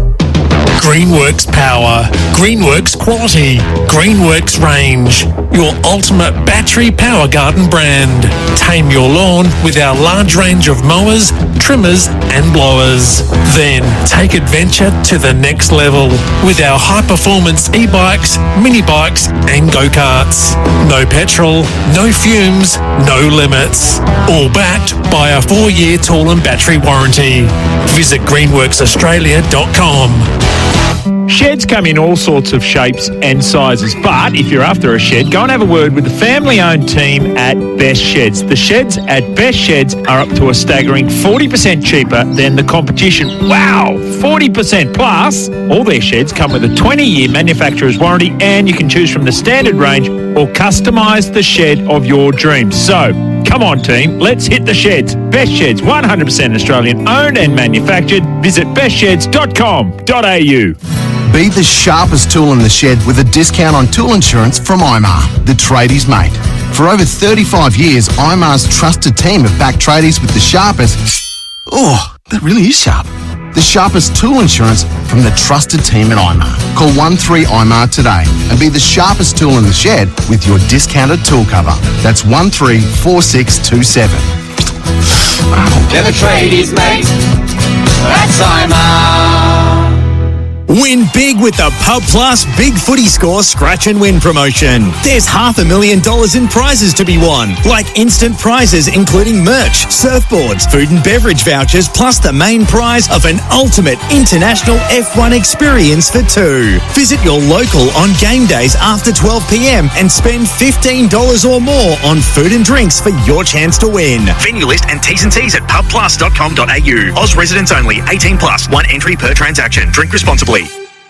Greenworks Power, Greenworks Quality, Greenworks Range, your ultimate battery power garden brand. Tame your lawn with our large range of mowers, trimmers and blowers. Then take adventure to the next level with our high-performance e-bikes, mini bikes and go-karts. No petrol, no fumes, no limits. All backed by a 4-year tool and battery warranty. Visit greenworksaustralia.com. Sheds come in all sorts of shapes and sizes, but if you're after a shed, go and have a word with the family-owned team at Best Sheds. The sheds at Best Sheds are up to a staggering 40% cheaper than the competition. Wow, 40%! Plus, all their sheds come with a 20-year manufacturer's warranty, and you can choose from the standard range or customise the shed of your dreams. So, come on team, let's hit the sheds. Best Sheds, 100% Australian owned and manufactured. Visit bestsheds.com.au. Be the sharpest tool in the shed with a discount on tool insurance from IMAR, the tradies mate. For over 35 years, IMAR's trusted team have backed tradies with the sharpest... Oh, that really is sharp. The sharpest tool insurance from the trusted team at IMAR. Call 13-IMAR today and be the sharpest tool in the shed with your discounted tool cover. That's 134627. They're the tradies, mate. That's IMAR. Win big with the Pub Plus Big Footy Score Scratch and Win promotion. There's $500,000 in prizes to be won, like instant prizes including merch, surfboards, food and beverage vouchers, plus the main prize of an ultimate international F1 experience for two. Visit your local on game days after 12 p.m. and spend $15 or more on food and drinks for your chance to win. Venue list and T's and C's at pubplus.com.au. Oz residents only. 18 plus. 1 entry per transaction. Drink responsibly.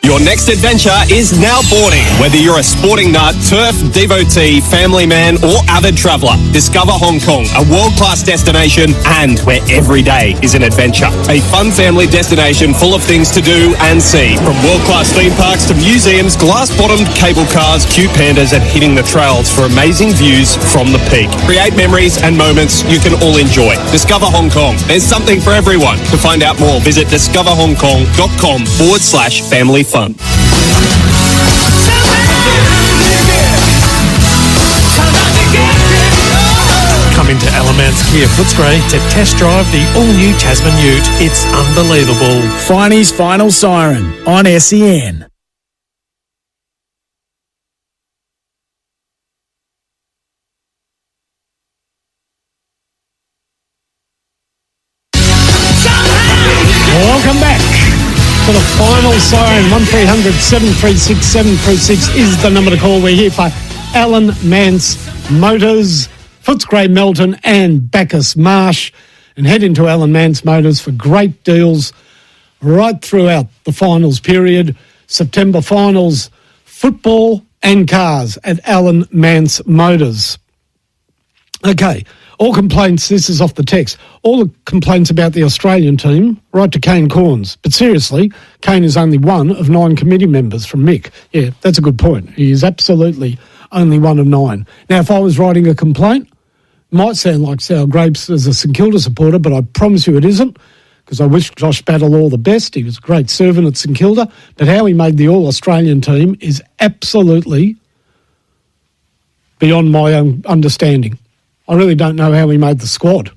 Your next adventure is now boarding. Whether you're a sporting nut, turf devotee, family man, or avid traveller, discover Hong Kong, a world-class destination and where every day is an adventure. A fun family destination full of things to do and see. From world-class theme parks to museums, glass-bottomed cable cars, cute pandas, and hitting the trails for amazing views from the peak. Create memories and moments you can all enjoy. Discover Hong Kong. There's something for everyone. To find out more, visit discoverhongkong.com/family fun. Come into Alamance Kia Footscray to test drive the all-new Tasman Ute. It's unbelievable. Finey's Final Siren on SEN. to the final siren. 1300 736 736 is the number to call. We're here for Alan Mance Motors, Footscray Melton and Bacchus Marsh. And head into Alan Mance Motors for great deals right throughout the finals period. September finals, football and cars at Alan Mance Motors. Okay, all complaints, this is off the text, all the complaints about the Australian team, right to Kane Corns. But seriously, Kane is only one of 9 committee members from Mick. Yeah, that's a good point. He is absolutely only one of 9. Now, if I was writing a complaint, it might sound like sour grapes as a St Kilda supporter, but I promise you it isn't, because I wish Josh Battle all the best. He was a great servant at St Kilda. But how he made the All-Australian team is absolutely beyond my own understanding. I really don't know how he made the squad.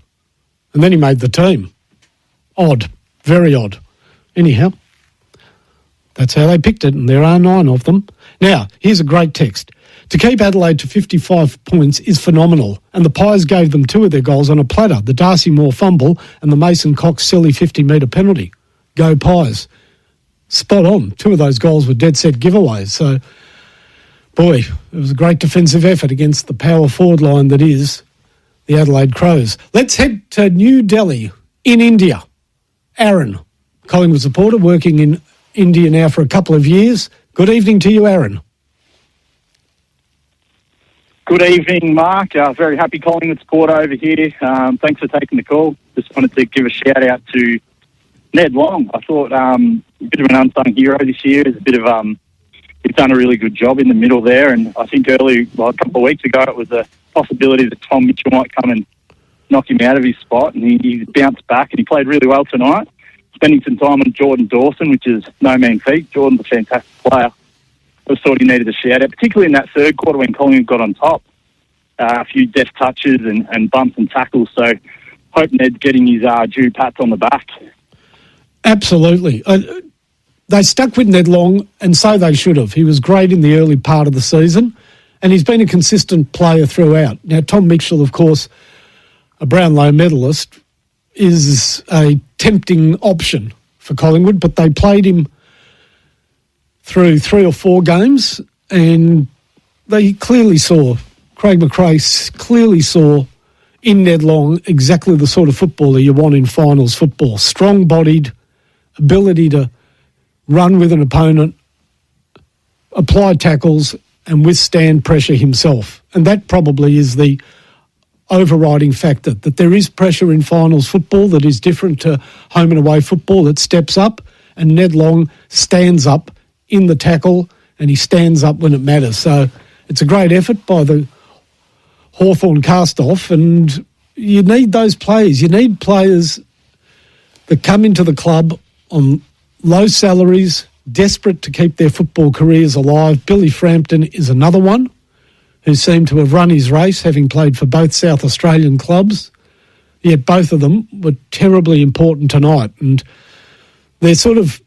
And then he made the team. Odd. Very odd. Anyhow, that's how they picked it, and there are 9 of them. Now, here's a great text. To keep Adelaide to 55 points is phenomenal, and the Pies gave them 2 of their goals on a platter, the Darcy Moore fumble and the Mason Cox silly 50-metre penalty. Go Pies. Spot on. 2 of those goals were dead-set giveaways. So, boy, it was a great defensive effort against the power forward line that is the Adelaide Crows. Let's head to New Delhi in India. Aaron, Collingwood supporter, working in India now for a couple of years. Good evening to you, Aaron. Good evening, Mark. Very happy Collingwood supporter over here. Thanks for taking the call. Just wanted to give a shout out to Ned Long. I thought a bit of an unsung hero this year. He's done a really good job in the middle there, and I think a couple of weeks ago, it was a possibility that Tom Mitchell might come and knock him out of his spot, and he bounced back and he played really well tonight, spending some time on Jordan Dawson, which is no mean feat. Jordan's a fantastic player. I just thought he needed a shout out, particularly in that third quarter when Collingwood got on top. A few deft touches and bumps and tackles, so hope Ned's getting his due pats on the back. Absolutely. They stuck with Ned Long, and so they should have. He was great in the early part of the season, and he's been a consistent player throughout. Now, Tom Mitchell, of course, a Brownlow medalist, is a tempting option for Collingwood, but they played him through 3 or 4 games, and they clearly saw, Craig McRae clearly saw in Ned Long exactly the sort of footballer you want in finals football. Strong-bodied, ability to run with an opponent, apply tackles, and withstand pressure himself. And that probably is the overriding factor, that there is pressure in finals football that is different to home and away football. It steps up, and Ned Long stands up in the tackle, and he stands up when it matters. So it's a great effort by the Hawthorn cast-off, and you need those players. You need players that come into the club on low salaries, desperate to keep their football careers alive. Billy Frampton is another one who seemed to have run his race, having played for both South Australian clubs, yet both of them were terribly important tonight. And they're sort of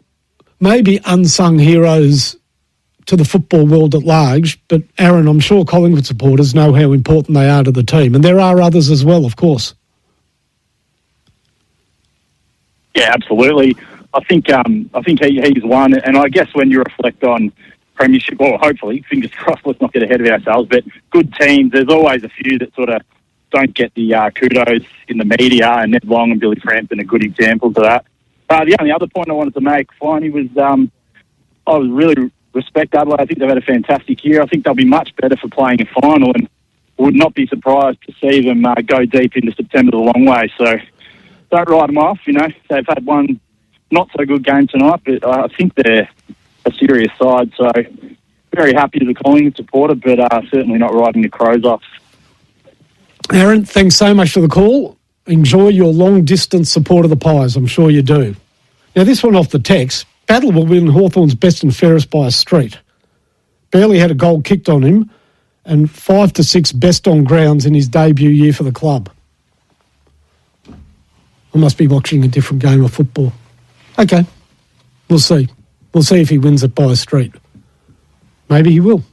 maybe unsung heroes to the football world at large, but Aaron, I'm sure Collingwood supporters know how important they are to the team, and there are others as well, of course. Yeah, absolutely. I think he's one, and I guess when you reflect on premiership, well, hopefully, fingers crossed, let's not get ahead of ourselves, but good teams, there's always a few that sort of don't get the kudos in the media, and Ned Long and Billy Frampton are good examples of that. The only other point I wanted to make, finally, was I was really respect Adelaide. I think they've had a fantastic year. I think they'll be much better for playing a final, and would not be surprised to see them go deep into September the long way. So don't write them off. You know, they've had one not so good game tonight, but I think they're a serious side. So very happy to the Collingwood supporter, but certainly not writing the Crows off. Aaron, thanks so much for the call. Enjoy your long-distance support of the Pies. I'm sure you do. Now, this one off the text. Battle will win Hawthorn's best and fairest by a street. Barely had a goal kicked on him, and 5 to 6 best on grounds in his debut year for the club. I must be watching a different game of football. Okay, we'll see. We'll see if he wins it by a street. Maybe he will.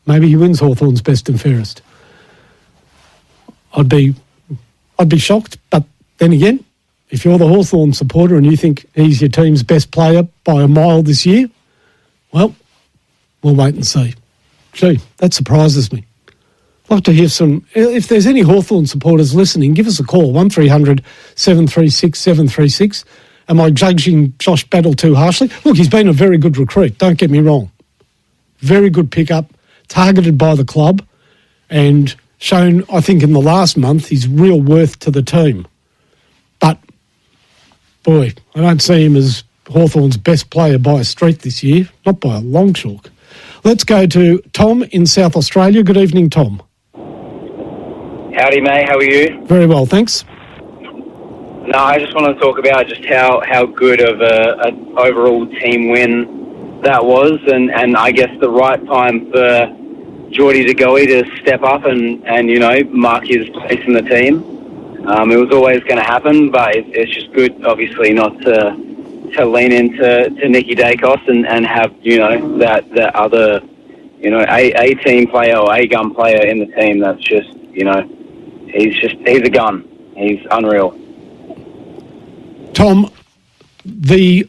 Maybe he wins Hawthorn's best and fairest. I'd be shocked, but then again, if you're the Hawthorn supporter and you think he's your team's best player by a mile this year, well, we'll wait and see. Gee, that surprises me. I'd love to hear some... If there's any Hawthorn supporters listening, give us a call, 1300 736 736. Am I judging Josh Battle too harshly? Look, he's been a very good recruit, don't get me wrong. Very good pickup, targeted by the club, and shown, I think, in the last month, his real worth to the team. But, boy, I don't see him as Hawthorn's best player by a street this year, not by a long chalk. Let's go to Tom in South Australia. Good evening, Tom. Howdy, mate. How are you? Very well, thanks. No, I just want to talk about just how good of an overall team win that was, and I guess the right time for Geordie de Goey to step up and mark his place in the team. It was always going to happen, but it's just good, obviously, not to lean into Nicky Dacos and have that other a team player or a gun player in the team. That's just he's a gun. He's unreal. Tom, the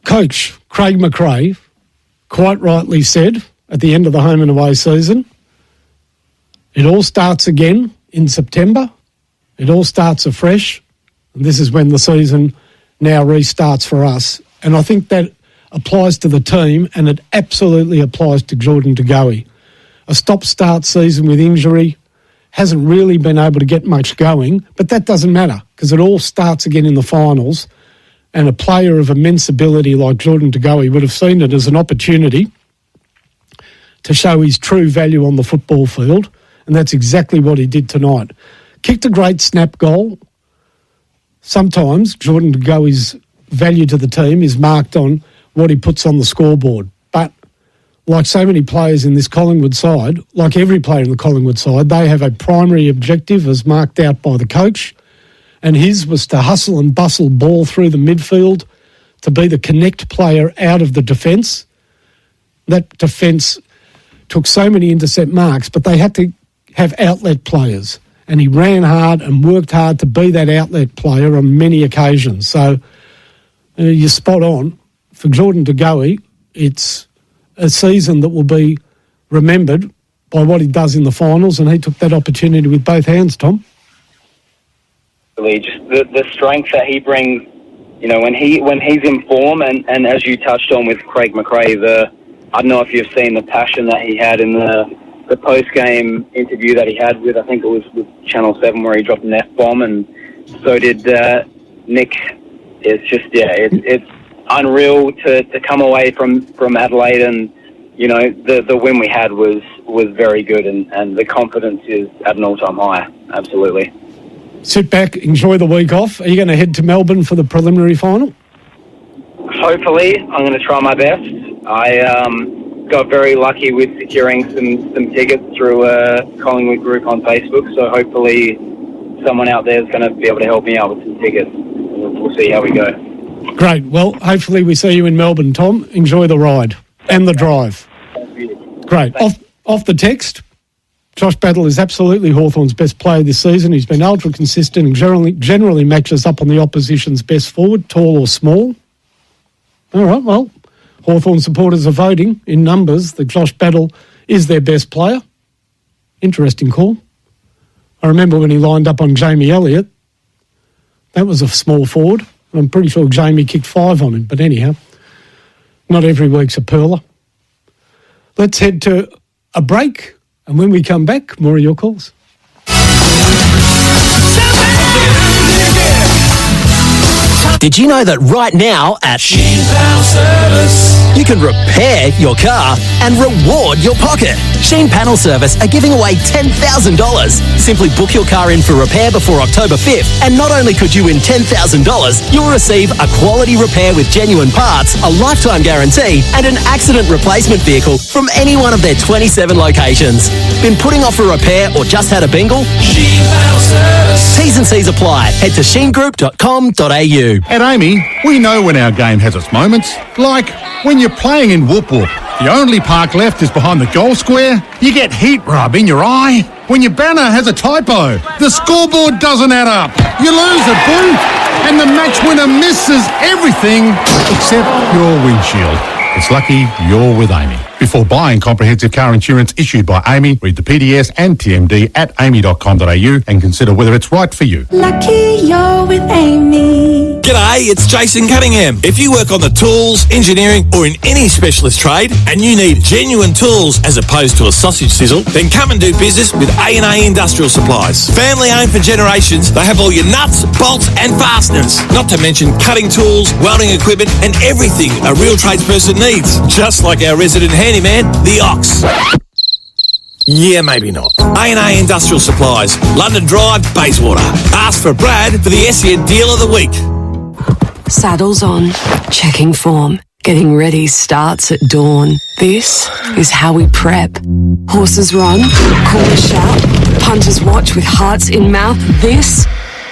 coach, Craig McRae, quite rightly said at the end of the home and away season, it all starts again in September. It all starts afresh. And this is when the season now restarts for us. And I think that applies to the team, and it absolutely applies to Jordan de Goey. A stop-start season with injury, hasn't really been able to get much going, but that doesn't matter because it all starts again in the finals, and a player of immense ability like Jordan de Goey would have seen it as an opportunity to show his true value on the football field, and that's exactly what he did tonight. Kicked a great snap goal. Sometimes Jordan de Goey's value to the team is marked on what he puts on the scoreboard, but like so many players in this Collingwood side, like every player in the Collingwood side, they have a primary objective as marked out by the coach, and his was to hustle and bustle ball through the midfield, to be the connect player out of the defence. That defence took so many intercept marks, but they had to have outlet players, and he ran hard and worked hard to be that outlet player on many occasions. So you're spot on. For Jordan de Goey, it's a season that will be remembered by what he does in the finals, and he took that opportunity with both hands, Tom. Just the strength that he brings, when he's in form, and as you touched on with Craig McRae, I don't know if you've seen the passion that he had in the post-game interview that he had with, I think it was with Channel 7, where he dropped an F-bomb, and so did Nick. It's just, it's unreal to come away from Adelaide, and the win we had was very good, and the confidence is at an all-time high. Absolutely. Sit back, enjoy the week off. Are you going to head to Melbourne for the preliminary final? Hopefully, I'm going to try my best. I got very lucky with securing some tickets through a Collingwood group on Facebook, so hopefully someone out there is going to be able to help me out with some tickets. We'll see how we go. Great. Well, hopefully we see you in Melbourne, Tom. Enjoy the ride and the drive. Great. Off the text, Josh Battle is absolutely Hawthorn's best player this season. He's been ultra consistent and generally matches up on the opposition's best forward, tall or small. All right, well, Hawthorn supporters are voting in numbers that Josh Battle is their best player. Interesting call. I remember when he lined up on Jamie Elliott. That was a small forward. I'm pretty sure Jamie kicked 5 on him, but anyhow, not every week's a perler. Let's head to a break, and when we come back, more of your calls. Did you know that right now at Sheen Panel Service, you can repair your car and reward your pocket? Sheen Panel Service are giving away $10,000. Simply book your car in for repair before October 5th, and not only could you win $10,000, you'll receive a quality repair with genuine parts, a lifetime guarantee, and an accident replacement vehicle from any one of their 27 locations. Been putting off a repair or just had a bingle? Sheen Panel Service. T's and C's apply. Head to sheengroup.com.au. At Amy, we know when our game has its moments, like when you're playing in Whoop Whoop The only park left is behind the goal square. You get heat rub in your eye. When your banner has a typo, the scoreboard doesn't add up. You lose a boot, and the match winner misses everything except your windshield. It's lucky you're with Amy. Before buying comprehensive car insurance issued by Amy, read the PDS and TMD at amy.com.au and consider whether it's right for you. Lucky you're with Amy. G'day, it's Jason Cunningham. If you work on the tools, engineering or in any specialist trade and you need genuine tools as opposed to a sausage sizzle, then come and do business with A&A Industrial Supplies. Family owned for generations, they have all your nuts, bolts and fasteners. Not to mention cutting tools, welding equipment and everything a real tradesperson needs. Just like our resident handyman, the Ox. Yeah, maybe not. A&A Industrial Supplies, London Drive, Bayswater. Ask for Brad for the SEN Deal of the Week. Saddles on, checking form, getting ready starts at dawn. This is how we prep. Horses run, corners shout, punters watch with hearts in mouth. This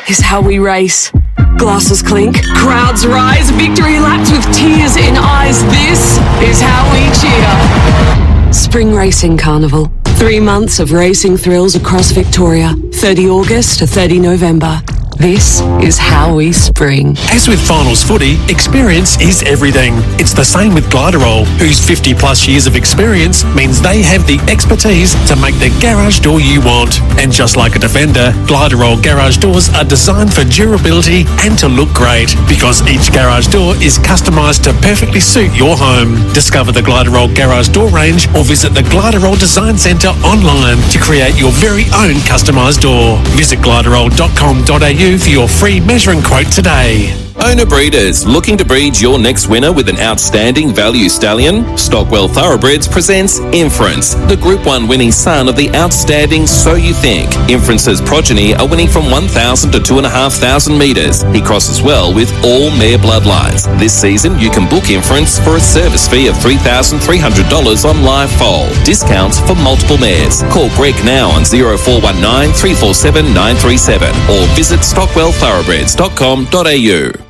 is how we race. Glasses clink, crowds rise, victory laps with tears in eyes. This is how we cheer. Spring Racing Carnival. 3 months of racing thrills across Victoria. 30 August to 30 November. This is how we spring. As with finals footy, experience is everything. It's the same with Gliderol, whose 50 plus years of experience means they have the expertise to make the garage door you want. And just like a Defender, Gliderol garage doors are designed for durability and to look great, because each garage door is customised to perfectly suit your home. Discover the Gliderol garage door range or visit the Gliderol Design Centre online to create your very own customised door. Visit gliderol.com.au for your free measuring quote today. Owner breeders, looking to breed your next winner with an outstanding value stallion? Stockwell Thoroughbreds presents Inference, the Group 1 winning son of the outstanding So You Think. Inference's progeny are winning from 1,000 to 2,500 metres. He crosses well with all mare bloodlines. This season, you can book Inference for a service fee of $3,300 on live foal. Discounts for multiple mares. Call Greg now on 0419 347 937 or visit stockwellthoroughbreds.com.au.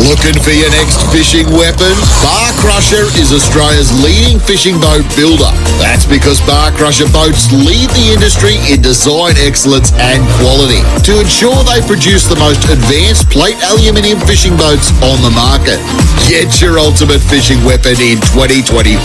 Looking for your next fishing weapon? Bar Crusher is Australia's leading fishing boat builder. That's because Bar Crusher boats lead the industry in design excellence and quality to ensure they produce the most advanced plate aluminium fishing boats on the market. Get your ultimate fishing weapon in 2025.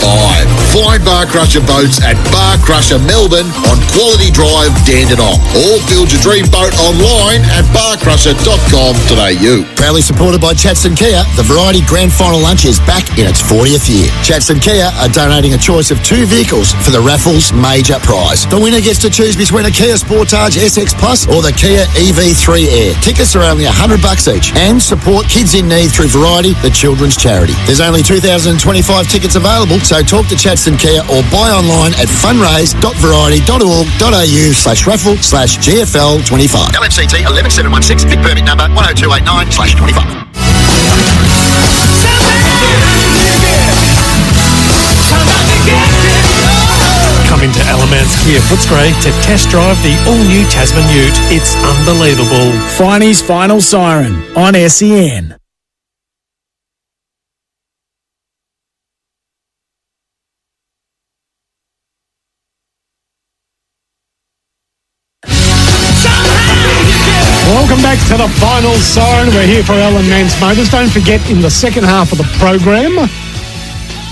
Find Bar Crusher boats at Bar Crusher Melbourne on Quality Drive, Dandenong, or build your dream boat online at barcrusher.com.au. Proudly supported by Chatson Kia, the Variety Grand Final Lunch is back in its 40th year. Chatson Kia are donating a choice of 2 vehicles for the raffle's major prize. The winner gets to choose between a Kia Sportage SX Plus or the Kia EV3 Air. Tickets are only $100 each, and support Kids in Need through Variety, the children's charity. There's only 2,025 tickets available, so talk to Chatson Kia or buy online at fundraise.variety.org.au/raffle/GFL25. LMCT 11716, big permit number 10289/25. Come into Alamance Kia Footscray to test drive the all-new Tasman Ute. It's unbelievable. Finey's Final Siren on SEN. Welcome back to the Final Siren. We're here for Alan Mance Motors. Don't forget, in the second half of the program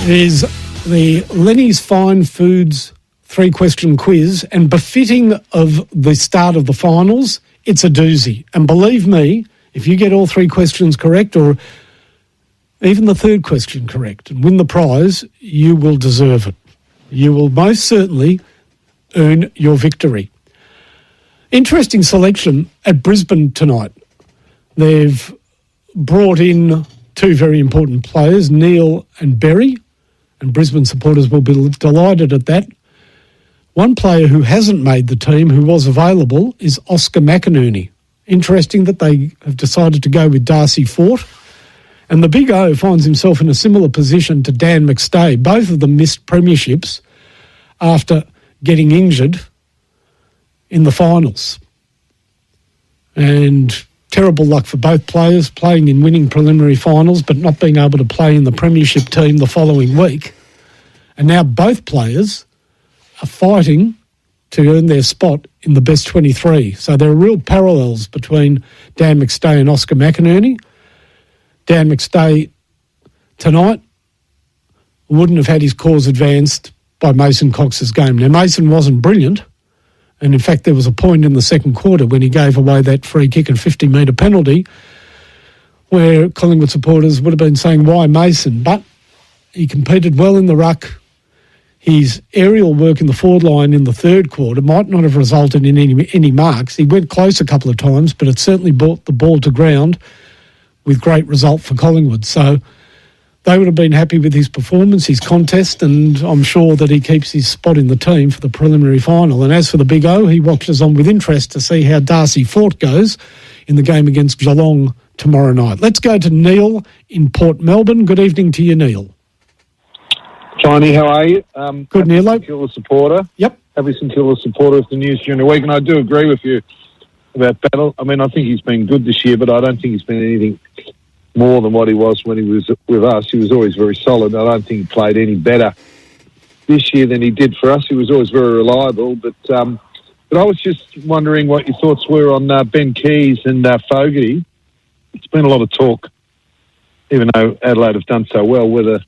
is the Lenny's Fine Foods 3-question quiz, and befitting of the start of the finals, it's a doozy. And believe me, if you get all 3 questions correct, or even the 3rd question correct, and win the prize, you will deserve it. You will most certainly earn your victory. Interesting selection at Brisbane tonight. They've brought in 2 very important players, Neil and Berry, and Brisbane supporters will be delighted at that. One player who hasn't made the team, who was available, is Oscar McInerney. Interesting that they have decided to go with Darcy Fort. And the Big O finds himself in a similar position to Dan McStay. Both of them missed premierships after getting injured in the finals. And terrible luck for both players, playing in winning preliminary finals but not being able to play in the premiership team the following week. And now both players are fighting to earn their spot in the best 23. So there are real parallels between Dan McStay and Oscar McInerney. Dan McStay tonight wouldn't have had his cause advanced by Mason Cox's game. Now, Mason wasn't brilliant, and in fact there was a point in the second quarter when he gave away that free kick and 50-metre penalty where Collingwood supporters would have been saying, why Mason? But he competed well in the ruck. His aerial work in the forward line in the third quarter might not have resulted in any marks. He went close a couple of times, but it certainly brought the ball to ground with great result for Collingwood. So they would have been happy with his performance, his contest, and I'm sure that he keeps his spot in the team for the preliminary final. And as for the Big O, he watches on with interest to see how Darcy Fort goes in the game against Geelong tomorrow night. Let's go to Neil in Port Melbourne. Good evening to you, Neil. Johnny, how are you? Good, Neil. Killer supporter. Yep. Happy Killer supporter of the news during the week, and I do agree with you about Battle. I mean, I think he's been good this year, but I don't think he's been anything more than what he was when he was with us. He was always very solid. I don't think he played any better this year than he did for us. He was always very reliable, but I was just wondering what your thoughts were on Ben Keys and Fogarty. It's been a lot of talk, even though Adelaide have done so well, whether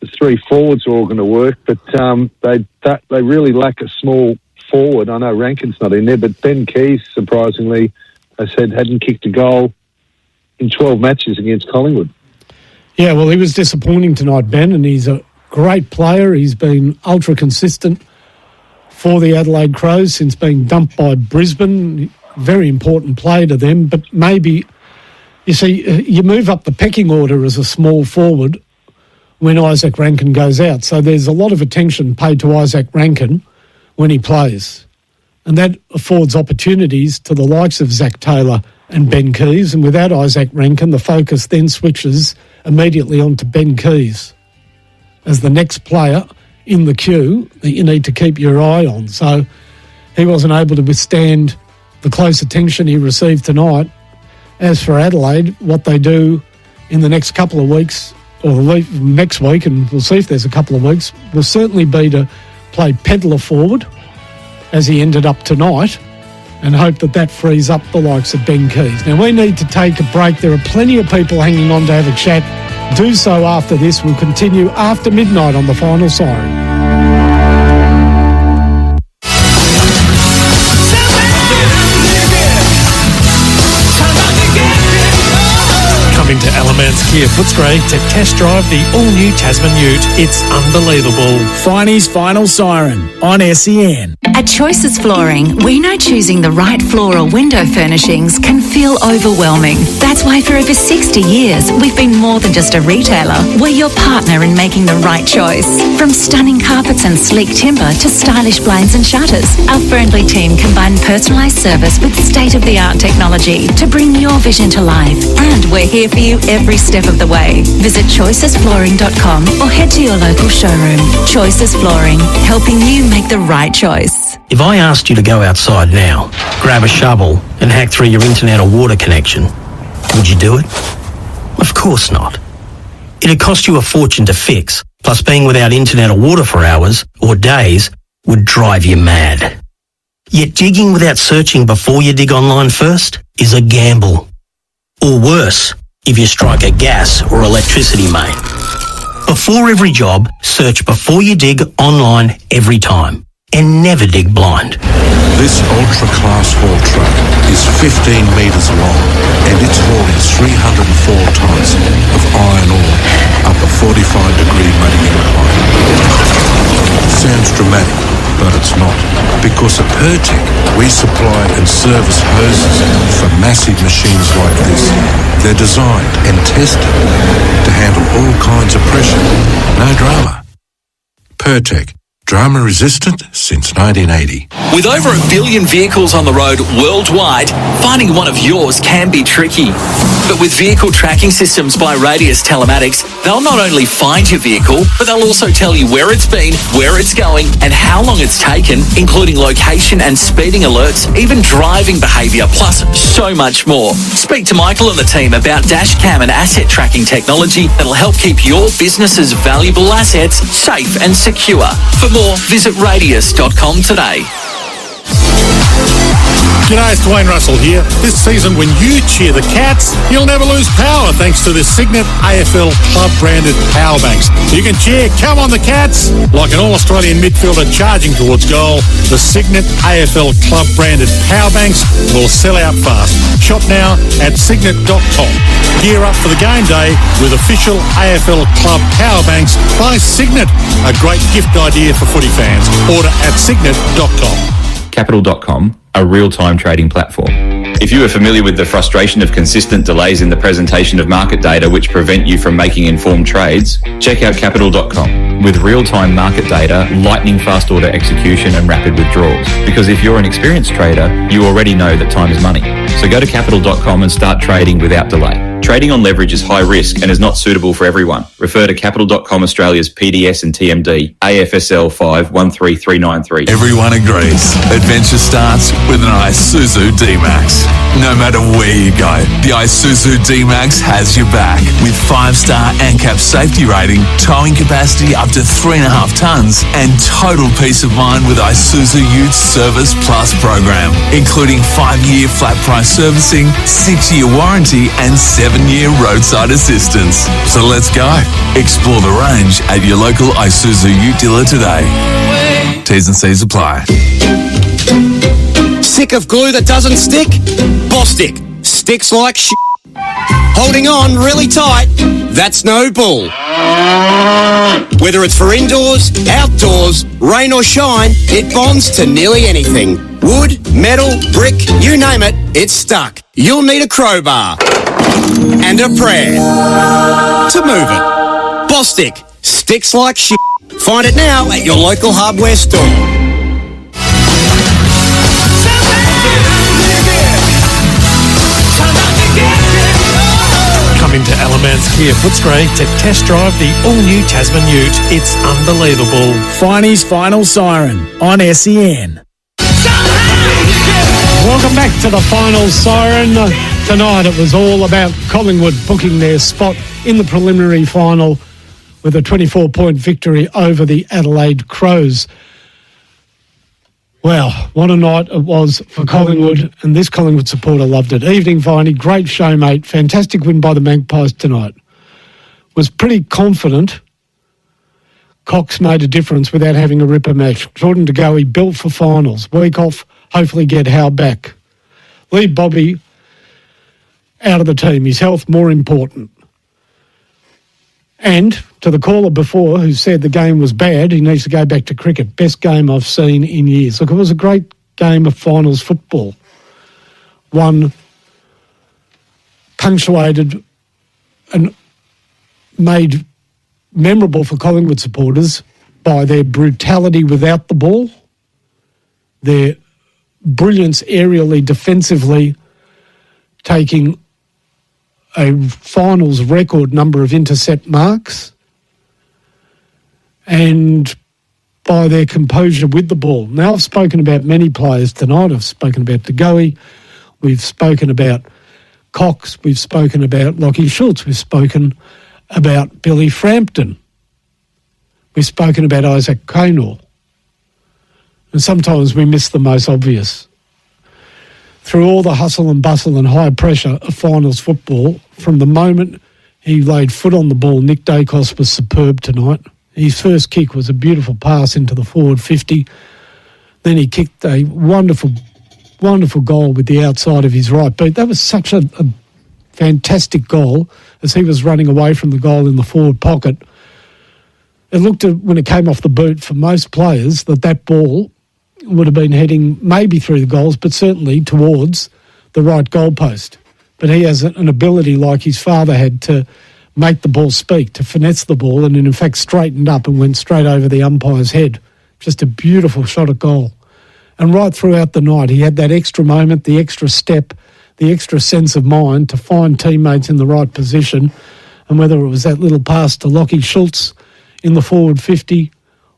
the three forwards are all going to work, but they really lack a small forward. I know Rankin's not in there, but Ben Keys, surprisingly, I said, hadn't kicked a goal in 12 matches against Collingwood. Yeah, well, he was disappointing tonight, Ben, and he's a great player. He's been ultra consistent for the Adelaide Crows since being dumped by Brisbane. Very important player to them, but maybe, you see, you move up the pecking order as a small forward when Isaac Rankin goes out. So there's a lot of attention paid to Isaac Rankin when he plays. And that affords opportunities to the likes of Zach Taylor and Ben Keys. And without Isaac Rankin, the focus then switches immediately onto Ben Keys as the next player in the queue that you need to keep your eye on. So he wasn't able to withstand the close attention he received tonight. As for Adelaide, what they do in the next couple of weeks, or next week, and we'll see if there's a couple of weeks, will certainly be to play Pedler forward, as he ended up tonight, and hope that that frees up the likes of Ben Keys. Now, we need to take a break. There are plenty of people hanging on to have a chat. Do so after this. We'll continue after midnight on the Final Siren. Come into Alamance Kia Footscray to test drive the all-new Tasman Ute. It's unbelievable. Finey's Final Siren on SEN. At Choices Flooring, we know choosing the right floor or window furnishings can feel overwhelming. That's why for over 60 years, we've been more than just a retailer. We're your partner in making the right choice. From stunning carpets and sleek timber to stylish blinds and shutters, our friendly team combine personalised service with state-of-the-art technology to bring your vision to life. And we're here for you every step of the way. Visit choicesflooring.com or head to your local showroom. Choices Flooring, helping you make the right choice. If I asked you to go outside now, grab a shovel and hack through your internet or water connection, would you do it? Of course not. It'd cost you a fortune to fix, plus being without internet or water for hours or days would drive you mad. Yet digging without searching before you dig online first is a gamble. Or worse, if you strike a gas or electricity main. Before every job, search before you dig online every time. And never dig blind. This ultra-class haul truck is 15 metres long and it's hauling 304 tonnes of iron ore up a 45-degree muddy incline. Sounds dramatic, but it's not. Because at Pertec, we supply and service hoses for massive machines like this. They're designed and tested to handle all kinds of pressure. No drama. Pertec. Drama resistant since 1980. With over 1 billion vehicles on the road worldwide, finding one of yours can be tricky. But with vehicle tracking systems by Radius Telematics, they'll not only find your vehicle, but they'll also tell you where it's been, where it's going, and how long it's taken, including location and speeding alerts, even driving behaviour, plus so much more. Speak to Michael and the team about dashcam and asset tracking technology that'll help keep your business's valuable assets safe and secure. For more, visit radius.com today. G'day, it's Dwayne Russell here. This season, when you cheer the Cats, you'll never lose power thanks to the Signet AFL Club-branded power banks. You can cheer, come on the Cats, like an All-Australian midfielder charging towards goal. The Signet AFL Club-branded power banks will sell out fast. Shop now at signet.com. Gear up for the game day with official AFL Club power banks by Signet. A great gift idea for footy fans. Order at signet.com. Capital.com, a real-time trading platform. If you are familiar with the frustration of consistent delays in the presentation of market data which prevent you from making informed trades, check out Capital.com. With real-time market data, lightning-fast order execution and rapid withdrawals. Because if you're an experienced trader, you already know that time is money. So go to Capital.com and start trading without delay. Trading on leverage is high risk and is not suitable for everyone. Refer to Capital.com Australia's PDS and TMD, AFSL 513393. Everyone agrees. Adventure starts with an Isuzu D-Max. No matter where you go, the Isuzu D-Max has your back. With 5-star ANCAP safety rating, towing capacity up to 3.5 tonnes, and total peace of mind with Isuzu Ute Service Plus program, including 5-year flat price servicing, 6-year warranty, and 7-year roadside assistance. So let's go. Explore the range at your local Isuzu Ute dealer today. T's and C's apply. Sick of glue that doesn't stick? Bostik. Sticks like shit. Holding on really tight? That's no bull. Whether it's for indoors, outdoors, rain or shine, it bonds to nearly anything. Wood, metal, brick, you name it, it's stuck. You'll need a crowbar and a prayer to move it. Bostik. Sticks like shit. Find it now at your local hardware store. Come into Alamance Kia Footscray to test drive the all-new Tasman Ute. It's unbelievable. Finey's Final Siren on SEN. Welcome back to the Final Siren. Tonight it was all about Collingwood booking their spot in the preliminary final with a 24-point victory over the Adelaide Crows. Well, what a night it was for Collingwood, and this Collingwood supporter loved it. Evening, Viney. Great show, mate. Fantastic win by the Magpies tonight. Was pretty confident Cox made a difference without having a ripper match. Jordan De Goey built for finals. Week off, hopefully get Howe back. Leave Bobby out of the team. His health more important. And to the caller before who said the game was bad, he needs to go back to cricket. Best game I've seen in years. Look, it was a great game of finals football. One punctuated and made memorable for Collingwood supporters by their brutality without the ball, their brilliance aerially, defensively, taking a finals record number of intercept marks, and by their composure with the ball. Now, I've spoken about many players tonight. I've spoken about De Goey. We've spoken about Cox. We've spoken about Lockie Schultz. We've spoken about Billy Frampton. We've spoken about Isaac Conor. And sometimes we miss the most obvious. Through all the hustle and bustle and high pressure of finals football, from the moment he laid foot on the ball, Nick Dacos was superb tonight. His first kick was a beautiful pass into the forward 50. Then he kicked a wonderful, wonderful goal with the outside of his right boot. That was such a fantastic goal as he was running away from the goal in the forward pocket. It looked, when it came off the boot for most players, that ball would have been heading maybe through the goals, but certainly towards the right goalpost. But he has an ability like his father had to make the ball speak, to finesse the ball, and in fact straightened up and went straight over the umpire's head. Just a beautiful shot at goal. And right throughout the night, he had that extra moment, the extra step, the extra sense of mind to find teammates in the right position. And whether it was that little pass to Lachie Schultz in the forward 50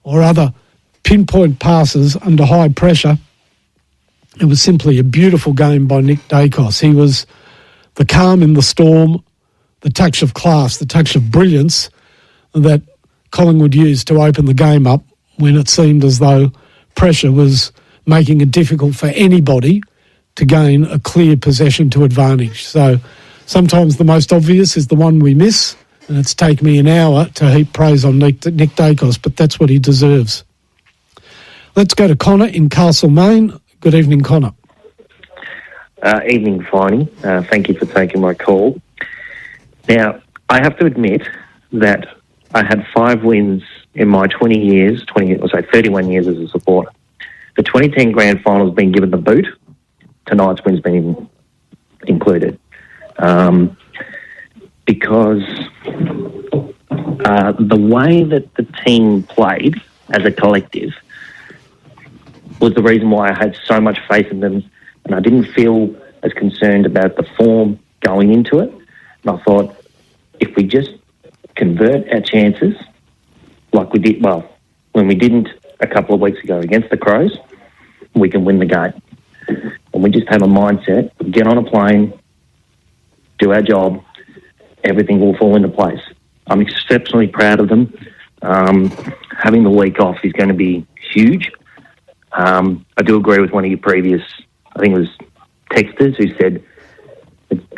or other pinpoint passes under high pressure, it was simply a beautiful game by Nick Dacos. He was the calm in the storm, the touch of class, the touch of brilliance that Collingwood used to open the game up when it seemed as though pressure was making it difficult for anybody to gain a clear possession to advantage. So sometimes the most obvious is the one we miss, and it's taken me an hour to heap praise on Nick Dacos, but that's what he deserves. Let's go to Connor in Castlemaine. Good evening, Connor. Evening, Finey. Thank you for taking my call. Now, I have to admit that I had 5 wins in my 31 years as a supporter. The 2010 Grand Final's been given the boot. Tonight's win's been included. Because the way that the team played as a collective was the reason why I had so much faith in them, and I didn't feel as concerned about the form going into it. And I thought, if we just convert our chances like we did, when we didn't a couple of weeks ago against the Crows, we can win the game. And we just have a mindset, get on a plane, do our job, everything will fall into place. I'm exceptionally proud of them. Having the week off is going to be huge. I do agree with one of your previous, I think it was texters, who said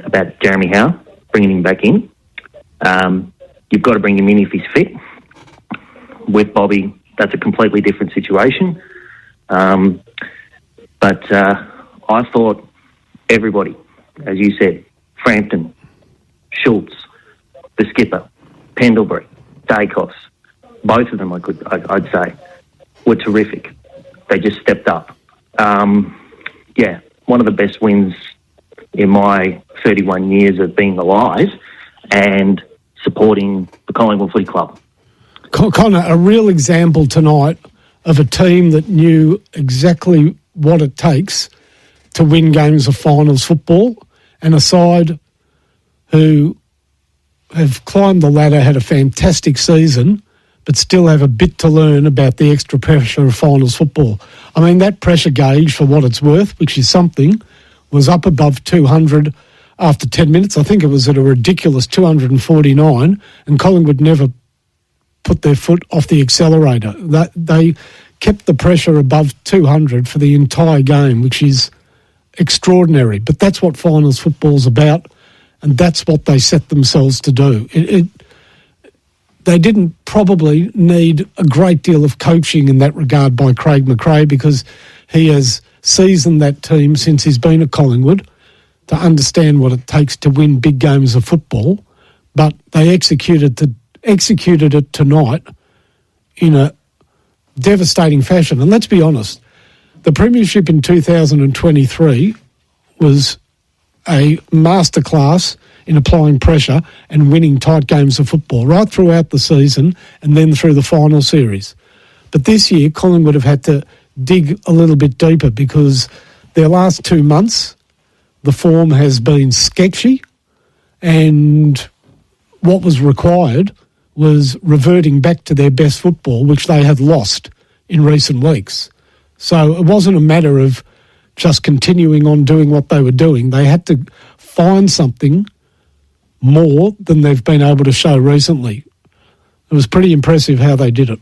about Jeremy Howe, bringing him back in. You've got to bring him in if he's fit. With Bobby, that's a completely different situation. But I thought everybody, as you said, Frampton, Schultz, the skipper, Pendlebury, Dacos, both of them I'd say were terrific. They just stepped up. One of the best wins in my 31 years of being alive and supporting the Collingwood Footy Club. Connor, a real example tonight of a team that knew exactly what it takes to win games of finals football, and a side who have climbed the ladder, had a fantastic season, but still have a bit to learn about the extra pressure of finals football. I mean, that pressure gauge, for what it's worth, which is something, was up above 200 after 10 minutes. I think it was at a ridiculous 249, and Collingwood never put their foot off the accelerator. They kept the pressure above 200 for the entire game, which is extraordinary. But that's what finals football's about, and that's what they set themselves to do. They didn't probably need a great deal of coaching in that regard by Craig McRae, because he has seasoned that team since he's been at Collingwood to understand what it takes to win big games of football. But they executed it tonight in a devastating fashion. And let's be honest, the Premiership in 2023 was a masterclass in applying pressure and winning tight games of football right throughout the season and then through the final series. But this year, Collingwood have had to dig a little bit deeper, because their last 2 months, the form has been sketchy, and what was required was reverting back to their best football, which they had lost in recent weeks. So it wasn't a matter of just continuing on doing what they were doing. They had to find something more than they've been able to show recently. It was pretty impressive how they did it.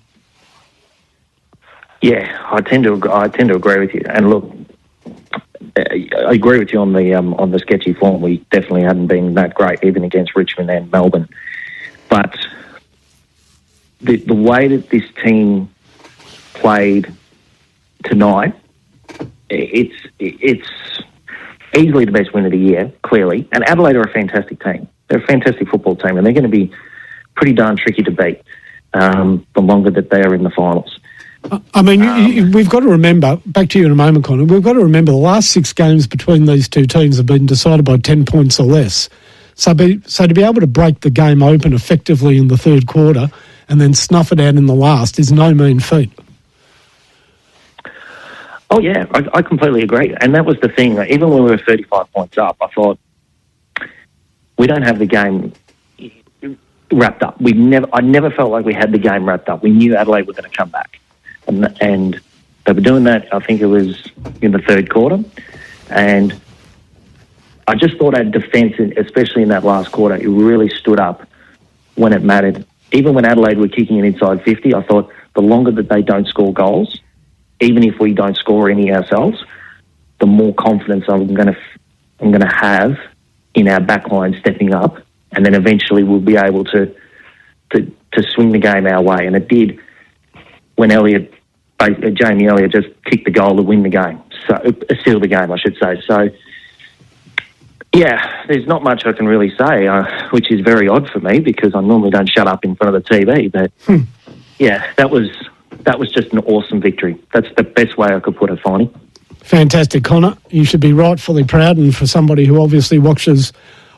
Yeah, I tend to agree with you. And look, I agree with you on the sketchy form. We definitely hadn't been that great, even against Richmond and Melbourne. But the way that this team played tonight, it's easily the best win of the year, clearly. And Adelaide are a fantastic team. They're a fantastic football team, and they're going to be pretty darn tricky to beat the longer that they are in the finals. I mean, we've got to remember, back to you in a moment, Connor, we've got to remember the last 6 games between these two teams have been decided by 10 points or less. So to be able to break the game open effectively in the third quarter and then snuff it out in the last is no mean feat. Oh, yeah, I completely agree. And that was the thing. Like, even when we were 35 points up, I thought, we don't have the game wrapped up. I never felt like we had the game wrapped up. We knew Adelaide were going to come back. And they were doing that, I think it was in the third quarter. And I just thought our defence, especially in that last quarter, it really stood up when it mattered. Even when Adelaide were kicking an inside 50, I thought the longer that they don't score goals, even if we don't score any ourselves, the more confidence I'm going to have in our backline stepping up, and then eventually we'll be able to swing the game our way. And it did when Jamie Elliott just kicked the goal to win the game, so seal the game, I should say. So, yeah, there's not much I can really say, which is very odd for me because I normally don't shut up in front of the TV. But yeah, that was just an awesome victory. That's the best way I could put it, Finey. Fantastic, Connor. You should be rightfully proud, and for somebody who obviously watches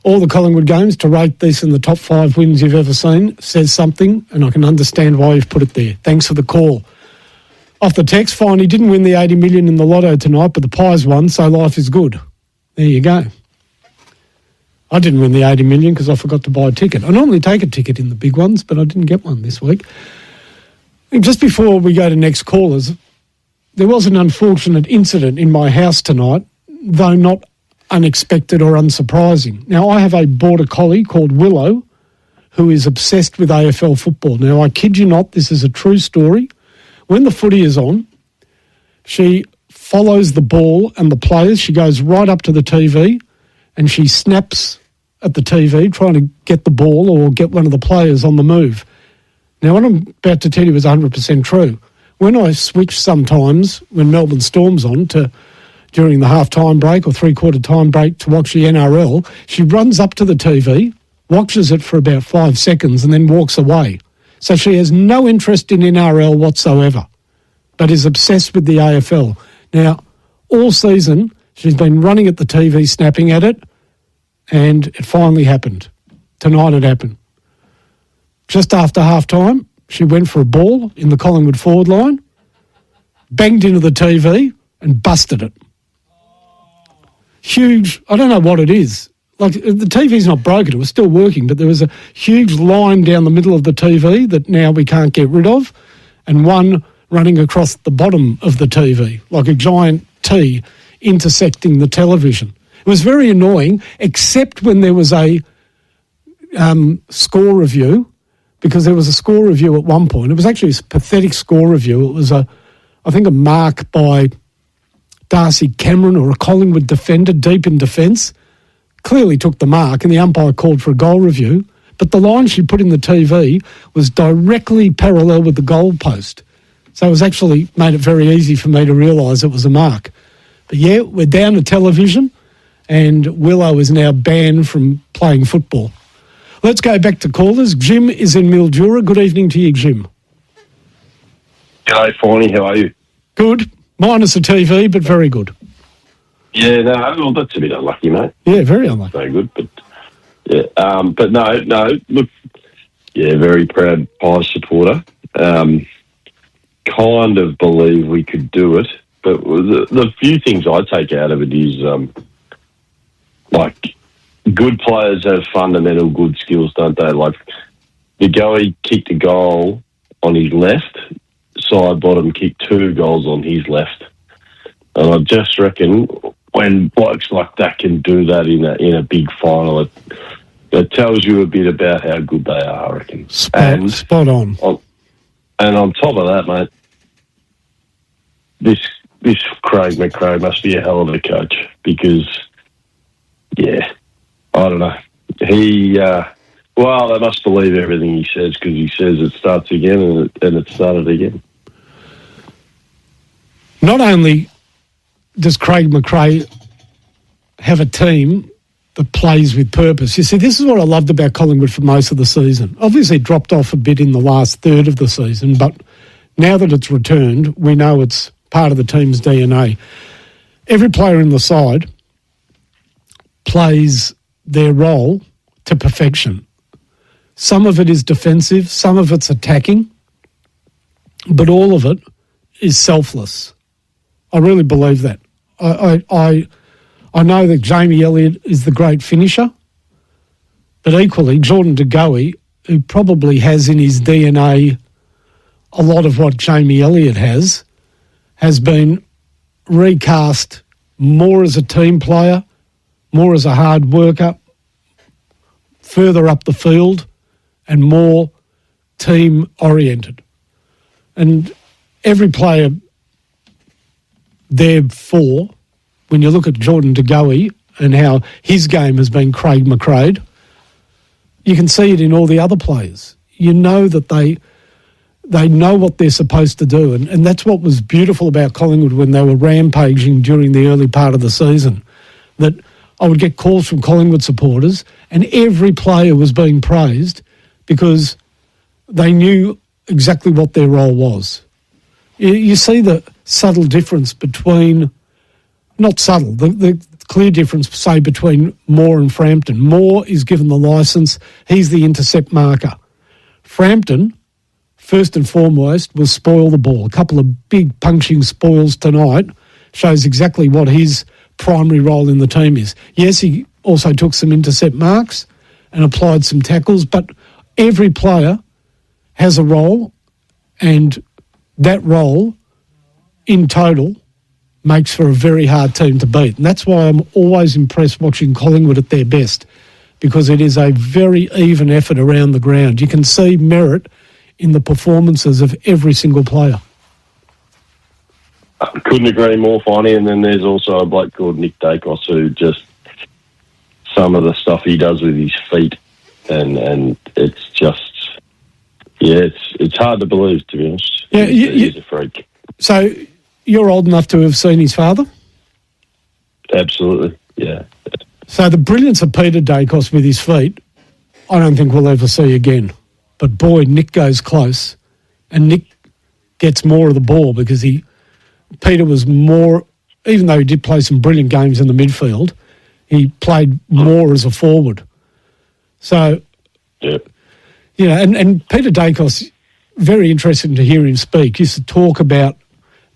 all the Collingwood games, to rate this in the top 5 wins you've ever seen says something, and I can understand why you've put it there. Thanks for the call. Off the text, Finey didn't win the 80 million in the lotto tonight, but the Pies won, so life is good. There you go. I didn't win the 80 million because I forgot to buy a ticket. I normally take a ticket in the big ones, but I didn't get one this week. And just before we go to next callers, there was an unfortunate incident in my house tonight, though not unexpected or unsurprising. Now, I have a border collie called Willow who is obsessed with AFL football. Now, I kid you not, this is a true story. When the footy is on, she follows the ball and the players. She goes right up to the TV and she snaps at the TV trying to get the ball or get one of the players on the move. Now, what I'm about to tell you is 100% true. When I switch sometimes, when Melbourne Storm's on, during the half-time break or three-quarter time break to watch the NRL, she runs up to the TV, watches it for about 5 seconds and then walks away. So she has no interest in NRL whatsoever, but is obsessed with the AFL. Now, all season, she's been running at the TV, snapping at it, and it finally happened. Tonight it happened. Just after half-time, she went for a ball in the Collingwood forward line, banged into the TV and busted it. Huge, I don't know what it is. Like, the TV's not broken, it was still working, but there was a huge line down the middle of the TV that now we can't get rid of, and one running across the bottom of the TV, like a giant T intersecting the television. It was very annoying, except when there was a score review, because there was a score review at one point. It was actually a pathetic score review. It was, I think, a mark by Darcy Cameron or a Collingwood defender deep in defence. Clearly took the mark and the umpire called for a goal review, but the line she put in the TV was directly parallel with the goal post. So it was actually made it very easy for me to realise it was a mark. But yeah, we're down to television and Willow is now banned from playing football. Let's go back to callers. Jim is in Mildura. Good evening to you, Jim. G'day, Finey. How are you? Good. Minus the TV, but very good. Yeah, no, well, that's a bit unlucky, mate. Yeah, very unlucky. No good, but yeah, but no. Look, yeah, very proud Pies supporter. Kind of believe we could do it, but the few things I take out of it is like good players have fundamental good skills, don't they? Like the goalie kicked a goal on his left, side bottom kicked 2 goals on his left, and I just reckon when blokes like that can do that in a big final, it tells you a bit about how good they are, I reckon. Spot on. And on top of that, mate, this Craig McRae must be a hell of a coach because, yeah, I don't know. They must believe everything he says because he says it starts again and it started again. Not only does Craig McRae have a team that plays with purpose. You see, this is what I loved about Collingwood for most of the season. Obviously, it dropped off a bit in the last third of the season, but now that it's returned, we know it's part of the team's DNA. Every player in the side plays their role to perfection. Some of it is defensive, some of it's attacking, but all of it is selfless. I really believe that. I know that Jamie Elliott is the great finisher, but equally Jordan De Goey, who probably has in his DNA a lot of what Jamie Elliott has been recast more as a team player, more as a hard worker, further up the field, and more team-oriented. And every player, therefore, when you look at Jordan De Goey and how his game has been Craig McRae, you can see it in all the other players. You know that they know what they're supposed to do. And that's what was beautiful about Collingwood when they were rampaging during the early part of the season, that I would get calls from Collingwood supporters and every player was being praised because they knew exactly what their role was. You see the subtle difference between, not subtle, the clear difference, say, between Moore and Frampton. Moore is given the licence. He's the intercept marker. Frampton, first and foremost, will spoil the ball. A couple of big punching spoils tonight shows exactly what his primary role in the team is. Yes, he also took some intercept marks and applied some tackles, but every player has a role, and that role in total makes for a very hard team to beat. And that's why I'm always impressed watching Collingwood at their best, because it is a very even effort around the ground. You can see merit in the performances of every single player. I couldn't agree more, Finey. And then there's also a bloke called Nick Dacos who just, some of the stuff he does with his feet, and it's just, yeah, it's hard to believe, to be honest. Yeah, he's a freak. So you're old enough to have seen his father? Absolutely, yeah. So the brilliance of Peter Dacos with his feet, I don't think we'll ever see again. But boy, Nick goes close, and Nick gets more of the ball because Peter was more, even though he did play some brilliant games in the midfield, he played more as a forward. So, yeah. You know, and Peter Dacos, very interesting to hear him speak, used to talk about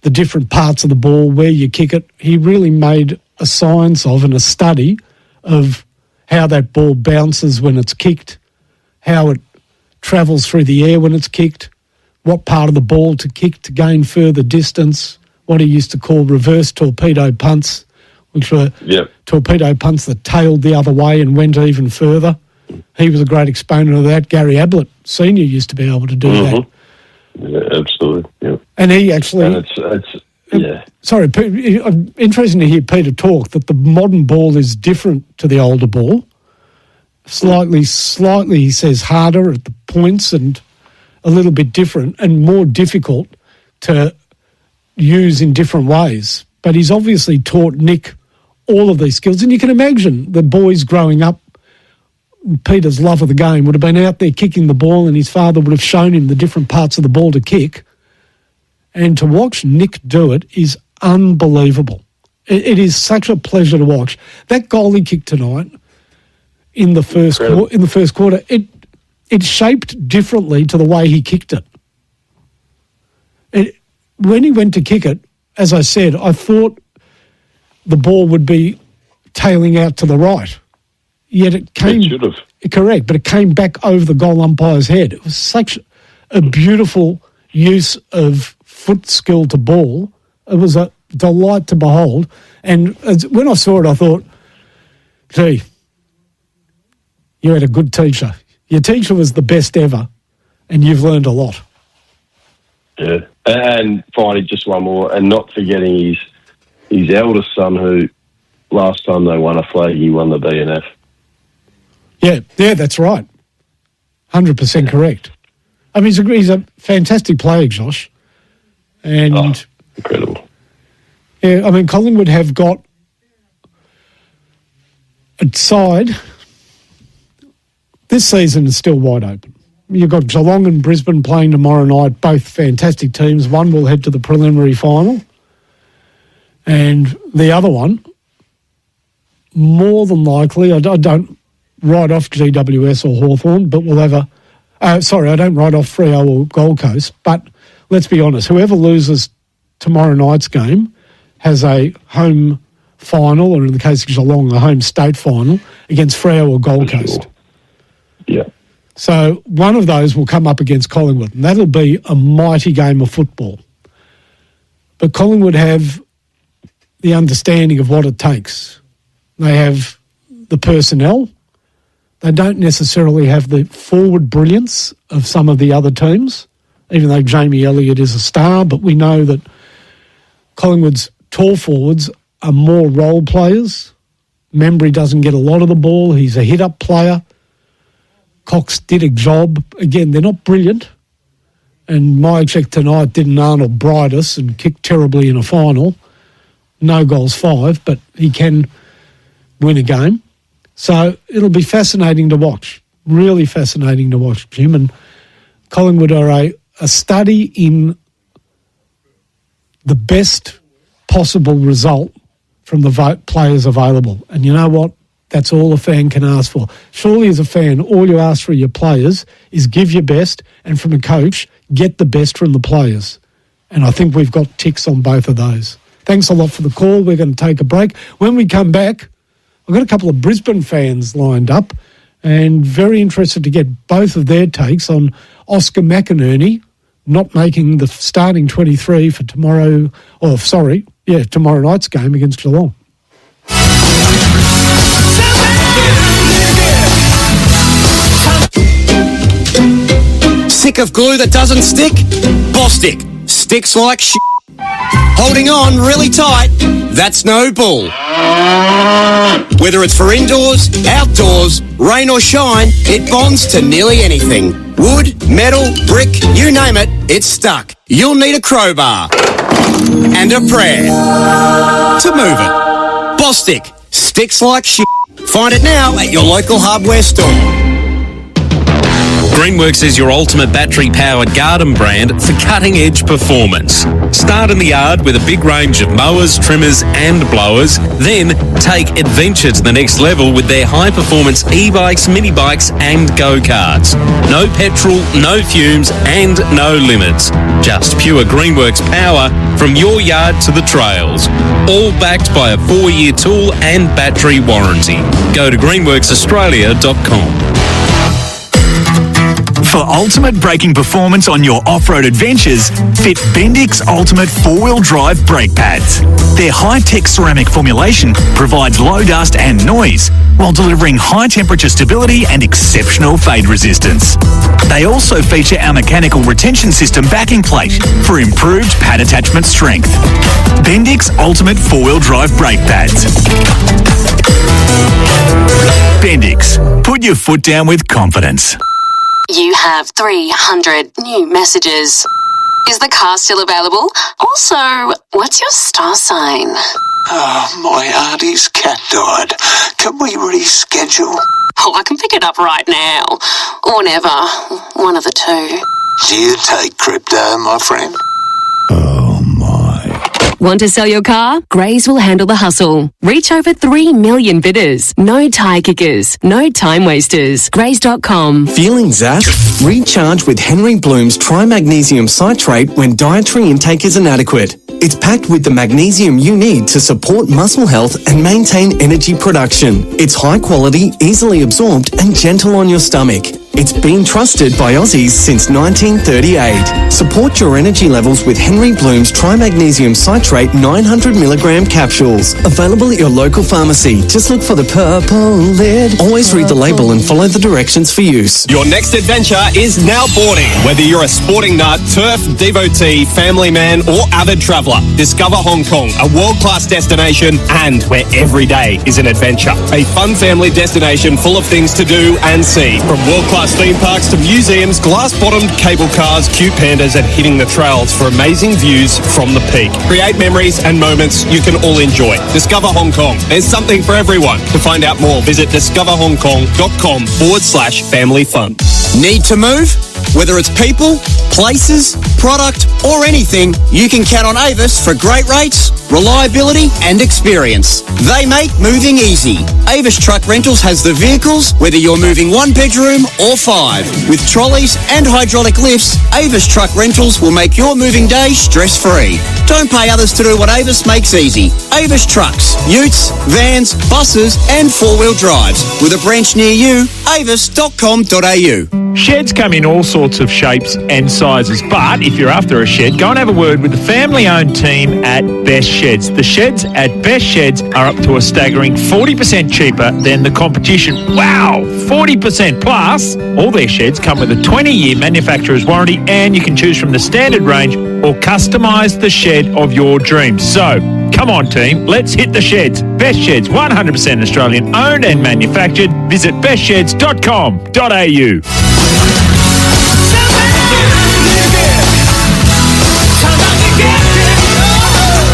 the different parts of the ball, where you kick it. He really made a science of and a study of how that ball bounces when it's kicked, how it travels through the air when it's kicked, what part of the ball to kick to gain further distance, what he used to call reverse torpedo punts, which were torpedo punts that tailed the other way and went even further. He was a great exponent of that. Gary Ablett Sr. used to be able to do that. Yeah, absolutely. Yeah. And he actually... And it's yeah. Sorry, interesting to hear Peter talk that the modern ball is different to the older ball. Slightly, he says, harder at the points and a little bit different and more difficult to use in different ways. But he's obviously taught Nick all of these skills. And you can imagine the boys growing up, Peter's love of the game would have been out there kicking the ball, and his father would have shown him the different parts of the ball to kick. And to watch Nick do it is unbelievable. It is such a pleasure to watch. That goal he kicked tonight in the first quarter, it shaped differently to the way he kicked it. When he went to kick it, as I said, I thought the ball would be tailing out to the right. Yet it came... It should have. Correct, but it came back over the goal umpire's head. It was such a beautiful use of foot skill to ball. It was a delight to behold. And when I saw it, I thought, gee, you had a good teacher. Your teacher was the best ever, and you've learned a lot. Yeah. And finally, just one more, and not forgetting his eldest son, who last time they won a flag, he won the BNF. Yeah, that's right. 100% correct. I mean, he's a fantastic player, Josh. And incredible. Yeah, I mean, Collingwood have got a side. This season is still wide open. You've got Geelong and Brisbane playing tomorrow night, both fantastic teams. One will head to the preliminary final. And the other one, more than likely, I don't write off GWS or Hawthorn, but we'll have I don't write off Freo or Gold Coast, but let's be honest, whoever loses tomorrow night's game has a home final, or in the case of Geelong, a home state final against Freo or Gold Coast. Yeah. So one of those will come up against Collingwood, and that'll be a mighty game of football. But Collingwood have the understanding of what it takes. They have the personnel. They don't necessarily have the forward brilliance of some of the other teams, even though Jamie Elliott is a star, but we know that Collingwood's tall forwards are more role players. Membry doesn't get a lot of the ball. He's a hit-up player. Cox did a job. Again, they're not brilliant. And Myercheck tonight didn't Arnold Bright us and kicked terribly in a final. No goals 5, but he can win a game. So it'll be fascinating to watch. Really fascinating to watch, Jim. And Collingwood are a study in the best possible result from the players available. And you know what? That's all a fan can ask for. Surely as a fan, all you ask for your players is give your best, and from a coach, get the best from the players. And I think we've got ticks on both of those. Thanks a lot for the call. We're going to take a break. When we come back, I've got a couple of Brisbane fans lined up and very interested to get both of their takes on Oscar McInerney not making the starting 23 for tomorrow night's game against Geelong. Sick of glue that doesn't stick? Bostik. Sticks like shit. Holding on really tight? That's no bull. Whether it's for indoors, outdoors, rain or shine, it bonds to nearly anything. Wood, metal, brick, you name it, it's stuck. You'll need a crowbar and a prayer to move it. Bostik. Sticks like shit. Find it now at your local hardware store. Greenworks is your ultimate battery-powered garden brand for cutting-edge performance. Start in the yard with a big range of mowers, trimmers and blowers. Then take adventure to the next level with their high-performance e-bikes, mini-bikes and go-karts. No petrol, no fumes and no limits. Just pure Greenworks power from your yard to the trails. All backed by a 4-year tool and battery warranty. Go to greenworksaustralia.com. For ultimate braking performance on your off-road adventures, fit Bendix Ultimate 4-wheel drive brake pads. Their high-tech ceramic formulation provides low dust and noise, while delivering high-temperature stability and exceptional fade resistance. They also feature our mechanical retention system backing plate for improved pad attachment strength. Bendix Ultimate 4-wheel drive brake pads. Bendix. Put your foot down with confidence. You have 300 new messages. Is the car still available? Also, what's your star sign? Oh, my auntie's cat died. Can we reschedule? Oh, I can pick it up right now. Or never. One of the two. Do you take crypto, my friend? Want to sell your car? Grays will handle the hustle. Reach over 3 million bidders. No tie kickers. No time wasters. Grays.com. Feeling zapped? Recharge with Henry Bloom's trimagnesium citrate when dietary intake is inadequate. It's packed with the magnesium you need to support muscle health and maintain energy production. It's high quality, easily absorbed and gentle on your stomach. It's been trusted by Aussies since 1938. Support your energy levels with Henry Bloom's trimagnesium citrate 900mg capsules. Available at your local pharmacy. Just look for the purple lid. Always read the label and follow the directions for use. Your next adventure is now boarding. Whether you're a sporting nut, turf devotee, family man or avid traveller, discover Hong Kong, a world-class destination and where every day is an adventure. A fun family destination full of things to do and see. From world-class theme parks to museums, glass-bottomed cable cars, cute pandas and hitting the trails for amazing views from the peak. Create memories and moments you can all enjoy. Discover Hong Kong. There's something for everyone. To find out more, visit discoverhongkong.com/family fun. Need to move? Whether it's people, places, product, or anything, you can count on Avis for great rates, reliability, and experience. They make moving easy. Avis Truck Rentals has the vehicles, whether you're moving 1 bedroom or 5. With trolleys and hydraulic lifts, Avis Truck Rentals will make your moving day stress-free. Don't pay others to do what Avis makes easy. Avis Trucks, utes, vans, buses, and 4-wheel drives. With a branch near you, avis.com.au. Sheds come in all sorts of shapes and sizes, but if you're after a shed, go and have a word with the family-owned team at Best Sheds. The sheds at Best Sheds are up to a staggering 40% cheaper than the competition. Wow, 40%. Plus, all their sheds come with a 20-year manufacturer's warranty, and you can choose from the standard range or customise the shed of your dreams. So, come on team, let's hit the sheds. Best Sheds, 100% Australian owned and manufactured. Visit bestsheds.com.au.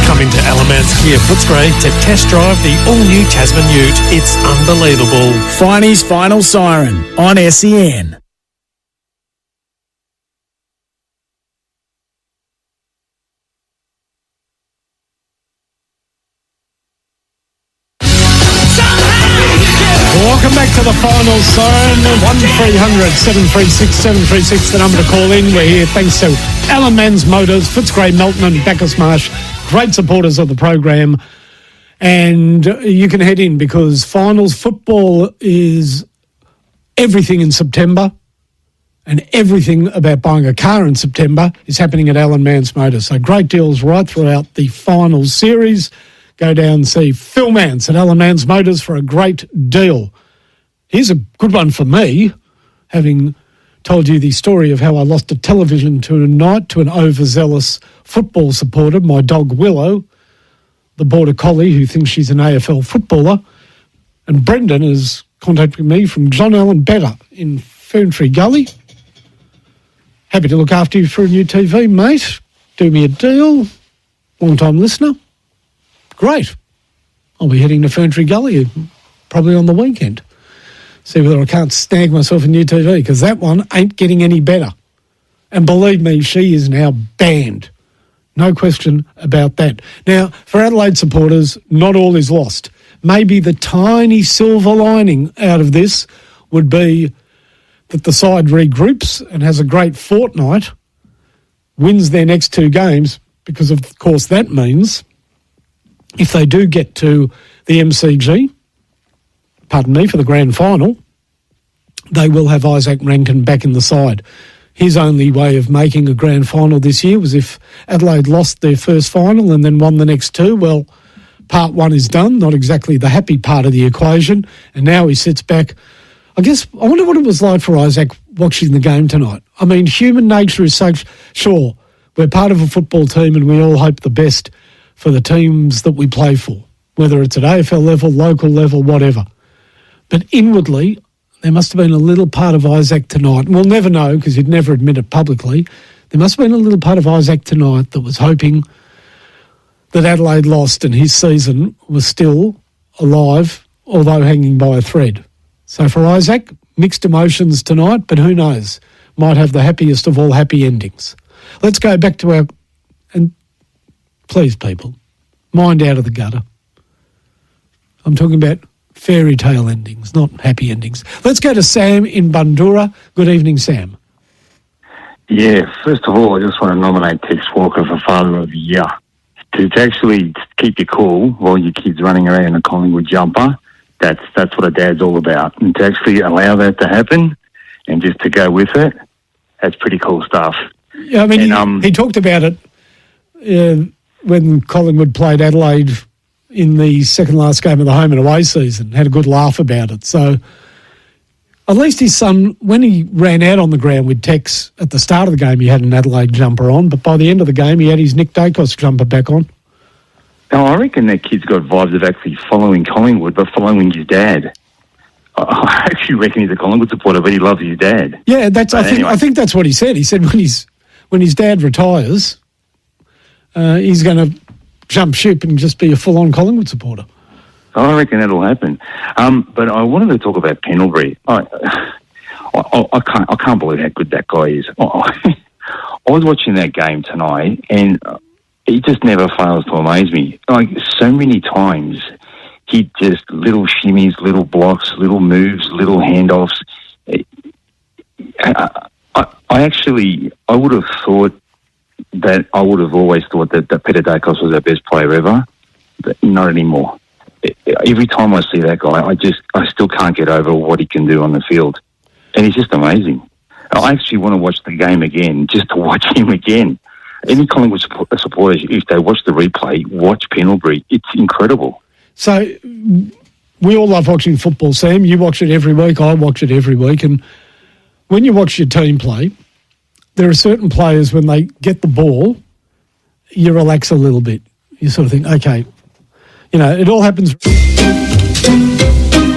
Come into Alamance Kia Footscray to test drive the all-new Tasman Ute. It's unbelievable. Finey's Final Siren on SEN. Welcome back to the Final Siren. 1300 736 736, the number to call in. We're here thanks to Alan Mans Motors, Footscray, Melton and Bacchus Marsh, great supporters of the program. And you can head in because finals football is everything in September, and everything about buying a car in September is happening at Alan Mans Motors. So great deals right throughout the finals series. Go down and see Phil Mance at Alan Mans Motors for a great deal. Here's a good one for me, having told you the story of how I lost a television tonight to an overzealous football supporter, my dog Willow, the border collie who thinks she's an AFL footballer. And Brendan is contacting me from John Allen Better in Ferntree Gully. Happy to look after you for a new TV, mate. Do me a deal. Long-time listener. Great. I'll be heading to Ferntree Gully probably on the weekend. See whether I can't snag myself a new TV, because that one ain't getting any better. And believe me, she is now banned. No question about that. Now, for Adelaide supporters, not all is lost. Maybe the tiny silver lining out of this would be that the side regroups and has a great fortnight, wins their next 2 games, because of course that means if they do get to the MCG, pardon me, for the grand final, they will have Isaac Rankin back in the side. His only way of making a grand final this year was if Adelaide lost their first final and then won the next 2. Well, part 1 is done, not exactly the happy part of the equation, and now he sits back. I wonder what it was like for Isaac watching the game tonight. I mean, human nature is such, sure, we're part of a football team and we all hope the best for the teams that we play for, whether it's at AFL level, local level, whatever. But inwardly, there must have been a little part of Isaac tonight, and we'll never know because he'd never admit it publicly, there must have been a little part of Isaac tonight that was hoping that Adelaide lost and his season was still alive, although hanging by a thread. So for Isaac, mixed emotions tonight, but who knows, might have the happiest of all happy endings. Let's go back to our... and please, people, mind out of the gutter. I'm talking about fairy tale endings, not happy endings. Let's go to Sam in Bundoora. Good evening, Sam. Yeah, first of all, I just want to nominate Tex Walker for Father of the Year. To actually keep you cool while your kid's running around in a Collingwood jumper, that's what a dad's all about. And to actually allow that to happen and just to go with it, that's pretty cool stuff. Yeah, I mean, he talked about it when Collingwood played Adelaide in the second last game of the home and away season, had a good laugh about it. So at least his son, when he ran out on the ground with Tex at the start of the game, he had an Adelaide jumper on, but by the end of the game, he had his Nick Dacos jumper back on. Oh, I reckon that kid's got vibes of actually following Collingwood, but following his dad. I actually reckon he's a Collingwood supporter, but he loves his dad. Yeah, I think that's what he said. He said when his dad retires, he's going to jump ship and just be a full-on Collingwood supporter. I reckon that'll happen. But I wanted to talk about Pendlebury. I can't believe how good that guy is. I was watching that game tonight, and he just never fails to amaze me. Like, so many times, he just little shimmies, little blocks, little moves, little handoffs. I would have thought that I would have always thought that Peter Dacos was our best player ever, but not anymore. Every time I see that guy, I still can't get over what he can do on the field, and he's just amazing. I actually want to watch the game again, just to watch him again. Any Collingwood supporters, if they watch the replay, watch Pendlebury. It's incredible. So we all love watching football, Sam. You watch it every week. I watch it every week. And when you watch your team play, there are certain players, when they get the ball, you relax a little bit. You sort of think, okay, it all happens.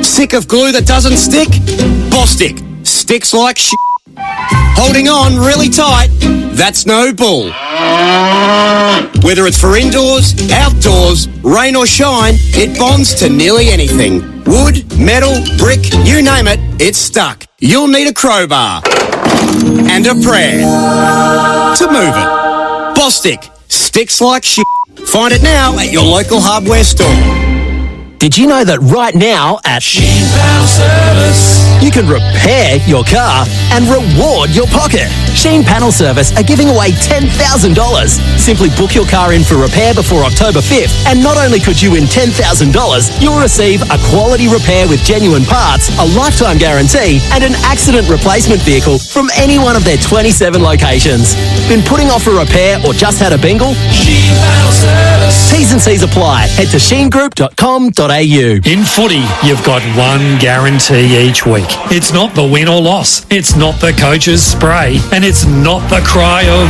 Sick of glue that doesn't stick? Bostik. Sticks like shit. Holding on really tight? That's no bull. Whether it's for indoors, outdoors, rain or shine, it bonds to nearly anything. Wood, metal, brick, you name it, it's stuck. You'll need a crowbar and a prayer to move it. Bostik. Sticks like shit. Find it now at your local hardware store. Did you know that right now at Sheen Panel Service, you can repair your car and reward your pocket? Sheen Panel Service are giving away $10,000. Simply book your car in for repair before October 5th, and not only could you win $10,000, you'll receive a quality repair with genuine parts, a lifetime guarantee, and an accident replacement vehicle from any one of their 27 locations. Been putting off a repair or just had a bingle? Sheen Panel Service. T's and C's apply. Head to sheengroup.com.au. In footy, you've got one guarantee each week. It's not the win or loss. It's not the coach's spray. And it's not the cry of...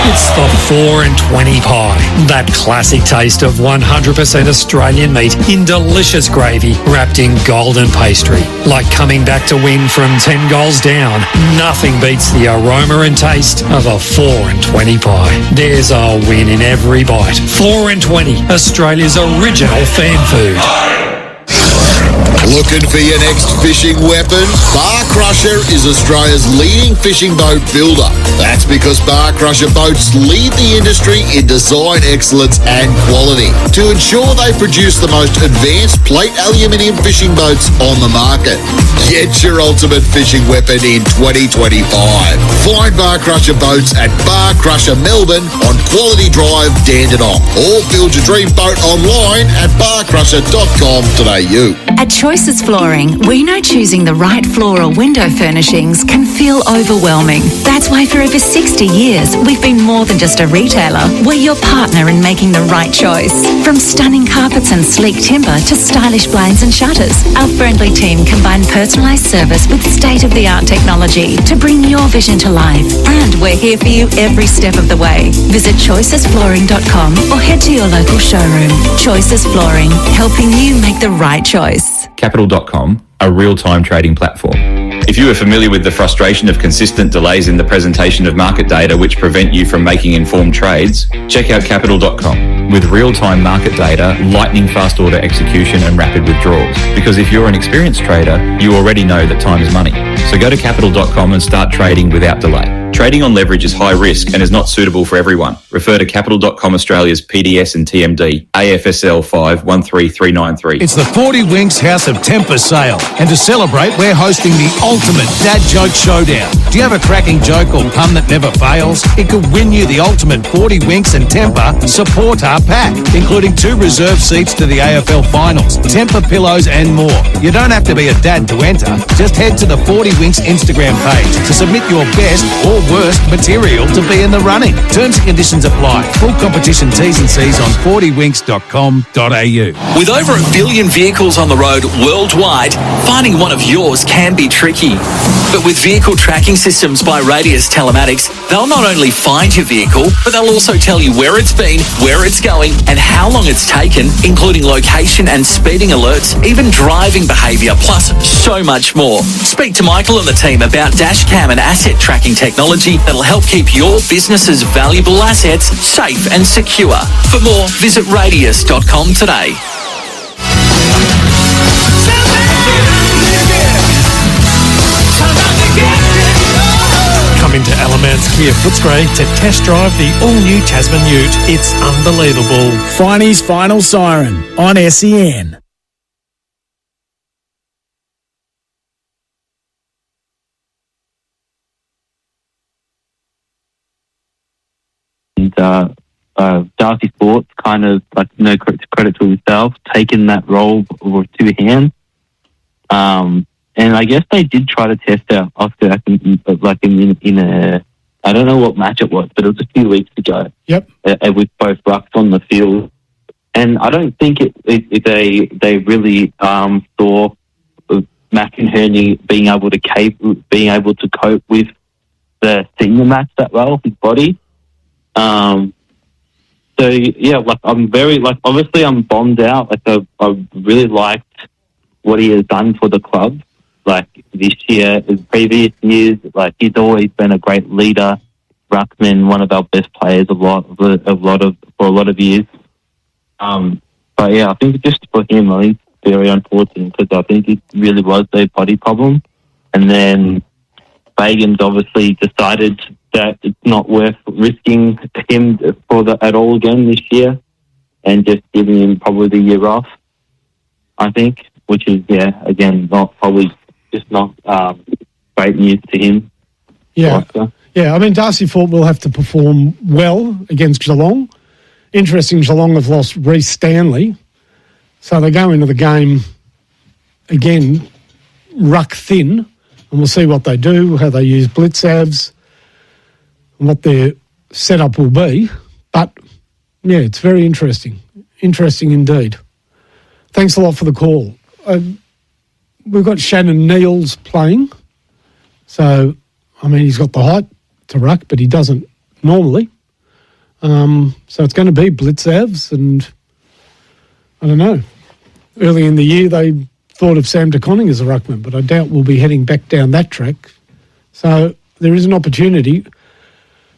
It's the 4 and 20 pie. That classic taste of 100% Australian meat in delicious gravy wrapped in golden pastry. Like coming back to win from 10 goals down. Nothing beats the aroma and taste of a 4 and 20 pie. There's a win in every bite. 4 and 20, Australia's original fan food. Looking for your next fishing weapon? Bar Crusher is Australia's leading fishing boat builder. That's because Bar Crusher boats lead the industry in design excellence and quality to ensure they produce the most advanced plate aluminium fishing boats on the market. Get your ultimate fishing weapon in 2025. Find Bar Crusher boats at Bar Crusher Melbourne on Quality Drive, Dandenong, or build your dream boat online at barcrusher.com.au. At Choices Flooring, we know choosing the right floor or window furnishings can feel overwhelming. That's why for over 60 years, we've been more than just a retailer. We're your partner in making the right choice. From stunning carpets and sleek timber to stylish blinds and shutters, our friendly team combine personalised service with state-of-the-art technology to bring your vision to life. And we're here for you every step of the way. Visit choicesflooring.com or head to your local showroom. Choices Flooring, helping you make the right choice. Capital.com, a real-time trading platform. If you are familiar with the frustration of consistent delays in the presentation of market data which prevent you from making informed trades, check out Capital.com. With real-time market data, lightning-fast order execution and rapid withdrawals. Because if you're an experienced trader, you already know that time is money. So go to Capital.com and start trading without delay. Trading on leverage is high risk and is not suitable for everyone. Refer to Capital.com Australia's PDS and TMD, AFSL 513393. It's the 40 Winks House of Temper sale. And to celebrate, we're hosting the ultimate dad joke showdown. Do you have a cracking joke or pun that never fails? It could win you the ultimate 40 Winks and Temper supporter pack, including 2 reserved seats to the AFL finals, Temper pillows and more. You don't have to be a dad to enter. Just head to the 40 Winks Instagram page to submit your best or worst material to be in the running. Terms and conditions apply. Full competition T's and C's on 40winks.com.au. With over 1 billion vehicles on the road worldwide, finding one of yours can be tricky. But with vehicle tracking systems by Radius Telematics, they'll not only find your vehicle, but they'll also tell you where it's been, where it's going, and how long it's taken, including location and speeding alerts, even driving behaviour, plus so much more. Speak to Michael and the team about dashcam and asset tracking technology that'll help keep your business's valuable assets safe and secure. For more, visit radius.com today. Alamance Kia Footscray to test drive the all-new Tasman Ute. It's unbelievable. Finey's Final Siren on SEN. Darcy Sports kind of, like, no credit to himself, taken that role with two hands. And I guess they did try to test out Oscar in a, I don't know what match it was, but it was a few weeks ago. Yep. With both rucks on the field. And I don't think they really saw McInerney being able to cope with the senior match that well, his body. So yeah, like, I'm very, like, obviously I'm bombed out. Like, I really liked what he has done for the club. Like, this year, in previous years, like, he's always been a great leader. Ruckman, one of our best players, for a lot of years. But yeah, I think just for him, I think it's very unfortunate, because I think it really was a body problem. And then Fagan's obviously decided that it's not worth risking him at all again this year, and just giving him probably the year off, I think, which is, yeah, again, not great news to him. Yeah. Yeah, I mean, Darcy Fort will have to perform well against Geelong. Interesting, Geelong have lost Reece Stanley, so they go into the game again ruck thin, and we'll see what they do, how they use blitzavs, and what their setup will be. But, yeah, it's very interesting. Interesting indeed. Thanks a lot for the call. We've got Shannon Neals playing. So, I mean, he's got the height to ruck, but he doesn't normally. So it's going to be blitzavs, and I don't know. Early in the year, they thought of Sam DeConning as a ruckman, but I doubt we'll be heading back down that track. So there is an opportunity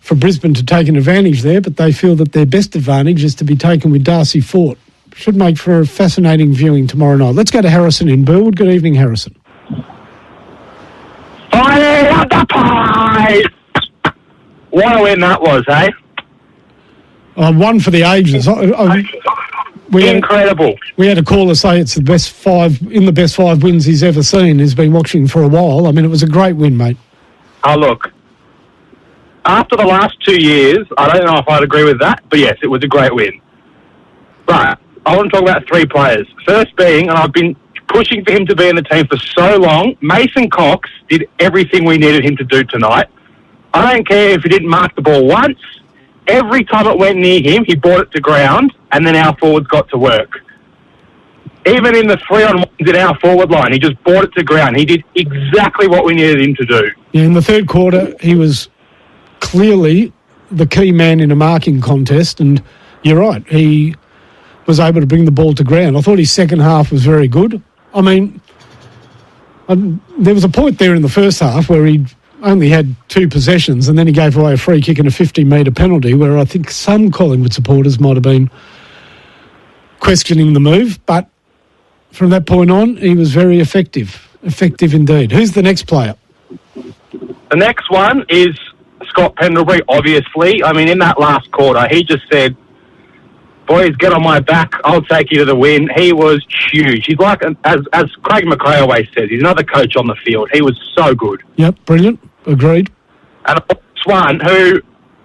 for Brisbane to take an advantage there, but they feel that their best advantage is to be taken with Darcy Fort. Should make for a fascinating viewing tomorrow night. Let's go to Harrison in Burwood. Good evening, Harrison. Fire up the pie! What a win that was, eh? One for the ages. Incredible. We had a caller say it's the best five wins he's ever seen. He's been watching for a while. I mean, it was a great win, mate. Oh, look. After the last 2 years, I don't know if I'd agree with that, but yes, it was a great win. But I want to talk about three players. First being, and I've been pushing for him to be in the team for so long, Mason Cox did everything we needed him to do tonight. I don't care if he didn't mark the ball once. Every time it went near him, he brought it to ground, and then our forwards got to work. Even in the 3-on-1s in our forward line, he just brought it to ground. He did exactly what we needed him to do. Yeah, in the third quarter, he was clearly the key man in a marking contest, and you're right, he was able to bring the ball to ground. I thought his second half was very good. I mean, there was a point there in the first half where he only had 2 possessions, and then he gave away a free kick and a 50-metre penalty, where I think some Collingwood supporters might have been questioning the move. But from that point on, he was very effective. Effective indeed. Who's the next player? The next one is Scott Pendlebury, obviously. I mean, in that last quarter, he just said, boys, get on my back. I'll take you to the win. He was huge. He's like, as Craig McRae always says, he's another coach on the field. He was so good. Yep, brilliant. Agreed. And this one who,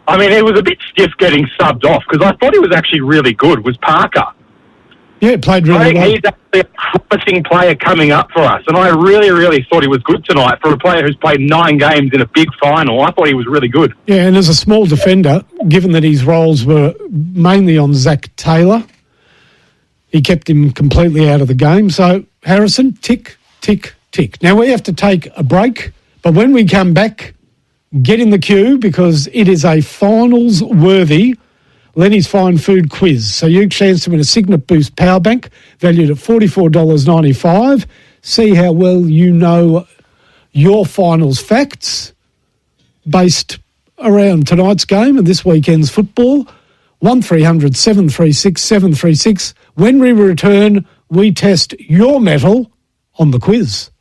I mean, he was a bit stiff getting subbed off, because I thought he was actually really good, was Parker. Yeah, played really well. He's actually a promising player coming up for us, and I really, really thought he was good tonight. For a player who's played 9 games in a big final, I thought he was really good. Yeah, and as a small defender, given that his roles were mainly on Zach Taylor, he kept him completely out of the game. So, Harrison, tick, tick, tick. Now, we have to take a break, but when we come back, get in the queue, because it is a finals-worthy Lenny's Fine Food Quiz. So you chance to win a Signet Boost power bank valued at $44.95. See how well you know your finals facts based around tonight's game and this weekend's football. 1300 736 736. When we return, we test your mettle on the quiz.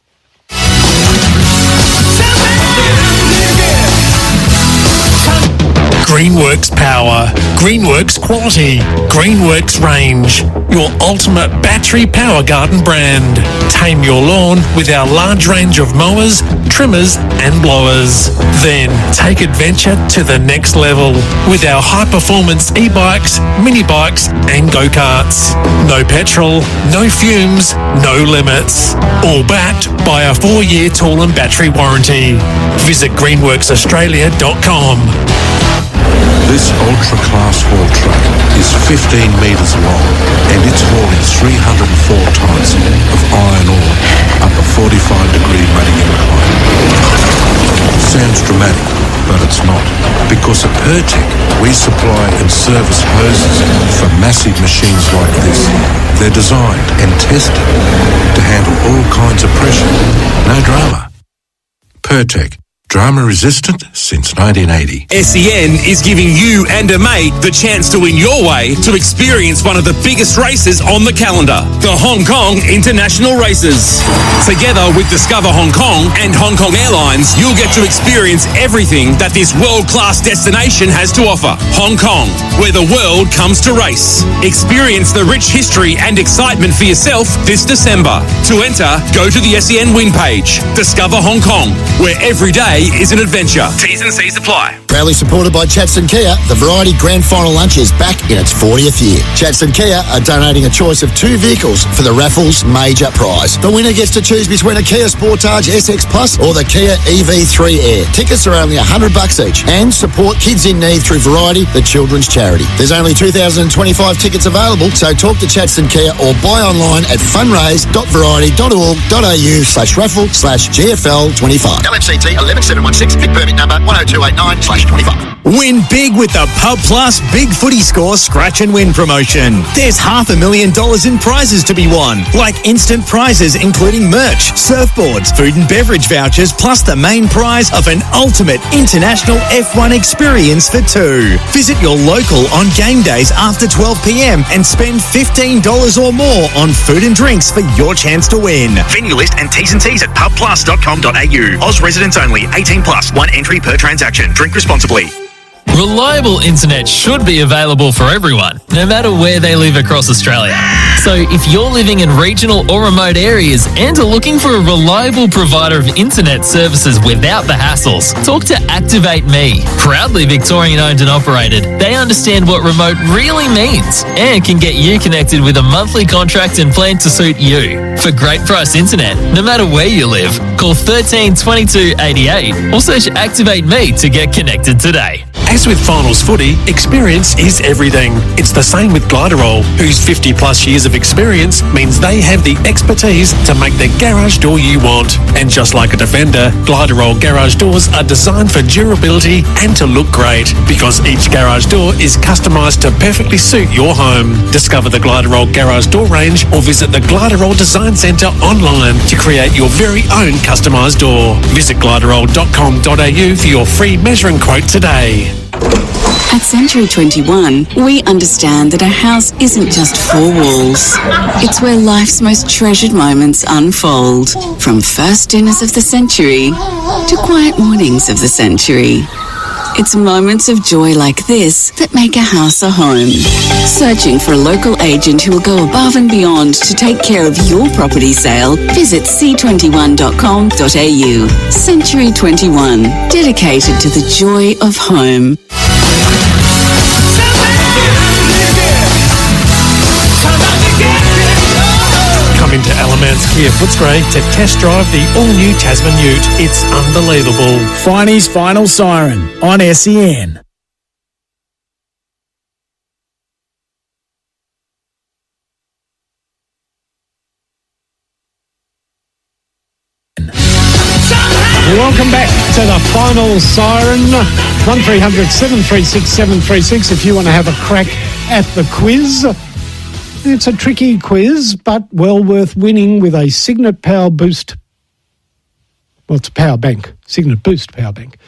Greenworks Power, Greenworks Quality, Greenworks Range, your ultimate battery power garden brand. Tame your lawn with our large range of mowers, trimmers and blowers. Then take adventure to the next level with our high-performance e-bikes, mini bikes and go-karts. No petrol, no fumes, no limits. All backed by a 4-year tool and battery warranty. Visit greenworksaustralia.com. This ultra-class haul truck is 15 metres long and it's hauling 304 tonnes of iron ore up a 45-degree muddy incline. Sounds dramatic, but it's not. Because at Pertec, we supply and service hoses for massive machines like this. They're designed and tested to handle all kinds of pressure. No drama. Pertec. Drama resistant since 1980. SEN is giving you and a mate the chance to win your way to experience one of the biggest races on the calendar, the Hong Kong International Races. Together with Discover Hong Kong and Hong Kong Airlines, you'll get to experience everything that this world-class destination has to offer. Hong Kong, where the world comes to race. Experience the rich history and excitement for yourself this December. To enter, go to the SEN win page. Discover Hong Kong, where every day is an adventure. T's and C's apply. Proudly supported by Chatson Kia, the Variety Grand Final Lunch is back in its 40th year. Chatson Kia are donating a choice of 2 vehicles for the raffle's major prize. The winner gets to choose between a Kia Sportage SX Plus or the Kia EV3 Air. Tickets are only $100 each and support kids in need through Variety, the children's charity. There's only 2,025 tickets available, so talk to Chatson Kia or buy online at fundraise.variety.org.au/raffle/GFL25. LMCT 11716, big permit number 10289/25. Win big with the Pub Plus Big Footy Score Scratch and Win promotion. There's $500,000 in prizes to be won, like instant prizes including merch, surfboards, food and beverage vouchers, plus the main prize of an ultimate international F1 experience for 2. Visit your local on game days after 12 p.m. and spend $15 or more on food and drinks for your chance to win. Venue list and T's at pubplus.com.au. Oz residents only, 18 plus, 1 entry per transaction. Drink responsibly. Reliable internet should be available for everyone, no matter where they live across Australia. So if you're living in regional or remote areas and are looking for a reliable provider of internet services without the hassles, talk to Activate Me. Proudly Victorian owned and operated, they understand what remote really means and can get you connected with a monthly contract and plan to suit you. For great price internet, no matter where you live, call 13 22 88 or search Activate Me to get connected today. As with finals footy, experience is everything. It's the same with Gliderol, whose 50 plus years of experience means they have the expertise to make the garage door you want. And just like a Defender, Gliderol garage doors are designed for durability and to look great, because each garage door is customised to perfectly suit your home. Discover the Gliderol garage door range or visit the Gliderol Design Centre online to create your very own customised door. Visit gliderol.com.au for your free measuring quote today. At Century 21, we understand that a house isn't just 4 walls. It's where life's most treasured moments unfold. From first dinners of the century to quiet mornings of the century. It's moments of joy like this that make a house a home. Searching for a local agent who will go above and beyond to take care of your property sale? Visit c21.com.au. Century 21, dedicated to the joy of home. Come into Alamance Kia Footscray to test drive the all-new Tasman Ute. It's unbelievable. Finey's Final Siren on SEN. Welcome back to the Final Siren. 1300 736 736 if you want to have a crack at the quiz. It's a tricky quiz, but well worth winning with a Signet Power Boost. Well, it's a power bank, Signet Boost power bank,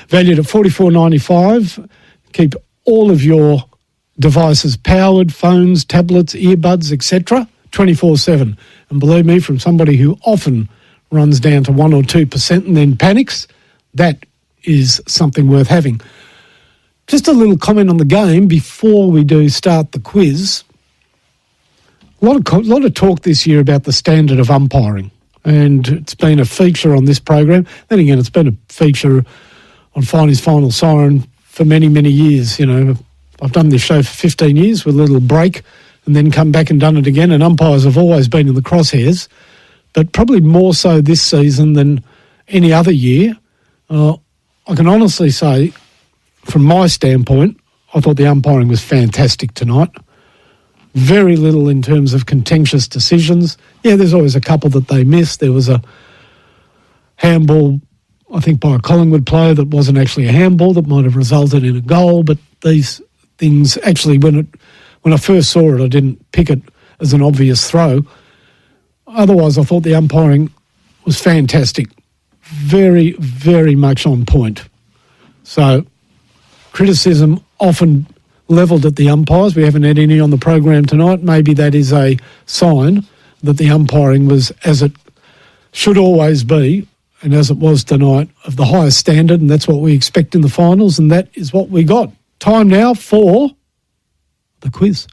valued at $44.95. Keep all of your devices powered, phones, tablets, earbuds, etc., 24/7. And believe me, from somebody who often runs down to 1 or 2% and then panics, that is something worth having. Just a little comment on the game before we do start the quiz. A lot of talk this year about the standard of umpiring, and it's been a feature on this program. Then again, it's been a feature on Finey's Final Siren for many, many years. You know, I've done this show for 15 years with a little break and then come back and done it again, and umpires have always been in the crosshairs, but probably more so this season than any other year. I can honestly say, from my standpoint, I thought the umpiring was fantastic tonight. Very little in terms of contentious decisions. Yeah, there's always a couple that they missed. There was a handball, I think, by a Collingwood player that wasn't actually a handball that might have resulted in a goal, but these things actually, when I first saw it, I didn't pick it as an obvious throw. Otherwise, I thought the umpiring was fantastic. Very, very much on point. So, criticism often levelled at the umpires. We haven't had any on the program tonight. Maybe that is a sign that the umpiring was, as it should always be, and as it was tonight, of the highest standard, and that's what we expect in the finals, and that is what we got. Time now for the quiz.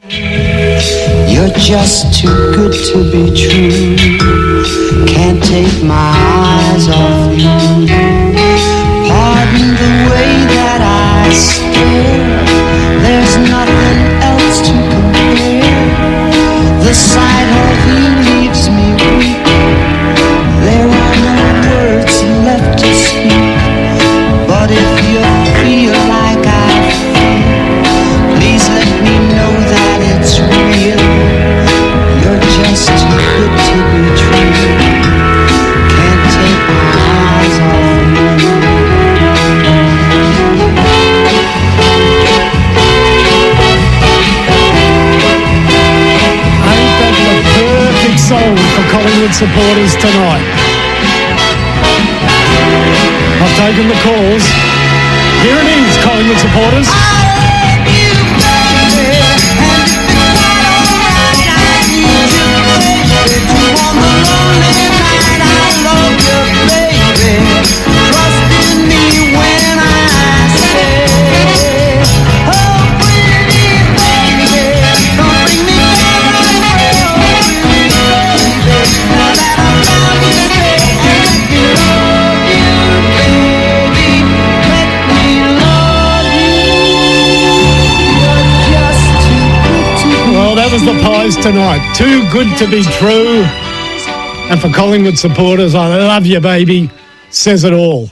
You're just too good to be true. Can't take my eyes off you. Pardon the way that I stare. There's nothing else to compare. The sight of you leaves me weak. There are no words left to speak. But if you feel like I feel, please let me know that it's real. You're just too good to be true. Can't take my eyes off you. Ain't that the perfect song for Collingwood supporters tonight? I've taken the calls. Here it is, Collingwood supporters. That was the Pies tonight. Too good to be true. And for Collingwood supporters, I love you, baby. Says it all.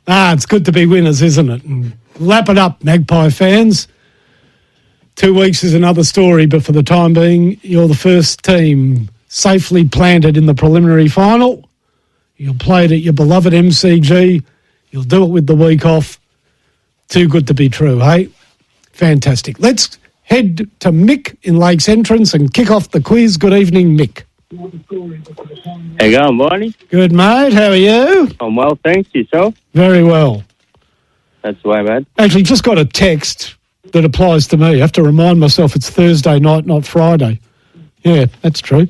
It's good to be winners, isn't it? And lap it up, Magpie fans. 2 weeks is another story, but for the time being, you're the first team safely planted in the preliminary final. You'll play it at your beloved MCG. You'll do it with the week off. Too good to be true, hey? Fantastic. Let's head to Mick in Lakes Entrance and kick off the quiz. Good evening, Mick. How you going, Barney? Good, mate. How are you? I'm well, thanks. Yourself? Very well. That's the way, mate. Actually, just got a text that applies to me. I have to remind myself it's Thursday night, not Friday. Yeah, that's true.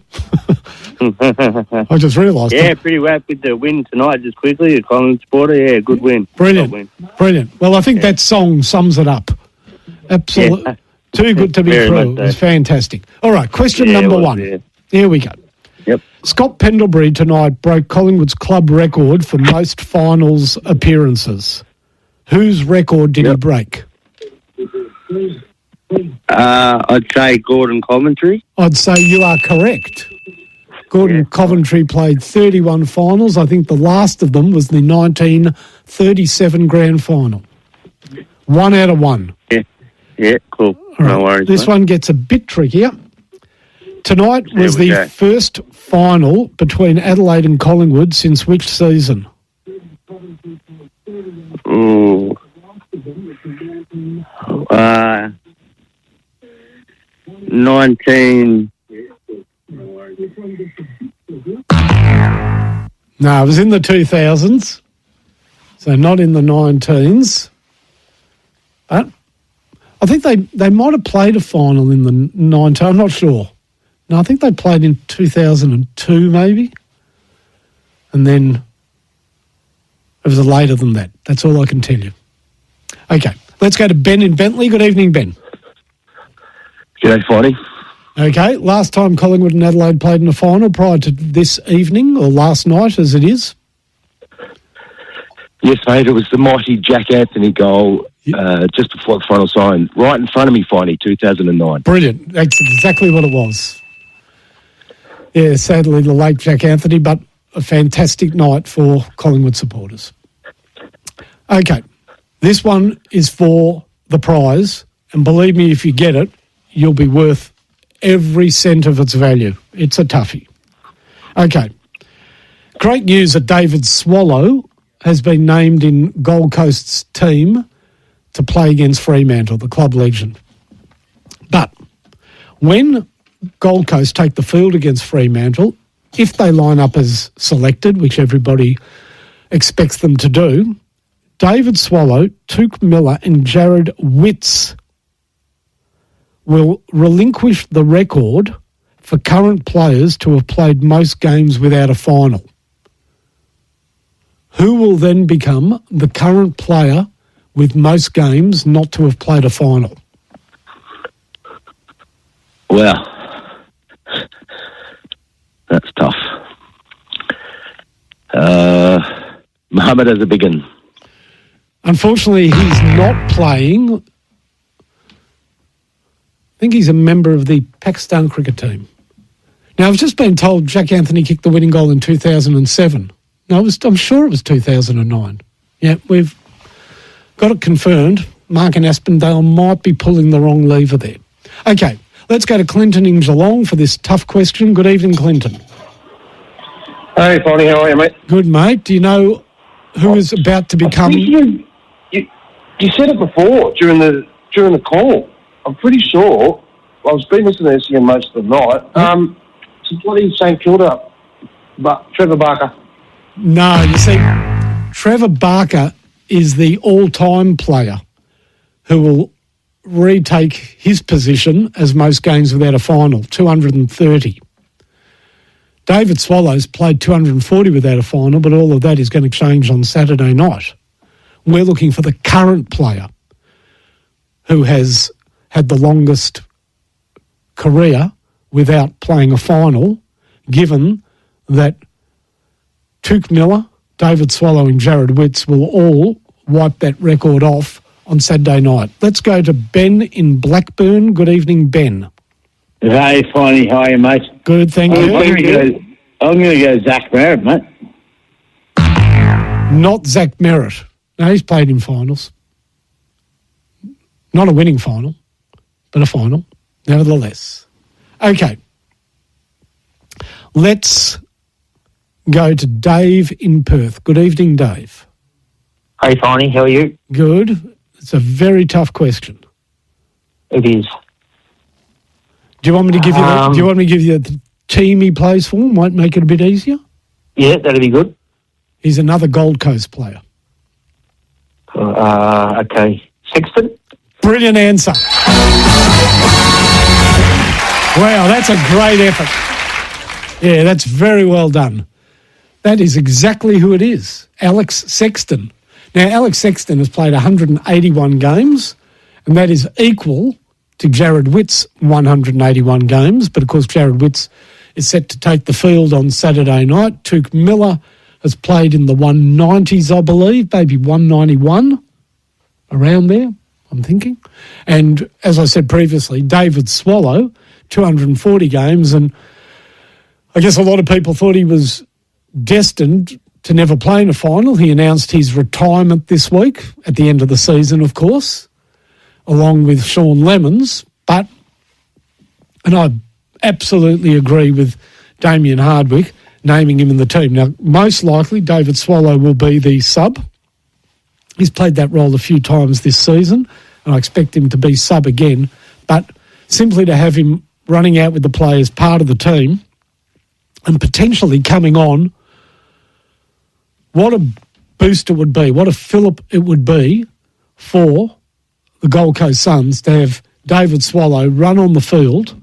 I just realised Yeah, that. pretty happy with the win tonight, just quickly. A Collingwood supporter, yeah, good win. Brilliant. Good win. Brilliant. Well, I think that song sums it up. Absolutely. Yeah. Too good to be Very true. much so. It was fantastic. All right, question Yeah, it number was, one. yeah. Here we go. Yep. Scott Pendlebury tonight broke Collingwood's club record for most finals appearances. Whose record did he break? I'd say Gordon Coventry. I'd say you are correct. Gordon Coventry played 31 finals. I think the last of them was the 1937 grand final. 1 out of 1. Yeah, cool. All No right, worries. this mate. one gets a bit trickier. Tonight was we the go. first final between Adelaide and Collingwood since which season? Ooh. 19... No, it was in the 2000s, so not in the 19s. But I think they might have played a final in the 19. I'm not sure. No, I think they played in 2002 maybe. And then it was later than that. That's all I can tell you. Okay, Let's go to Ben in Bentley. Good evening, Ben. G'day, Finey. Okay, last time Collingwood and Adelaide played in a final prior to this evening, or last night as it is? Yes, mate, it was the mighty Jack Anthony goal just before the final sign, right in front of me, Finey, 2009. Brilliant. That's exactly what it was. Yeah, sadly the late Jack Anthony, but a fantastic night for Collingwood supporters. Okay, this one is for the prize, and believe me, if you get it, you'll be worth every cent of its value. It's a toughie. Okay. Great news that David Swallow has been named in Gold Coast's team to play against Fremantle, the club legend. But when Gold Coast take the field against Fremantle, if they line up as selected, which everybody expects them to do, David Swallow, Tuke Miller and Jared Witts will relinquish the record for current players to have played most games without a final. Who will then become the current player with most games not to have played a final? Well, that's tough. Mohammed has a big one. Unfortunately, he's not playing. I think he's a member of the Pakistan cricket team. Now, I've just been told Jack Anthony kicked the winning goal in 2007. No, I'm sure it was 2009. Yeah, we've got it confirmed. Mark and Aspendale might be pulling the wrong lever there. Okay, let's go to Clinton in Geelong for this tough question. Good evening, Clinton. Hey, Bonnie, how are you, mate? Good, mate. Do you know who is about to become... You said it before during the call. I'm pretty sure. I was been listening to SEN most of the night. It's bloody St Kilda, but Trevor Barker. No, you see, Trevor Barker is the all-time player who will retake his position as most games without a final, 230. David Swallow's played 240 without a final, but all of that is going to change on Saturday night. We're looking for the current player who has had the longest career without playing a final, given that Tuke Miller, David Swallow and Jared Witts will all wipe that record off on Saturday night. Let's go to Ben in Blackburn. Good evening, Ben. Hey, Finey, how are you, mate? Good, thank you. I'm going to go Zach Merritt, mate. Not Zach Merritt. No, he's played in finals. Not a winning final, but a final, nevertheless. Okay. Let's go to Dave in Perth. Good evening, Dave. Hey, Finey, how are you? Good. It's a very tough question. It is. Do you want me to give you the team he plays for? Might make it a bit easier. Yeah, that'd be good. He's another Gold Coast player. Okay. Sexton? Brilliant answer. Wow, that's a great effort. Yeah, that's very well done. That is exactly who it is, Alex Sexton. Now, Alex Sexton has played 181 games, and that is equal to Jared Witts' 181 games. But, of course, Jared Witts is set to take the field on Saturday night. Tuke Miller has played in the 190s, I believe, maybe 191, around there, I'm thinking. And, as I said previously, David Swallow, 240 games, and I guess a lot of people thought he was destined to never play in a final. He announced his retirement this week at the end of the season, of course, along with Sean Lemons. And I absolutely agree with Damien Hardwick naming him in the team. Now, most likely David Swallow will be the sub. He's played that role a few times this season, and I expect him to be sub again. But simply to have him running out with the players part of the team and potentially coming on, what a boost it would be, what a fillip it would be for the Gold Coast Suns to have David Swallow run on the field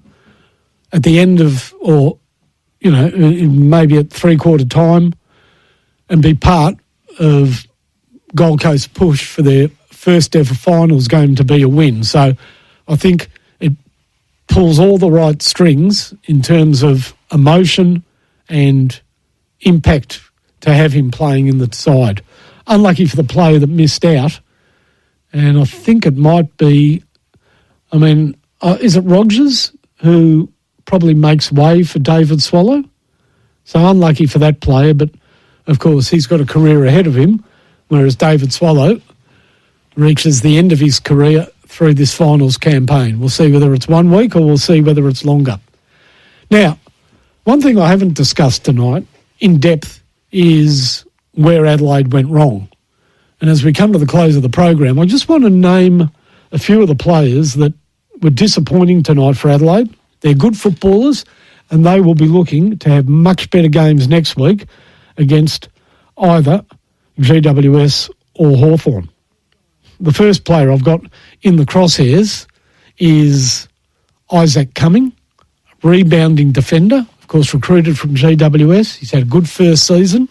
at the end of, or, you know, maybe at three-quarter time and be part of Gold Coast push for their first ever finals game to be a win. So I think it pulls all the right strings in terms of emotion and impact to have him playing in the side. Unlucky for the player that missed out. And I think it might be, is it Rogers who probably makes way for David Swallow? So unlucky for that player, but of course he's got a career ahead of him, whereas David Swallow reaches the end of his career through this finals campaign. We'll see whether it's 1 week or we'll see whether it's longer. Now, one thing I haven't discussed tonight in depth is where Adelaide went wrong. And as we come to the close of the program, I just want to name a few of the players that were disappointing tonight for Adelaide. They're good footballers, and they will be looking to have much better games next week against either GWS or Hawthorn. The first player I've got in the crosshairs is Isaac Cumming, rebounding defender, of course recruited from GWS. He's had a good first season.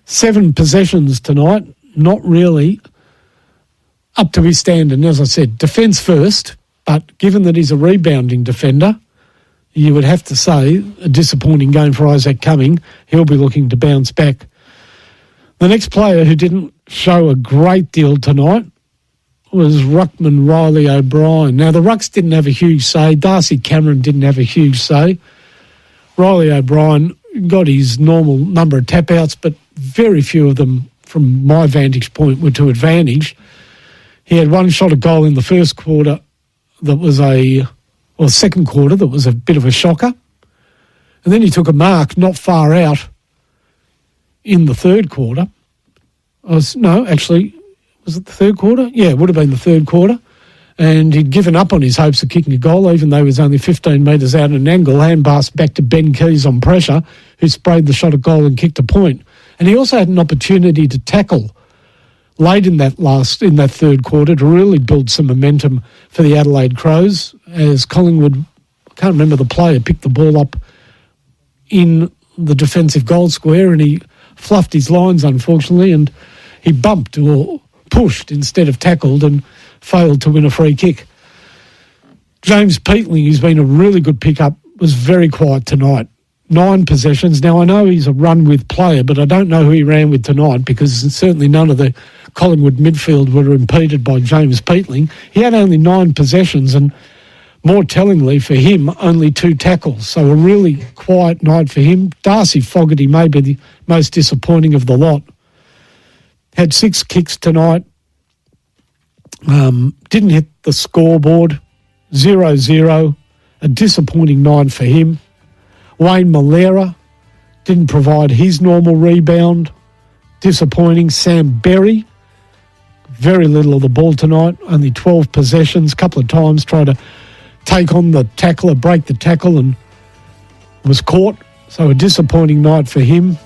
7 possessions tonight, not really up to his standard. And as I said, defence first, but given that he's a rebounding defender, you would have to say a disappointing game for Isaac Cumming. He'll be looking to bounce back. The next player who didn't show a great deal tonight was Ruckman Riley O'Brien. Now, the Rucks didn't have a huge say. Darcy Cameron didn't have a huge say. Riley O'Brien got his normal number of tap-outs, but very few of them, from my vantage point, were to advantage. He had one shot at goal in the first quarter that was second quarter that was a bit of a shocker. And then he took a mark not far out in the third quarter. Was it the third quarter? Yeah, it would have been the third quarter. And he'd given up on his hopes of kicking a goal, even though he was only 15 metres out at an angle, hand pass back to Ben Keys on pressure, who sprayed the shot at goal and kicked a point. And he also had an opportunity to tackle late in that third quarter to really build some momentum for the Adelaide Crows, as Collingwood, I can't remember the player, picked the ball up in the defensive goal square and he fluffed his lines, unfortunately, and he bumped or pushed instead of tackled and failed to win a free kick. James Peatling, who's been a really good pickup, was very quiet tonight. 9 possessions. Now, I know he's a run-with player, but I don't know who he ran with tonight because certainly none of the Collingwood midfield were impeded by James Peatling. He had only 9 possessions and, more tellingly for him, only 2 tackles. So a really quiet night for him. Darcy Fogarty may be the most disappointing of the lot. Had 6 kicks tonight. Didn't hit the scoreboard. 0-0. A disappointing night for him. Wayne Malera didn't provide his normal rebound. Disappointing. Sam Berry, very little of the ball tonight. Only 12 possessions. Couple of times tried to take on the tackler, break the tackle, and was caught. So a disappointing night for him.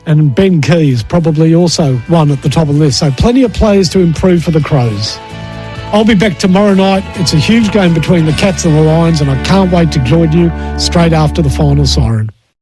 And Ben Keys probably also one at the top of the list. So plenty of players to improve for the Crows. I'll be back tomorrow night. It's a huge game between the Cats and the Lions, and I can't wait to join you straight after the final siren.